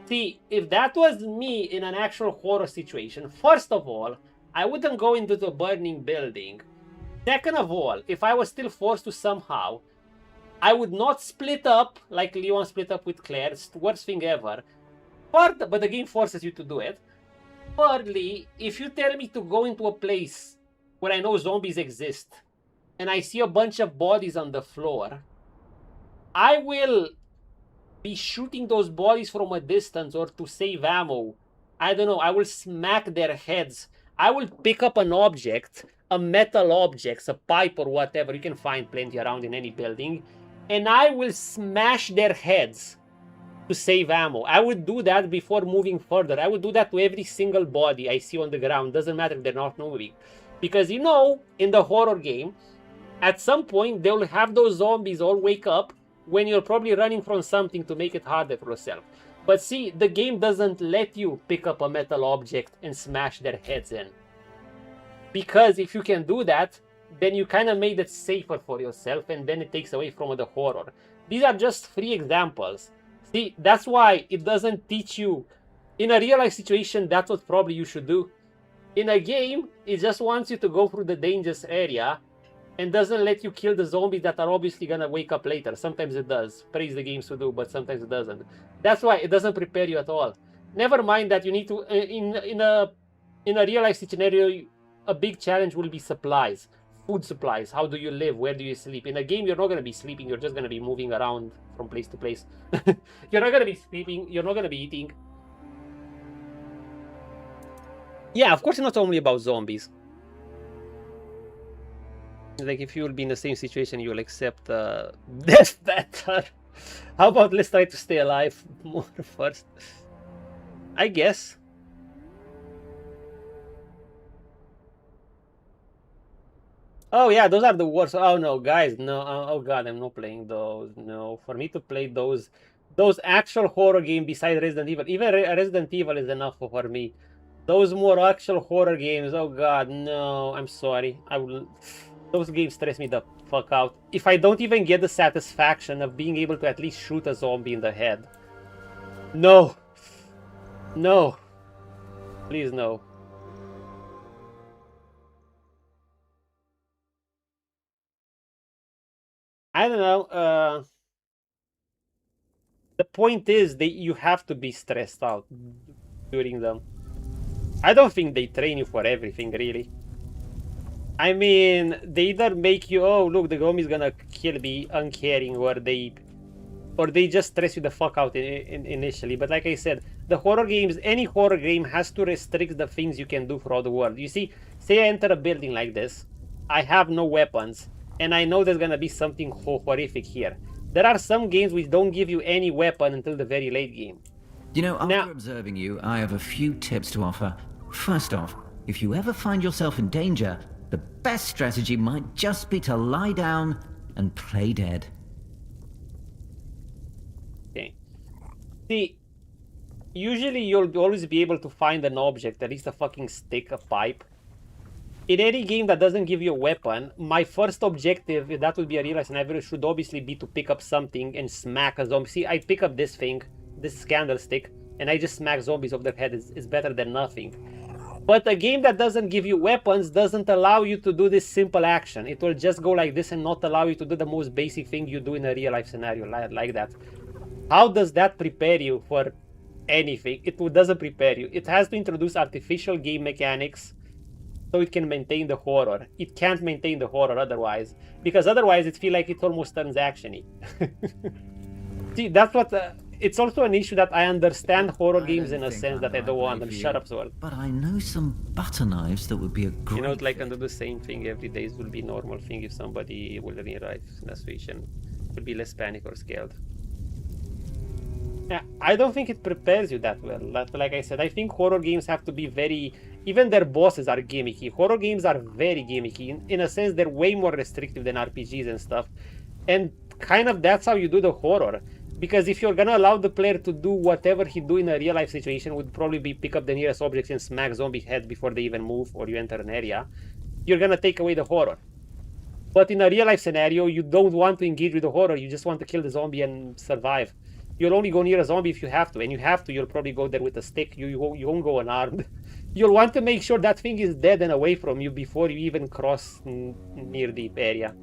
See, if that was me in an actual horror situation, first of all, I wouldn't go into the burning building. Second of all, if I was still forced to somehow, I would not split up like Leon split up with Claire. It's the worst thing ever. But the game forces you to do it. Thirdly, if you tell me to go into a place where I know zombies exist, and I see a bunch of bodies on the floor, I will be shooting those bodies from a distance, or to save ammo. I don't know, I will smack their heads. I will pick up an object, a metal object, a pipe or whatever, you can find plenty around in any building, and I will smash their heads to save ammo. I would do that before moving further. I would do that to every single body I see on the ground. Doesn't matter if they're not moving. Because you know, in the horror game, at some point they'll have those zombies all wake up when you're probably running from something to make it harder for yourself. But see, the game doesn't let you pick up a metal object and smash their heads in. Because if you can do that, then you kind of made it safer for yourself, and then it takes away from the horror. These are just 3 examples. See, that's why it doesn't teach you. In a real life situation, that's what probably you should do. In a game, it just wants you to go through the dangerous area and doesn't let you kill the zombies that are obviously gonna wake up later. Sometimes it does. Praise the games to do, but sometimes it doesn't. That's why it doesn't prepare you at all. Never mind that you need to, in a real life scenario, a big challenge will be supplies. Food supplies. How do you live? Where do you sleep? In a game, you're not gonna be sleeping. You're just gonna be moving around from place to place. You're not gonna be sleeping. You're not gonna be eating. Yeah, of course, it's not only about zombies. Like, if you'll be in the same situation, you'll accept death better. How about let's try to stay alive more first? I guess. Oh yeah, those are the worst. Oh no, guys, no. Oh god, I'm not playing those. No, for me to play those actual horror games besides Resident Evil, even Resident Evil is enough for me. Those more actual horror games, oh god, no. I'm sorry. I will. Those games stress me the fuck out. If I don't even get the satisfaction of being able to at least shoot a zombie in the head. No. No. Please, no. I don't know. The point is that you have to be stressed out during them. I don't think they train you for everything, really. I mean, they either make you, oh look, the zombie's gonna kill me, uncaring, or they just stress you the fuck out initially. But like I said, the horror games, any horror game has to restrict the things you can do throughout the world. You see, say I enter a building like this, I have no weapons, and I know there's gonna be something horrific here. There are some games which don't give you any weapon until the very late game. You know, after observing you, I have a few tips to offer. First off, if you ever find yourself in danger, the best strategy might just be to lie down and play dead. Okay. See, usually you'll always be able to find an object, at least a fucking stick, a pipe. In any game that doesn't give you a weapon, my first objective, if that would be a real life scenario, should obviously be to pick up something and smack a zombie. See, I pick up this thing, this candlestick. and I just smack zombies over their head is better than nothing. But a game that doesn't give you weapons doesn't allow you to do this simple action. It will just go like this and not allow you to do the most basic thing you do in a real life scenario like that. How does that prepare you for anything? It doesn't prepare you. It has to introduce artificial game mechanics so it can maintain the horror. It can't maintain the horror otherwise, because otherwise it feels like it almost turns actiony. See, that's what... it's also an issue that I understand horror games in a sense that I don't want them. Shut up, Zoel. But I know some butter knives that would be a great... You know, like under the same thing every day will be normal thing if somebody will realize in a situation. Will be less panic or scared. Yeah, I don't think it prepares you that well. Like I said, I think horror games have to be very... Even their bosses are gimmicky. Horror games are very gimmicky. In a sense, they're way more restrictive than RPGs and stuff. And kind of that's how you do the horror. Because if you're gonna allow the player to do whatever he do in a real life situation, would probably be pick up the nearest objects and smack zombie heads before they even move or you enter an area, you're gonna take away the horror. But in a real life scenario, you don't want to engage with the horror, you just want to kill the zombie and survive. You'll only go near a zombie if you have to, and you have to, you'll probably go there with a stick, you won't go unarmed. You'll want to make sure that thing is dead and away from you before you even cross near the area.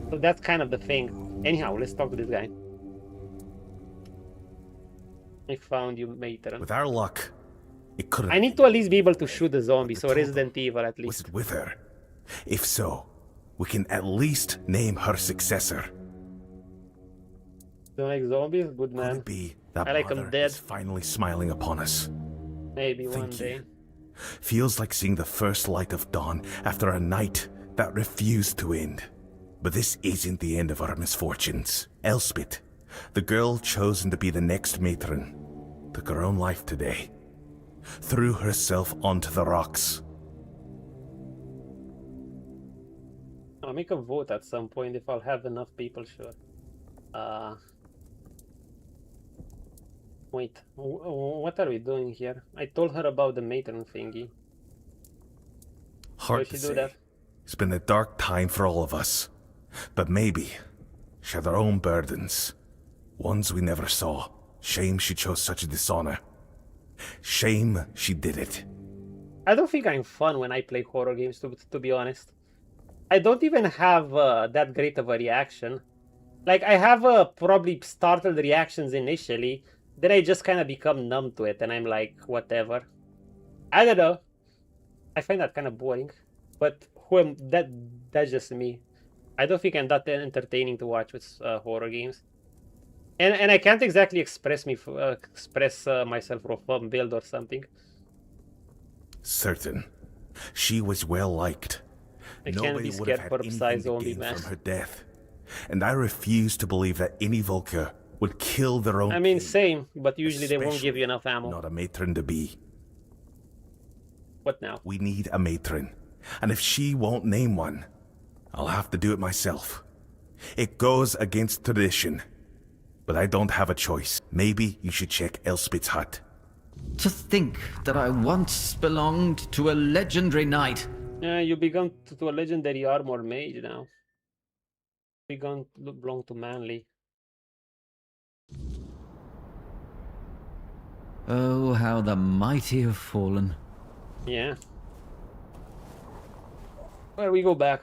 So that's kind of the thing. Anyhow, let's talk to this guy. I found you, matron. With our luck, it could have... I need to at least be able to shoot the zombie, so Resident Evil at least. Was it with her? If so, we can at least name her successor. Don't like zombies? Good man. Could it be that I like them Mother dead. is finally smiling upon us? Maybe one day. Feels like seeing the first light of dawn after a night that refused to end. But this isn't the end of our misfortunes. Elspeth, the girl chosen to be the next matron, took her own life today. Threw herself onto the rocks. I'll make a vote at some point if I'll have enough people, sure. Wait, what are we doing here? I told her about the matron thingy. Hard to say. It's been a dark time for all of us. But maybe she had her own burdens. Ones we never saw. Shame she chose such a dishonor. Shame she did it. I don't think I'm fun when I play horror games, to be honest. I don't even have that great of a reaction. Like, I have probably startled reactions initially, then I just kind of become numb to it, and I'm like, whatever. I don't know. I find that kind of boring. But that's just me. I don't think I'm that entertaining to watch with horror games. And I can't exactly express myself for a fun build or something. Certain. She was well liked. I can't be scared for size zombie, man. From her death. And I refuse to believe that any Volker would kill their own... I mean, same, but usually they won't give you enough ammo. Not a matron to be. What now? We need a matron. And if she won't name one, I'll have to do it myself. It goes against tradition. But I don't have a choice. Maybe you should check Elspeth's hut. To think that I once belonged to a legendary knight. Yeah, you belong to a legendary armor mage now. You belong to manly. Oh, how the mighty have fallen. Yeah. Where we go back?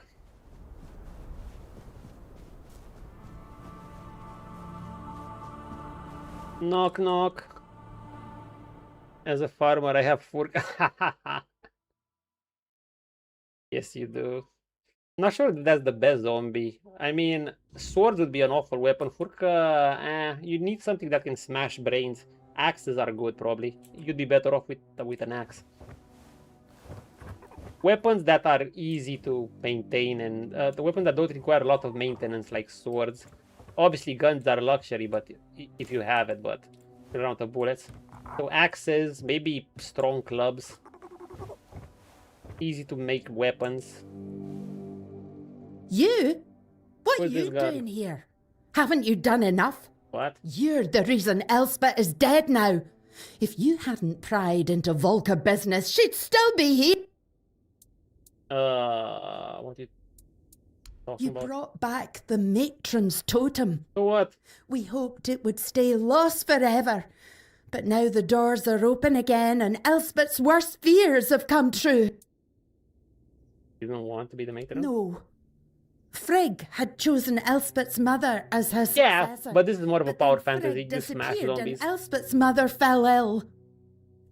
Knock knock. As a farmer, I have Volker. Yes, you do. Not sure that's the best zombie. I mean, sword would be an awful weapon. Volker, you need something that can smash brains. Axes are good, probably. You'd be better off with an axe. Weapons that are easy to maintain and the weapons that don't require a lot of maintenance, like swords. Obviously, guns are a luxury, but if you have it, but a round of bullets. So axes, maybe strong clubs. Easy to make weapons. You? What are Who's this you guy? doing here? Haven't you done enough? What? You're the reason Elspeth is dead now. If you hadn't pried into Volker business, she'd still be here. What are you talking You about? brought back the matron's totem. So what? We hoped it would stay lost forever. But now the doors are open again and Elspeth's worst fears have come true. You don't want to be the matron? No. Frigg had chosen Elspeth's mother as her Yeah, successor. but this is more of a But power then fantasy. Frigg You smash disappeared zombies. and Elspeth's mother fell ill.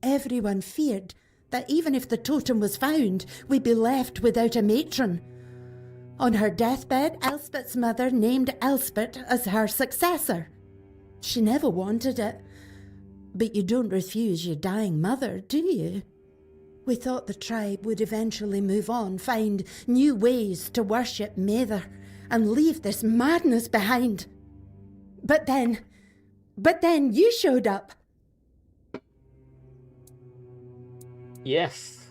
Everyone feared that even if the totem was found, we'd be left without a matron. On her deathbed, Elspeth's mother named Elspeth as her successor. She never wanted it. But you don't refuse your dying mother, do you? We thought the tribe would eventually move on, find new ways to worship Mather, and leave this madness behind. But then you showed up. Yes.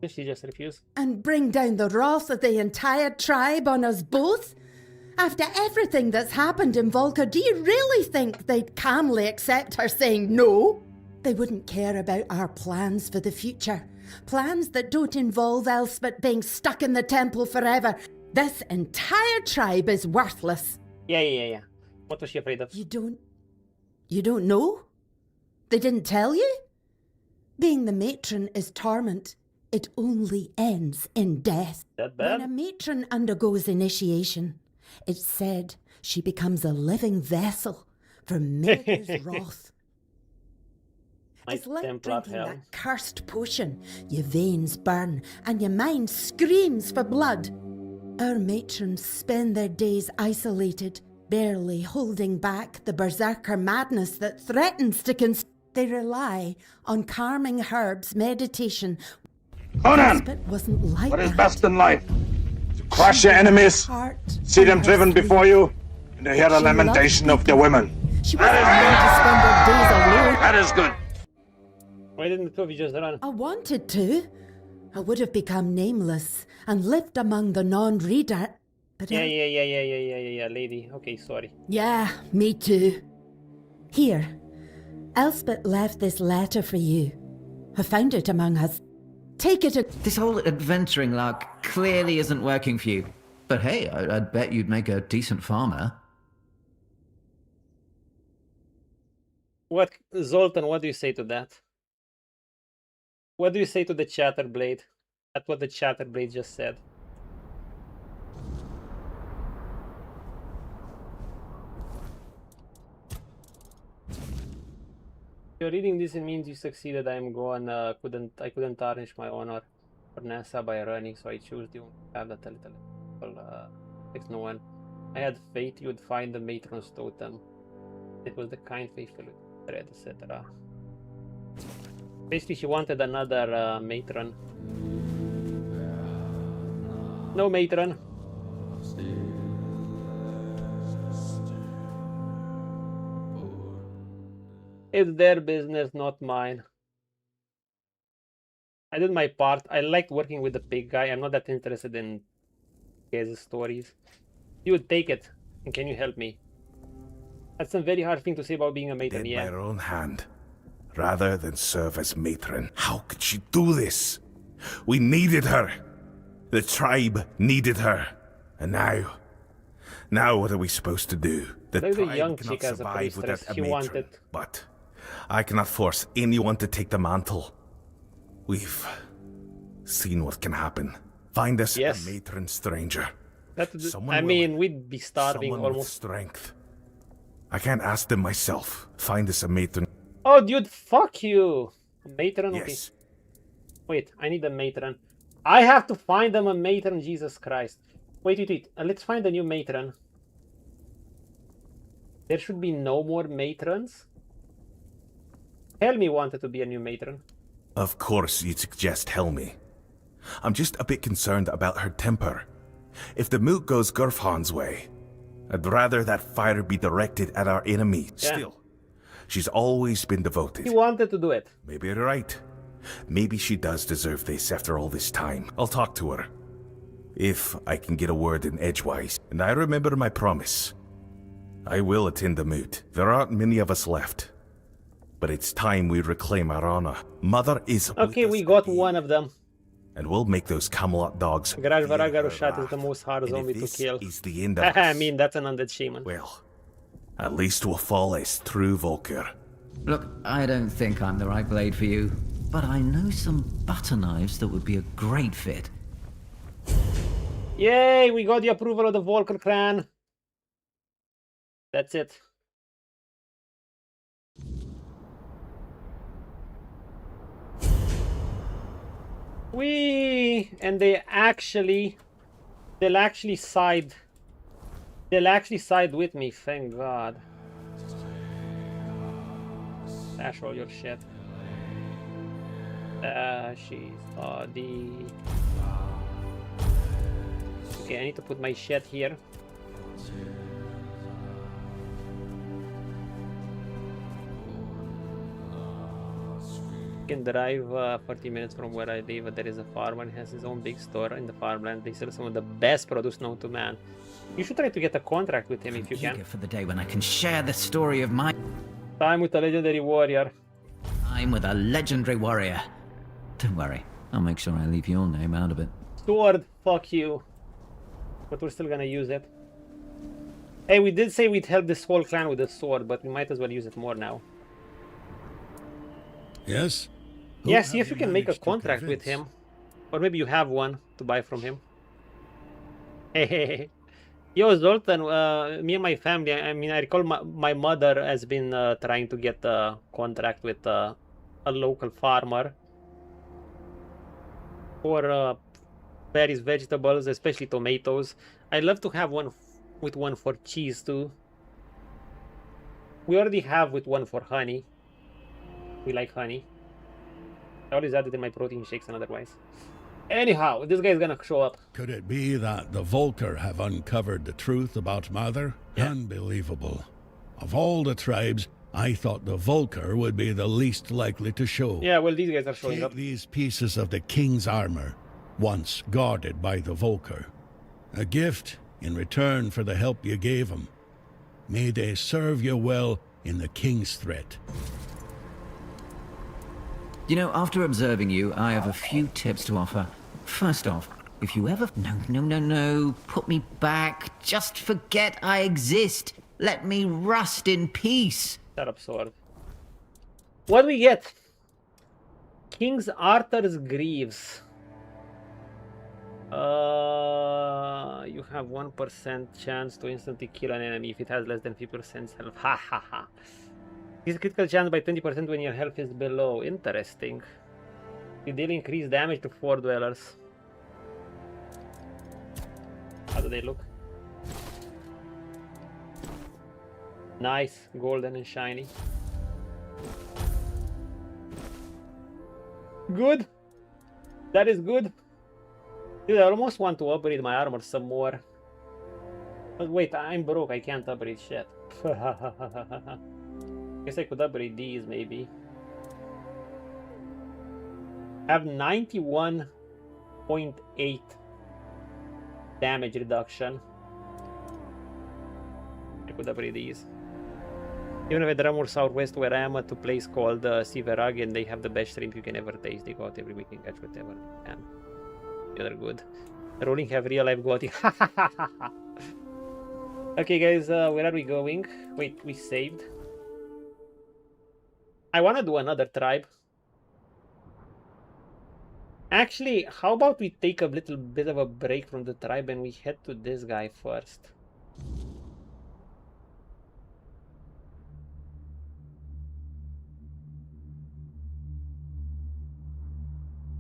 Did she just refuse? And bring down the wrath of the entire tribe on us both? After everything that's happened in Volker, do you really think they'd calmly accept her saying no? They wouldn't care about our plans for the future. Plans that don't involve Elspeth being stuck in the temple forever. This entire tribe is worthless. Yeah. What was she afraid of? You don't know? They didn't tell you? Being the matron is torment. It only ends in death. That bad? When a matron undergoes initiation, it's said she becomes a living vessel for Mather's wrath. It's like drinking that cursed potion. Your veins burn and your mind screams for blood. Our matrons spend their days isolated, barely holding back the berserker madness that threatens to consume. They rely on calming herbs, meditation. Conan! Wasn't like What is that. best in life? To crush your enemies, see them driven before you, and to hear the lamentation of their women. She wasn't going to spend her days alone. That is good. Why didn't the two of you just run? I wanted to. I would have become nameless and lived among the non-reader. But Yeah, lady. Okay, sorry. Yeah, me too. Here, Elspeth left this letter for you. I found it among us. Take it. This whole adventuring lark clearly isn't working for you. But hey, I'd bet you'd make a decent farmer. What, Zoltan, what do you say to that? What do you say to the Chatterblade? That's what the Chatterblade just said. You're reading this, it means you succeeded. I'm gone. I couldn't tarnish my honor for NASA by running, so I choose the have that a little fix no one. I had faith you would find the matron's totem. It was the kind faithful thread, etc. Basically, she wanted another matron. No matron. It's their business, not mine. I did my part. I liked working with the big guy. I'm not that interested in his stories. You would take it, and can you help me? That's a very hard thing to say about being a matron, Dead by her own hand, rather than serve as matron. How could she do this? We needed her. The tribe needed her. And now what are we supposed to do? The There's a tribe young cannot chick as a survive without priestess. a She matron. wanted. But I cannot force anyone to take the mantle. We've seen what can happen. Find us a matron stranger. Someone I willing, mean, we'd be starving someone with almost. strength. I can't ask them myself. Find us a matron. Oh, dude, fuck you. A matron? Yes. Okay. Wait, I need a matron. I have to find them a matron, Jesus Christ. Wait. Let's find a new matron. There should be no more matrons. Helmi wanted to be a new matron. Of course you'd suggest Helmi. I'm just a bit concerned about her temper. If the moot goes Gurfhan's way, I'd rather that fire be directed at our enemy. Yeah. Still, she's always been devoted. He wanted to do it. Maybe you're right. Maybe she does deserve this after all this time. I'll talk to her. If I can get a word in edgewise. And I remember my promise. I will attend the moot. There aren't many of us left. But it's time we reclaim our honor. Mother is Okay, we got one of them. and we'll make those Camelot dogs. Garaj feel her Varagarushat is wrath. the most hard And if zombie to this kill. is the end of I us, mean, that's an undead shaman. well, at least we'll fall as true Volker. Look, I don't think I'm the right blade for you, but I know some butter knives that would be a great fit. Yay, we got the approval of the Volker clan. That's it. And they'll actually side with me, thank God. Stash all your shit. She's the okay, I need to put my shit here. Can drive 40 minutes from where I live. There is a farmer. He has his own big store in the farmland. They sell some of the best produce known to man. You should try to get a contract with him if you can. For the day when I can share the story of my time with a legendary warrior. I'm with a legendary warrior. Don't worry, I'll make sure I leave your name out of it. Sword, fuck you. But we're still gonna use it. Hey, we did say we'd help this whole clan with the sword, but we might as well use it more now. Yes? Yeah, see if you can make a contract with him. Or maybe you have one to buy from him. Hey. Yo, Zoltan, me and my family, I mean, I recall my mother has been trying to get a contract with a local farmer for various vegetables, especially tomatoes. I'd love to have one for cheese too. We already have with one for honey. We like honey. I always add it in my protein shakes and otherwise. Anyhow, this guy's gonna show up. Could it be that the Volker have uncovered the truth about Mother? Yeah. Unbelievable. Of all the tribes, I thought the Volker would be the least likely to show. Yeah, well, these guys are showing up. These pieces of the king's armor, once guarded by the Volker. A gift in return for the help you gave him. May they serve you well in the king's threat. You know, after observing you, I have a few tips to offer. First off, if you ever... No. Put me back. Just forget I exist. Let me rust in peace. Shut up, sword. What do we get? King's Arthur's Greaves. You have 1% chance to instantly kill an enemy if it has less than 50% health. Ha ha ha. This critical chance by 20% when your health is below. Interesting. You deal increased damage to 4 dwellers. How do they look? Nice, golden and shiny. Good. That is good. Dude, I almost want to upgrade my armor some more. But wait, I'm broke. I can't upgrade shit. Guess I could upgrade these maybe. I have 91.8 damage reduction. I could upgrade these. Even if I drum more southwest where I am at a place called Siverag, and they have the best shrimp you can ever taste. They go out every week and catch whatever they can. The other good. Rolling have real life got it. Okay guys, where are we going? Wait, we saved. I want to do another tribe. Actually, how about we take a little bit of a break from the tribe and we head to this guy first.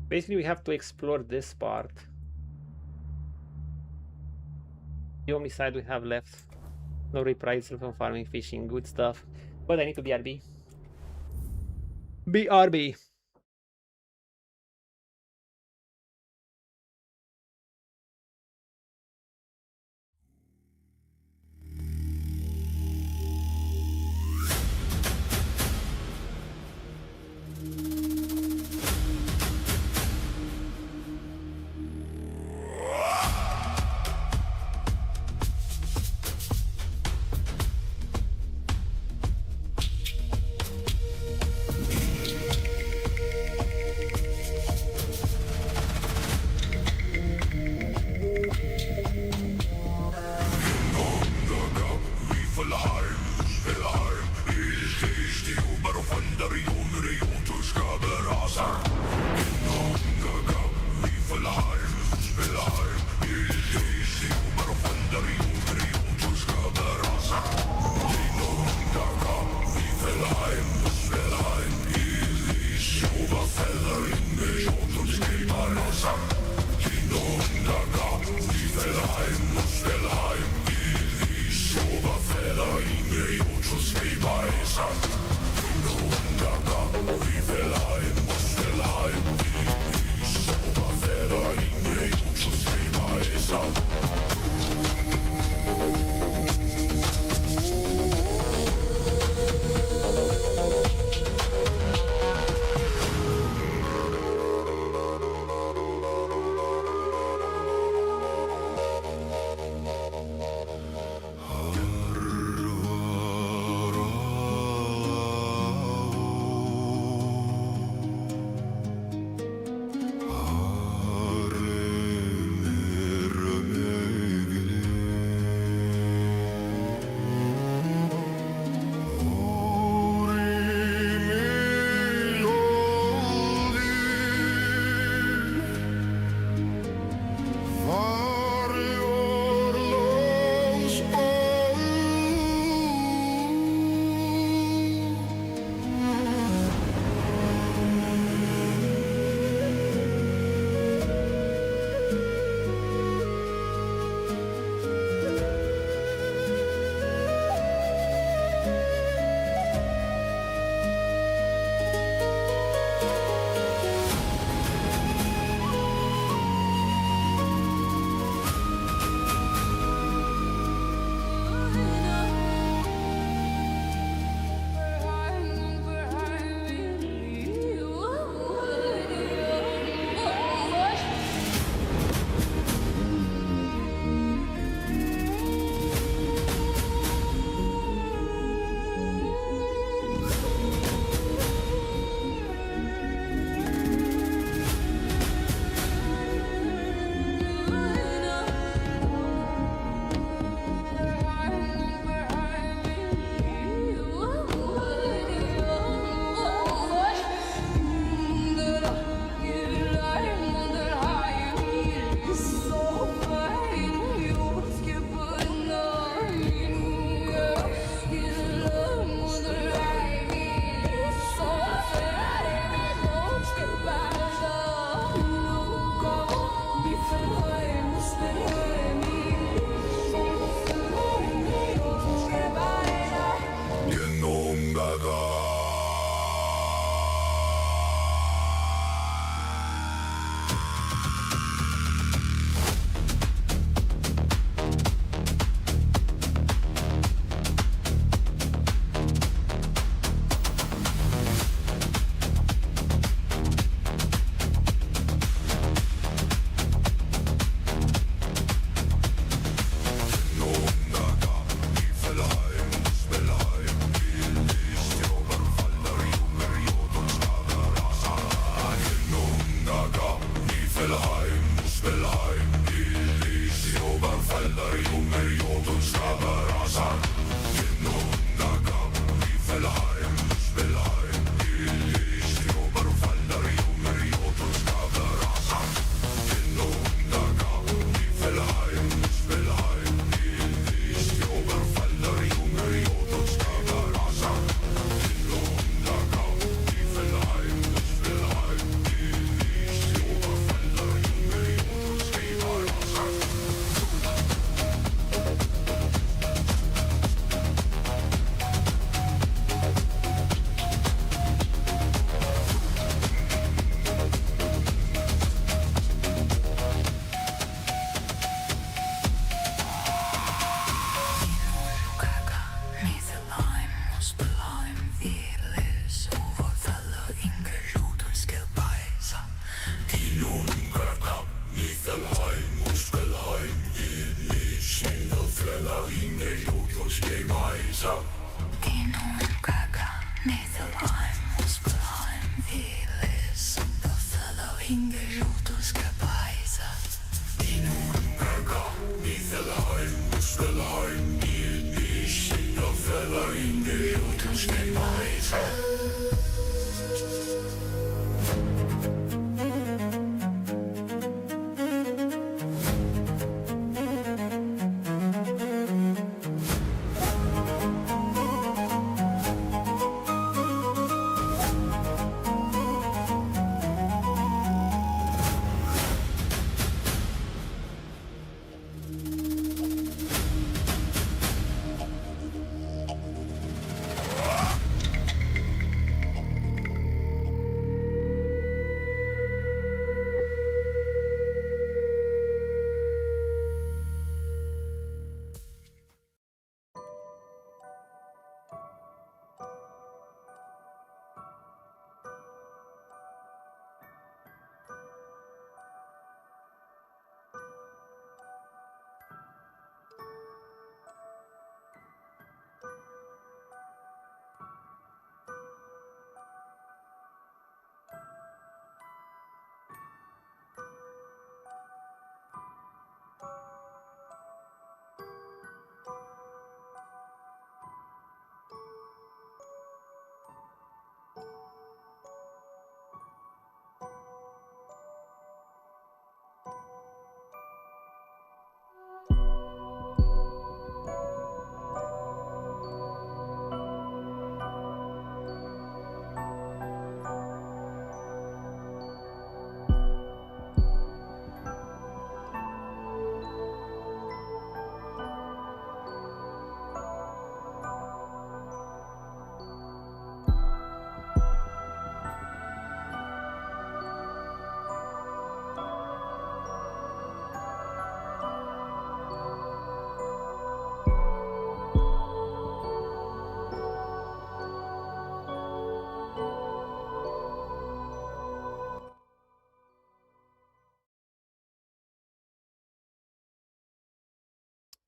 Basically, we have to explore this part. The only side we have left. No reprisal from farming, fishing, good stuff. But I need to BRB. BRB.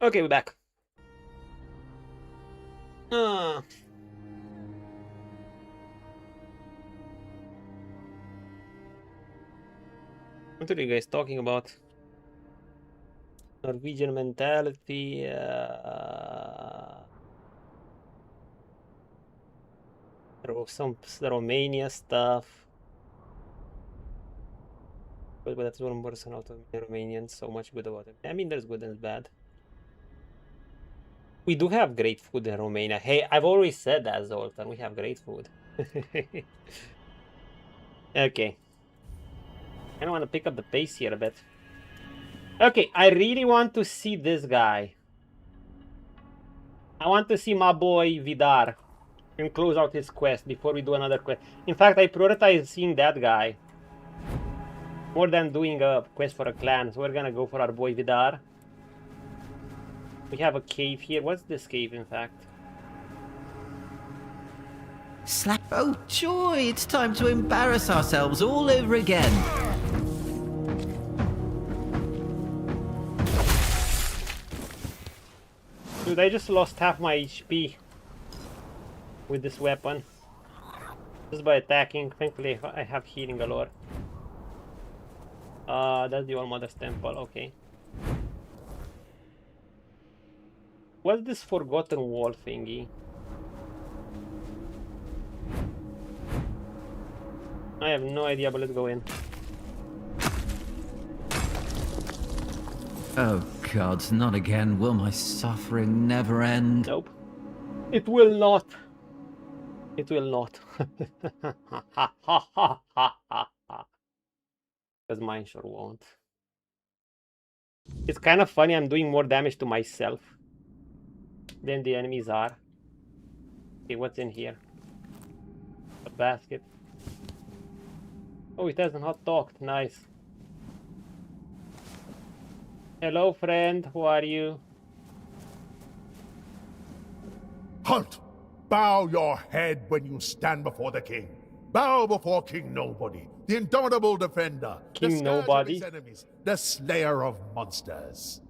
Okay, we're back. What are you guys talking about? Norwegian mentality. Some Romania stuff. But that's one person out of Romanians. So much good about it. I mean, there's good and bad. We do have great food in Romania. Hey, I've always said that, Zoltan. We have great food. Okay. I don't want to pick up the pace here a bit. Okay, I really want to see this guy. I want to see my boy Vidar and close out his quest before we do another quest. In fact, I prioritize seeing that guy more than doing a quest for a clan. So we're gonna go for our boy Vidar. We have a cave here. What's this cave, in fact? Slap! Oh joy! It's time to embarrass ourselves all over again. Dude, I just lost half my HP with this weapon. Just by attacking. Thankfully, I have healing galore. That's the All Mother's Temple. Okay. What's this forgotten wall thingy? I have no idea, but let's go in. Oh gods, not again. Will my suffering never end? Nope. It will not. It will not. Because mine sure won't. It's kind of funny, I'm doing more damage to myself than the enemies are. Okay, what's in here? A basket. Oh, it hasn't hot docked. Nice. Hello, friend. Who are you? Halt! Bow your head when you stand before the king. Bow before King Nobody, the indomitable defender, King the scourge Nobody? of his enemies, the slayer of monsters.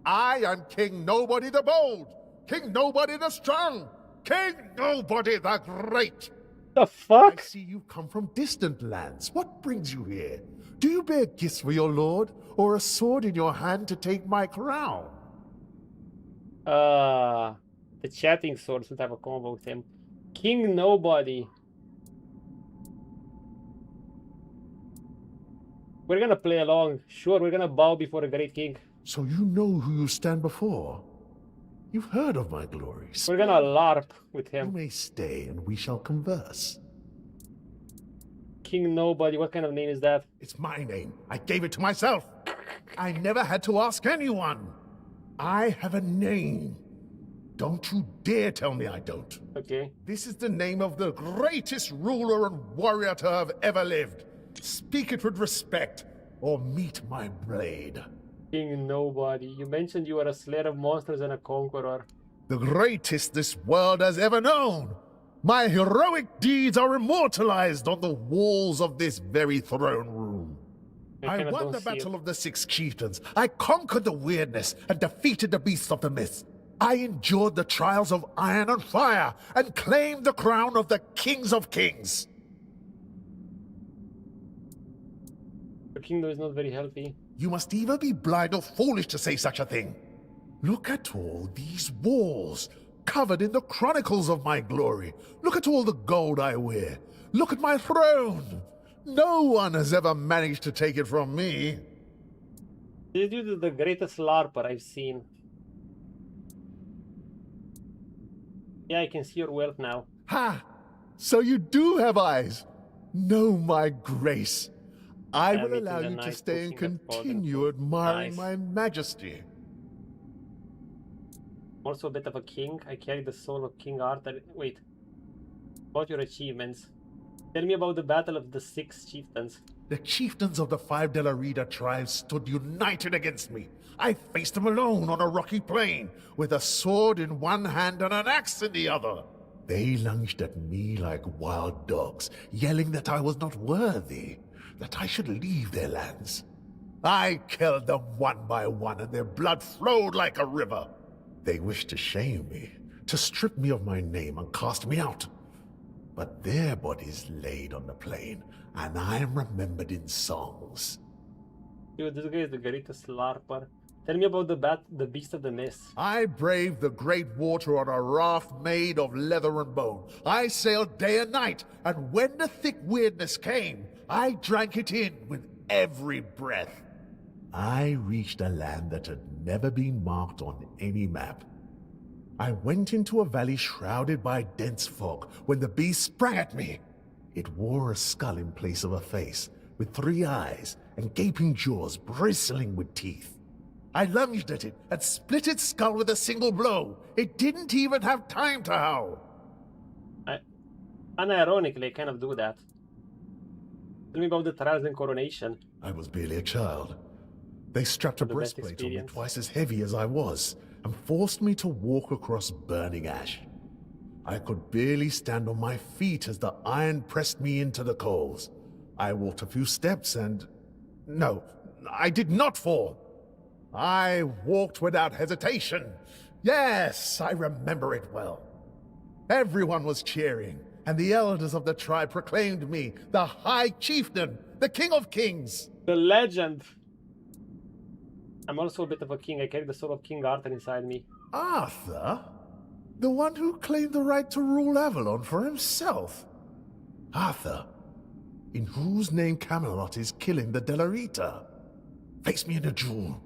I am King Nobody the Bold, King Nobody the Strong, King Nobody the Great. The fuck? I see you come from distant lands. What brings you here? Do you bear gifts for your lord, or a sword in your hand to take my crown? The chatting swords would have a combo with him. King Nobody. We're gonna play along. Sure, we're gonna bow before a great king. So you know who you stand before? You've heard of my glories. We're gonna LARP with You him. may stay and we shall converse. King Nobody. What kind of name is that? It's my name. I gave it to myself. I never had to ask anyone. I have a name. Don't you dare tell me I don't. Okay. This is the name of the greatest ruler and warrior to have ever lived. Speak it with respect, or meet my blade. King Nobody. You mentioned you were a slayer of monsters and a conqueror. The greatest this world has ever known. My heroic deeds are immortalized on the walls of this very throne room. I won the Battle of the Six Chieftains. I conquered the weirdness and defeated the beasts of the myth. I endured the trials of iron and fire and claimed the crown of the Kings of Kings. The kingdom is not very healthy. You must either be blind or foolish to say such a thing. Look at all these walls, covered in the chronicles of my glory. Look at all the gold I wear. Look at my throne. No one has ever managed to take it from me. This dude is the greatest LARPer I've seen. Yeah, I can see your wealth now. Ha! So you do have eyes. Know my grace. I will meeting allow the you to night stay and pushing the continue button. admiring Nice. my majesty. Also a bit of a king. I carry the soul of King Arthur. Wait. About your achievements. Tell me about the battle of the 6 chieftains. The chieftains of the 5 De La Rida tribes stood united against me. I faced them alone on a rocky plain, with a sword in one hand and an axe in the other. They lunged at me like wild dogs, yelling that I was not worthy, that I should leave their lands. I killed them one by one, and their blood flowed like a river. They wished to shame me, to strip me of my name and cast me out. But their bodies laid on the plain, and I am remembered in songs. Dude, this guy is the greatest LARPer. Tell me about the Beast of the Mist. I braved the great water on a raft made of leather and bone. I sailed day and night, and when the thick weirdness came, I drank it in with every breath. I reached a land that had never been marked on any map. I went into a valley shrouded by dense fog when the beast sprang at me. It wore a skull in place of a face, with 3 eyes and gaping jaws bristling with teeth. I lunged at it and split its skull with a single blow. It didn't even have time to howl. Unironically, I kind of do that. Tell me about the trials and coronation. I was barely a child. They strapped a The best breastplate on me experience. twice as heavy as I was, and forced me to walk across burning ash. I could barely stand on my feet as the iron pressed me into the coals. I walked a few steps and... No, I did not fall. I walked without hesitation. Yes, I remember it well. Everyone was cheering, and the elders of the tribe proclaimed me the High Chieftain, the King of Kings. The legend. I'm also a bit of a king. I carry the soul of King Arthur inside me. Arthur? The one who claimed the right to rule Avalon for himself? Arthur, in whose name Camelot is killing the De La Rita? Face me in a duel.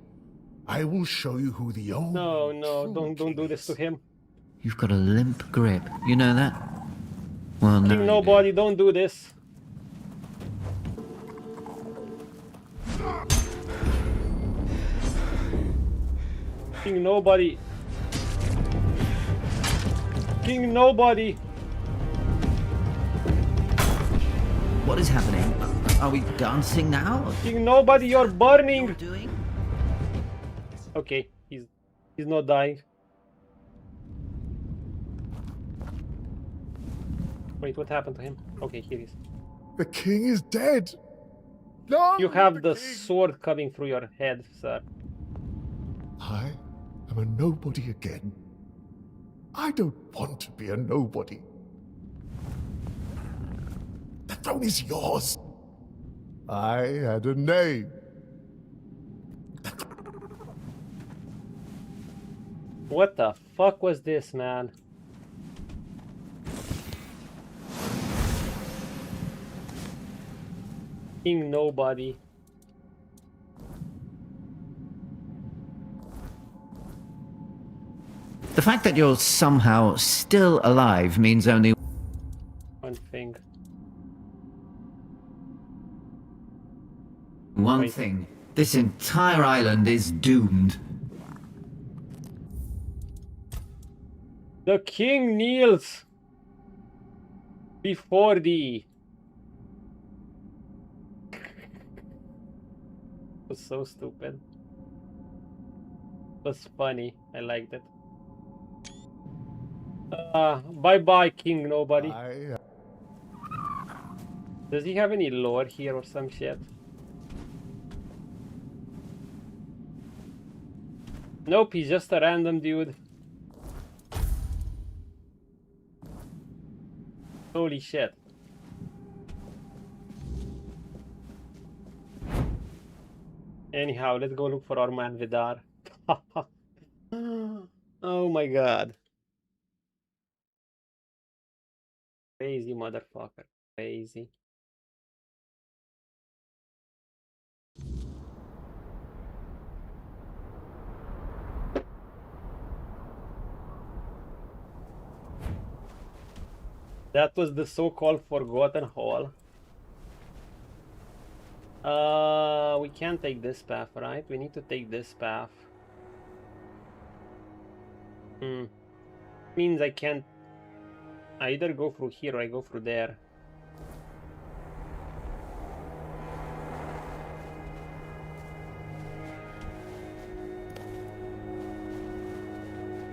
I will show you who the only... No, don't do this to him. You've got a limp grip. You know that? Well, no. King Nobody, don't do this. King Nobody. King Nobody. What is happening? Are we dancing now? King Nobody, you're burning. You're doing? Okay, he's not dying. Wait, what happened to him? Okay, here he is. The king is dead. No, You have the sword coming through your head, sir. I am a nobody again. I don't want to be a nobody. The throne is yours. I had a name. What the fuck was this, man? King Nobody. The fact that you're somehow still alive means only One thing. one Wait. thing. This entire island is doomed. The king kneels before thee. It was so stupid. It was funny. I liked it. Bye bye, King Nobody. Does he have any lore here or some shit? Nope, he's just a random dude. Holy shit. Anyhow, let's go look for our man Vidar. Oh my god. Crazy motherfucker. Crazy. That was the so-called Forgotten Hall. We can't take this path, right? We need to take this path. Means I can't. I either go through here or I go through there.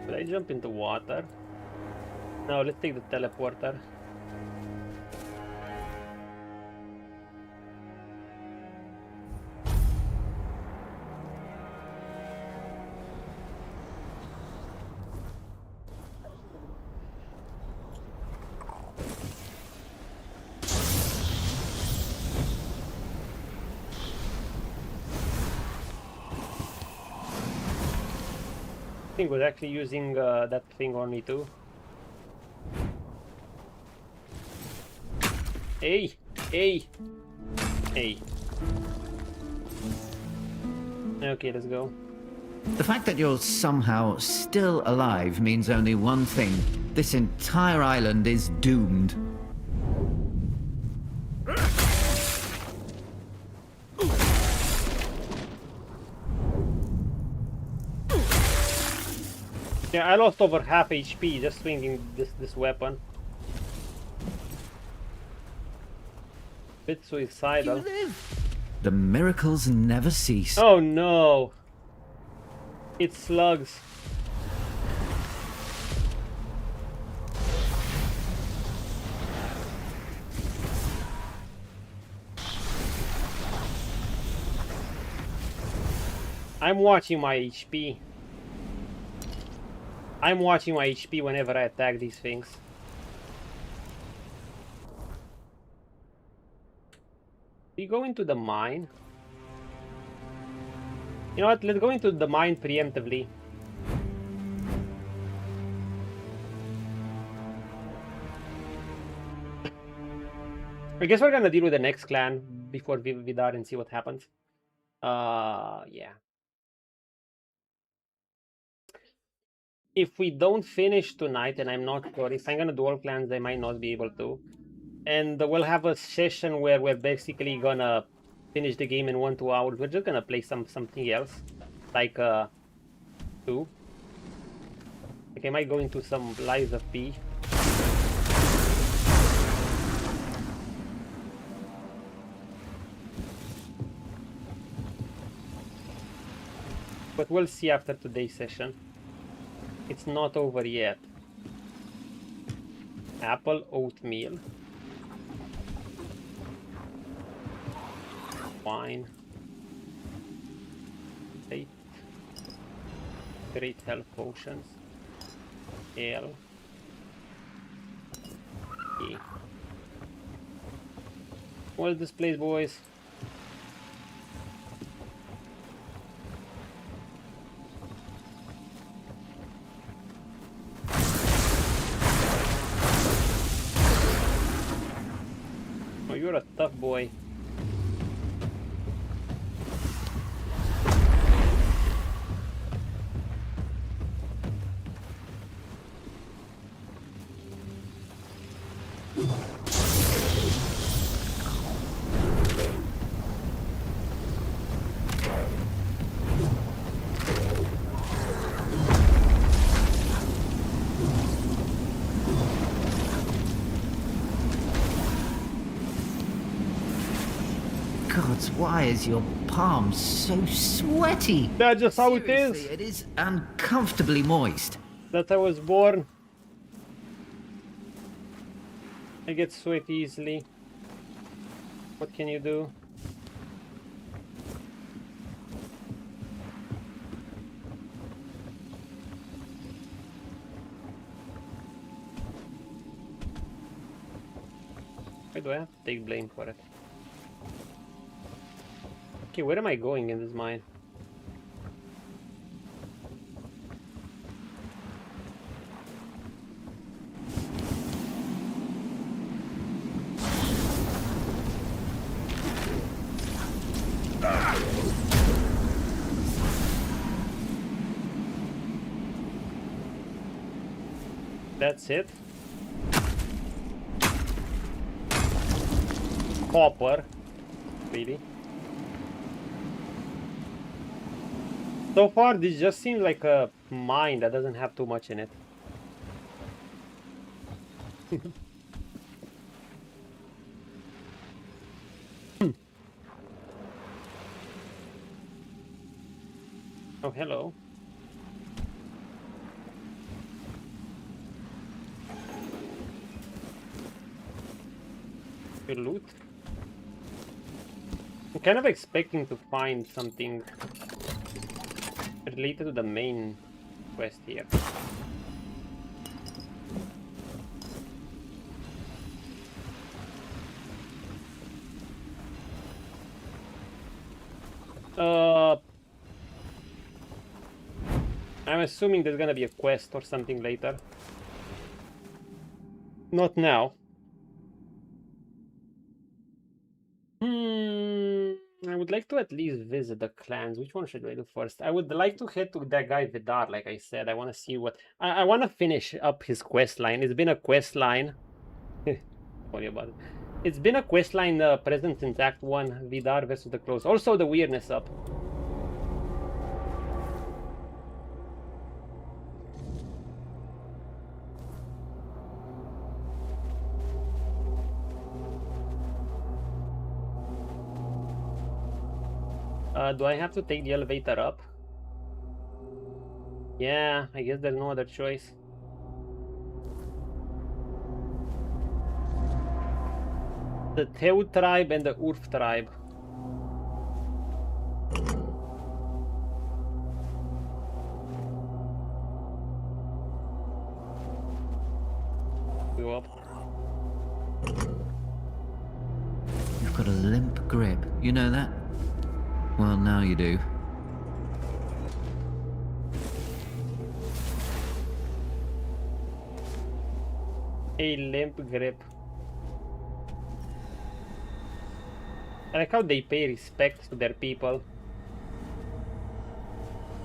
Should I jump into water? No, let's take the teleporter. I think was actually using that thing on me too. Hey! Hey! Hey. Okay, let's go. The fact that you're somehow still alive means only one thing. This entire island is doomed. Yeah, I lost over half HP just swinging this weapon. Bit suicidal. The miracles never cease. Oh no! It's slugs. I'm watching my HP. I'm watching my HP whenever I attack these things. We go into the mine. You know what? Let's go into the mine preemptively. I guess we're gonna deal with the next clan before Vidar and see what happens. Yeah. If we don't finish tonight, and I'm not sure, if I'm gonna do all clans, I might not be able to. And we'll have a session where we're basically gonna finish the game in 1-2 hours. We're just gonna play something else, like 2. Like I might go into some Lies of P. But we'll see after today's session. It's not over yet. Apple oatmeal. Wine. Great health potions. Ale. Okay. What is this place, boys? Oh, you're a tough boy. Gods, why is your palm so sweaty? That's just how Seriously, it is. It is uncomfortably moist. That I was born. I get sweat easily. What can you do? Why do I have to take blame for it? Okay, where am I going in this mine? That's it. Copper. Really? So far, this just seems like a mine that doesn't have too much in it. Oh, hello. Good loot. I'm kind of expecting to find something related to the main quest here. I'm assuming there's gonna be a quest or something later. Not now. I would like to at least visit the clans. Which one should I do first? I would like to head to that guy Vidar, like I said. I want to see what... I want to finish up his quest line. It's been a quest line. Sorry about it. It's been a quest line present since Act 1. Vidar versus the Close. Also the weirdness up. Do I have to take the elevator up? Yeah, I guess there's no other choice. The Teut tribe and the Ulfr tribe. Go up. You've got a limp grip, you know that? Well, now you do. A limp grip. I like how they pay respect to their people.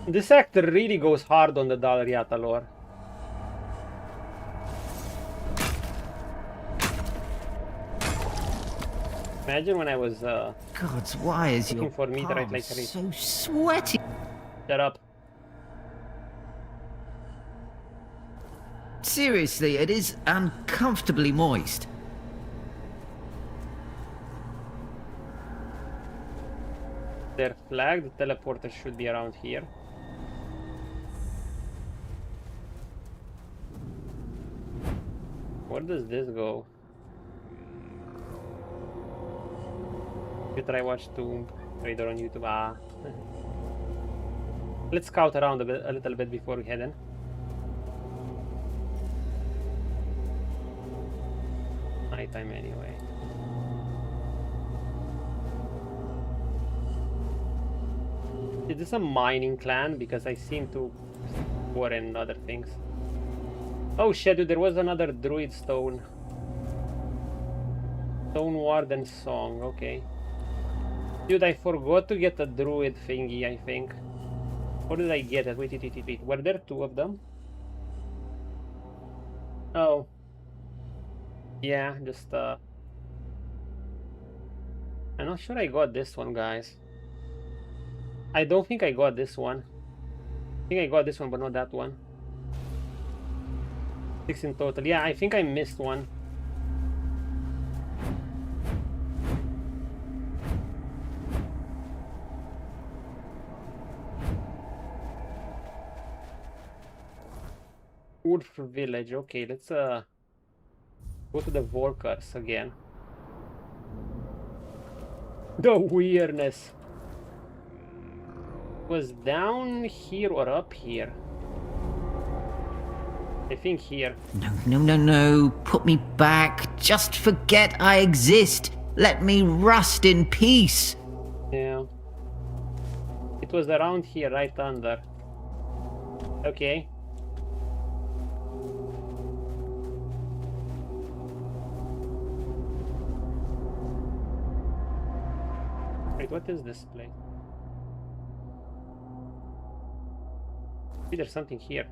This actor really goes hard on the Dalriata lore. Imagine when I was Gods, why is looking your for meteorite like palm so sweaty? Shut up. Seriously, it is uncomfortably moist. Their flag, the teleporter should be around here. Where does this go? You try watch Tomb Raider on YouTube. Ah. Let's scout around a little bit before we head in. Nighttime anyway. Is this a mining clan? Because I seem to war and other things. Oh shit, dude, there was another druid stone. Stone Warden Song, okay. Dude, I forgot to get a druid thingy, I think. What did I get? Wait. Were there two of them? Oh. Yeah, just I'm not sure I got this one, guys. I don't think I got this one. I think I got this one, but not that one. 6 in total. Yeah, I think I missed one. Ulfr village. Okay, let's go to the Volkers again. The weirdness. Was down here or up here? I think here. No. Put me back. Just forget I exist. Let me rust in peace. Yeah. It was around here, right under. Okay. Wait, what is this place? Maybe there's something here.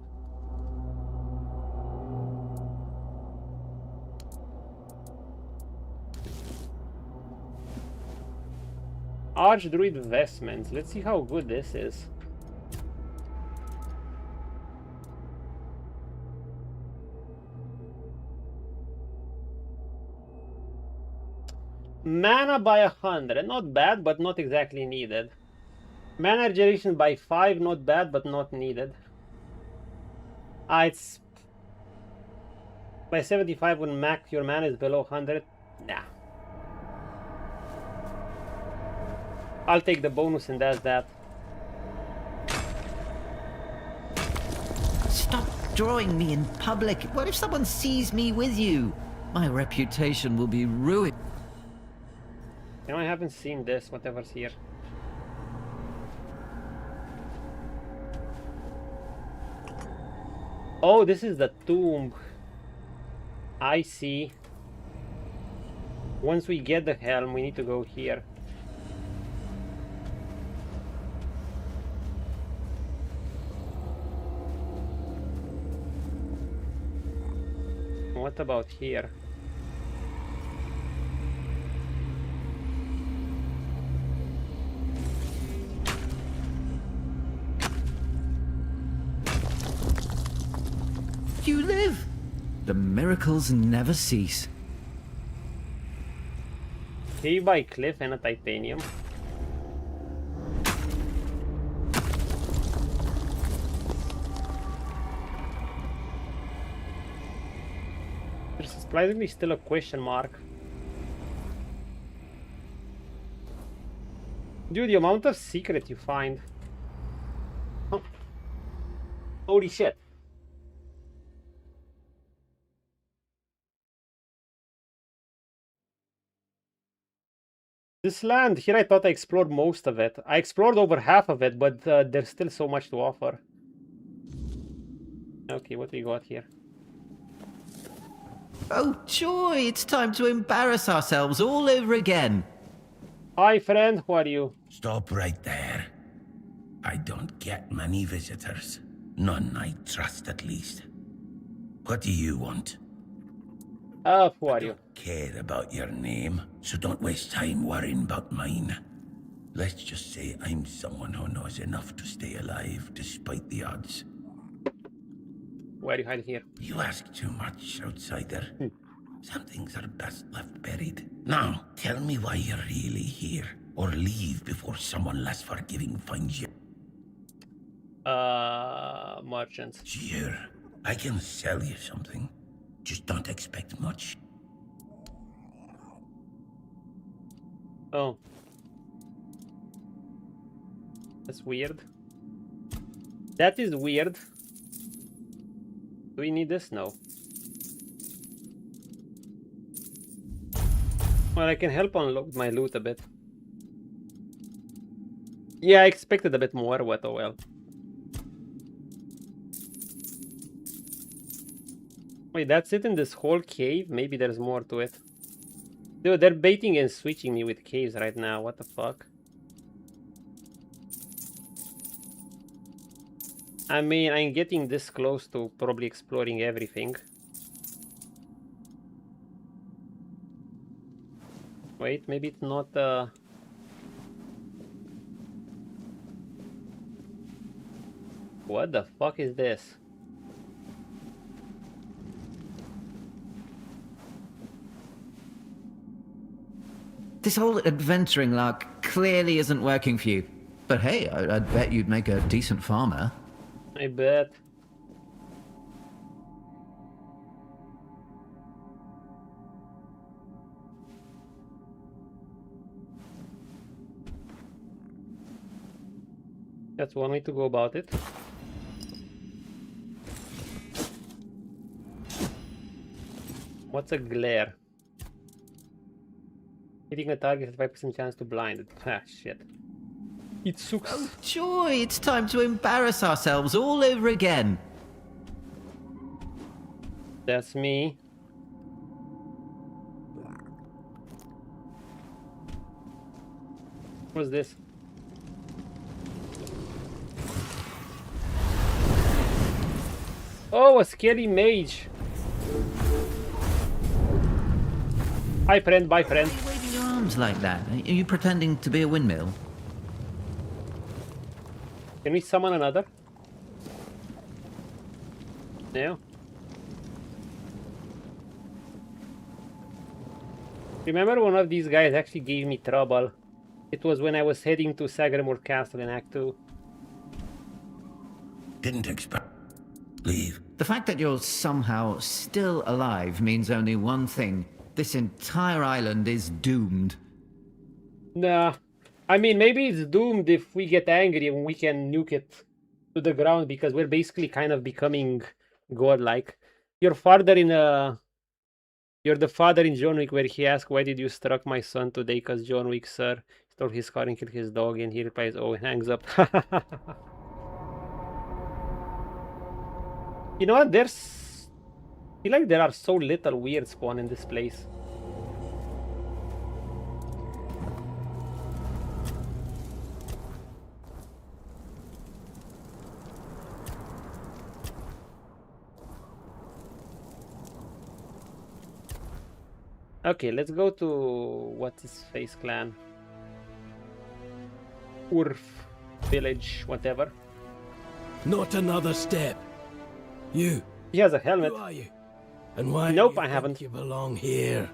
Archdruid vestments. Let's see how good this is. Mana by 100. Not bad, but not exactly needed. Mana regeneration by 5. Not bad, but not needed. It's by 75 when max your mana is below 100. Nah. I'll take the bonus and that's that. Stop drawing me in public. What if someone sees me with you? My reputation will be ruined. You know, I haven't seen this, whatever's here. Oh, this is the tomb. I see. Once we get the helm, we need to go here. What about here? You live! The miracles never cease. Cave by cliff and a titanium. There's surprisingly still a question mark. Dude, the amount of secret you find. Oh. Holy shit. This land, here I thought I explored most of it. I explored over half of it, but there's still so much to offer. Okay, what do we got here? Oh joy, it's time to embarrass ourselves all over again. Hi friend, who are you? Stop right there. I don't get many visitors. None I trust, at least. What do you want? Who are you? Care about your name, so don't waste time worrying about mine. Let's just say I'm someone who knows enough to stay alive despite the odds. Why are you hiding here? You ask too much, outsider. Some things are best left buried. Now, tell me why you're really here, or leave before someone less forgiving finds you. Merchants. Sure, I can sell you something. Just don't expect much. Oh. That's weird. That is weird. Do we need this? No. Well, I can help unlock my loot a bit. Yeah, I expected a bit more, but oh well. Wait, that's it in this whole cave? Maybe there's more to it. Dude, they're baiting and switching me with caves right now. What the fuck? I mean, I'm getting this close to probably exploring everything. Wait, maybe it's not What the fuck is this? This whole adventuring lark clearly isn't working for you. But hey, I'd bet you'd make a decent farmer. I bet. That's one way to go about it. What's a glare? Hitting a target has 5% chance to blind it. Ah, shit. It sucks. Oh joy, it's time to embarrass ourselves all over again. That's me. What's this? Oh, a scary mage. Hi friend, bye friend. Why are you waving your arms like that? Are you pretending to be a windmill? Can we summon another? No. Remember, one of these guys actually gave me trouble. It was when I was heading to Sagramore Castle in Act 2. Didn't expect... leave. The fact that you're somehow still alive means only one thing. This entire island is doomed. Nah. I mean, maybe it's doomed if we get angry and we can nuke it to the ground, because we're basically kind of becoming godlike. Your father in You're the father in John Wick where he asks, "Why did you struck my son today?" "Cause John Wick, sir, stole his car and killed his dog." And he replies, "Oh," and hangs up. You know what? I feel like there are so little weird spawn in this place. Okay, let's go to what's his face clan. Ulfr village, whatever. Not another step. You. He has a helmet. Who are you? And why? Nope, do you I haven't. think you belong here.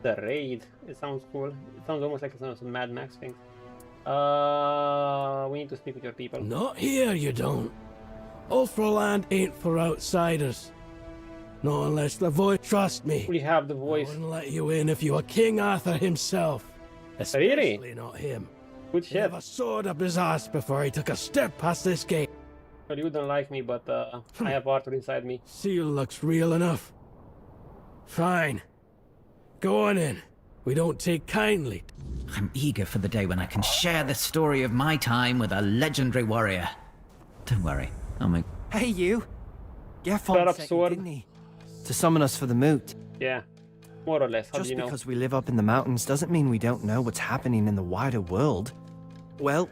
The raid. It sounds cool. It sounds almost like some Mad Max thing. We need to speak with your people. Not here, you don't. Ulfr land ain't for outsiders. Not unless the voice. Trust me. We have the voice. I wouldn't let you in if you were King Arthur himself. Especially Really? not him. Good He'd shit. have a sword up his ass before he took a step past this gate. Well, you don't like me, but I have Arthur inside me. Seal looks real enough. Fine. Go on in. We don't take kindly. I'm eager for the day when I can share the story of my time with a legendary warrior. Don't worry, I'll make... Hey, you! Shut Gerfon up, sent you, sword. didn't he? To summon us for the moot. Yeah, more or less. How do Just you know? because we live up in the mountains doesn't mean we don't know what's happening in the wider world. Well,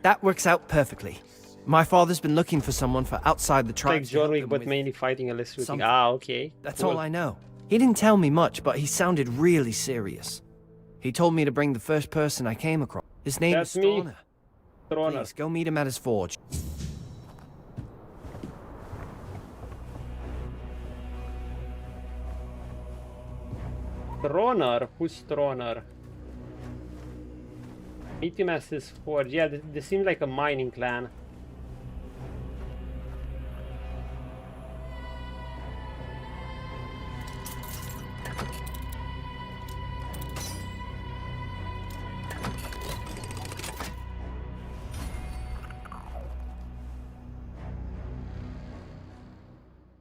that works out perfectly. My father's been looking for someone for outside the It's like tribes. John Wick, but mainly fighting and less shooting. something. Ah, okay. That's Cool. all I know. He didn't tell me much, but he sounded really serious. He told me to bring the first person I came across. His name That's is me. Strona. Strona. Please, go meet him at his forge. Stroner? Who's Stroner? Meet him as his forge. Yeah, this seems like a mining clan.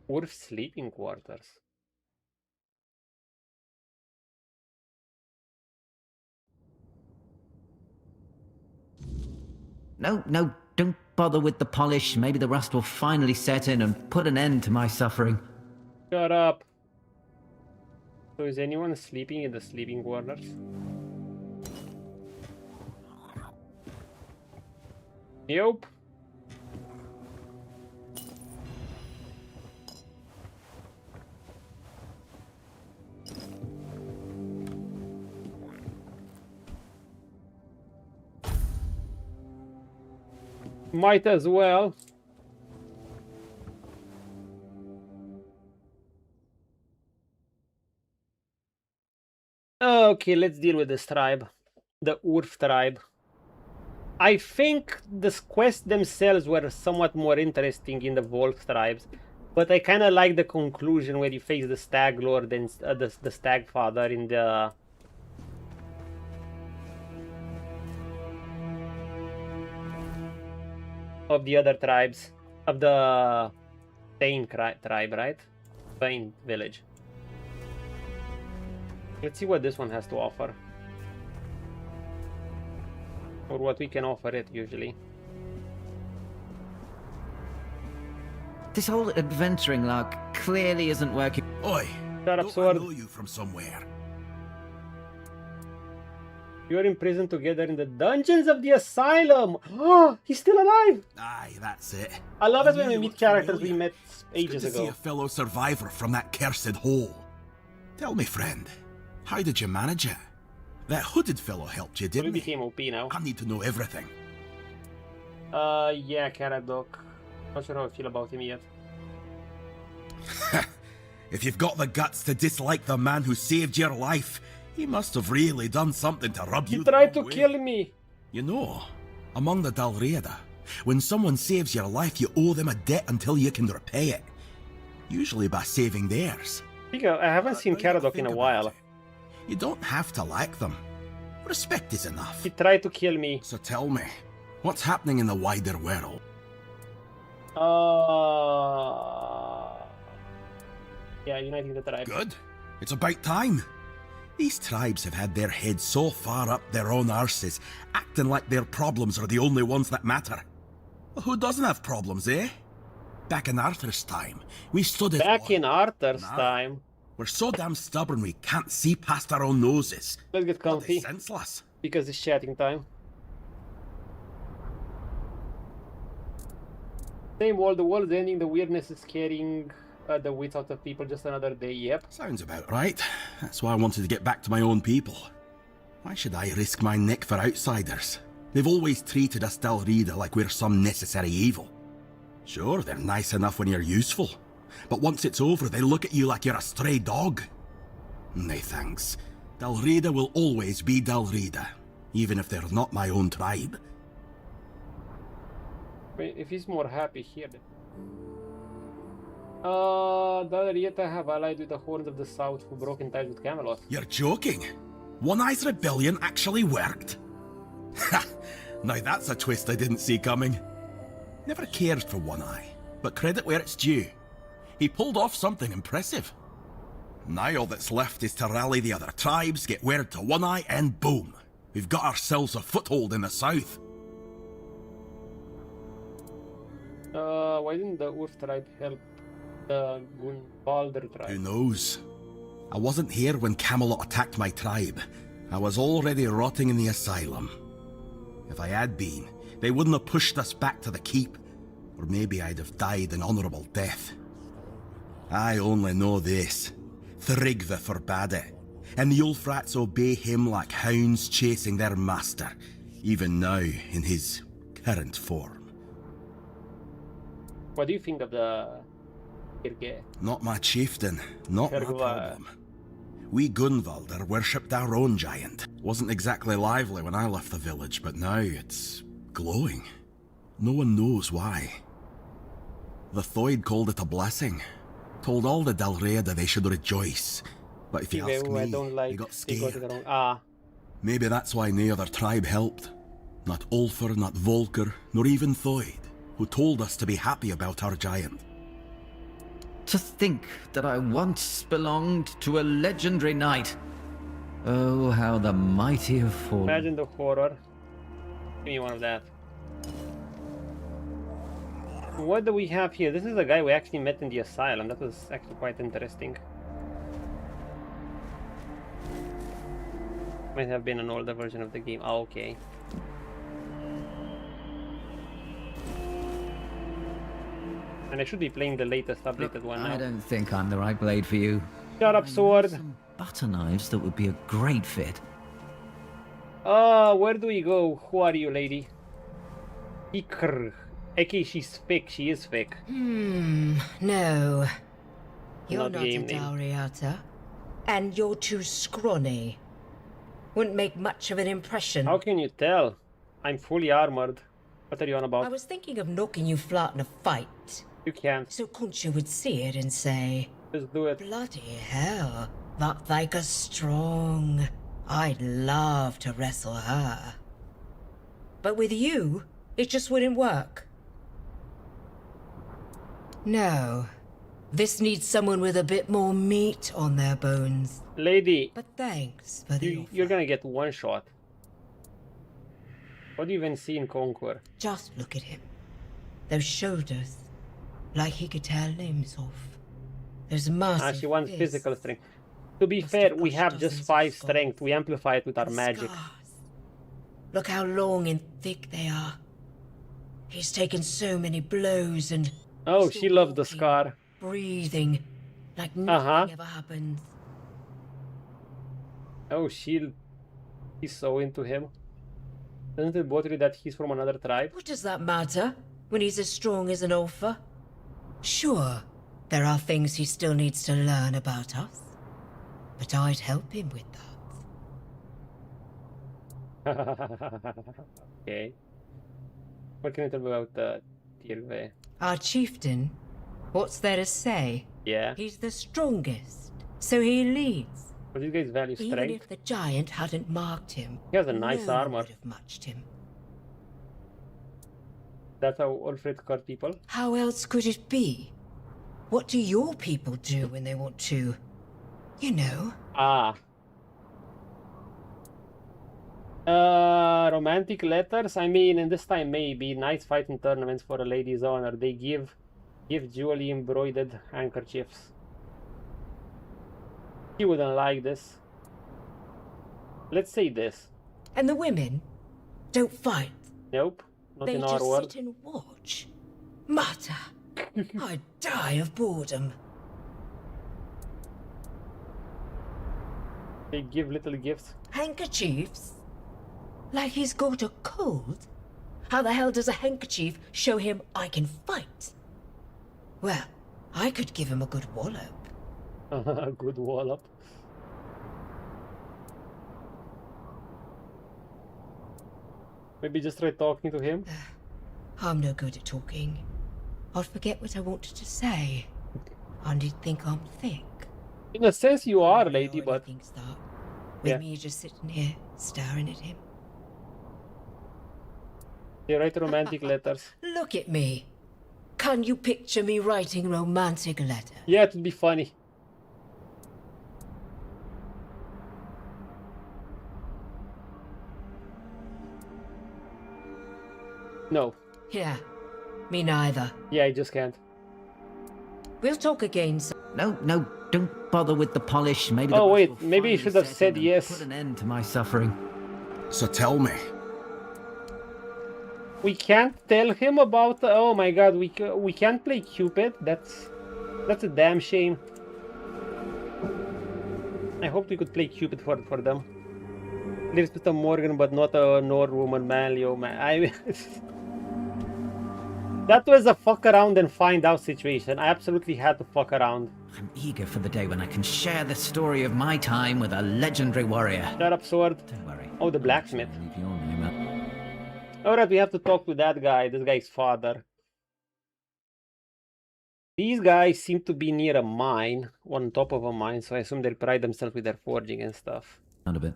Ulfr sleeping quarters. No, don't bother with the polish. Maybe the rust will finally set in and put an end to my suffering. Shut up. So is anyone sleeping in the sleeping quarters? Nope. Might as well. Okay, let's deal with this tribe. The Ulfr tribe. I think the quests themselves were somewhat more interesting in the Volk tribes, but I kind of like the conclusion where you face the Stag Lord and the Stag Father in the... of the other tribes, of the Tainted tribe, right? Tainted village. Let's see what this one has to offer. or what we can offer it usually. This whole adventuring lark clearly isn't working. Oi! Shut up, Don't I sword. know you from somewhere? You're imprisoned together in the dungeons of the asylum. Oh, he's still alive. Aye, that's it. I love it when we You meet look characters we familiar. met It's ages good to see ago. a fellow survivor from that cursed hole. Tell me, friend, how did you manage it? That hooded fellow helped you, We didn't he? became OP now. I need to know everything. Yeah, Caradoc. Not sure how I feel about him yet. If you've got the guts to dislike the man who saved your life, he must have really done something to rub He you the tried to wrong way. kill me. You know, among the Dalriada, when someone saves your life, you owe them a debt until you can repay it. Usually by saving theirs. Speaking of, I haven't seen Caradoc in a while. You don't have to like them. Respect is enough. He tried to kill me. So tell me, what's happening in the wider world? Yeah, uniting the tribe. Good. It's about time. These tribes have had their heads so far up their own arses, acting like their problems are the only ones that matter. Well, who doesn't have problems, eh? Back in Arthur's time, we stood Back in Arthur's time. We're so damn stubborn we can't see past our own noses. Let's get comfy. Senseless. Because it's chatting time. Same wall, the world's ending, the weirdness is scaring the wits out of people. Just another day, yep. Sounds about right. That's why I wanted to get back to my own people. Why should I risk my neck for outsiders? They've always treated us Dalriada like we're some necessary evil. Sure, they're nice enough when you're useful, but once it's over, they look at you like you're a stray dog. Nay, thanks. Dalriada will always be Dalriada, even if they're not my own tribe. Wait, if he's more happy here then. Dalriada have allied with the Horns of the South who broke in ties with Camelot. You're joking? One Eye's rebellion actually worked? Ha! Now that's a twist I didn't see coming. Never cared for One Eye, but credit where it's due. He pulled off something impressive. Now all that's left is to rally the other tribes, get word to One Eye, and boom! We've got ourselves a foothold in the south. Why didn't the Ulfr tribe help the Gunvalder tribe? Who knows? I wasn't here when Camelot attacked my tribe. I was already rotting in the asylum. If I had been, they wouldn't have pushed us back to the keep, or maybe I'd have died an honourable death. I only know this. Thrigve forbade it, and the Ulfrats obey him like hounds chasing their master, even now in his current form. What do you think of the Irge? Not my chieftain, not my problem. We Gunvalder worshipped our own giant. Wasn't exactly lively when I left the village, but now it's glowing. No one knows why. The Thoid called it a blessing. Told all the Dalriada they should rejoice. But if you ask me, they got scared. Maybe that's why no other tribe helped. Not Ulfr, not Volker, nor even Thoid, who told us to be happy about our giant. To think that I once belonged to a legendary knight. Oh, how the mighty have fallen. Imagine the horror. Give me one of that. What do we have here? This is the guy we actually met in the asylum. That was actually quite interesting. Might have been an older version of the game. Oh, okay. And I should be playing the latest updated one now. I don't think I'm the right blade for you. Shut up, sword. Some butter knives that would be a great fit. Where do we go? Who are you, lady? Ikr. Okay, she's fake. She is fake. No. You're Not not a game name. Dalriada. And you're too scrawny. Wouldn't make much of an impression. How can you tell? I'm fully armored. What are you on about? I was thinking of knocking you flat in a fight. You can't. So Concha would see it and say, Just do it. Bloody hell, that Thyka's strong. I'd love to wrestle her. But with you, it just wouldn't work. No. This needs someone with a bit more meat on their bones. Lady. But thanks for the You're gonna get one shot. What do you even see in Conquer? Just look at him. Those shoulders, like he could tear limbs off. Those massive She wants fists. physical strength. To be fair, we have just 5 strength. We amplify it with our magic. Look how long and thick they are. He's taken so many blows and... Oh, she loves the scar. Breathing like nothing ever happened. Oh, she's so into him. Doesn't it bother you that he's from another tribe? What does that matter when he's as strong as an Ulfr? Sure, there are things he still needs to learn about us, but I'd help him with that. Okay. What can you tell me about Tirve? Our chieftain, what's there to say? Yeah. He's the strongest, so he leads. But these guys value Even strength. if the giant hadn't marked him, He has a nice no one armor. would have matched him. That's how Ulfr caught people. How else could it be? What do your people do when they want to, you know? Romantic letters. I mean, in this time maybe nice fighting tournaments for a lady's honor. They give jewelry embroidered handkerchiefs. He wouldn't like this. Let's say this. And the women don't fight. Nope, not They in our just world. sit and watch. Mata, I'd die of boredom. They give little gifts. Handkerchiefs? Like he's got a cold? How the hell does a handkerchief show him I can fight? Well, I could give him a good wallop. A good wallop. Maybe just try talking to him. I'm no good at talking. I'll forget what I wanted to say. And he'd think I'm thick. In a sense, you are, lady, but With me just sitting here, staring at him. you write romantic letters. Look at me. Can you picture me writing romantic letters? Yeah, it would be funny. No. Yeah, me neither. Yeah, I just can't. We'll talk again. No, don't bother with the polish. Maybe. The Oh rust wait, will maybe you finally should have set said in and yes. Put an end to my suffering. So tell me. We can't tell him about. Oh my God, we can't play Cupid. That's a damn shame. I hoped we could play Cupid for them. Lives with a Morgan, but not a Nord woman, man. Yo, man, that was a fuck around and find out situation. I absolutely had to fuck around. I'm eager for the day when I can share the story of my time with a legendary warrior. Shut up, sword. Don't worry. Oh, the blacksmith. Leave your name up. Alright, we have to talk to that guy, this guy's father. These guys seem to be near a mine, on top of a mine, so I assume they'll pride themselves with their forging and stuff. Not a bit.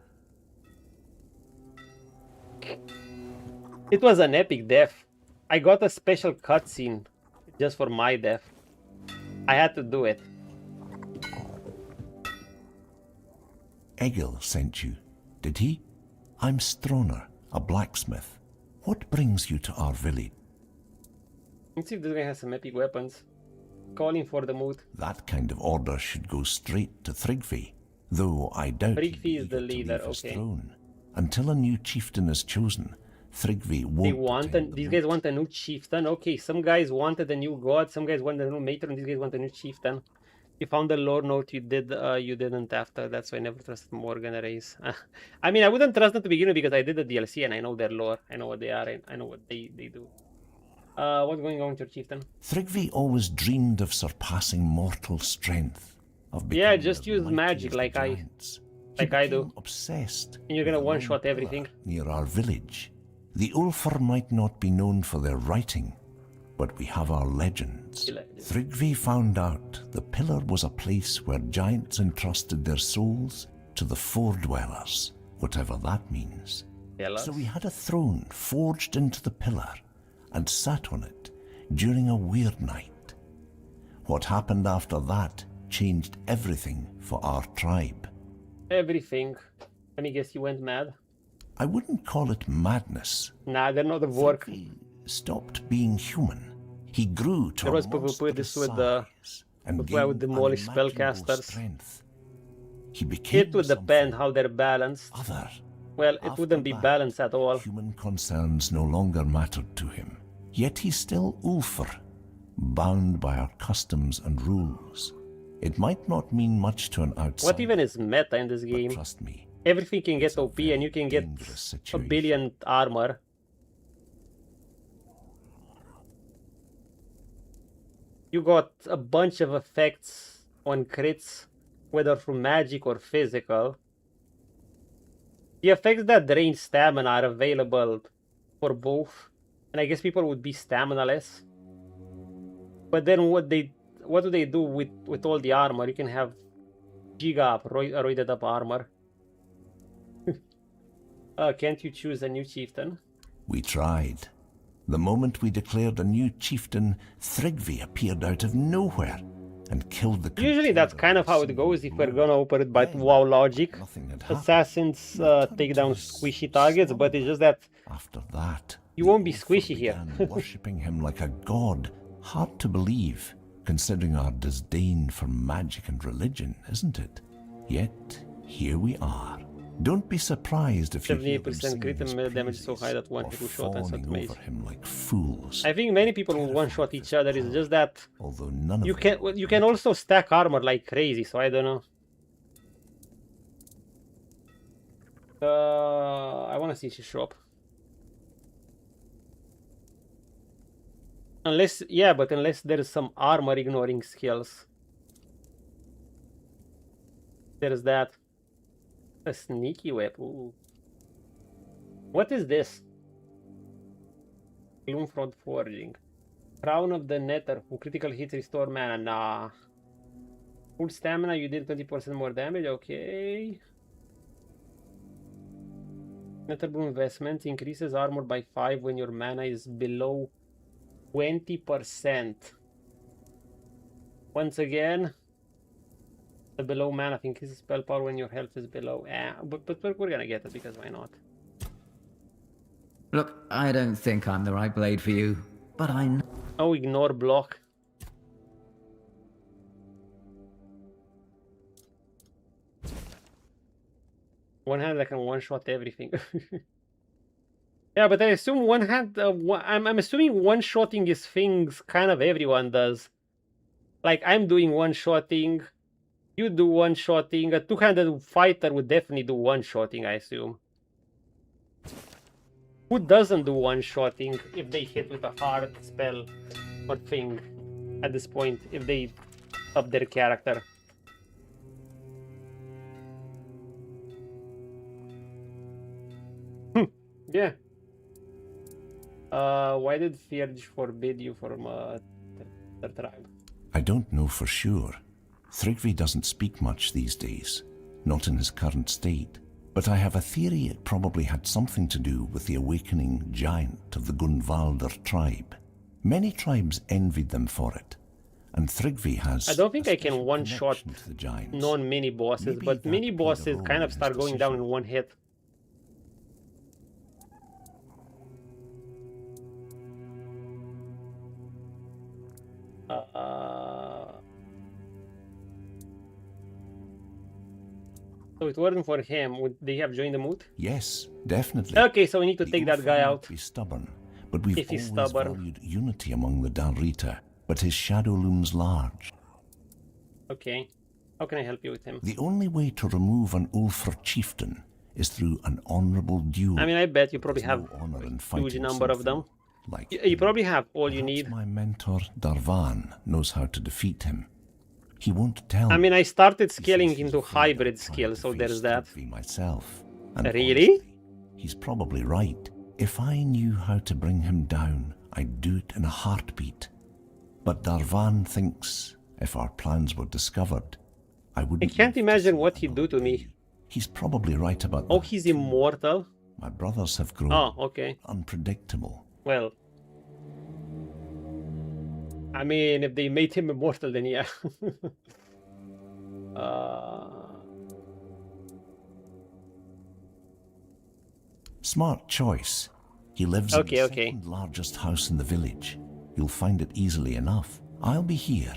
It was an epic death. I got a special cutscene just for my death. I had to do it. Egil sent you, did he? I'm Stroner, a blacksmith. What brings you to our village? Let's see if this guy has some epic weapons. Calling for the mood. That kind of order should go straight to Thrigvi, though I doubt Thrigvi is the leader, his okay. throne. Until a new chieftain is chosen, Thrigvi won't. These guys want a new chieftain. Okay, some guys wanted a new god, some guys wanted a new matron, these guys want a new chieftain. You found the lore note you didn't after, that's why I never trusted Morgan Race. I mean, I wouldn't trust them to begin with because I did the DLC and I know their lore. I know what they are, I know what they do. What's going on with your chieftain? Thrigvi always dreamed of surpassing mortal strength. Yeah, just use magic like I do. Obsessed. And you're gonna one-shot everything. Near our village. The Ulfr might not be known for their writing, but we have our legends. Thrigvi found out the pillar was a place where giants entrusted their souls to the Foredwellers, whatever that means. So we had a throne forged into the pillar and sat on it during a weird night. What happened after that changed everything for our tribe. Everything. Let me guess, you went mad? I wouldn't call it madness. Nah, they're not the work. He stopped being human. He grew to There a was people put this with the and with why would demolish spellcasters. Strength. He became It would depend how they're balanced. other. Well, it wouldn't be balanced at all. Human concerns no longer mattered to him. Yet he's still Ulfr, bound by our customs and rules. It might not mean much to an outsider. What even is meta in this game? Trust me. Everything can get OP and you can get a billion armor. You got a bunch of effects on crits, whether through magic or physical. The effects that drain stamina are available for both, and I guess people would be stamina-less. But then what do they do with all the armor? You can have giga up, roided up armor. Can't you choose a new chieftain? We tried. The moment we declared a new chieftain, Thrigvi appeared out of nowhere and killed the... Usually that's kind of how it goes if we're gonna operate by WoW logic. Assassins take down squishy targets, but it's just that after that you won't be squishy here. worshipping him like a god. Hard to believe, considering our disdain for magic and religion, isn't it? Yet, here we are. Don't be surprised if you hear them 78% crit and melee damage so high that one hit will shot and set mage. him like fools. I think many people will one-shot each other. It's just that although none of you can also stack armor like crazy. So I don't know. I want to see she show up. Unless, yeah, but unless there is some armor ignoring skills. There's that. A sneaky whip. Ooh. What is this? Gloomfront Forging. Crown of the Nether. Who critical hits restore mana. Nah. Full stamina, you did 20% more damage. Okay. Netherbloom Investment increases armor by 5 when your mana is below 20%. Once again, the below mana increases spell power when your health is below. But we're gonna get it because why not? Look, I don't think I'm the right blade for you, but I know. Oh, ignore block. One hand I can one-shot everything. Yeah, but I assume one hand. I'm assuming one-shotting is things kind of everyone does. Like I'm doing one-shotting. You do one-shotting. A two-handed fighter would definitely do one-shotting, I assume. Who doesn't do one-shotting if they hit with a hard spell or thing at this point, if they up their character? Yeah. Why did Fjord forbid you from their tribe? I don't know for sure. Thrigvi doesn't speak much these days, not in his current state, but I have a theory it probably had something to do with the awakening giant of the Gunvalder tribe. Many tribes envied them for it, and Thrigvi has... I don't think I can one-shot non-mini bosses, but mini bosses kind of start going down in one hit. So it wasn't for him. Would they have joined the mood? Yes, definitely. Okay, so we need to take that guy out. Be stubborn, but we've if he's always stubborn. valued unity among the Dalrita, but his shadow looms large. Okay. How can I help you with him? The only way to remove an Ulfr chieftain is through an honourable duel. I mean, I bet you probably have a huge number of them. You probably have all you need. My mentor, Darvan, knows how to defeat him. He won't tell I mean, I started scaling into hybrid skills, so there's that. Myself. Really? Honestly, he's probably right. If I knew how to bring him down, I'd do it in a heartbeat. But Darvan thinks if our plans were discovered, I wouldn't... I can't imagine what he'd do to me. He's probably right about that. Oh, he's immortal? My brothers have grown unpredictable. Well, I mean, if they made him immortal, then yeah. Smart choice. He lives in the second largest house in the village. You'll find it easily enough. I'll be here.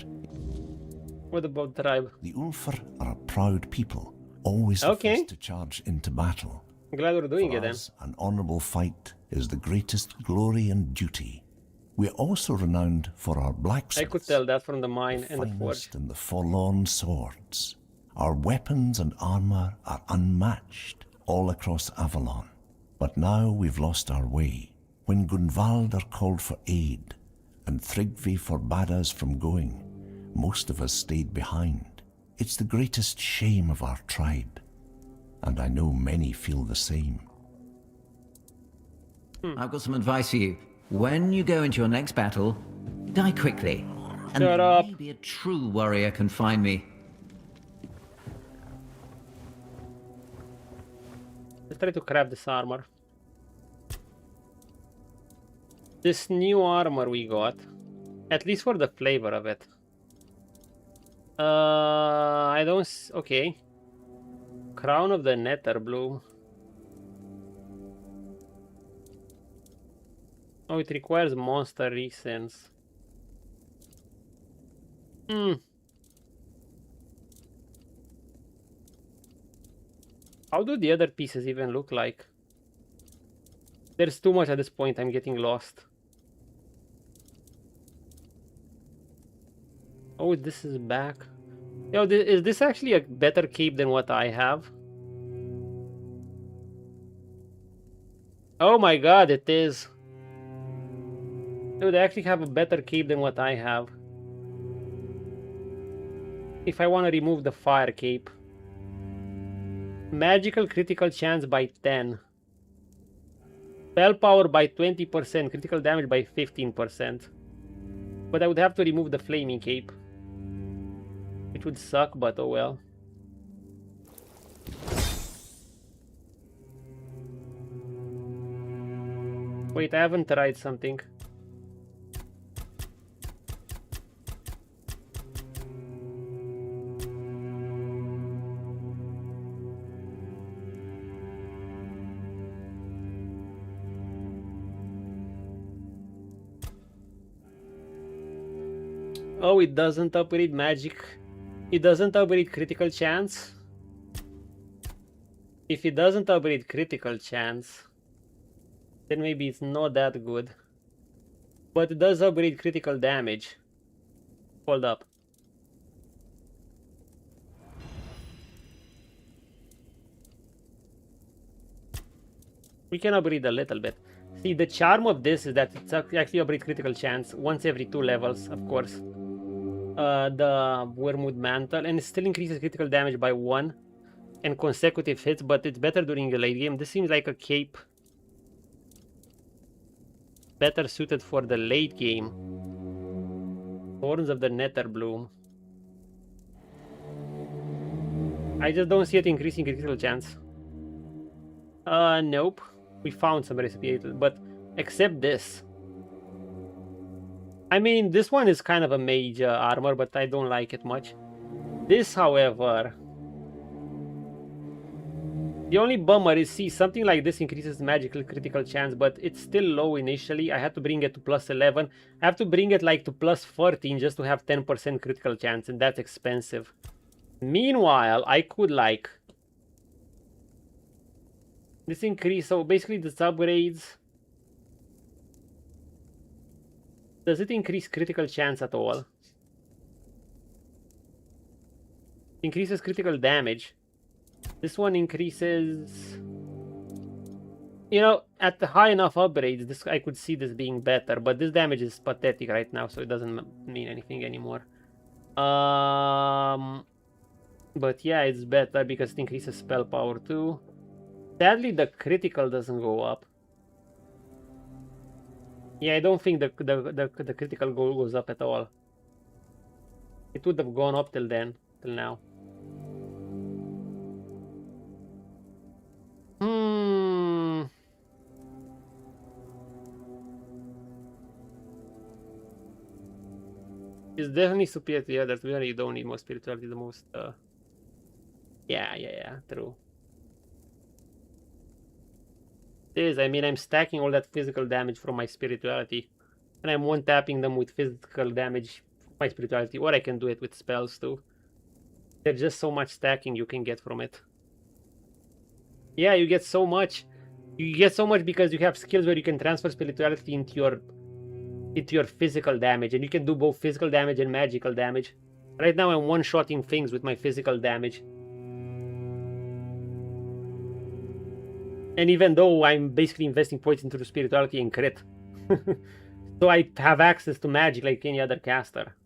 What about tribe? The Ulfr are a proud people, always the first to charge into battle. Glad we're doing it then. An honourable fight is the greatest glory and duty. We're also renowned for our blacksmiths. I could tell that from the mine and the forge. And the forlorn swords. Our weapons and armour are unmatched all across Avalon. But now we've lost our way. When Gunvaldr called for aid, and Thrygvi forbade us from going, most of us stayed behind. It's the greatest shame of our tribe, and I know many feel the same. I've got some advice for you. When you go into your next battle, die quickly. And maybe a true warrior can find me. Let's try to grab this armor. This new armor we got, at least for the flavor of it. I don't. Okay. Crown of the Nether Bloom. Oh, it requires monster recents. How do the other pieces even look like? There's too much at this point, I'm getting lost. Oh, this is back. Yo, is this actually a better cape than what I have? Oh my god, it is. Dude, I actually have a better cape than what I have. If I want to remove the fire cape. Magical critical chance by 10. Spell power by 20%. Critical damage by 15%. But I would have to remove the flaming cape. It would suck, but oh well. Wait, I haven't tried something. Oh, it doesn't upgrade magic. It doesn't upgrade critical chance. If it doesn't upgrade critical chance, then maybe it's not that good. But it does upgrade critical damage. Hold up. We can upgrade a little bit. See, the charm of this is that it's actually upgrade critical chance once every 2 levels, of course. The Wormwood Mantle, and it still increases critical damage by 1 and consecutive hits, but it's better during the late game. This seems like a cape better suited for the late game. Horns of the Nether Bloom. I just don't see it increasing critical chance. Nope. We found some recipe, but except this. I mean, this one is kind of a mage armor, but I don't like it much. This, however, the only bummer is, see, something like this increases magical critical chance, but it's still low initially. I had to bring it to plus 11. I have to bring it like to plus 14 just to have 10% critical chance, and that's expensive. Meanwhile, I could like this increase, so basically this upgrades. Does it increase critical chance at all? Increases critical damage. This one increases... You know, at the high enough upgrades, this I could see this being better, but this damage is pathetic right now, so it doesn't mean anything anymore. But yeah, it's better because it increases spell power too. Sadly, the critical doesn't go up. Yeah, I don't think the critical goal goes up at all. It would have gone up till then, till now. It's definitely superior to the others. We really don't need more spirituality, the most... Yeah, true. is. I mean, I'm stacking all that physical damage from my spirituality. And I'm one-tapping them with physical damage from my spirituality. Or I can do it with spells too. There's just so much stacking you can get from it. Yeah, you get so much. You get so much because you have skills where you can transfer spirituality into your physical damage. And you can do both physical damage and magical damage. Right now I'm one-shotting things with my physical damage. And even though I'm basically investing points into the spirituality and crit. So I have access to magic like any other caster.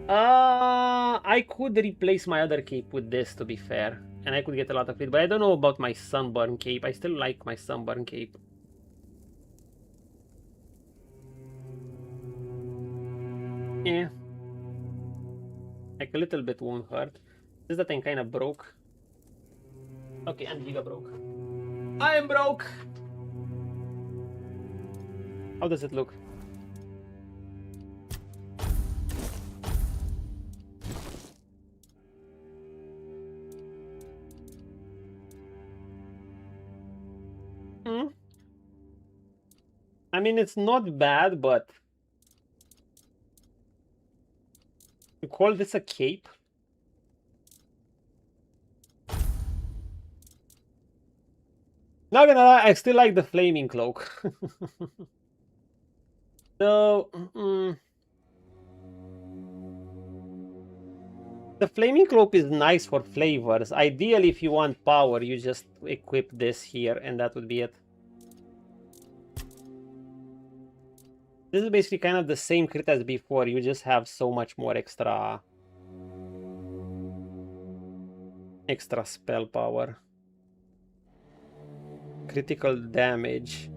I could replace my other cape with this, to be fair. And I could get a lot of it, but I don't know about my sunburn cape. I still like my sunburn cape. Yeah. Like a little bit won't hurt. Just that I'm kind of broke. Okay, I'm giga broke. I am broke! How does it look? I mean, it's not bad, but... You call this a cape? Not gonna lie, I still like the flaming cloak. So... The flaming cloak is nice for flavors. Ideally, if you want power, you just equip this here, and that would be it. This is basically kind of the same crit as before, you just have so much more extra spell power. Critical damage,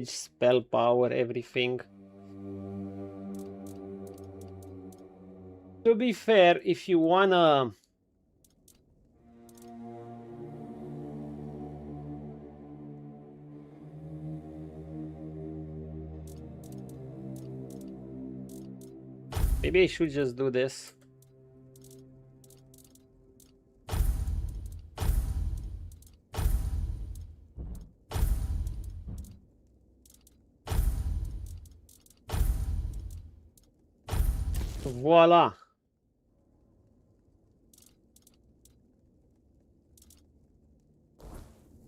spell power, everything. To be fair, if you wanna... Maybe I should just do this. Voila!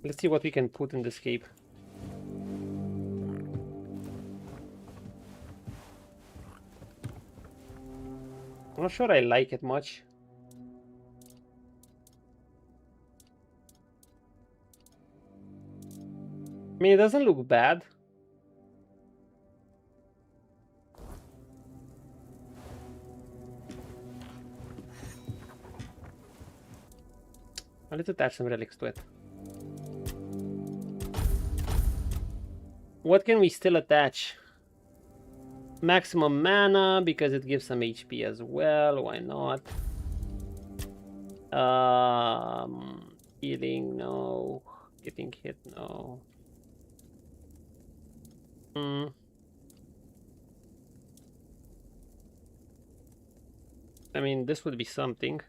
Let's see what we can put in this cape. I'm not sure I like it much. I mean, it doesn't look bad. Let's attach some relics to it. What can we still attach? Maximum mana, because it gives some HP as well. Why not? Healing, no. Getting hit, no. I mean, this would be something.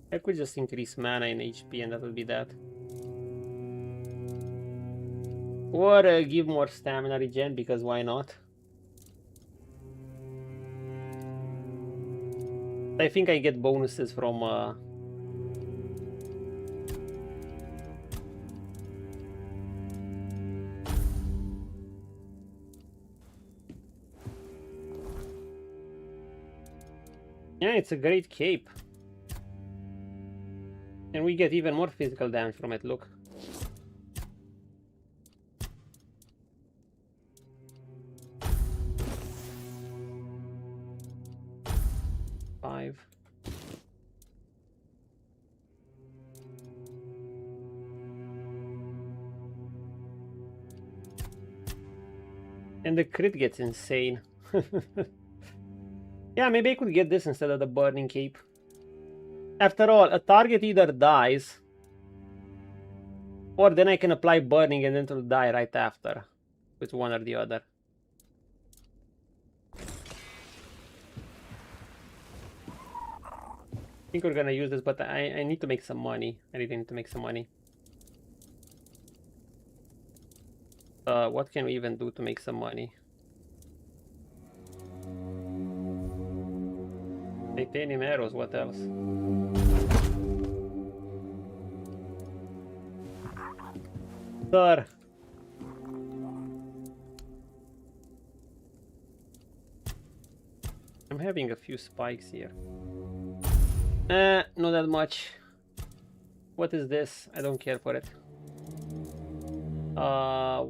I could just increase mana and HP and that would be that. Or give more stamina regen, because why not? I think I get bonuses from yeah, it's a great cape. And we get even more physical damage from it, look. And the crit gets insane. Yeah, maybe I could get this instead of the burning cape. After all, a target either dies, or then I can apply burning and then it'll die right after. With one or the other. I think we're gonna use this, but I need to make some money. I really need to make some money. What can we even do to make some money? Titanium arrows, what else? Sir! I'm having a few spikes here. Not that much. What is this? I don't care for it.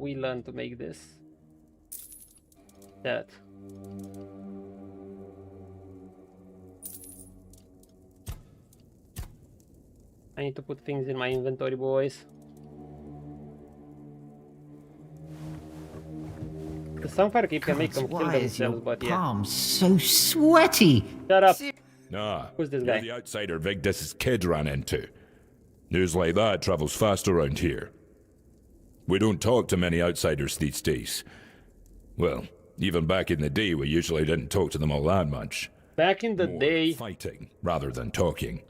We learn to make this. That. I need to put things in my inventory, boys. The Sunfire Keep can make them kill themselves, but yeah. Palms so sweaty. Shut up. Nah, Who's this you're guy? the outsider Vigdis's kid ran into. News like that travels fast around here. We don't talk to many outsiders these days. Well, even back in the day, we usually didn't talk to them all that much. Back in the day... Fighting, rather than talking.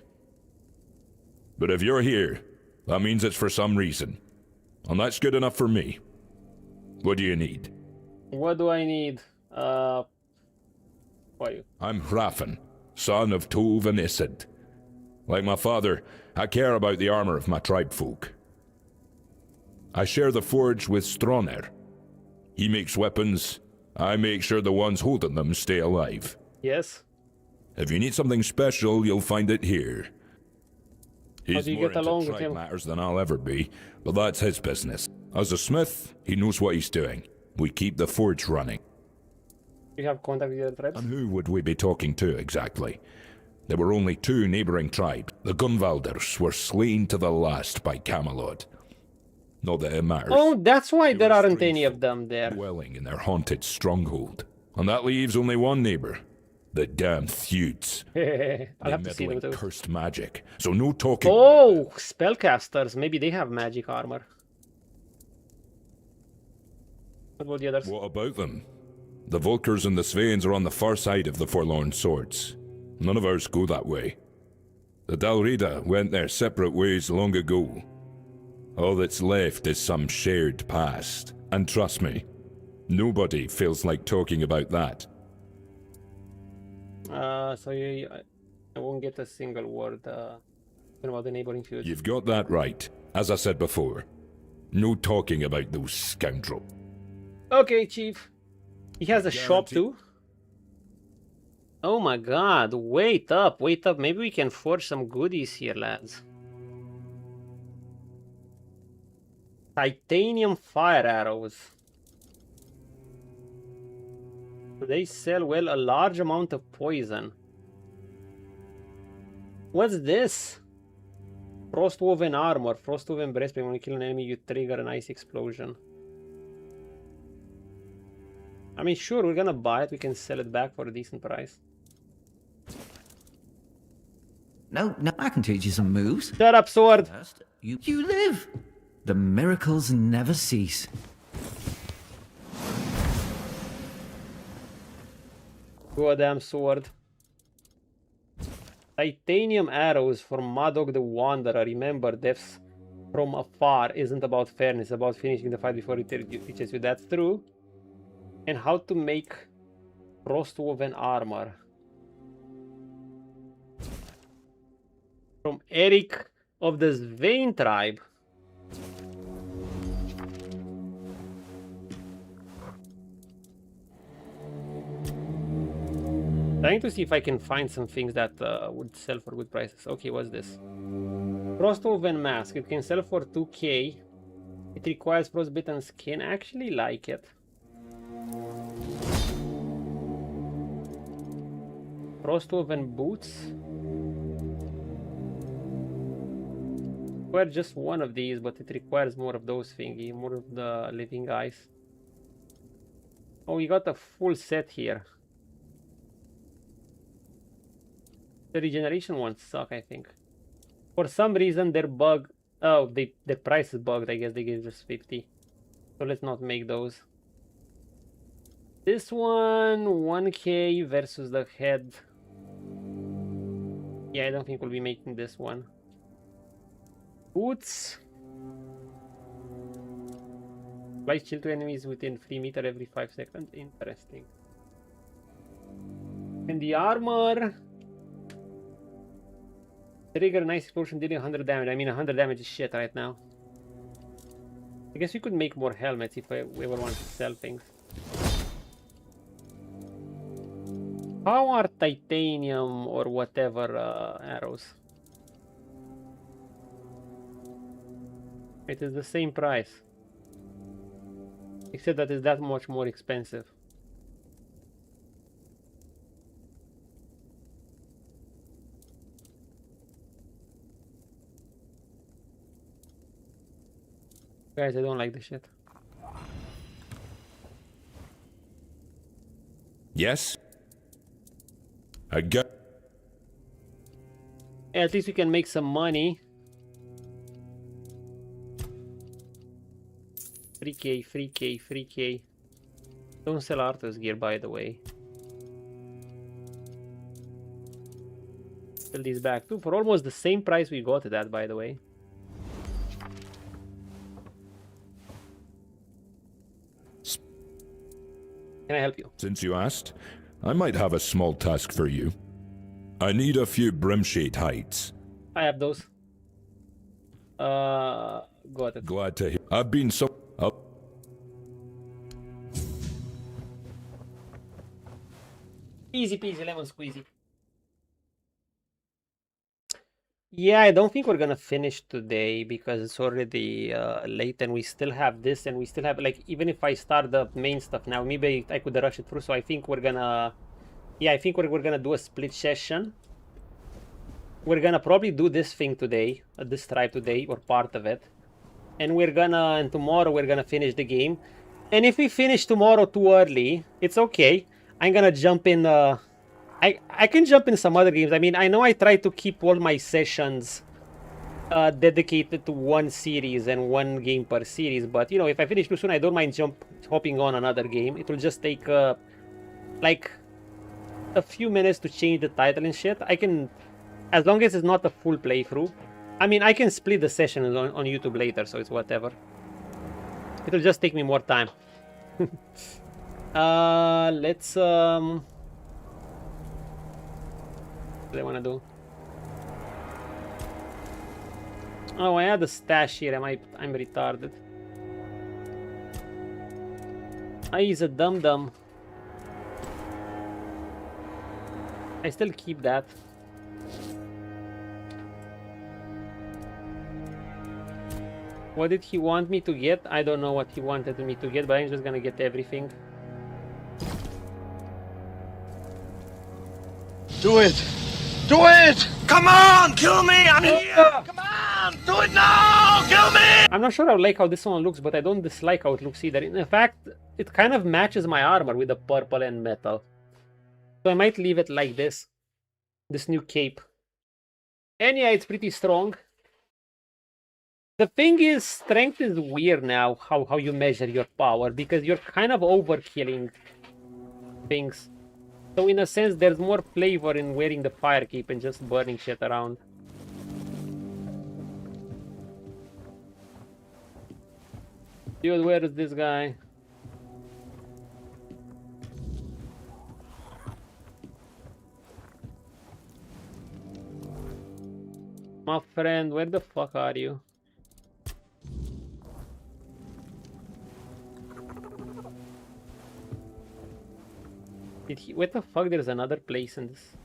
But if you're here, that means it's for some reason. And that's good enough for me. What do you need? What do I need? Who are you? I'm Hrafn, son of Tove and Isid. Like my father, I care about the armor of my tribe folk. I share the forge with Stronner. He makes weapons, I make sure the ones holding them stay alive. Yes. If you need something special, you'll find it here. He's do you more get along into with tribe him? matters than I'll ever be, but that's his business. As a smith, he knows what he's doing. We keep the forge running. You have contact with the other tribes? And who would we be talking to exactly? There were only two neighboring tribes. The Gunvalders were slain to the last by Camelot. Not that it matters. Oh, that's why there aren't any of them there. Dwelling in their haunted stronghold. And that leaves only one neighbor. The damn Theuds. I'll have to see them too. Cursed magic. So no talking. Oh, spellcasters. Maybe they have magic armor. What about the others? What about them? The Volkers and the Sveins are on the far side of the Forlorn Swords. None of ours go that way. The Dalrida went their separate ways long ago. All that's left is some shared past. And trust me, nobody feels like talking about that. So I won't get a single word about the neighboring feuds. You've got that right. As I said before, no talking about those scoundrels. Okay, Chief. He has a shop too. Oh my god, wait up, wait up. Maybe we can forge some goodies here, lads. Titanium fire arrows. They sell, well, a large amount of poison. What's this? Frostwoven armor. Frostwoven breastplate. When you kill an enemy, you trigger an ice explosion. I mean, sure, we're gonna buy it. We can sell it back for a decent price. No, I can teach you some moves. Shut up, sword! First, you live. The miracles never cease. Goddamn sword. Titanium arrows from Madog the Wanderer. Remember, death from afar isn't about fairness, about finishing the fight before it reaches you. That's true. And how to make frostwoven armor. From Eric of the Svein tribe. Trying to see if I can find some things that would sell for good prices. Okay, what's this? Frostwoven mask. It can sell for 2k. It requires frostbitten skin. I actually like it. Frostwoven boots. Require just one of these, but it requires more of those thingy, more of the living eyes. Oh, we got a full set here. The regeneration ones suck, I think. For some reason, their bug. Oh, the price is bugged. I guess they gave just 50. So let's not make those. This one, 1k versus the head. Yeah, I don't think we'll be making this one. Boots. Apply shield to enemies within 3 meters every 5 seconds. Interesting. And the armor. Trigger nice explosion dealing 100 damage. I mean 100 damage is shit right now. I guess we could make more helmets if we ever want to sell things. How are titanium or whatever arrows? It is the same price. Except that it's that much more expensive. Guys, I don't like this shit. Yes? I got... Yeah, at least we can make some money. 3k, 3k, 3k. Don't sell Arthur's gear, by the way. Sell these back too for almost the same price we got it at, by the way. Can I help you? Since you asked, I might have a small task for you. I need a few brimshade hides. I have those. Got it. Glad to hear. I've been so... Easy peasy lemon squeezy. Yeah, I don't think we're gonna finish today because it's already late and we still have this and we still have, like, even if I start the main stuff now, maybe I could rush it through. So I think we're gonna, yeah, I think we're gonna do a split session. We're gonna probably do this thing today, this tribe today, or part of it. And and tomorrow we're gonna finish the game. And if we finish tomorrow too early, it's okay. I'm gonna jump in, I can jump in some other games. I mean, I know I try to keep all my sessions dedicated to one series and one game per series, but you know, if I finish too soon, I don't mind hopping on another game. It will just take like a few minutes to change the title and shit. I can, as long as it's not a full playthrough. I mean, I can split the sessions on YouTube later, so it's whatever. It'll just take me more time. Let's what do I want to do? Oh, I had a stash here. I'm retarded. He's a dum-dum. I still keep that. What did he want me to get? I don't know what he wanted me to get, but I'm just gonna get everything. Do it! Do it! Come on! Kill me! I'm here! Come on! Do it now! Kill me! I'm not sure I like how this one looks, but I don't dislike how it looks either. In fact, it kind of matches my armor with the purple and metal. So I might leave it like this. This new cape. And yeah, it's pretty strong. The thing is, strength is weird now, how you measure your power, because you're kind of overkilling things. So in a sense, there's more flavor in wearing the fire cape and just burning shit around. Dude, where is this guy? My friend, where the fuck are you? What the fuck? There's another place in this.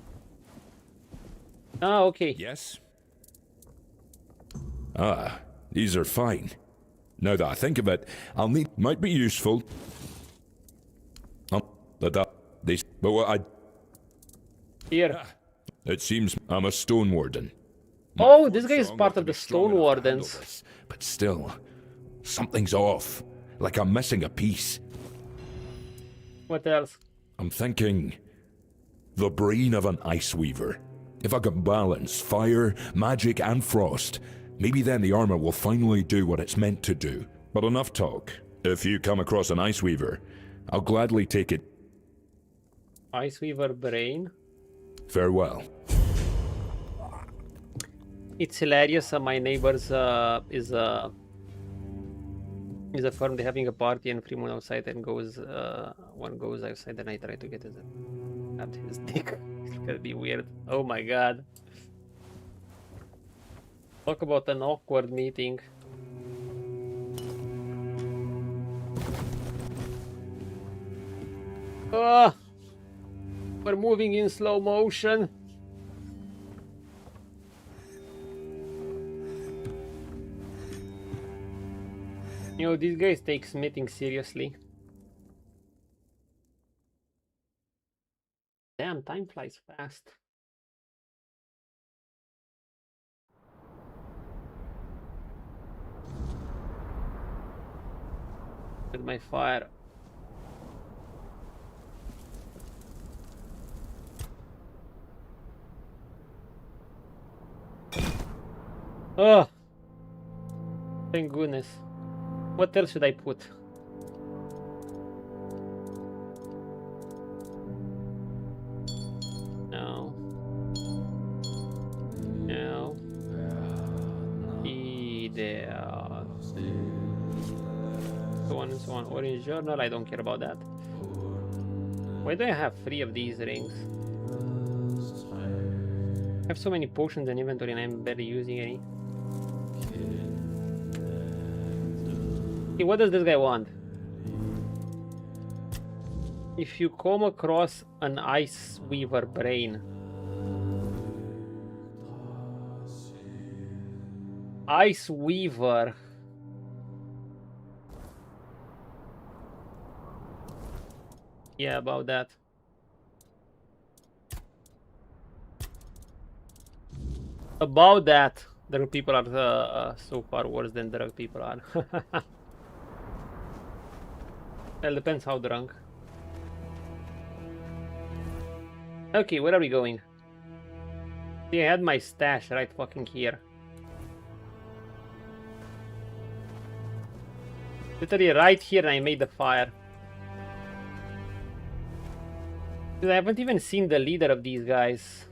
Ah, okay. Yes. Ah, these are fine. Now that I think of it, might be useful. But what I... Here. It seems I'm a stone warden. Oh, this guy is part of the stone wardens. But still, something's off. Like I'm missing a piece. What else? I'm thinking... the brain of an ice weaver. If I can balance fire, magic, and frost, maybe then the armor will finally do what it's meant to do. But enough talk. If you come across an ice weaver, I'll gladly take it. Ice weaver brain? Farewell. It's hilarious. My neighbors is a firm. They're having a party and Fremont outside and goes one goes outside and I try to get his dick. It's gonna be weird. Oh my god. Talk about an awkward meeting. Ah, we're moving in slow motion. You know, these guys take smithing seriously. Damn, time flies fast. With my fire. Oh, thank goodness. What else should I put? No. No. There. So on and so on. Orange journal, I don't care about that. Why do I have 3 of these rings? I have so many potions in inventory and I'm barely using any. Okay, what does this guy want? If you come across an ice weaver brain. Ice weaver. Yeah, about that. About that. Drug people are so far worse than drug people are. Well, depends how drunk. Okay, where are we going? See, I had my stash right fucking here. Literally right here, and I made the fire. Because I haven't even seen the leader of these guys.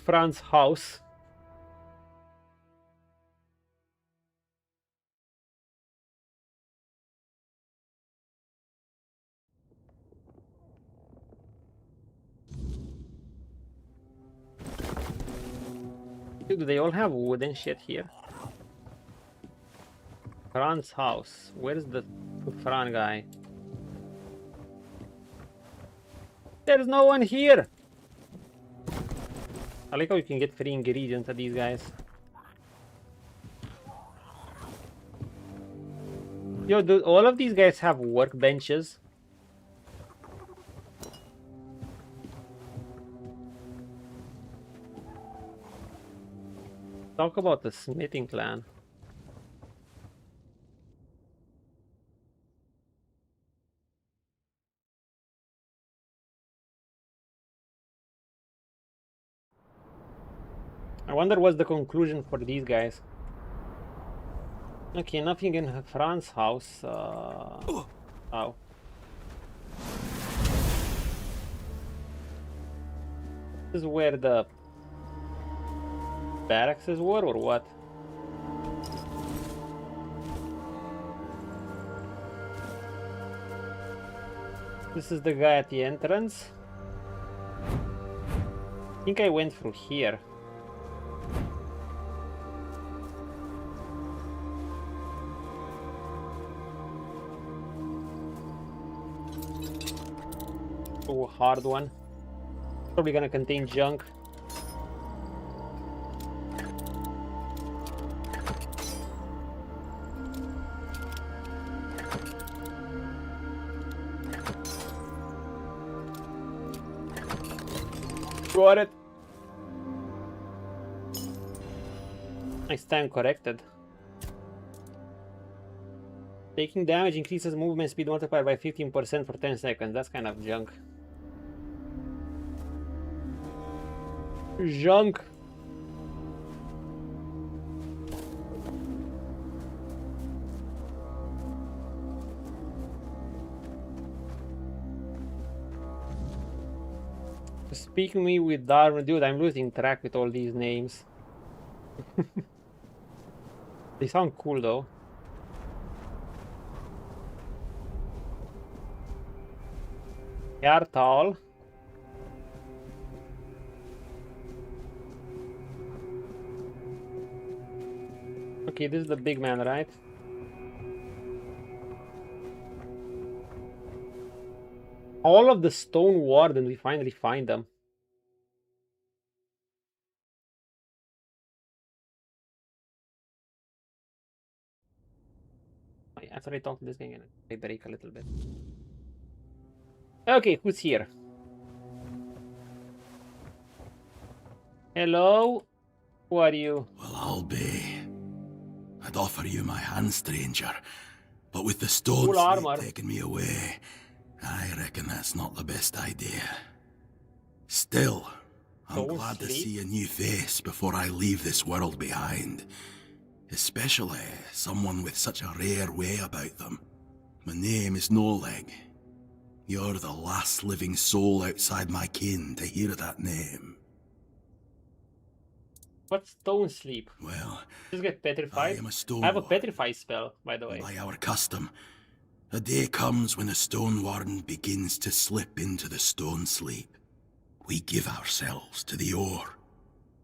Fran's house. Do they all have wood and shit here? Fran's house. Where's the Fran guy? There's no one here! I like how you can get free ingredients of these guys. Yo, do all of these guys have workbenches? Talk about the smithing clan. I wonder what's the conclusion for these guys. Okay, nothing in Fran's house. Oh. This is where the barracks were, or what? This is the guy at the entrance. I think I went through here. Oh, hard one. Probably gonna contain junk. Got it. I stand corrected. Taking damage increases movement speed multiplied by 15% for 10 seconds. That's kind of junk. Junk. Speak me with Darwin. Dude, I'm losing track with all these names. They sound cool though. Yartal. Okay, this is the big man, right? All of the stone wardens, we finally find them. After I talk to this guy, I break a little bit. Okay, who's here? Hello? Who are you? Well, I'll be. I'd offer you my hand, stranger. But with the stone sleep taking me away, I reckon that's not the best idea. Still, I'm glad to see a new face before I leave this world behind. Especially someone with such a rare way about them. My name is Noleg. You're the last living soul outside my kin to hear that name. What's stone sleep? Well, just get petrified. I am a stone I have a petrify spell, by the way. By our custom, a day comes when a stone warden begins to slip into the stone sleep. We give ourselves to the ore.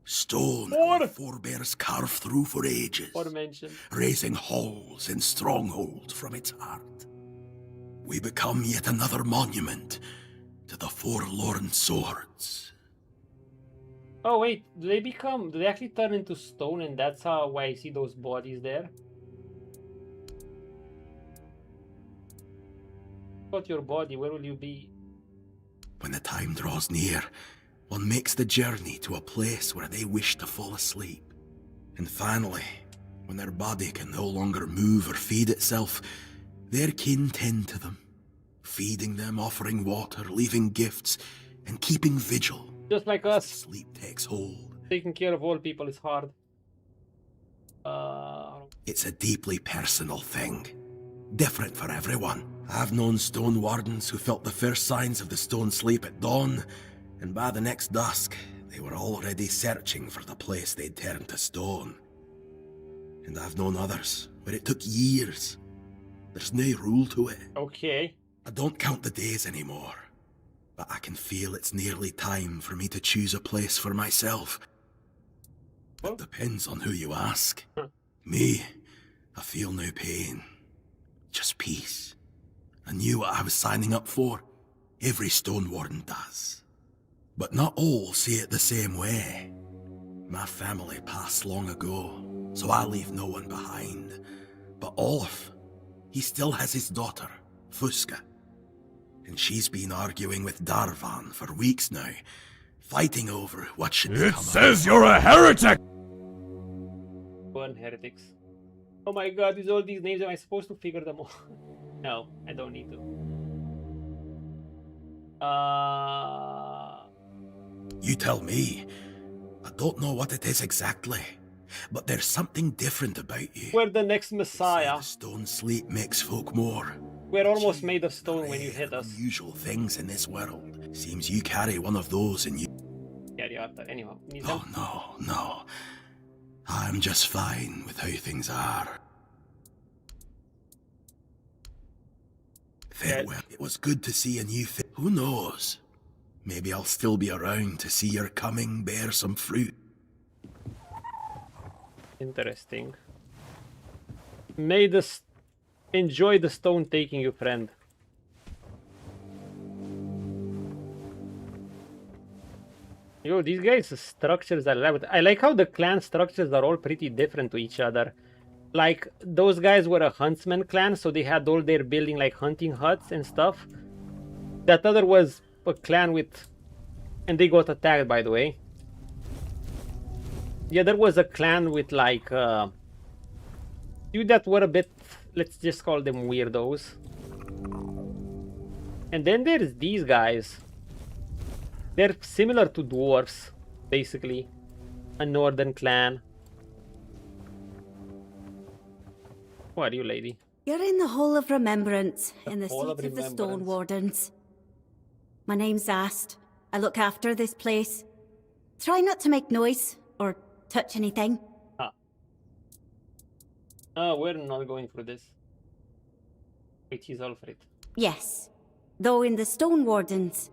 Stone our forebears carved through for ages, raising halls and strongholds from its heart. We become yet another monument to the forlorn swords. Oh wait, do they actually turn into stone, and that's how I see those bodies there? What's your body? Where will you be? When the time draws near, one makes the journey to a place where they wish to fall asleep. And finally, when their body can no longer move or feed itself, their kin tend to them, feeding them, offering water, leaving gifts, and keeping vigil. Just like us. Sleep takes hold. Taking care of all people is hard. It's a deeply personal thing. Different for everyone. I've known stone wardens who felt the first signs of the stone sleep at dawn, and by the next dusk, they were already searching for the place they'd turned to stone. And I've known others where it took years. There's no rule to it. Okay. I don't count the days anymore, but I can feel it's nearly time for me to choose a place for myself. It depends on who you ask. Me, I feel no pain, just peace. I knew what I was signing up for. Every stone warden does. But not all see it the same way. My family passed long ago, so I leave no one behind. But Ulfr, he still has his daughter, Fuska. And she's been arguing with Darvan for weeks now, fighting over what should become. It says you're a heretic! Burn heretics. Oh my god, with all these names, am I supposed to figure them out? No, I don't need to. You tell me. I don't know what it is exactly, but there's something different about you. We're the next Messiah. The stone sleep makes folk more. We're almost made of stone when you hit us. Unusual things in this world. Seems you carry one of those in you. Carry Arthur. Anyhow. Oh, no. I'm just fine with how things are. Farewell. It was good to see a new face. Who knows? Maybe I'll still be around to see your coming bear some fruit. Interesting. Enjoy the stone taking you, friend. Yo, these guys' structures are elaborate. I like how the clan structures are all pretty different to each other. Like, those guys were a huntsman clan, so they had all their building like hunting huts and stuff. That other was a clan with... And they got attacked, by the way. The other was a clan with like... Dude, that were a bit... Let's just call them weirdos. And then there's these guys. They're similar to dwarves, basically. A northern clan. Who are you, lady? You're in the Hall of Remembrance, in the Hall seat of of the Stone Remembrance. Wardens. My name's Ast. I look after this place. Try not to make noise or touch anything. We're not going through this. It is Ulfr. Yes. Though in the Stone Wardens,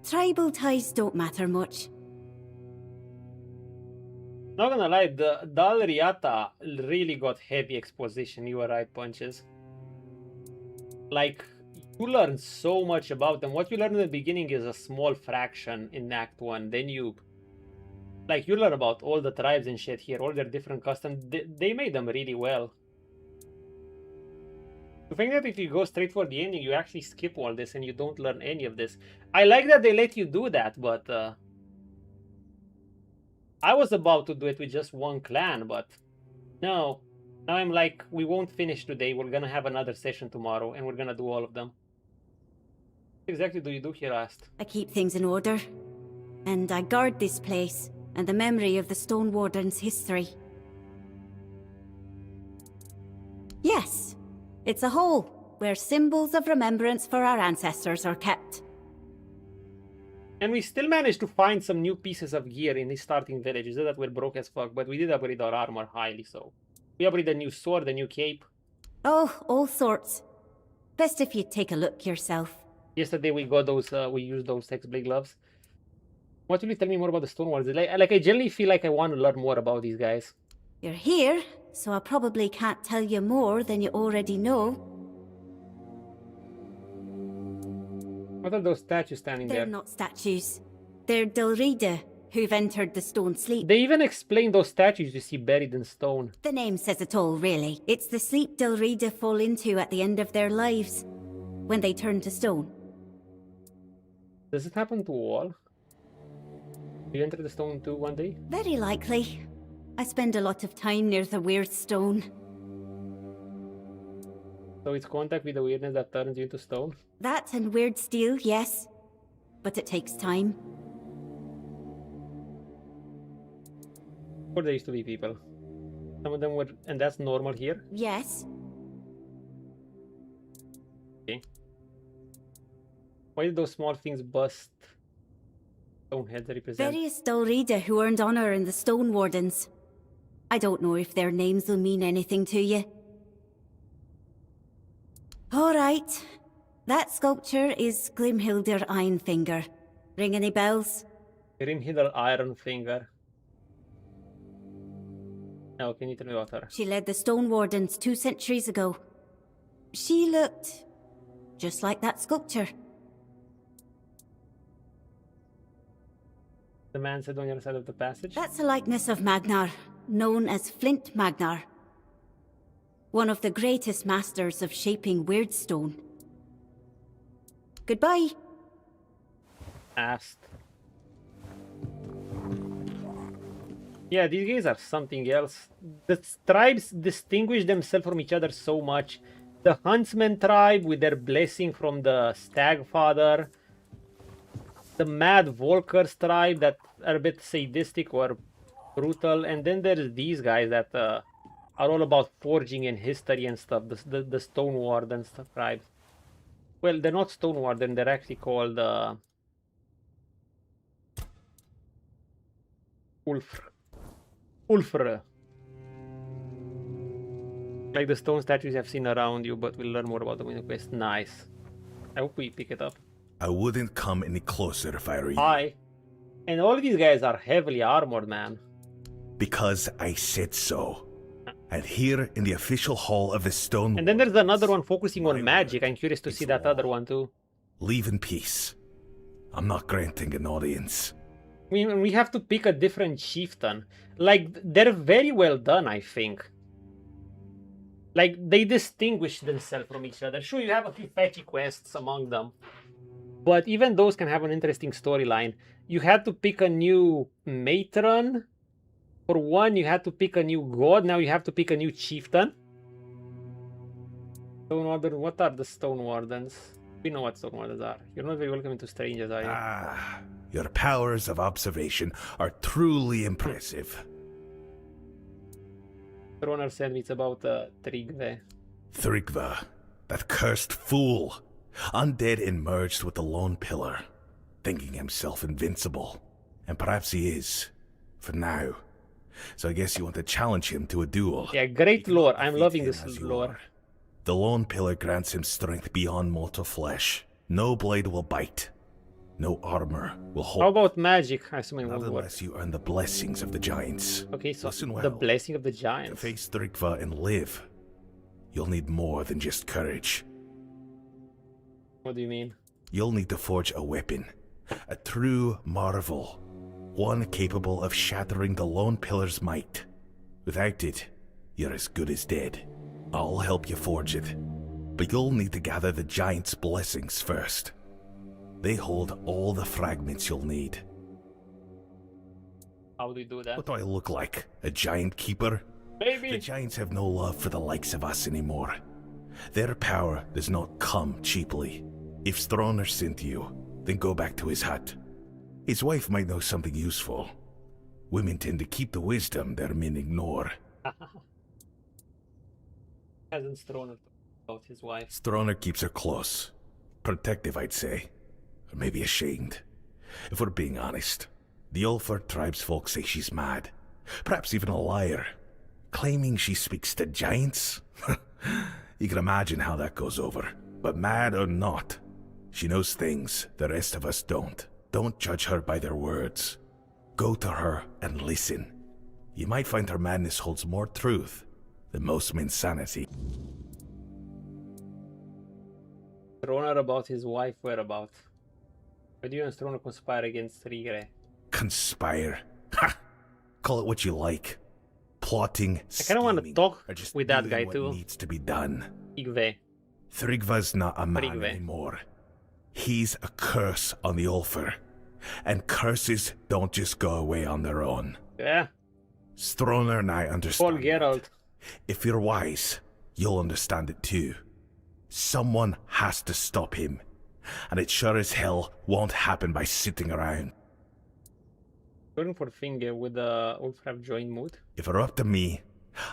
tribal ties don't matter much. Not gonna lie, the Dalriata really got heavy exposition. You were right, Punches. Like, you learn so much about them. What you learn in the beginning is a small fraction in Act 1. Then you learn about all the tribes and shit here, all their different customs. They made them really well. To think that if you go straight for the ending, you actually skip all this and you don't learn any of this. I like that they let you do that, but I was about to do it with just one clan, but no. Now I'm like, we won't finish today. We're gonna have another session tomorrow, and we're gonna do all of them. What exactly do you do here, Ast? I keep things in order. And I guard this place and the memory of the Stone Warden's history. Yes, it's a hole where symbols of remembrance for our ancestors are kept. And we still managed to find some new pieces of gear in these starting villages that were broke as fuck, but we did upgrade our armor highly, so... We upgraded a new sword, a new cape. Oh, all sorts. Best if you take a look yourself. Yesterday we got those, we used those Hexblade gloves. What will you tell me more about the Stonewalls? Like, I generally feel like I want to learn more about these guys. You're here, so I probably can't tell you more than you already know. What are those statues standing there? They're not statues. They're Dalrida, who've entered the stone sleep. They even explain those statues you see buried in stone. The name says it all, really. It's the sleep Dalrida fall into at the end of their lives, when they turn to stone. Does it happen to all? Do you enter the stone too one day? Very likely. I spend a lot of time near the weird stone. So it's contact with the weirdness that turns you into stone? That and weird steel, yes. But it takes time. Or there used to be people. Some of them were... And that's normal here? Yes. Okay. Why did those small things bust? Stone heads represent? Various Dalrida who earned honor in the Stone Wardens. I don't know if their names will mean anything to you. Alright. That sculpture is Grimhildur Ironfinger. Ring any bells? Grimhildur Ironfinger. Now, can you tell me about her? She led the Stone Wardens 2 centuries ago. She looked just like that sculpture. The man said on the other side of the passage? That's a likeness of Magnar, known as Flint Magnar. One of the greatest masters of shaping weirdstone. Goodbye. Asked. Yeah, these guys are something else. The tribes distinguish themselves from each other so much. The Huntsman tribe with their blessing from the Stagfather. The Mad Volker's tribe that are a bit sadistic or brutal. And then there's these guys that are all about forging and history and stuff. The Stone Warden tribe. Well, they're not Stone Warden. They're actually called Ulfr. Like the stone statues I've seen around you, but we'll learn more about them in the quest. Nice. I hope we pick it up. I wouldn't come any closer if I were you. Hi. And all of these guys are heavily armored, man. Because I said so. And here in the official hall of the Stone... And then there's another one focusing on magic. I'm curious to see that other one too. Leave in peace. I'm not granting an audience. We have to pick a different chieftain. Like, they're very well done, I think. Like, they distinguish themselves from each other. Sure, you have a few fetchy quests among them. But even those can have an interesting storyline. You had to pick a new matron. For one, you had to pick a new god. Now you have to pick a new chieftain. Stone Warden, what are the Stone Wardens? We know what Stone Wardens are. You're not very welcome to strangers, are you? Ah, your powers of observation are truly impressive. Troner said it's about Tryggve. Tryggve, that cursed fool. Undead and merged with the Lone Pillar. thinking himself invincible. And perhaps he is, for now. So I guess you want to challenge him to a duel. Yeah, great lore. I'm loving this lore. The Lone Pillar grants him strength beyond mortal flesh. No blade will bite. No armor will hold. How about magic? I assume it Not won't work. unless you earn the blessings of the giants. Okay, so Listen well. the blessing of the To giants. face Drigva and live, you'll need more than just courage. What do you mean? You'll need to forge a weapon. A true marvel. One capable of shattering the Lone Pillar's might. Without it, you're as good as dead. I'll help you forge it. But you'll need to gather the giant's blessings first. They hold all the fragments you'll need. How do you do that? What do I look like? A giant keeper? Baby! The giants have no love for the likes of us anymore. Their power does not come cheaply. If Stroner sent you, then go back to his hut. His wife might know something useful. Women tend to keep the wisdom their men ignore. Hasn't Stroner about his wife? Stroner keeps her close. Protective, I'd say. Or maybe ashamed. If we're being honest, the Ulfr tribesfolk say she's mad. Perhaps even a liar. Claiming she speaks to giants? You can imagine how that goes over. But mad or not, she knows things the rest of us don't. Don't judge her by their words. Go to her and listen. You might find her madness holds more truth than most men's sanity. Stroner about his wife whereabouts. Why do you and Stroner conspire against Rigre? Conspire. Ha! Call it what you like. Plotting, I kinda want to talk or just with that doing guy what too. needs to be done. Igve. Thrigva's not a man Thrigve. anymore. He's a curse on the Ulfr. And curses don't just go away on their own. Yeah. Stroner and I Paul understand. Geralt. If you're wise, you'll understand it too. Someone has to stop him. And it sure as hell won't happen by sitting around. Going for finger with the Ulfr have joined mood. If it were up to me,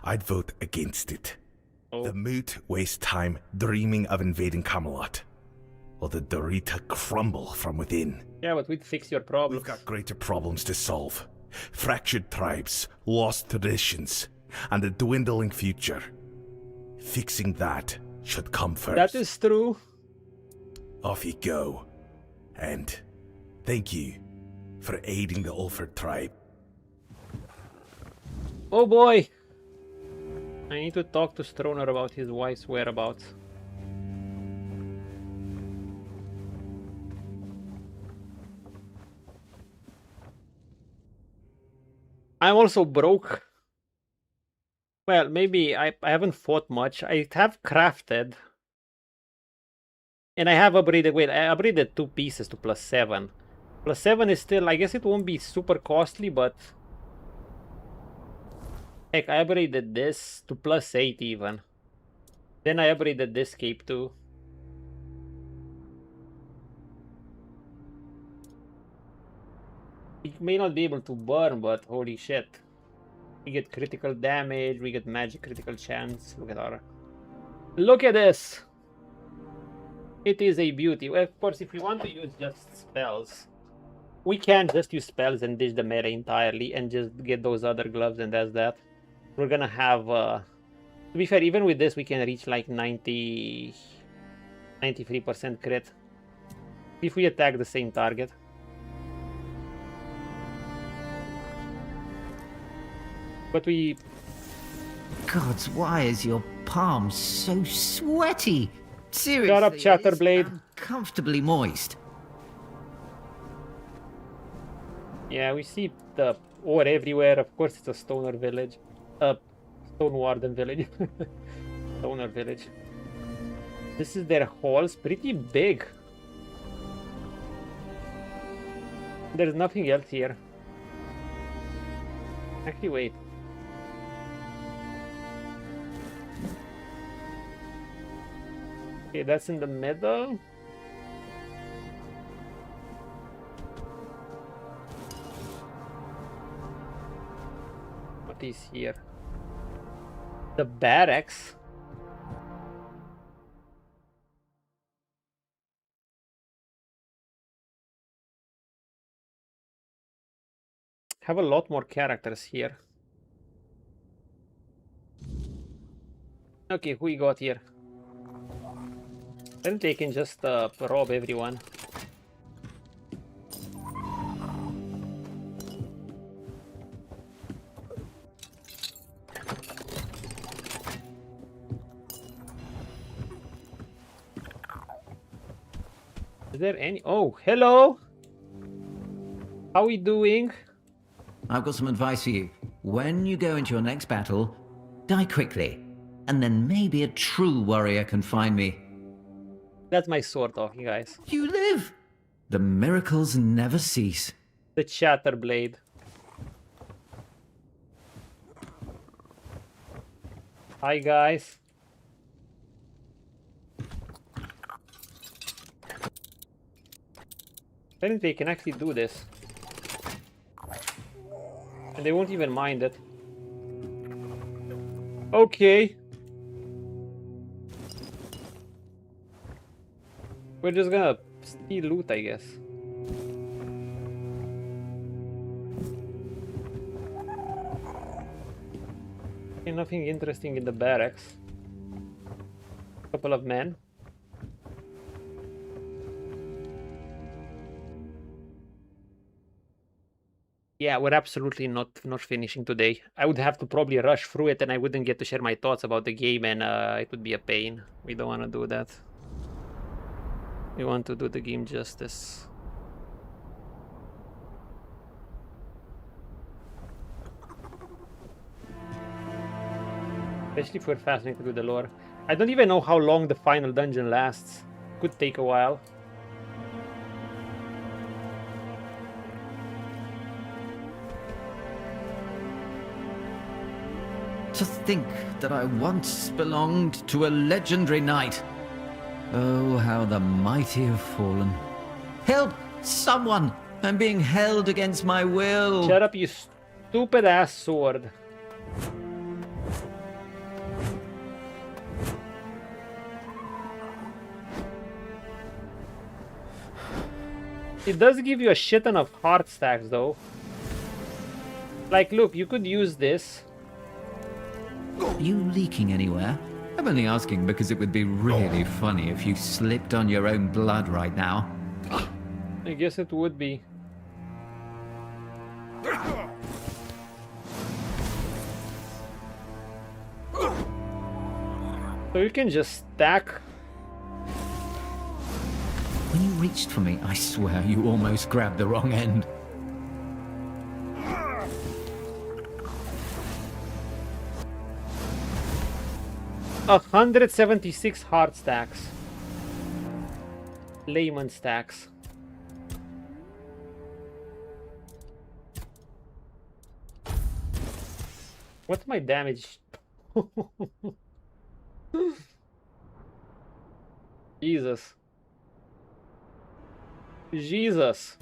I'd vote against it. Oh. The moot waste time dreaming of invading Camelot. Or the Dorita crumble from within. Yeah, but we'd fix your problems. We've got greater problems to solve. Fractured tribes, lost traditions, and a dwindling future. Fixing that should come first. That is true. Off you go. And thank you for aiding the Ulfr tribe. Oh boy! I need to talk to Stroner about his wife's whereabouts. I'm also broke. Well, maybe I haven't fought much. I have crafted. And I have upgraded, wait, I upgraded 2 pieces to +7. +7 is still, I guess it won't be super costly, but... Heck, I upgraded this to +8 even. Then I upgraded this cape too. We may not be able to burn, but holy shit. We get critical damage, we get magic critical chance. Look at our... Look at this! It is a beauty. Well, of course, if we want to use just spells, we can just use spells and ditch the meta entirely and just get those other gloves, and that's that. We're gonna have... to be fair, even with this, we can reach like 93% crit. If we attack the same target. But we... Gods, why is your palm so sweaty? Seriously, Shut up, Chatterblade. Comfortably moist. Yeah, we see the ore everywhere. Of course, it's a stoner village. Stone Warden village. Stoner village. This is their halls. Pretty big. There's nothing else here. Actually, wait. Okay, that's in the middle. What is here? The barracks. have a lot more characters here. Okay, who we got here? Then they can just rob everyone. Is there any? Oh, hello! How we doing? I've got some advice for you. When you go into your next battle, die quickly. And then maybe a true warrior can find me. That's my sword talking, guys. You live! The miracles never cease. The Chatterblade. Hi, guys. I think they can actually do this. And they won't even mind it. Okay. We're just gonna steal loot, I guess. Okay, nothing interesting in the barracks. Couple of men. Yeah, we're absolutely not finishing today. I would have to probably rush through it and I wouldn't get to share my thoughts about the game and it would be a pain. We don't want to do that. We want to do the game justice. Especially if we're fascinated with the lore. I don't even know how long the final dungeon lasts. Could take a while. To think that I once belonged to a legendary knight. Oh, how the mighty have fallen. Help! Someone! I'm being held against my will. Shut up, you stupid ass sword. It does give you a shit ton of heart stacks though. Like, look, you could use this. Are you leaking anywhere? I'm only asking because it would be really funny if you slipped on your own blood right now. I guess it would be. So you can just stack. When you reached for me, I swear you almost grabbed the wrong end. A 176 heart stacks. Layman stacks. What's my damage? Jesus. Jesus.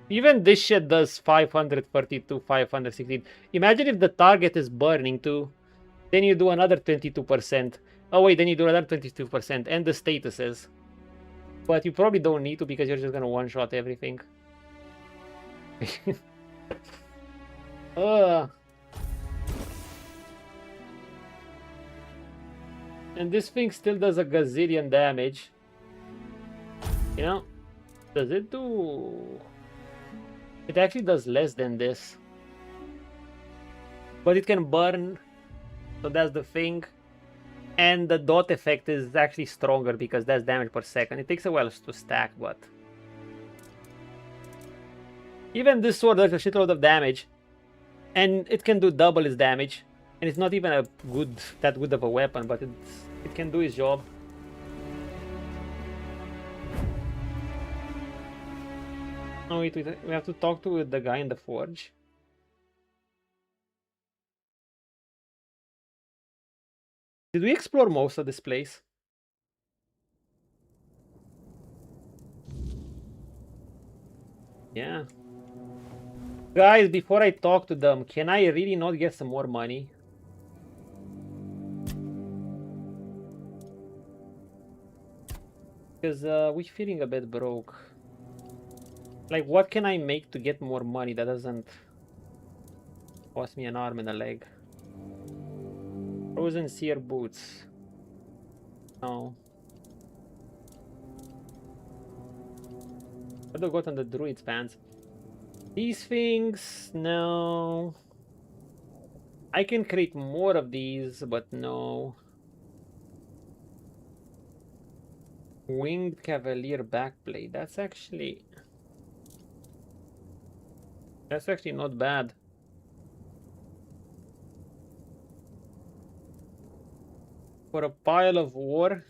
Even this shit does 532, 516. Imagine if the target is burning too. Then you do another 22%. Oh wait, then you do another 22%. And the statuses. But you probably don't need to because you're just gonna one-shot everything. And this thing still does a gazillion damage. You know? Does it do... It actually does less than this. But it can burn. So that's the thing. And the dot effect is actually stronger because that's damage per second. It takes a while to stack, but... Even this sword does a shitload of damage. And it can do double its damage. And it's not even that good of a weapon, but it can do its job. Oh wait, we have to talk to the guy in the forge. Did we explore most of this place? Yeah. Guys, before I talk to them, can I really not get some more money? Because we're feeling a bit broke. Like, what can I make to get more money that doesn't cost me an arm and a leg? Frozen seer boots. No. What do I got on the druid's pants? These things, no. I can create more of these, but no. Winged Cavalier backplate. That's actually not bad. For a pile of war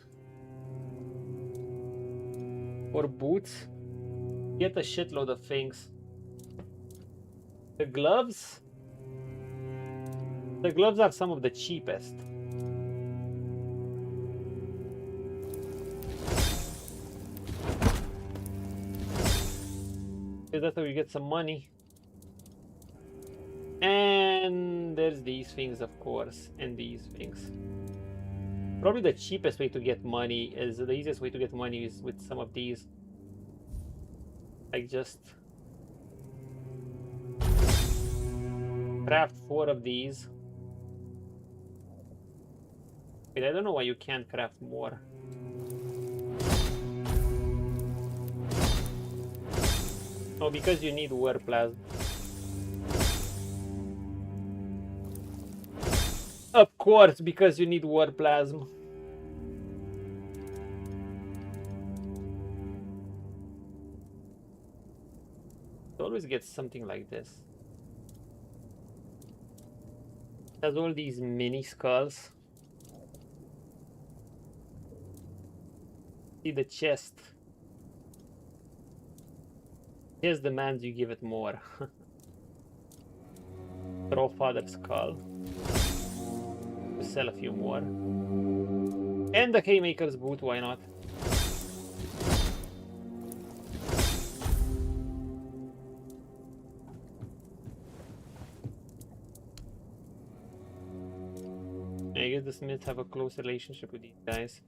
or boots, get a shitload of things. The gloves are some of the cheapest. That's how you get some money. And there's these things, of course, and these things. Probably the cheapest way to get money is, the easiest way to get money is with some of these. Like just craft 4 of these. Wait, I don't know why you can't craft more. Oh, because you need war plasma. Of course, because you need war plasma. You always get something like this. It has all these mini skulls. See the chest. Here's demands you give it more. Throw father's skull. Sell a few more. And the Haymaker's boot, why not? I guess the Smiths have a close relationship with these guys.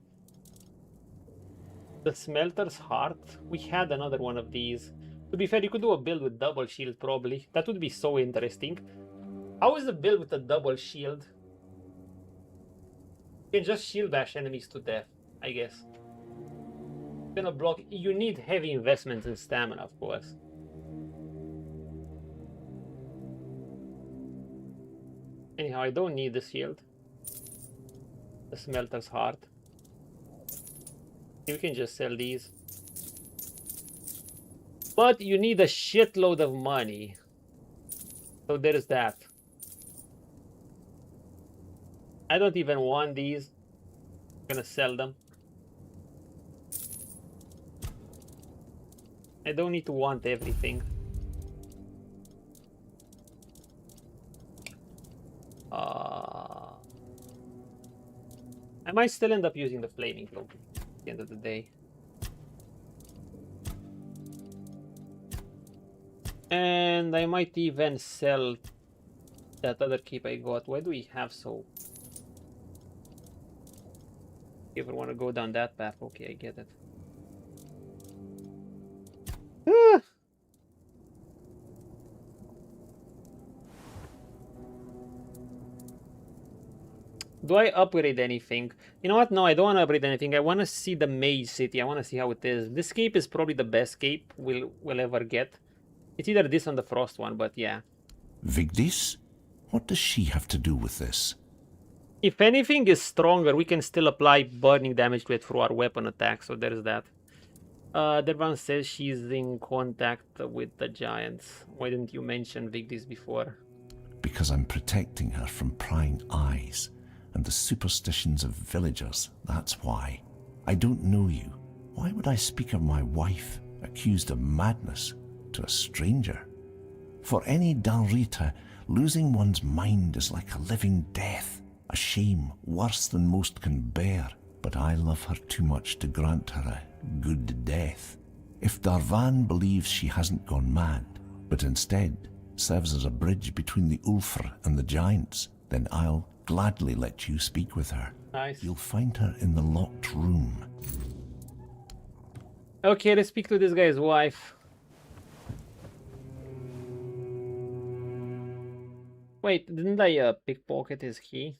The Smelter's Heart. We had another one of these. To be fair, you could do a build with double shield probably. That would be so interesting. How is the build with a double shield? You can just shield bash enemies to death, I guess. Gonna block. You need heavy investments in stamina, of course. Anyhow, I don't need the shield. The Smelter's Heart. You can just sell these. But you need a shitload of money. So there's that. I don't even want these. I'm gonna sell them. I don't need to want everything. I might still end up using the flaming cloak at the end of the day. And I might even sell that other cape I got. Why do we have so? You ever want to go down that path? Okay, I get it. Do I upgrade anything? You know what? No, I don't want to upgrade anything. I want to see the Mage City. I want to see how it is. This cape is probably the best cape we'll ever get. It's either this or the Frost one, but yeah. Vigdis? What does she have to do with this? If anything is stronger, we can still apply burning damage to it through our weapon attack, so there's that. Dervan says she's in contact with the giants. Why didn't you mention Vigdis before? Because I'm protecting her from prying eyes and the superstitions of villagers, that's why. I don't know you. Why would I speak of my wife, accused of madness, to a stranger? For any Dalrita, losing one's mind is like a living death, a shame worse than most can bear, but I love her too much to grant her a good death. If Darvan believes she hasn't gone mad, but instead serves as a bridge between the Ulfr and the giants, then I'll gladly let you speak with her. Nice. You'll find her in the locked room. Okay, let's speak to this guy's wife. Wait, didn't I pickpocket his key?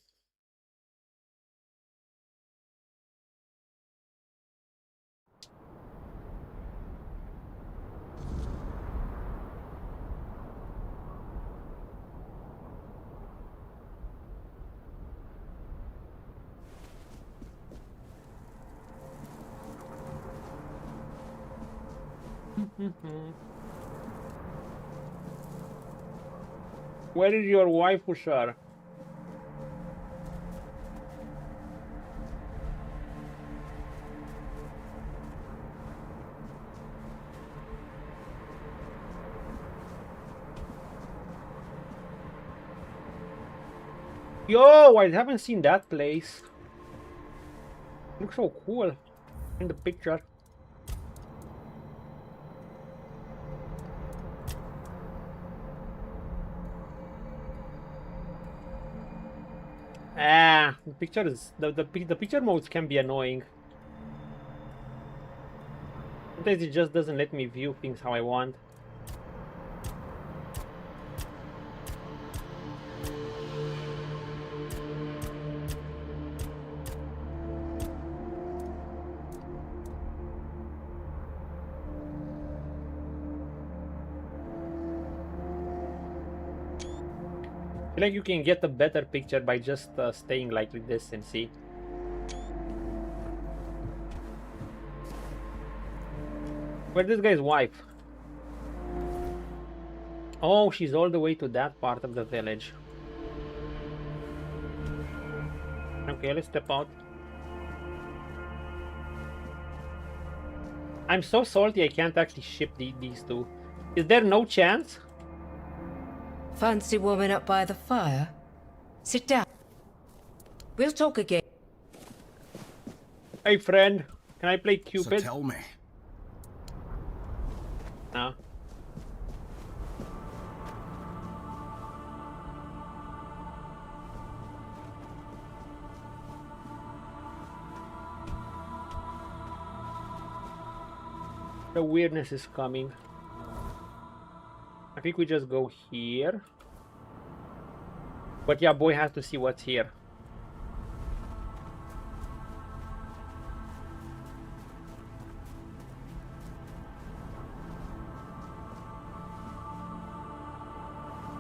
Where is your wife, Ulfr? Yo, I haven't seen that place. Looks so cool in the picture. Ah, the picture is the picture modes can be annoying. Sometimes it just doesn't let me view things how I want. I feel like you can get a better picture by just staying like this and see. Where's this guy's wife? Oh, she's all the way to that part of the village. Okay, let's step out. I'm so salty I can't actually ship these two. Is there no chance? Fancy warming up by the fire? Sit down. We'll talk again. Hey friend, can I play Cupid? So tell me. No. The weirdness is coming. I think we just go here. But yeah, boy has to see what's here.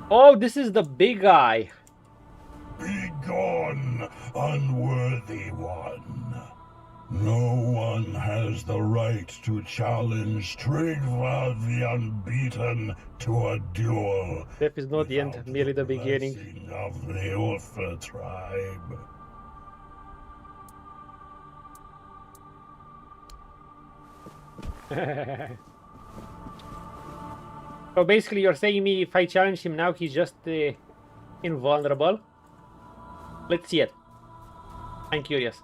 Oh, this is the big guy. Be gone, unworthy one. No one has the right to challenge Trigva the Unbeaten to a duel. Death is not the end, merely the beginning. Of the Ulfr tribe. So basically you're saying me if I challenge him now he's just invulnerable? Let's see it. I'm curious.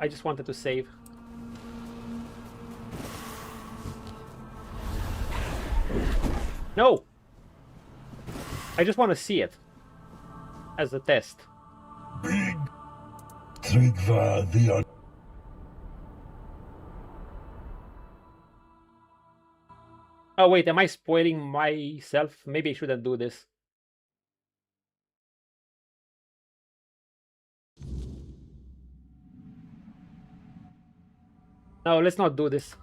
I just wanted to save. No! I just want to see it. As a test. Big Trigva the Oh wait, am I spoiling myself? Maybe I shouldn't do this. No, let's not do this.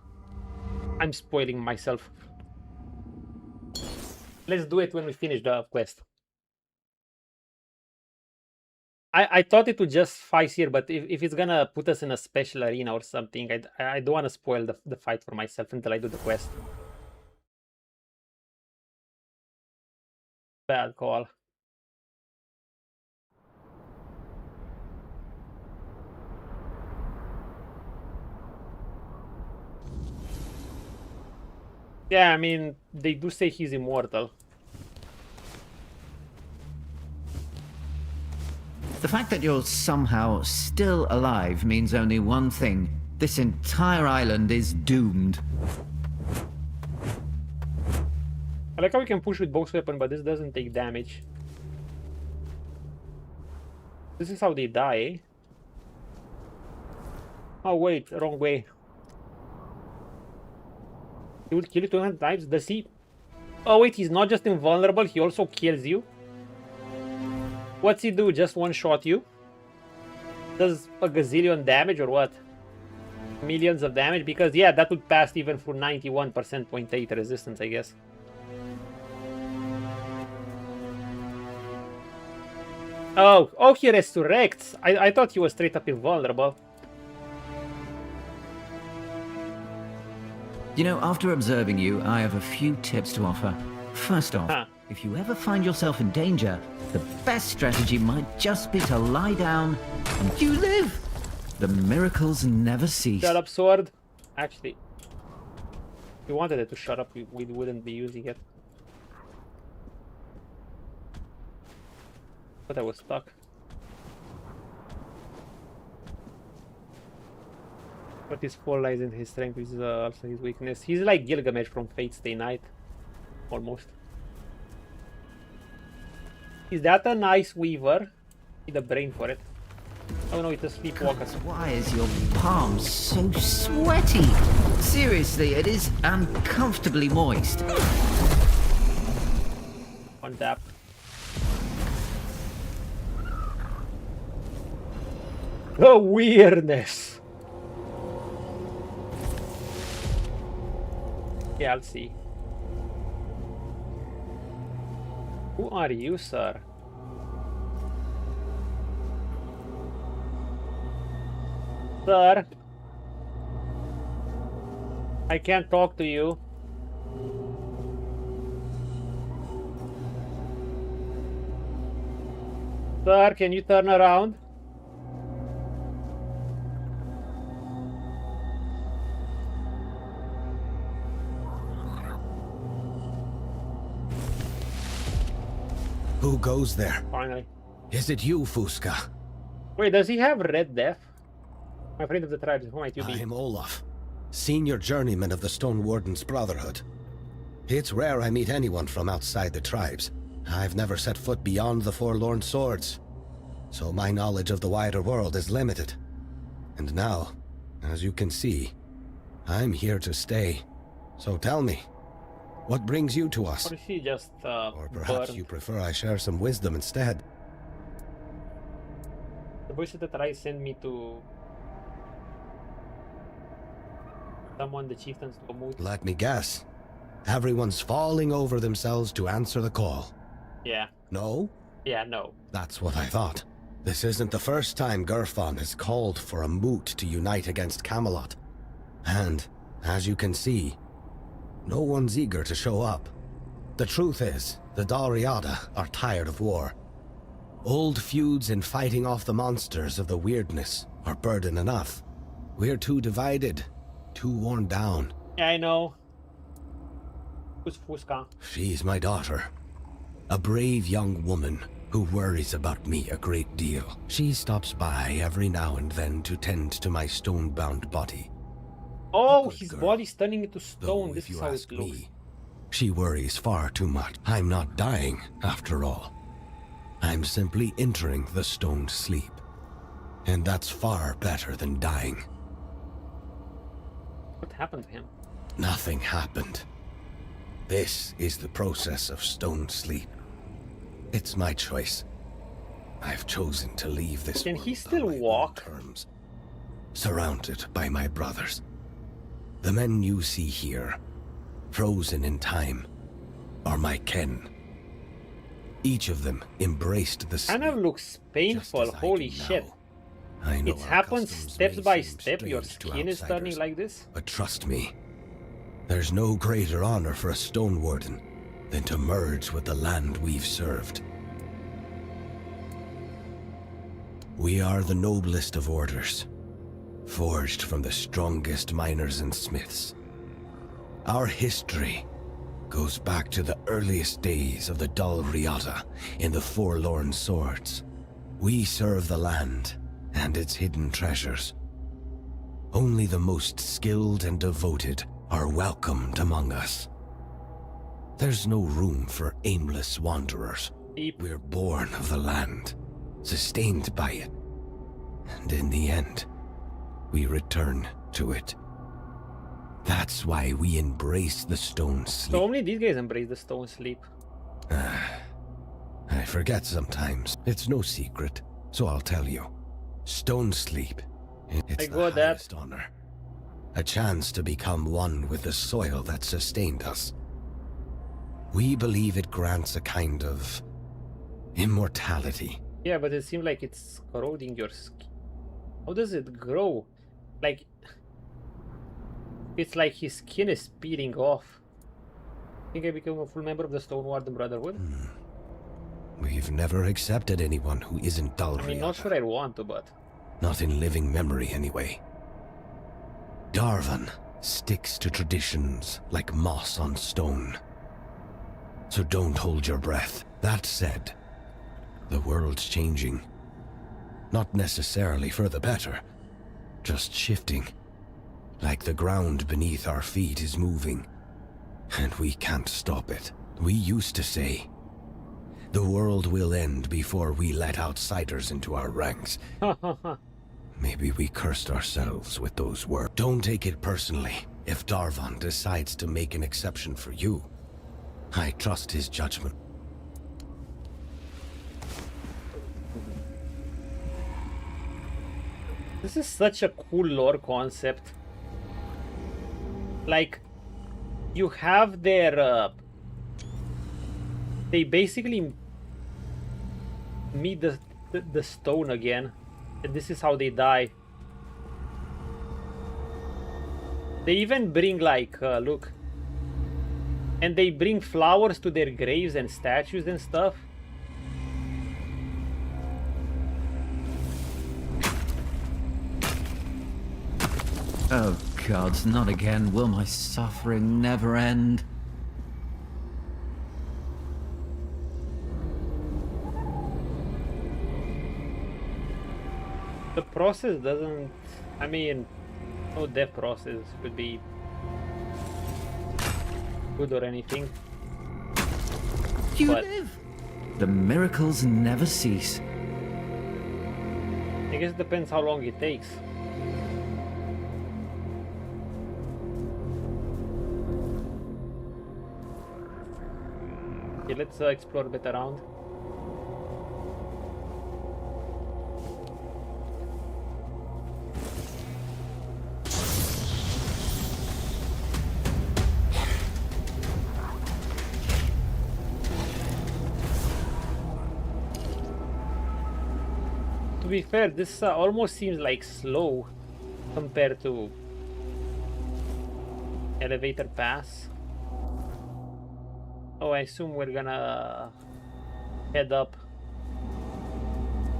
I'm spoiling myself. Let's do it when we finish the quest. I thought it would just fight here, but if it's gonna put us in a special arena or something, I don't want to spoil the fight for myself until I do the quest. Bad call. Yeah, I mean, they do say he's immortal. The fact that you're somehow still alive means only one thing. This entire island is doomed. I like how we can push with both weapons, but this doesn't take damage. This is how they die, eh? Oh wait, wrong way. He will kill you 200 times. Does he? Oh wait, he's not just invulnerable, he also kills you. What's he do? Just one-shot you? Does a gazillion damage or what? Millions of damage? Because yeah, that would pass even for 91% 0.8 resistance, I guess. Oh, he resurrects. I thought he was straight up invulnerable. You know, after observing you, I have a few tips to offer. First off, if you ever find yourself in danger, the best strategy might just be to lie down and you live. The miracles never cease. Shut up, sword. Actually, if you wanted it to shut up, we wouldn't be using it. But I was stuck. But his fall lies in his strength, which is also his weakness. He's like Gilgamesh from Fate's Stay Night. Almost. Is that a nice weaver? Need a brain for it. Oh no, it's a sleepwalker. Why is your palm so sweaty? Seriously, it is uncomfortably moist. On tap. The weirdness. Yeah, I'll see. Who are you, sir? Sir? I can't talk to you. Sir, can you turn around? Who goes there? Finally. Is it you, Fusca? Wait, does he have Red Death? My friend of the tribes, who might you be? I'm Olaf, senior journeyman of the Stone Warden's Brotherhood. It's rare I meet anyone from outside the tribes. I've never set foot beyond the Forlorn Swords, so my knowledge of the wider world is limited. And now, as you can see, I'm here to stay. So tell me, what brings you to us? Or is he just, or perhaps burned? you prefer I share some wisdom instead. The voice of the tribes sent me to summon the chieftains to a mood. Let me guess. Everyone's falling over themselves to answer the call. Yeah. No? Yeah, no. That's what I thought. This isn't the first time Gerfon has called for a moot to unite against Camelot. And, as you can see, no one's eager to show up. The truth is, the Dalriada are tired of war. Old feuds and fighting off the monsters of the weirdness are burden enough. We're too divided, too worn down. Yeah, I know. Who's Fusca? She's my daughter. A brave young woman who worries about me a great deal. She stops by every now and then to tend to my stone-bound body. Oh, his body's turning into stone. Though, This if is you how ask it looks. me, she worries far too much. I'm not dying, after all. I'm simply entering the stoned sleep. And that's far better than dying. What happened to him? Nothing happened. This is the process of stone sleep. It's my choice. I've chosen to leave this Can world he still on my own walk? terms, surrounded by my brothers. The men you see here, frozen in time, are my ken. Each of them embraced the sleep. Kind of looks painful. Holy shit. I know It our happens customs step may by seem step. Your strange to skin is turning outsiders, like this. but trust me, there's no greater honor for a Stone Warden than to merge with the land we've served. We are the noblest of orders, forged from the strongest miners and smiths. Our history goes back to the earliest days of the Dalriada in the Forlorn Swords. We serve the land and its hidden treasures. Only the most skilled and devoted are welcomed among us. There's no room for aimless wanderers. We're born of the land, sustained by it. And in the end, we return to it. That's why we embrace the stone sleep. So only these guys embrace the stone sleep. I forget sometimes. It's no secret, so I'll tell you. Stone sleep. It's the highest honor. A chance to become one with the soil that sustained us. We believe it grants a kind of immortality. Yeah, but it seems like it's corroding your skin. How does it grow? Like, it's like his skin is peeling off. I think I become a full member of the Stonewarden Brotherhood. We've never accepted anyone who isn't Dalriada. I mean, not sure I want to, but... Not in living memory, anyway. Darvan sticks to traditions like moss on stone. So don't hold your breath. That said, the world's changing. Not necessarily for the better, just shifting. Like the ground beneath our feet is moving, and we can't stop it. We used to say, the world will end before we let outsiders into our ranks. Maybe we cursed ourselves with those words. Don't take it personally if Darvan decides to make an exception for you. I trust his judgment. This is such a cool lore concept. Like, you have their... they basically meet the stone again. And this is how they die. They even bring like, look. And they bring flowers to their graves and statues and stuff. Oh gods, not again. Will my suffering never end? The process doesn't... I mean, no death process would be good or anything. You but live! The miracles never cease. I guess it depends how long it takes. Okay, let's explore a bit around. To be fair, this almost seems like slow compared to elevator pass. Oh, I assume we're gonna head up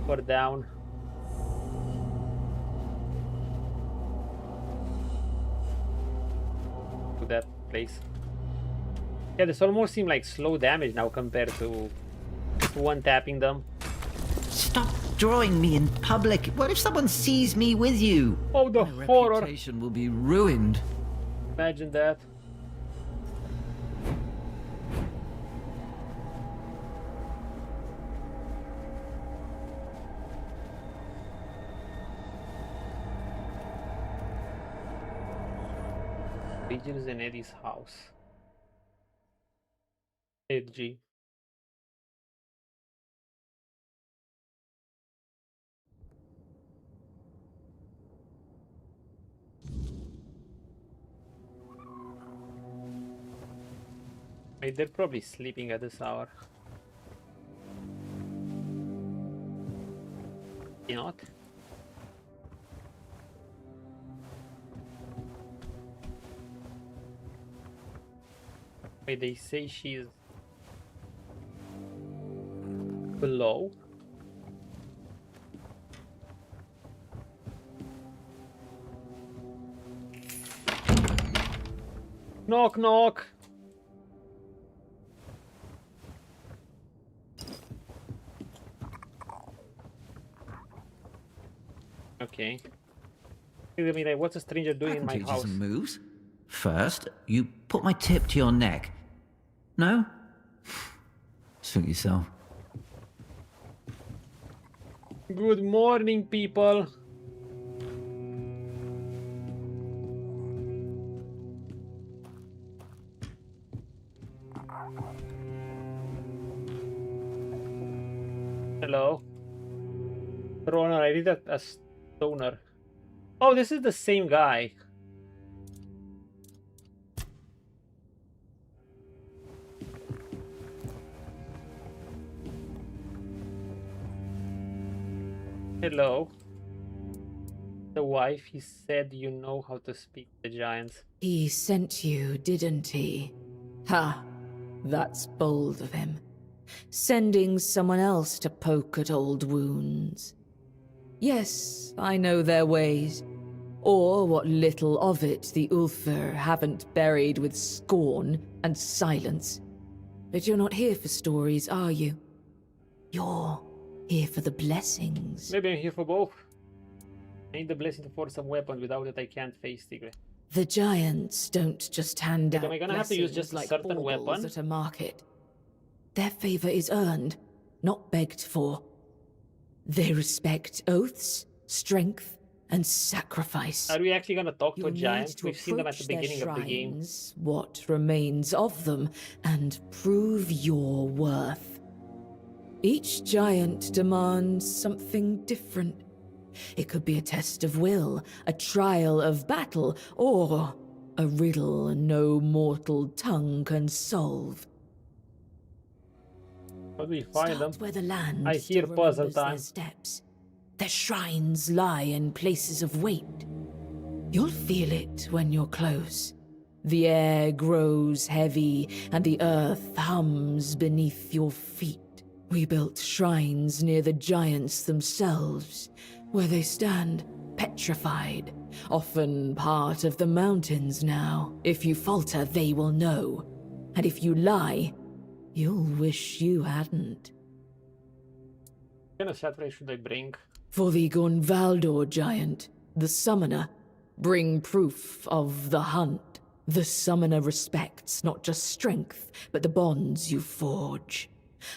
or down. To that place. Yeah, this almost seems like slow damage now compared to one tapping them. Stop drawing me in public. What if someone sees me with you? Oh, the My horror! reputation will be ruined. Imagine that. Regions in Eddie's house. 8G. Wait, they're probably sleeping at this hour. You not? Wait, they say she's below. Knock, knock. Okay. I mean, like, what's a stranger doing in my teach you house? some moves. First, you put my tip to your neck. No? Suit yourself. Good morning, people. Hello. Roner, I read a stoner. Oh, this is the same guy. Hello. The wife, he said you know how to speak to the giants. He sent you, didn't he? Ha! That's bold of him. Sending someone else to poke at old wounds. Yes, I know their ways. Or what little of it the Ulfr haven't buried with scorn and silence. But you're not here for stories, are you? You're here for the blessings. Maybe I'm here for both. I need the blessing to forge some weapon. Without it, I can't face Tigre. The giants don't just hand out Am I gonna have to use blessings just a like certain baubles weapon? at a market. Their favor is earned, not begged for. They respect oaths, strength, and sacrifice. Are we actually gonna talk to a You'll need giant? to We've seen them at the approach their beginning of the game. shrines, what remains of them, and prove your worth. Each giant demands something different. It could be a test of will, a trial of battle, or a riddle no mortal tongue can solve. How do we find them? Where the land I hear still puzzle remembers their time. steps. Their shrines lie in places of weight. You'll feel it when you're close. The air grows heavy, and the earth hums beneath your feet. We built shrines near the giants themselves, where they stand petrified, often part of the mountains now. If you falter, they will know. And if you lie, you'll wish you hadn't. What kind of saturate should I bring? For the Gonvaldor giant, the summoner, bring proof of the hunt. The summoner respects not just strength, but the bonds you forge.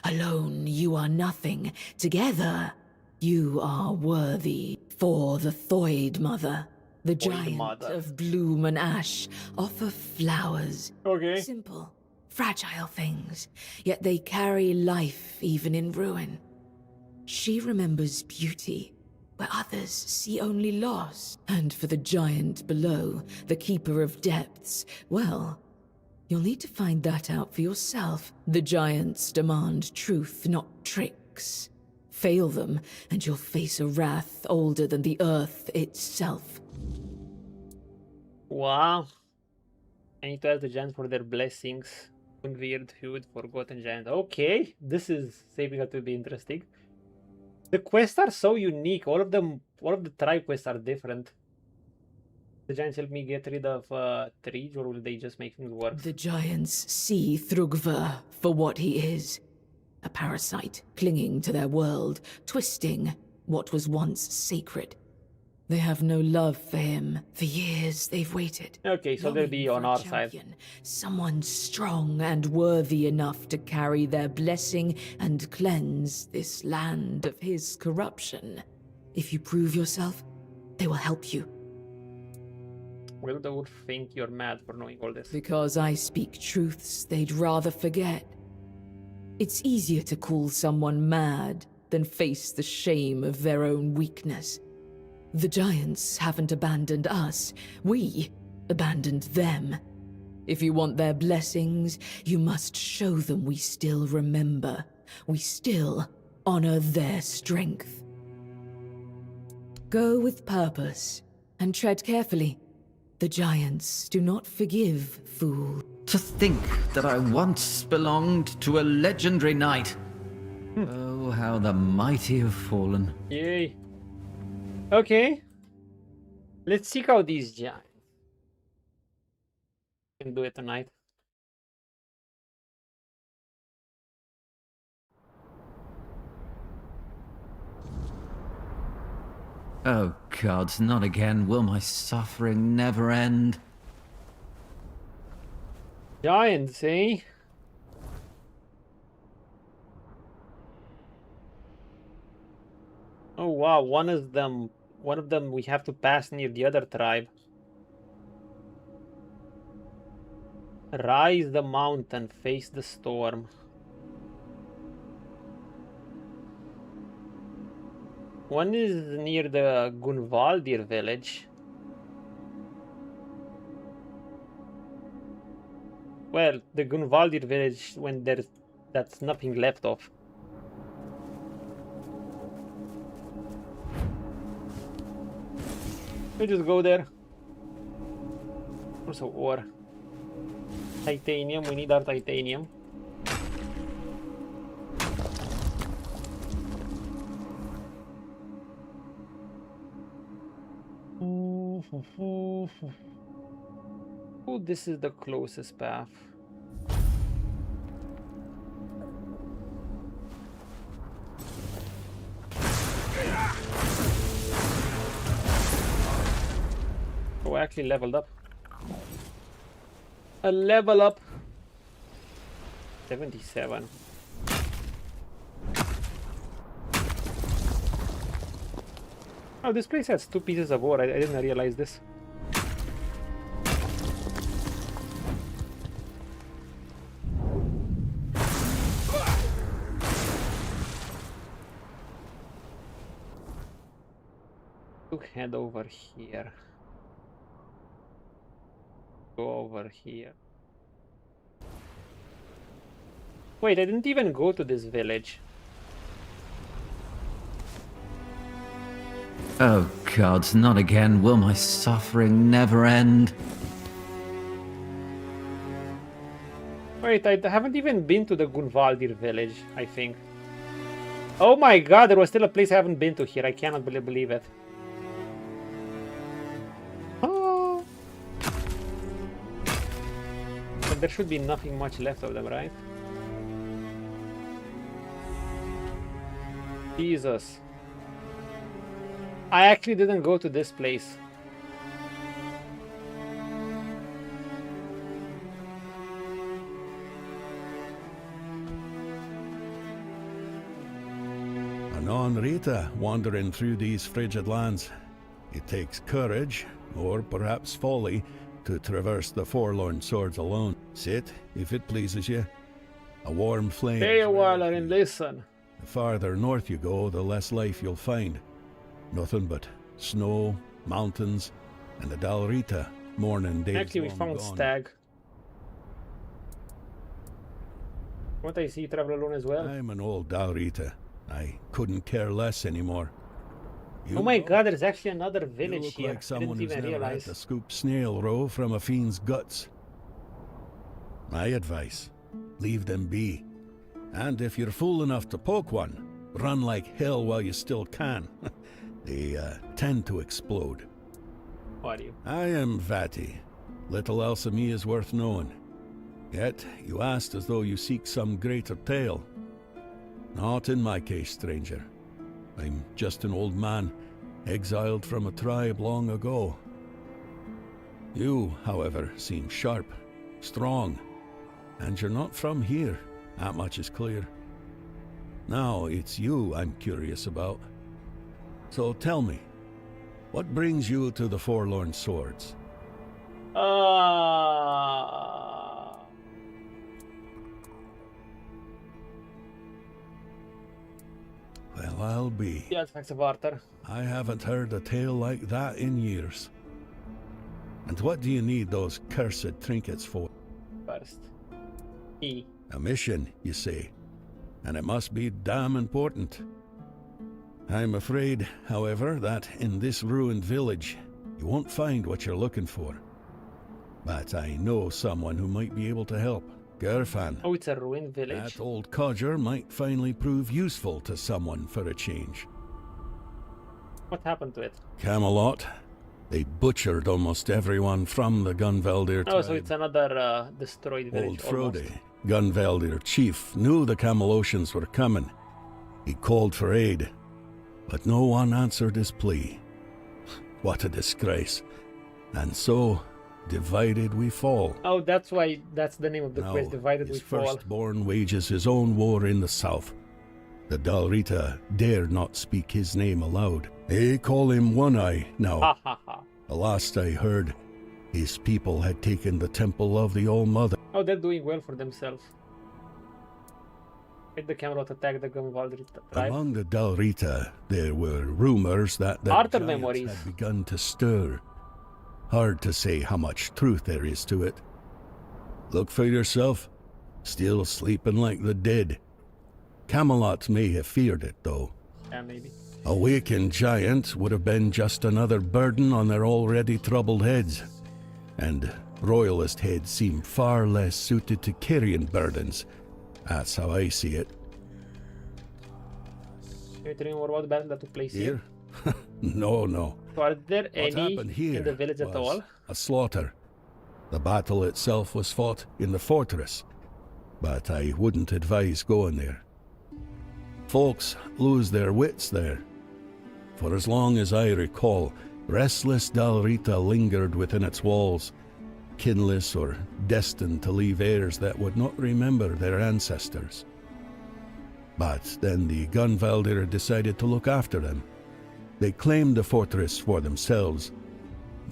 Alone, you are nothing. Together, you are worthy. For the Thoid Mother, the giant of bloom and ash, offer flowers. Okay. Simple, fragile things, yet they carry life even in ruin. She remembers beauty, where others see only loss. And for the giant below, the keeper of depths, well, you'll need to find that out for yourself. The giants demand truth, not tricks. Fail them, and you'll face a wrath older than the earth itself. Wow. I need to ask the giants for their blessings. Weird Hood, Forgotten Giant. Okay, this is shaping up to be interesting. The quests are so unique. All of the tribe quests are different. The giants help me get rid of trees, or will they just make things worse? The giants see Thrugva for what he is. A parasite clinging to their world, twisting what was once sacred. They have no love for him. For years they've waited. Okay, so they'll be on our side. Someone strong and worthy enough to carry their blessing and cleanse this land of his corruption. If you prove yourself, they will help you. Will they would think you're mad for knowing all this? Because I speak truths they'd rather forget. It's easier to call someone mad than face the shame of their own weakness. The giants haven't abandoned us. We abandoned them. If you want their blessings, you must show them we still remember. We still honor their strength. Go with purpose and tread carefully. The giants do not forgive fools. To think that I once belonged to a legendary knight. Oh, how the mighty have fallen. Yay. Okay. Let's seek out these giants. Can do it tonight. Oh gods, not again. Will my suffering never end? Giants, eh? Oh wow, one of them we have to pass near the other tribe. Rise the mountain, face the storm. One is near the Gunvaldir village. Well, the Gunvaldir village when that's nothing left of. We just go there. Also ore. Titanium, we need our titanium. Oh, this is the closest path. Oh, I actually leveled up. A level up. 77. Oh, this place has 2 pieces of ore. I didn't realize this. To head over here. Go over here. Wait, I didn't even go to this village. Oh gods, not again. Will my suffering never end? Wait, I haven't even been to the Gunvaldir village, I think. Oh my god, there was still a place I haven't been to here. I cannot believe it. Oh. But there should be nothing much left of them, right? Jesus. I actually didn't go to this place. Anon Rita wandering through these frigid lands. It takes courage, or perhaps folly, to traverse the forlorn swords alone. Sit, if it pleases you. A warm flame. Stay a while and listen. The farther north you go, the less life you'll find. Nothing but snow, mountains, and the Dalrita morning days. Actually, we found gone. stag. What I see, travel alone as well. I'm an old Dalrita. I couldn't care less anymore. Oh my god, there's actually another village look here. like someone I who's didn't even never realize. had to scoop snail roe from a fiend's guts. My advice, leave them be. And if you're fool enough to poke one, run like hell while you still can. They tend to explode. Who are you? I am Vati. Little else of me is worth knowing. Yet you asked as though you seek some greater tale. Not in my case, stranger. I'm just an old man, exiled from a tribe long ago. You, however, seem sharp, strong, and you're not from here. That much is clear. Now it's you I'm curious about. So tell me, what brings you to the Forlorn Swords? Well, I'll be. The artifacts of Arthur. I haven't heard a tale like that in years. And what do you need those cursed trinkets for? First. E. A mission, you say? And it must be damn important. I'm afraid, however, that in this ruined village, you won't find what you're looking for. But I know someone who might be able to help. Gerfan. Oh, it's a ruined village. That old codger might finally prove useful to someone for a change. What happened to it? Camelot. They butchered almost everyone from the Gunvaldir tribe. Oh, so it's another destroyed village. Old Frode, Gunvaldir chief, knew the Camelosians were coming. He called for aid, but no one answered his plea. What a disgrace. And so, divided we fall. Oh, that's why, that's the name of the quest, Divided We Fall. Firstborn wages his own war in the south. The Dalrita dare not speak his name aloud. They call him One-Eye now. The last I heard, his people had taken the temple of the All-Mother. Oh, they're doing well for themselves. Did the Camelot attack the Gunvalder tribe? Among the Dalrita, there were rumors that the Arthur giants memories had begun to stir. Hard to say how much truth there is to it. Look for yourself. Still sleeping like the dead. Camelot may have feared it, though. Yeah, maybe. A wakened giant would have been just another burden on their already troubled heads. And royalist heads seem far less suited to carrying burdens. That's how I see it. Can you tell me more about the battle that took place here? No. So are there What any happened here in the village at was all? a slaughter. The battle itself was fought in the fortress, but I wouldn't advise going there. Folks lose their wits there. For as long as I recall, restless Dalrita lingered within its walls, kinless or destined to leave heirs that would not remember their ancestors. But then the Gunvalder decided to look after them. They claimed the fortress for themselves.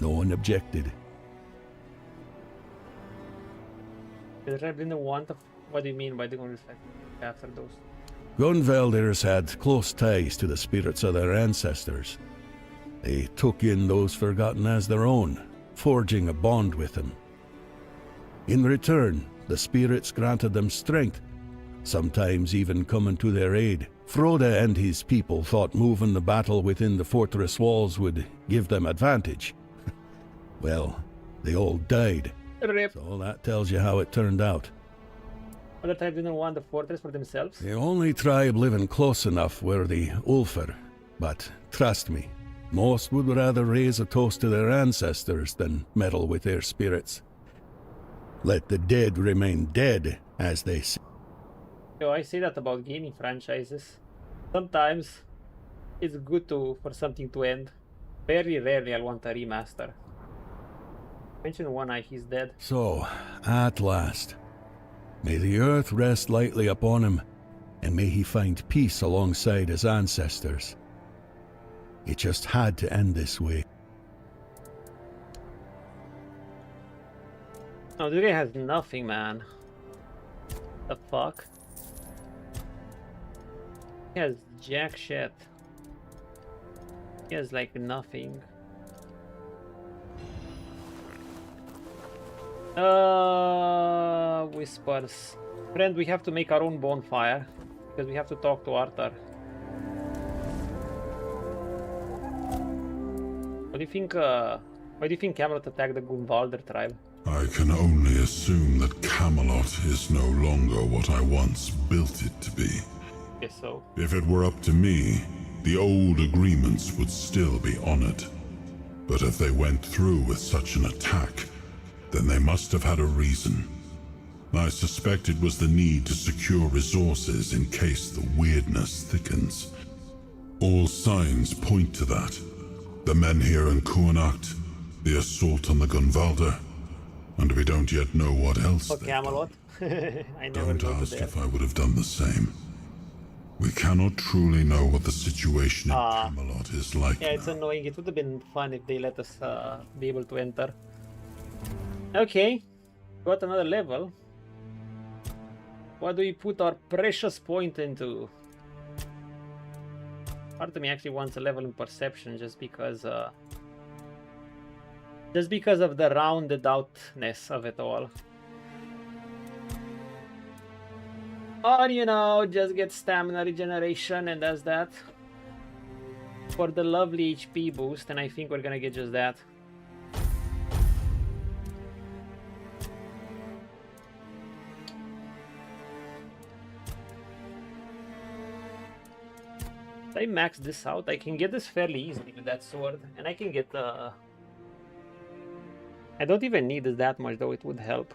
No one objected. The tribe didn't want. What do you mean by the going to look after those? Gunvalders had close ties to the spirits of their ancestors. They took in those forgotten as their own, forging a bond with them. In return, the spirits granted them strength, sometimes even coming to their aid. Frode and his people thought moving the battle within the fortress walls would give them advantage. Well, they all died. Rip. So that tells you how it turned out. Other tribe didn't want the fortress for themselves? The only tribe living close enough were the Ulfr, but trust me, most would rather raise a toast to their ancestors than meddle with their spirits. Let the dead remain dead, as they say. Yo, I say that about gaming franchises. Sometimes it's good for something to end. Very rarely I'll want a remaster. Mention One-Eye, he's dead. So, at last, may the earth rest lightly upon him, and may he find peace alongside his ancestors. It just had to end this way. No, this guy has nothing, man. The fuck? He has jack shit. He has like nothing. Whispers. Friend, we have to make our own bonfire because we have to talk to Arthur. What do you think? Why do you think Camelot attacked the Gunvalder tribe? I can only assume that Camelot is no longer what I once built it to be. Guess so. If it were up to me, the old agreements would still be honored. But if they went through with such an attack, then they must have had a reason. I suspect it was the need to secure resources in case the weirdness thickens. All signs point to that. The men here in Kuanacht, the assault on the Gunvalder, and we don't yet know what else. Fuck Camelot. I never Don't go to ask there. if I would have done the same. We cannot truly know what the situation in Camelot is like. Yeah, it's annoying. It would have been fun if they let us be able to enter. Okay, got another level. What do we put our precious point into? Part of me actually wants a level in perception just because of the rounded outness of it all. Or, you know, just get stamina regeneration and does that. For the lovely HP boost, and I think we're gonna get just that. If I max this out, I can get this fairly easily with that sword, and I can get I don't even need this that much, though it would help.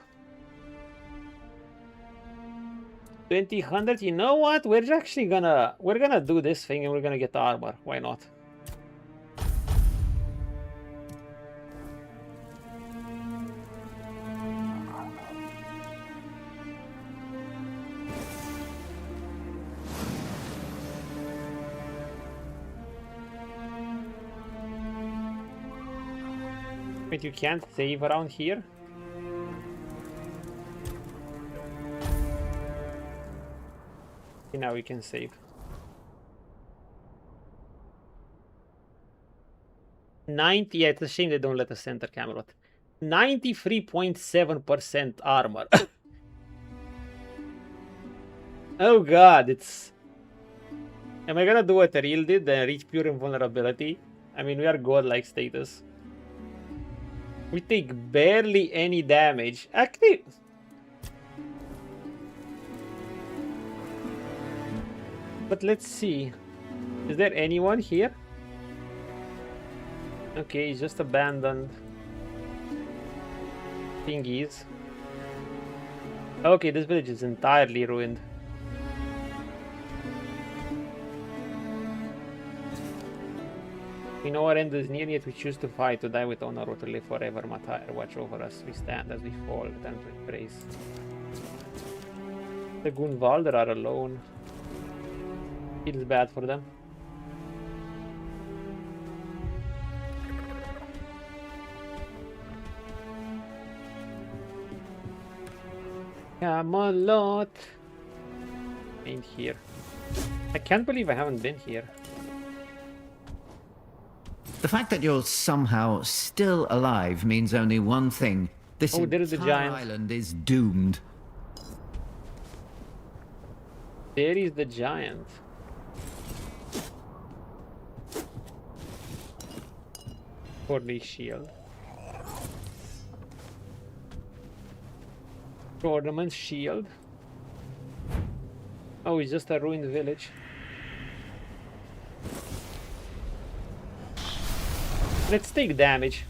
2000, you know what? We're gonna do this thing and we're gonna get armor. Why not? Wait, you can't save around here? Okay, now we can save. 90, yeah, it's a shame they don't let us enter Camelot. 93.7% armor. Oh god, it's... Am I gonna do what Real did and reach pure invulnerability? I mean, we are godlike status. We take barely any damage. Actually... But let's see. Is there anyone here? Okay, it's just abandoned thingies. Okay, this village is entirely ruined. We know our end is near, yet we choose to fight, to die with honor, or to live forever. Matar, watch over us. We stand as we fall, and to embrace. The Gunvalder are alone. Feels bad for them. Camelot. Ain't here. I can't believe I haven't been here. The fact that you're somehow still alive means only one thing. This there is the giant. island is doomed. There is the giant. Prolly shield. Ornament shield. Oh, it's just a ruined village. Let's take damage.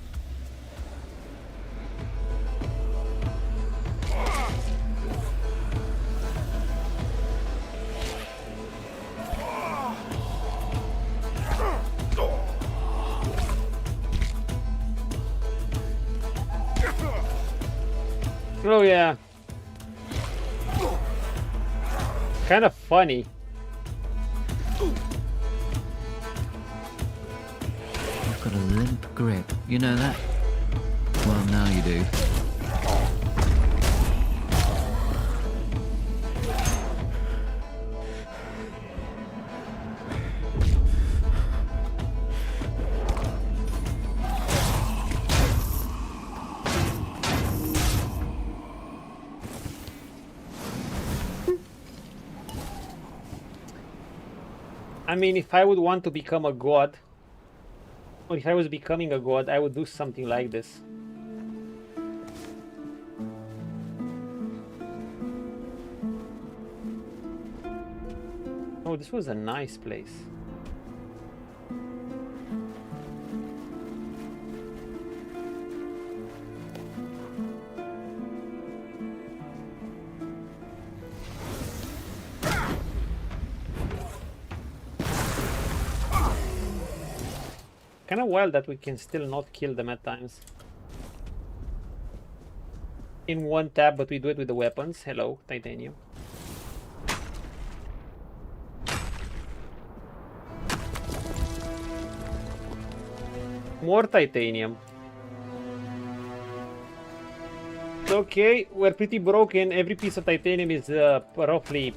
Oh yeah. Kind of funny. You've got a limp grip. You know that? Well, now you do. I mean, if I would want to become a god, or if I was becoming a god, I would do something like this. Oh, this was a nice place. Kind of wild that we can still not kill them at times. In one tap, but we do it with the weapons. Hello, titanium. More titanium. Okay, we're pretty broken. Every piece of titanium is roughly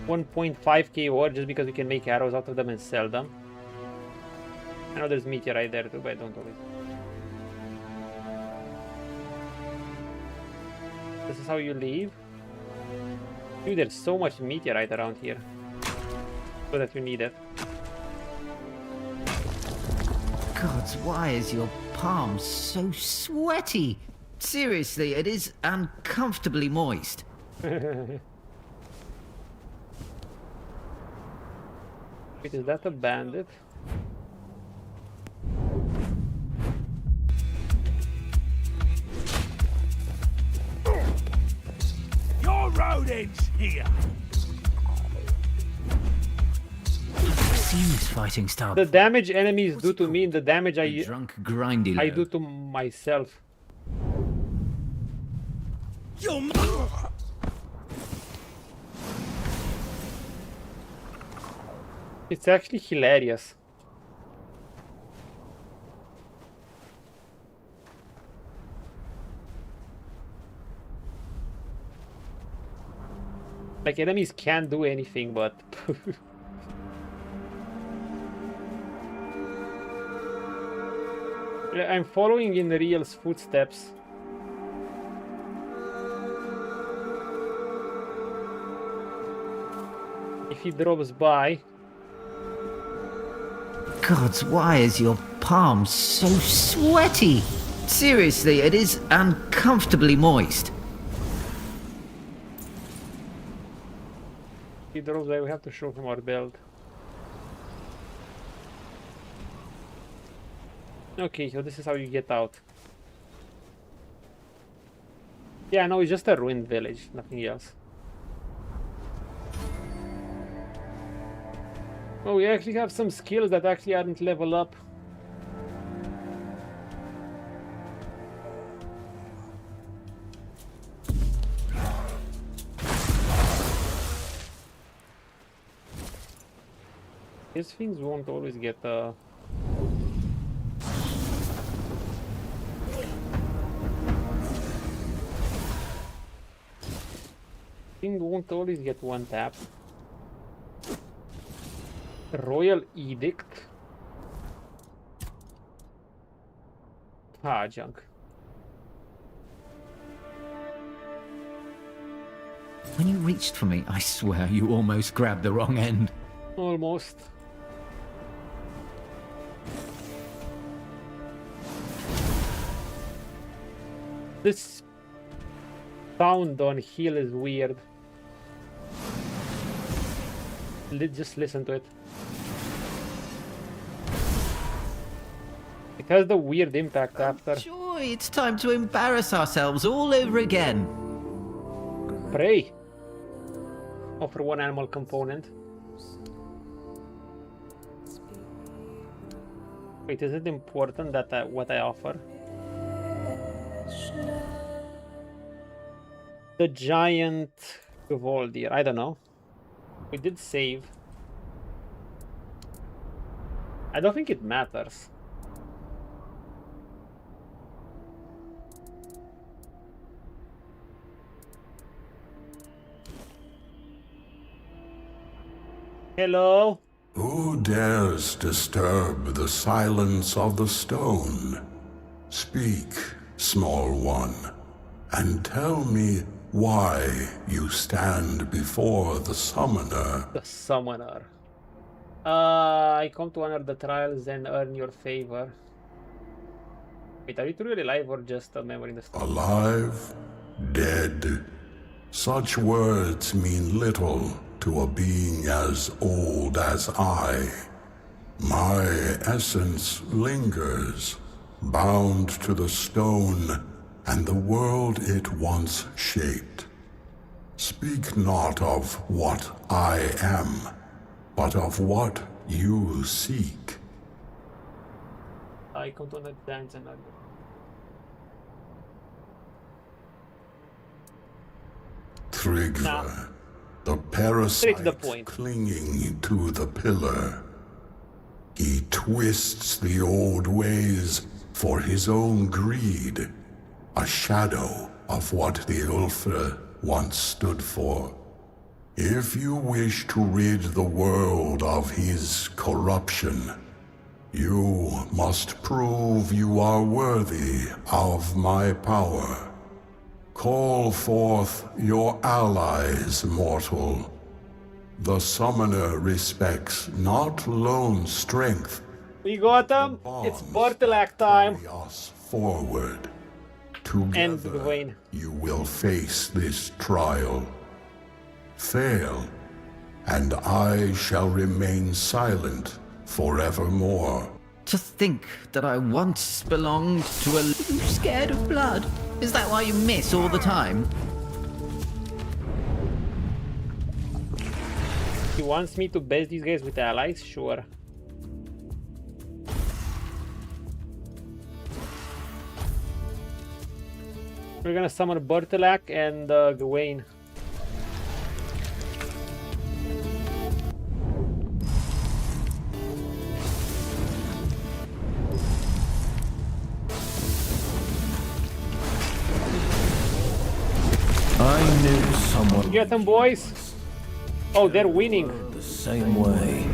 1.5k ore, just because we can make arrows out of them and sell them. I know there's meteorite there too, but I don't always. This is how you leave? Dude, there's so much meteorite around here. So that you need it. Gods, why is your palm so sweaty? Seriously, it is uncomfortably moist. Wait, is that a bandit? Your rodents here! I've seen this fighting style. The damage enemies do to me and the damage I do to myself. It's actually hilarious. Like, enemies can't do anything, but... I'm following in Real's footsteps. If he drops by... Gods, why is your palm so sweaty? Seriously, it is uncomfortably moist. If he drops by, we have to show him our build. Okay, so this is how you get out. Yeah, no, it's just a ruined village, nothing else. Oh, we actually have some skills that actually aren't level up. These things won't always get thing won't always get one tap. Royal Edict. Ah, junk. When you reached for me, I swear you almost grabbed the wrong end. Almost. This sound on hill is weird. Just listen to it. It has the weird impact after. Joy, it's time to embarrass ourselves all over again. Pray. Offer one animal component. Wait, is it important that what I offer? The giant Voldir. I don't know. We did save. I don't think it matters. Hello? Who dares disturb the silence of the stone? Speak, small one, and tell me why you stand before the summoner. The summoner. I come to honor the trials and earn your favor. Wait, are you truly alive or just a memory in the stone? Alive? Dead? Such words mean little to a being as old as I. My essence lingers, bound to the stone and the world it once shaped. Speak not of what I am, but of what you seek. I come to honor the dance and honor. Trigva, the parasite clinging to the pillar. He twists the old ways for his own greed, a shadow of what the Ulfr once stood for. If you wish to rid the world of his corruption, you must prove you are worthy of my power. Call forth your allies, mortal. The summoner respects not lone strength. We got them. It's Bortelak time. Forward. Together, you will face this trial. Fail, and I shall remain silent forevermore. To think that I once belonged to a... You scared of blood? Is that why you miss all the time? He wants me to base these guys with allies? Sure. We're gonna summon Bortelak and Gawain. I knew someone. Get them, boys. Oh, they're winning. The same way.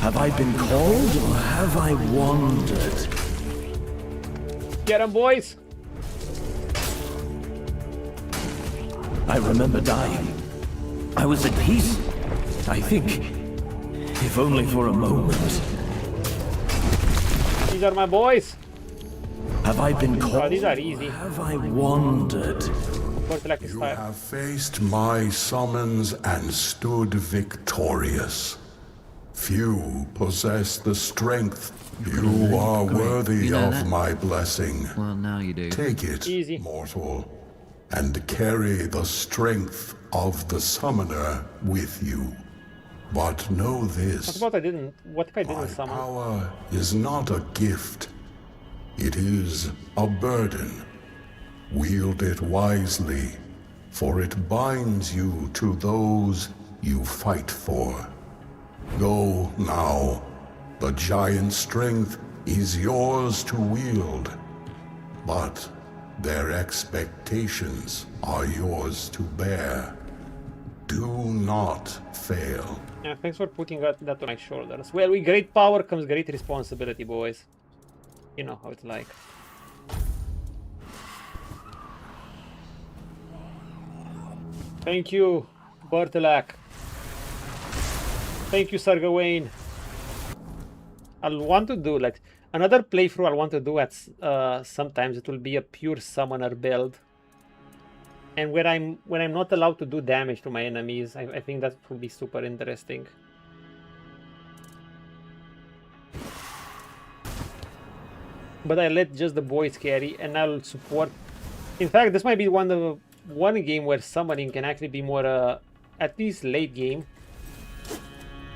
Have I been called or have I wandered? Get them, boys. I remember dying. I was at peace, I think, if only for a moment. These are my boys. Have I been called? Oh, these are easy. Have I wandered? You have faced my summons and stood victorious. Few possess the strength. You are worthy You know of that? my blessing. Well, now you do. Take it, mortal, and carry the strength of the summoner with you. But know this. What if I didn't summon? Power is not a gift. It is a burden. Wield it wisely, for it binds you to those you fight for. Go now. The giant strength is yours to wield, but their expectations are yours to bear. Do not fail. Yeah, thanks for putting that on my shoulders. Well, with great power comes great responsibility, boys. You know how it's like. Thank you, Bartelak. Thank you, Sir Gawain. I'll want to do like another playthrough. I'll want to do at sometimes it will be a pure summoner build, and when I'm not allowed to do damage to my enemies, I think that will be super interesting. But I let just the boys carry, and I'll support. In fact, this might be one game where summoning can actually be more at least late game.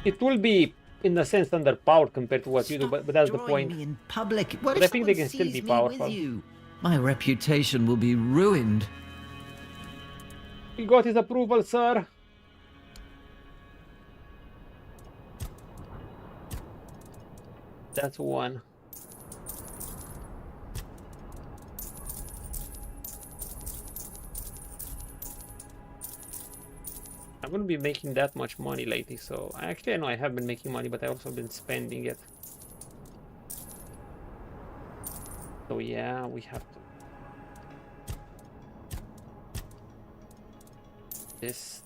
It will be, in a sense, underpowered compared to what you do, but that's the point. Me in public. What But if I think they someone can still sees be me powerful. with you? My reputation will be ruined. We got his approval, sir. That's one. I'm gonna be making that much money lately, so actually I know I have been making money, but I also been spending it. So yeah, we have to. This.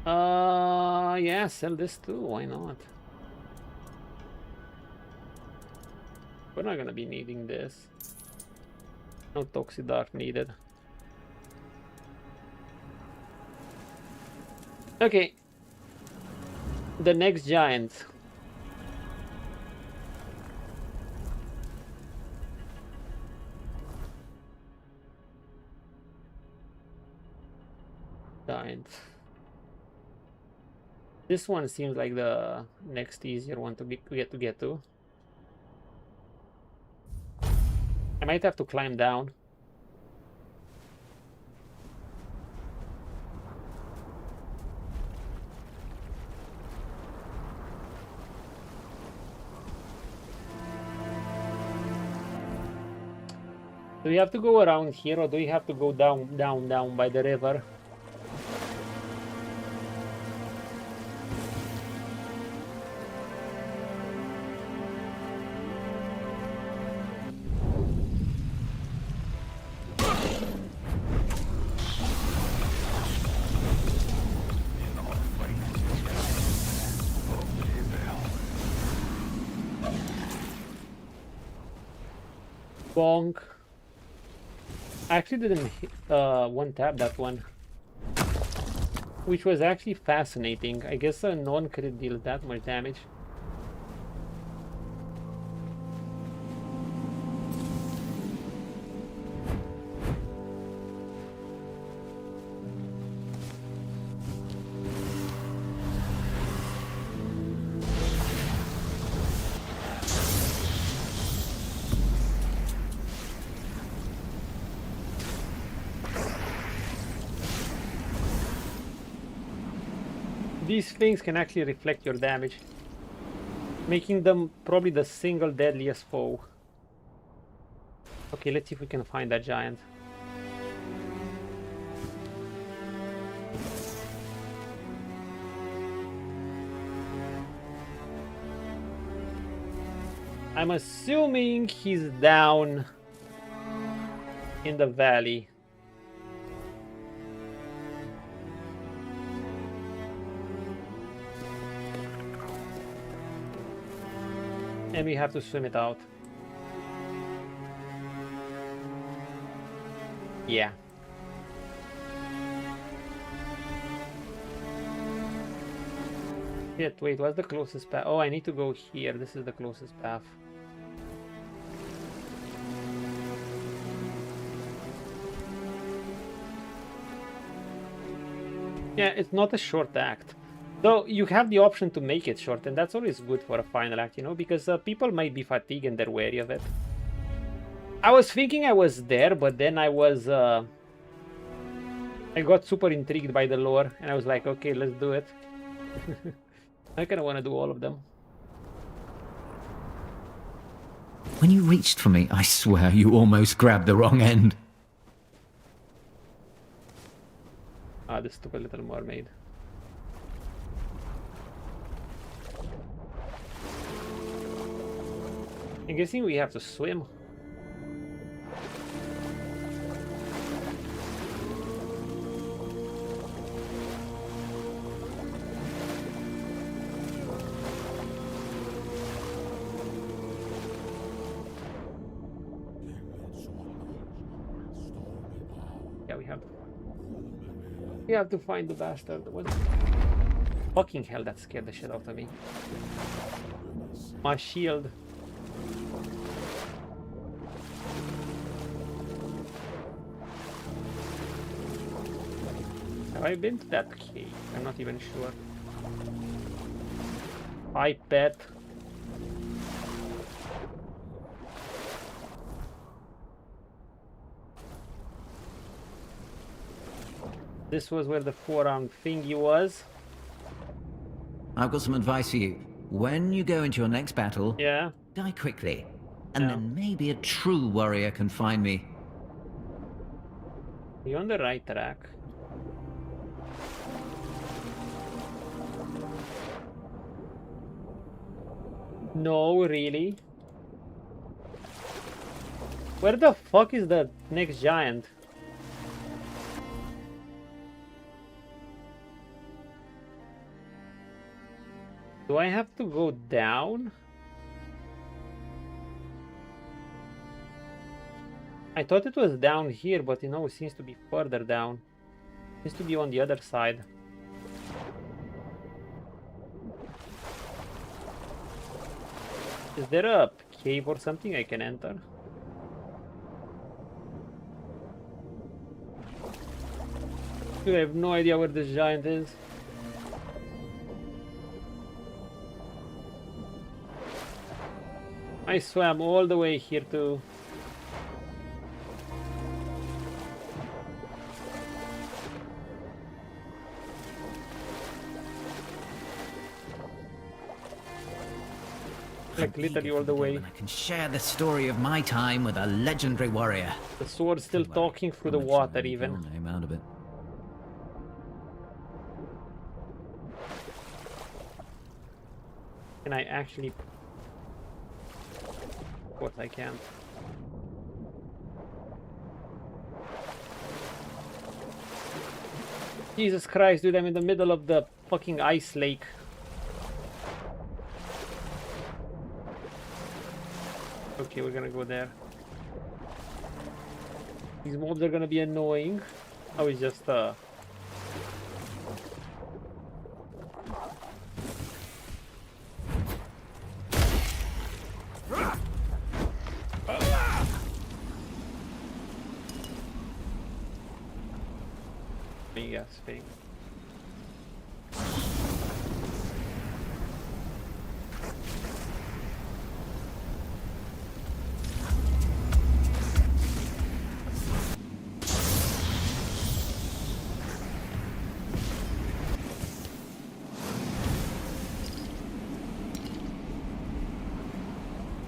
Yeah, sell this too. Why not? We're not gonna be needing this. No Toxidart needed. Okay. The next giant. Giant. This one seems like the next easier one to get to. I might have to climb down. Do we have to go around here, or do we have to go down by the river? Bonk. I actually didn't one tap that one, which was actually fascinating. I guess no one could deal that much damage. These things can actually reflect your damage, making them probably the single deadliest foe. Okay, let's see if we can find that giant. I'm assuming he's down in the valley. And we have to swim it out. Yeah. Shit, wait, what's the closest path? Oh, I need to go here. This is the closest path. Yeah, it's not a short act. Though you have the option to make it short, and that's always good for a final act, you know, because people might be fatigued and they're wary of it. I was thinking I was there, but then I was... I got super intrigued by the lore, and I was like, okay, let's do it. I kind of want to do all of them. When you reached for me, I swear you almost grabbed the wrong end. Ah, the stupid little mermaid. I'm guessing we have to swim. Yeah, we have to find the bastard. What? Fucking hell, that scared the shit out of me. My shield. Have I been to that cave? I'm not even sure. I bet. This was where the four-armed thingy was. I've got some advice for you. When you go into your next battle, yeah, die quickly, and then maybe a true warrior can find me. You're on the right track. No, really? Where the fuck is the next giant? Do I have to go down? I thought it was down here, but you know, it seems to be further down. It seems to be on the other side. Is there a cave or something I can enter? Dude, I have no idea where this giant is. I swam all the way here to... like literally all the way. I can share the story of my time with a legendary warrior. The sword's still talking through the water even. Name out of it. Can I actually... Of course I can. Jesus Christ, dude, I'm in the middle of the fucking ice lake. Okay, we're gonna go there. These mobs are gonna be annoying. I was just yes, thing.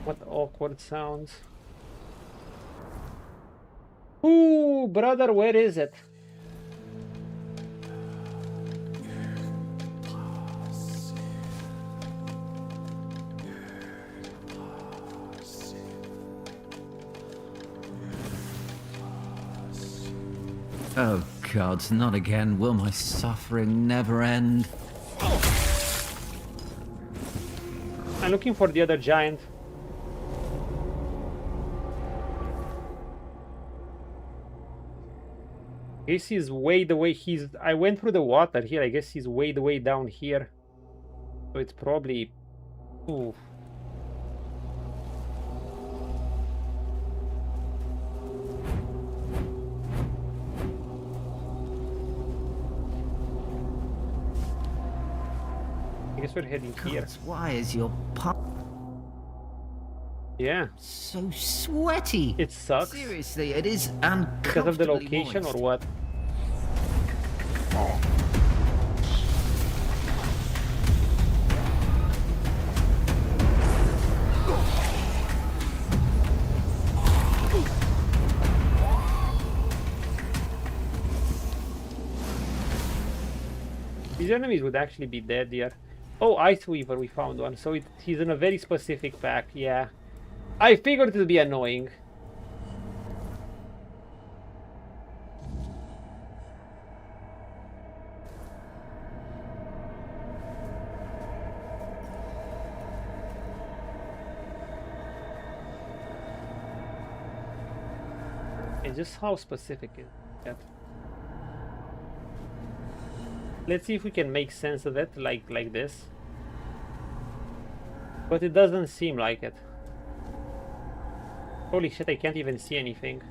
What awkward sounds. Ooh, brother, where is it? Oh God, not again. Will my suffering never end? I'm looking for the other giant. I guess he's way the way he's... I went through the water here. I guess he's way the way down here. So it's probably... Ooh. I guess we're heading here. Why is your pump so sweaty? It sucks. Seriously, it is because of the uncomfortably location moist. or what? These enemies would actually be dead here. Oh, Ice Weaver, we found one. So he's in a very specific pack, yeah. I figured it would be annoying. It's just how specific is that. Let's see if we can make sense of it like this. But it doesn't seem like it. Holy shit, I can't even see anything.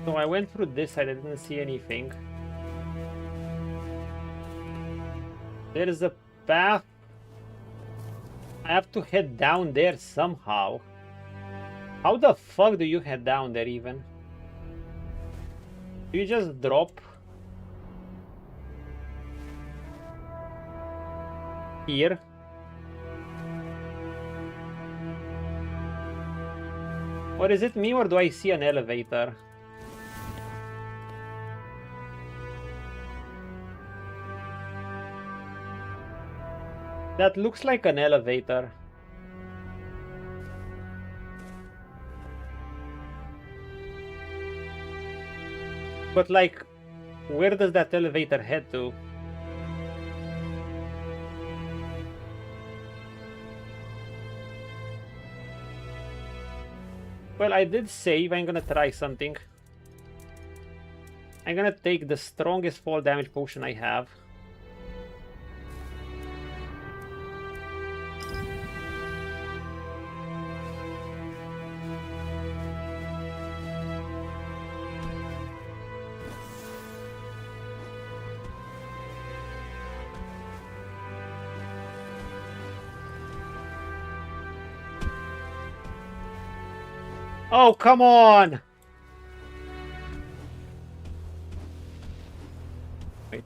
So I went through this, I didn't see anything. There is a path. I have to head down there somehow. How the fuck do you head down there even? Do you just drop here? Or is it me, or do I see an elevator? That looks like an elevator. But like, where does that elevator head to? Well, I did save. I'm gonna try something. I'm gonna take the strongest fall damage potion I have. Oh, come on! Wait.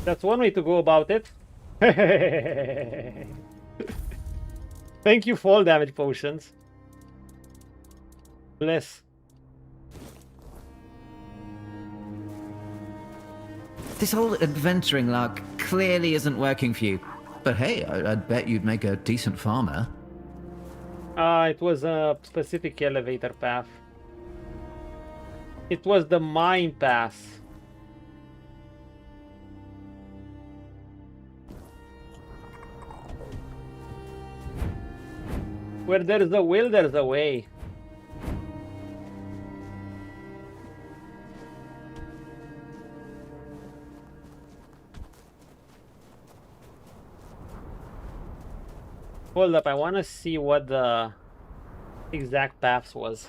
That's one way to go about it. Thank you, fall damage potions. Bless. This whole adventuring lark clearly isn't working for you. But hey, I'd bet you'd make a decent farmer. It was a specific elevator path. It was the mine pass. Where there's a will, there's a way. Hold up, I want to see what the exact paths was.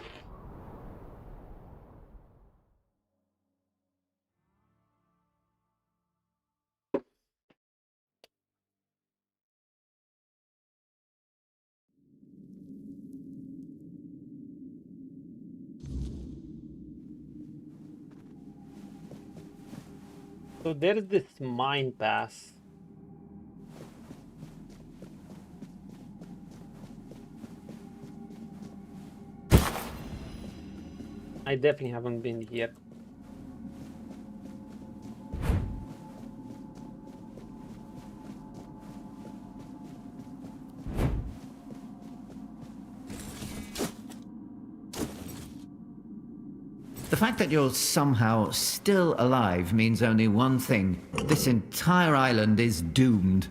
So there's this mine pass. I definitely haven't been here. The fact that you're somehow still alive means only one thing. This entire island is doomed.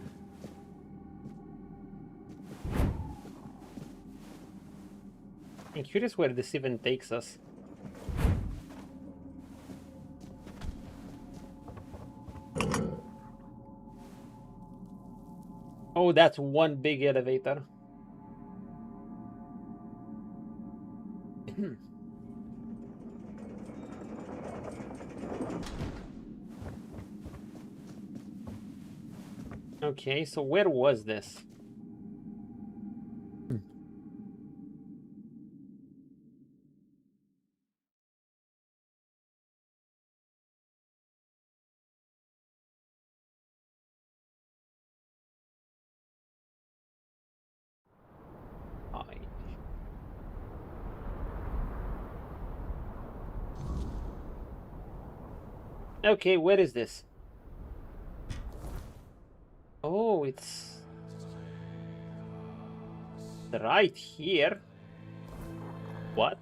I'm curious where this even takes us. Oh, that's one big elevator. Okay, so where was this? Okay, where is this? Oh, it's right here. What?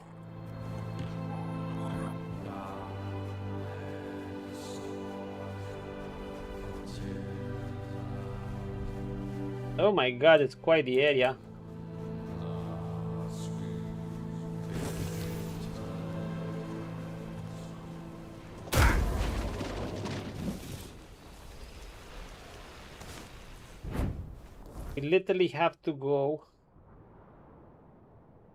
Oh my god, it's quite the area. We literally have to go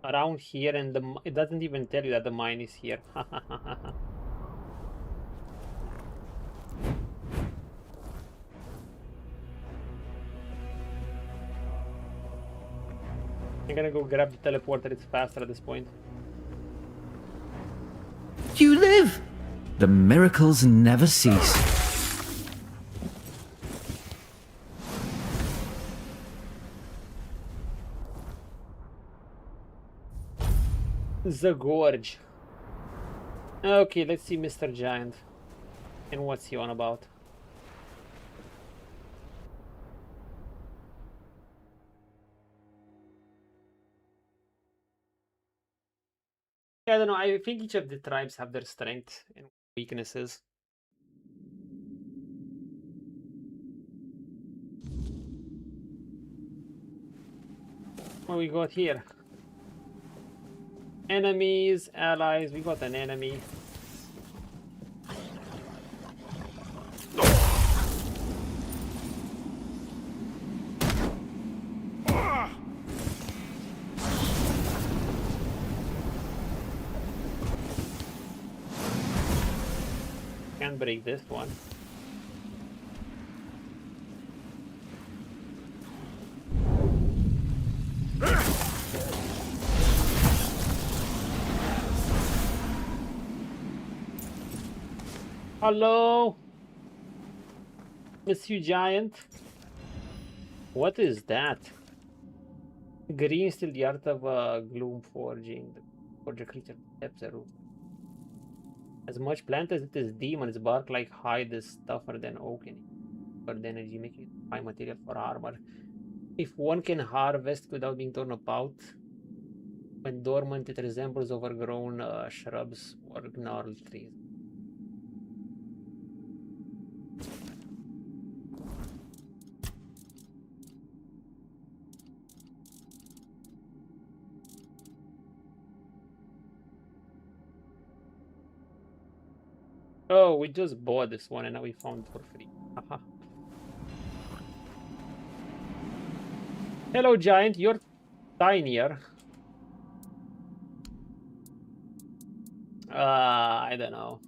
around here, and it doesn't even tell you that the mine is here. I'm gonna go grab the teleporter, it's faster at this point. You live! The miracles never cease. The Gorge. Okay, let's see Mr. Giant. And what's he on about? Yeah, I don't know. I think each of the tribes have their strengths and weaknesses. What we got here? Enemies, allies. We got an enemy. Can't break this one. Hello, Monsieur Giant. What is that? Green still the art of gloom forging. Forge a creature steps a roof. As much plant as it is demon, its bark like hide is tougher than oak and for the energy, making it fine material for armor. If one can harvest without being torn apart, when dormant, it resembles overgrown shrubs or gnarled trees. Oh, we just bought this one and now we found it for free. Haha. Hello, giant. You're tinier. I don't know.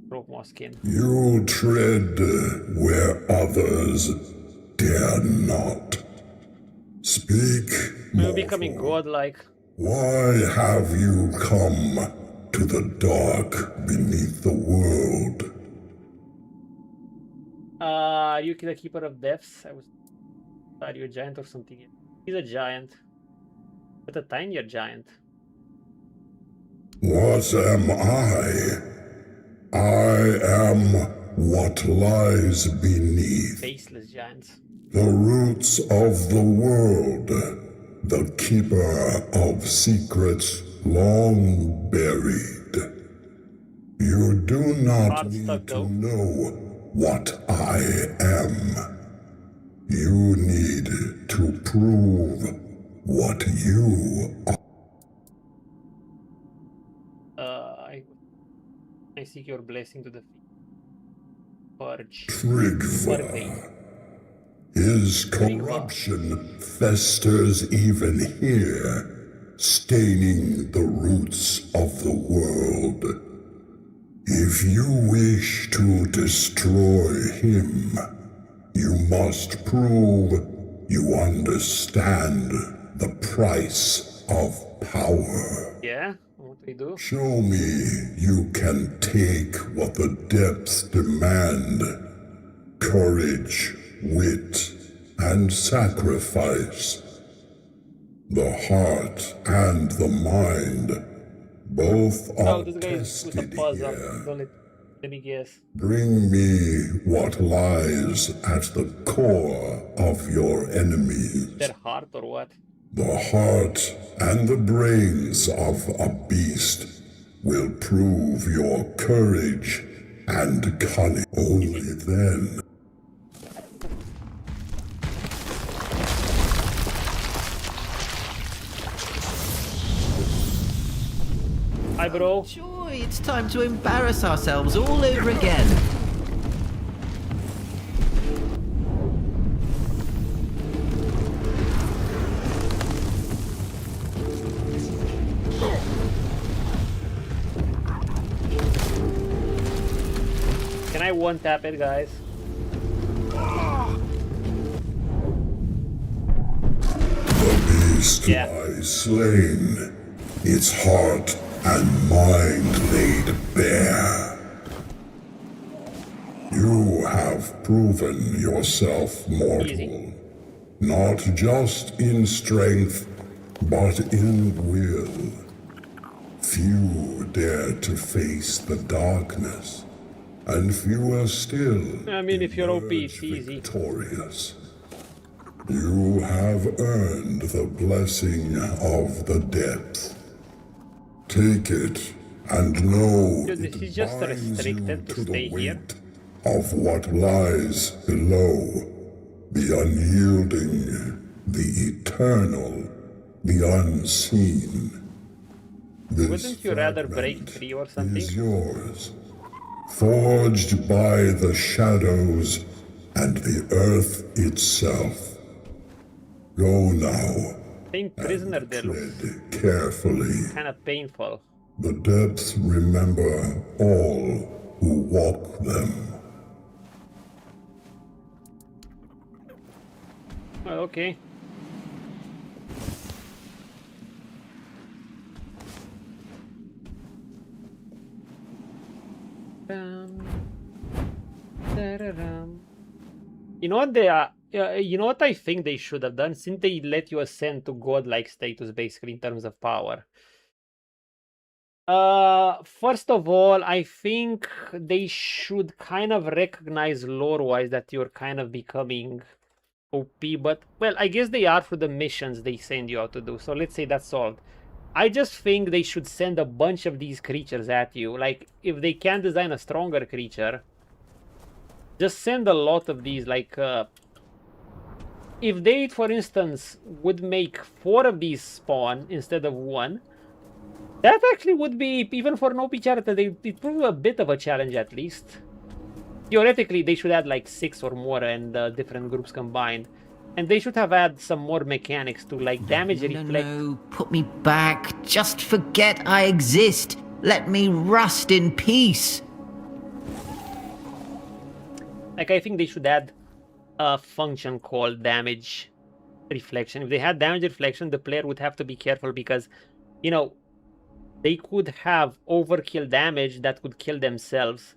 Throw more skin. You tread where others dare not. Speak, You're becoming godlike. why have you come to the dark beneath the world? You the keeper of deaths? Are you a giant or something? He's a giant. But a tinier giant. What am I? I am what lies beneath. Faceless giants. The roots of the world. The keeper of secrets long buried. You do not need to know what I am. You need to prove what you are. I seek your blessing to the purge. Trigva. His corruption festers even here, staining the roots of the world. If you wish to destroy him, you must prove you understand the price of power. Yeah? What do we do? Show me you can take what the depths demand. Courage, wit, and sacrifice. The heart and the mind both are tested here. Don't let me guess. Bring me what lies at the core of your enemies. Their heart or what? The heart and the brains of a beast will prove your courage and cunning. Only then. Hi, bro. Joy, it's time to embarrass ourselves all over again. Can I one tap it, guys? The beast lies slain, its heart and mind laid bare. You have proven yourself mortal, not just in strength, but in will. Few dare to face the darkness, and fewer still I mean, if you're OP, it's easy. victorious. You have earned the blessing of the depth. Take it and know Dude, he's just restricted to stay here. of what lies below. The unyielding, the eternal, the unseen. This Wouldn't you rather break free or something? is yours, forged by the shadows and the earth itself. Go now. Being prisoner there looks Carefully. kind of painful. The depths remember all who walk them. Well, okay. You know what they are? You know what I think they should have done? Since they let you ascend to godlike status, basically in terms of power. First of all, I think they should kind of recognize lore-wise that you're kind of becoming OP, but well, I guess they are for the missions they send you out to do. So let's say that's solved. I just think they should send a bunch of these creatures at you. Like, if they can design a stronger creature, just send a lot of these. Like, if they, for instance, would make 4 of these spawn instead of 1, that actually would be, even for an OP character, it prove a bit of a challenge at least. Theoretically, they should add like 6 or more and different groups combined. And they should have had some more mechanics to like damage reflect. No, put me back. Just forget I exist. Let me rust in peace. Like, I think they should add a function called damage reflection. If they had damage reflection, the player would have to be careful because, you know, they could have overkill damage that could kill themselves.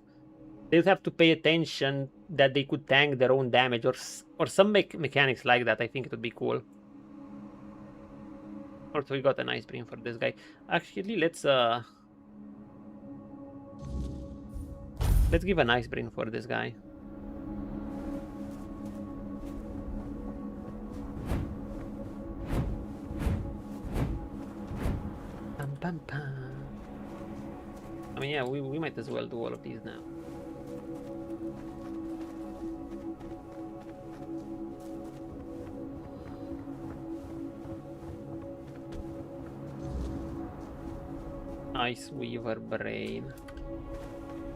They would have to pay attention that they could tank their own damage or some mechanics like that. I think it would be cool. Also, we got a nice brain for this guy. Actually, let's give a nice brain for this guy. Pam, pam. I mean, yeah, we might as well do all of these now. Nice Weaver brain.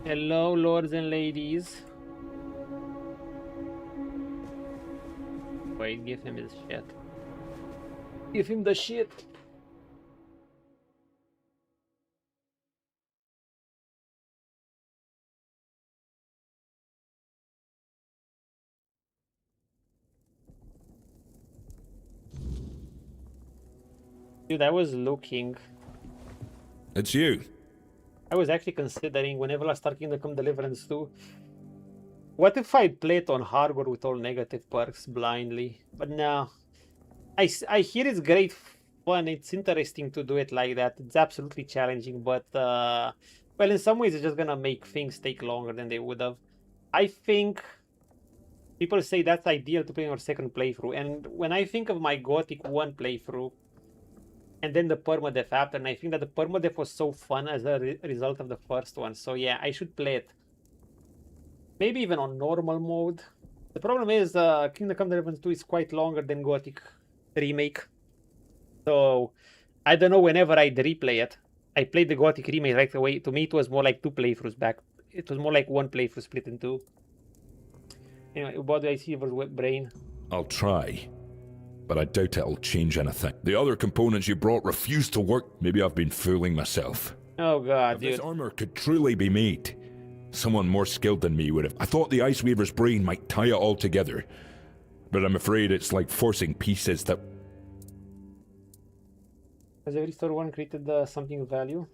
Hello, lords and ladies. Wait, give him his shit. Give him the shit. Dude, I was looking. It's you. I was actually considering whenever I start Kingdom Come Deliverance 2, what if I play it on hardcore with all negative perks blindly? But no. I hear it's great fun. It's interesting to do it like that. It's absolutely challenging, but well, in some ways it's just gonna make things take longer than they would have. I think people say that's ideal to play on your second playthrough, and when I think of my Gothic 1 playthrough, and then the permadeath after, and I think that the permadeath was so fun as a result of the first one. So yeah, I should play it. Maybe even on normal mode. The problem is Kingdom Come Deliverance 2 is quite longer than Gothic Remake. So I don't know, whenever I'd replay it. I played the Gothic Remake right away. To me it was more like 2 playthroughs back. It was more like 1 playthrough split in 2. Anyway, what do I see for brain? I'll try, but I doubt it'll change anything. The other components you brought refuse to work. Maybe I've been fooling myself. Oh god, if dude. This armor could truly be made, someone more skilled than me would have. I thought the Ice Weaver's brain might tie it all together, but I'm afraid it's like forcing pieces that... Has every store one created something of value?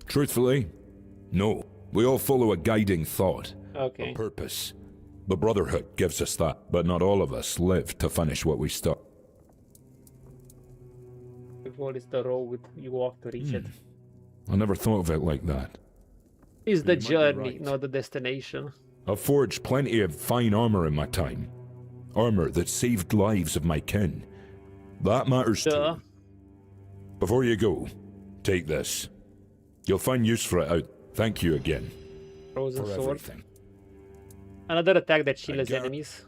Truthfully, no. We all follow a guiding thought, Okay. a purpose. The Brotherhood gives us that, but not all of us live to finish what we start. What is the road you walk to reach it? I never thought of it like that. Is the You might be journey, right. not the destination. I've forged plenty of fine armor in my time. Armor that saved lives of my kin. That matters too. Before you go, take this. You'll find use for it out. Thank you again. Frozen for sword. everything. Another attack that shields enemies.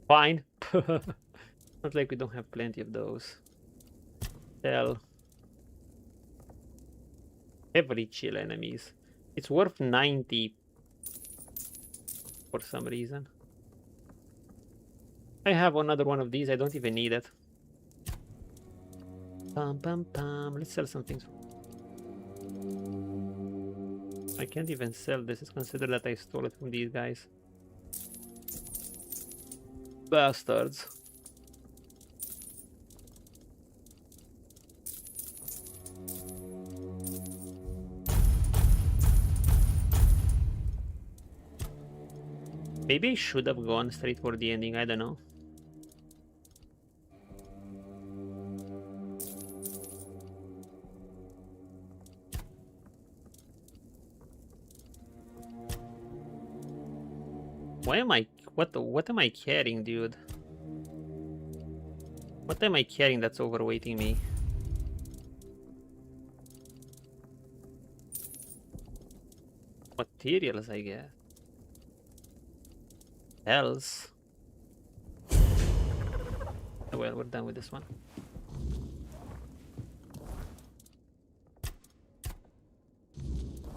Fine. Not like we don't have plenty of those. Sell. Heavily chill enemies. It's worth 90 for some reason. I have another one of these. I don't even need it. Pam pam pam. Let's sell some things. I can't even sell this. It's considered that I stole it from these guys. Bastards. Maybe I should have gone straight for the ending. I don't know. Why am I... What am I carrying, dude? What am I carrying that's overweighting me? Materials, I guess. Else. Oh, well, we're done with this one.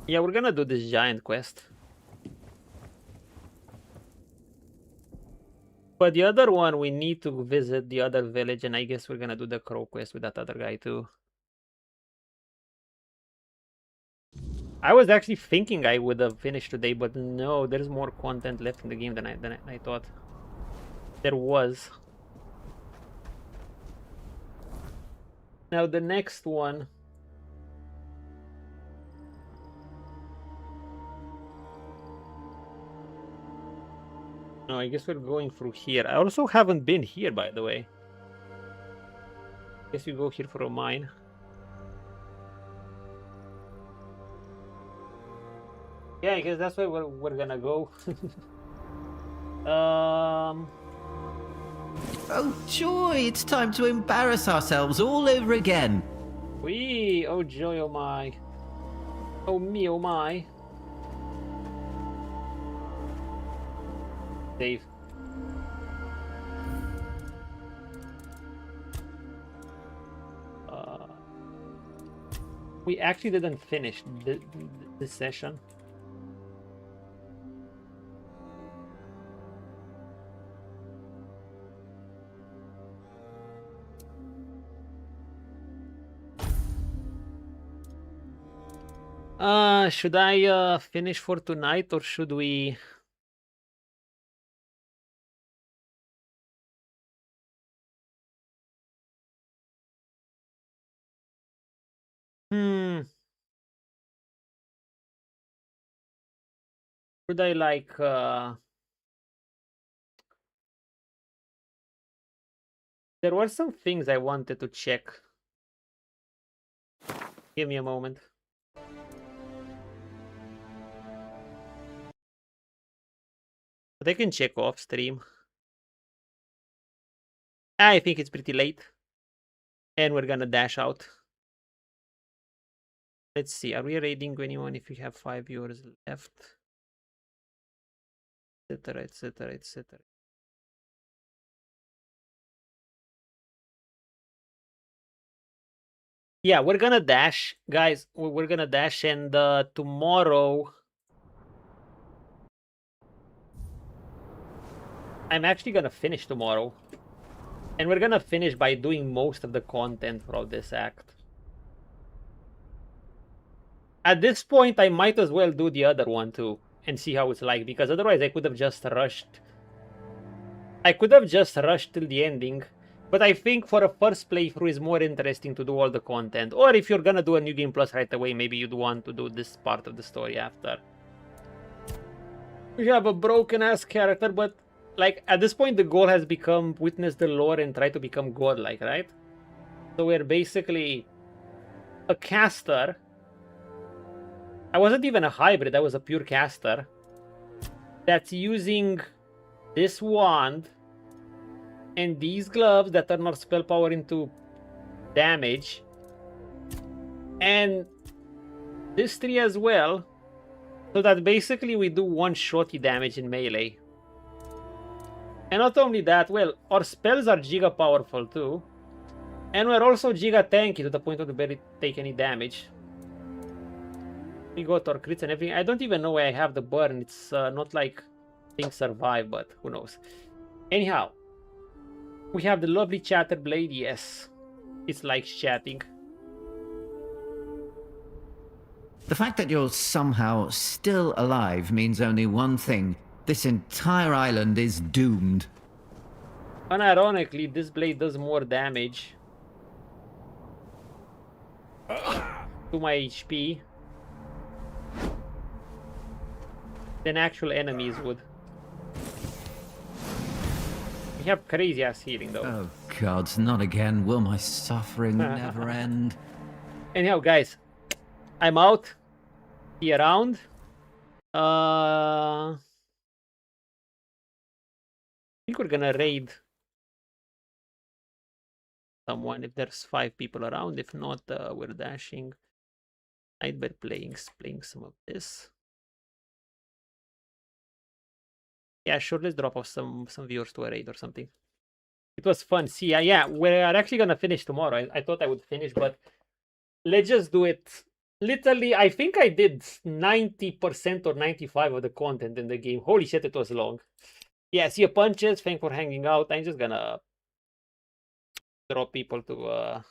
Yeah, we're gonna do this giant quest. But the other one, we need to visit the other village, and I guess we're gonna do the crow quest with that other guy too. I was actually thinking I would have finished today, but no, there's more content left in the game than I thought there was. Now the next one. No, I guess we're going through here. I also haven't been here, by the way. Guess we go here for a mine. Yeah, I guess that's where we're gonna go. Oh joy, it's time to embarrass ourselves all over again. Wee, oh joy, oh my. Oh me, oh my. Dave. We actually didn't finish this session. Should I finish for tonight, or should we? Should I like there were some things I wanted to check. Give me a moment. But I can check off stream. I think it's pretty late. And we're gonna dash out. Let's see, are we raiding anyone if we have 5 viewers left? Etc, etc, etc. Yeah, we're gonna dash, guys. We're gonna dash, and tomorrow I'm actually gonna finish tomorrow. And we're gonna finish by doing most of the content for this act. At this point, I might as well do the other one too and see how it's like, because otherwise I could have just rushed. I could have just rushed till the ending, but I think for a first playthrough is more interesting to do all the content. Or if you're gonna do a New Game Plus right away, maybe you'd want to do this part of the story after. We have a broken ass character, but like at this point the goal has become witness the lore and try to become godlike, right? So we're basically a caster. I wasn't even a hybrid, I was a pure caster that's using this wand and these gloves that turn our spell power into damage, and this tree as well, so that basically we do one-shotty damage in melee. And not only that, well, our spells are giga powerful too, and we're also giga tanky to the point of barely take any damage. We got our crits and everything. I don't even know why I have the burn. It's not like things survive, but who knows. Anyhow, we have the lovely Chatterblade. Yes, it's like chatting. The fact that you're somehow still alive means only one thing. This entire island is doomed. Unironically, this blade does more damage to my HP than actual enemies would. We have crazy ass healing though. Oh gods, not again. Will my suffering never end? Anyhow, guys, I'm out. See you around. I think we're gonna raid someone if there's 5 people around. If not, we're dashing. Nightbird playing some of this. Yeah, sure, let's drop off some viewers to a raid or something. It was fun. See, yeah, we're actually gonna finish tomorrow. I thought I would finish, but let's just do it. Literally, I think I did 90% or 95% of the content in the game. Holy shit, it was long. Yeah, see you punches. Thanks for hanging out. I'm just gonna draw people to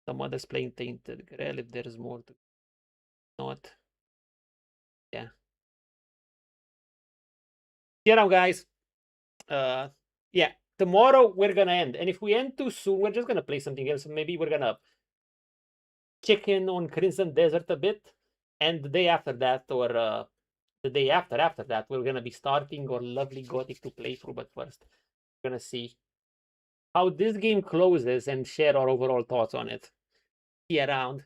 someone that's playing Tainted Grail if there's more to not. Yeah. See you around, guys. Yeah. Tomorrow we're gonna end. And if we end too soon, we're just gonna play something else. Maybe we're gonna check in on Crimson Desert a bit. And the day after that, or the day after that, we're gonna be starting our lovely Gothic 2 playthrough. But first, we're gonna see how this game closes and share our overall thoughts on it. See you around.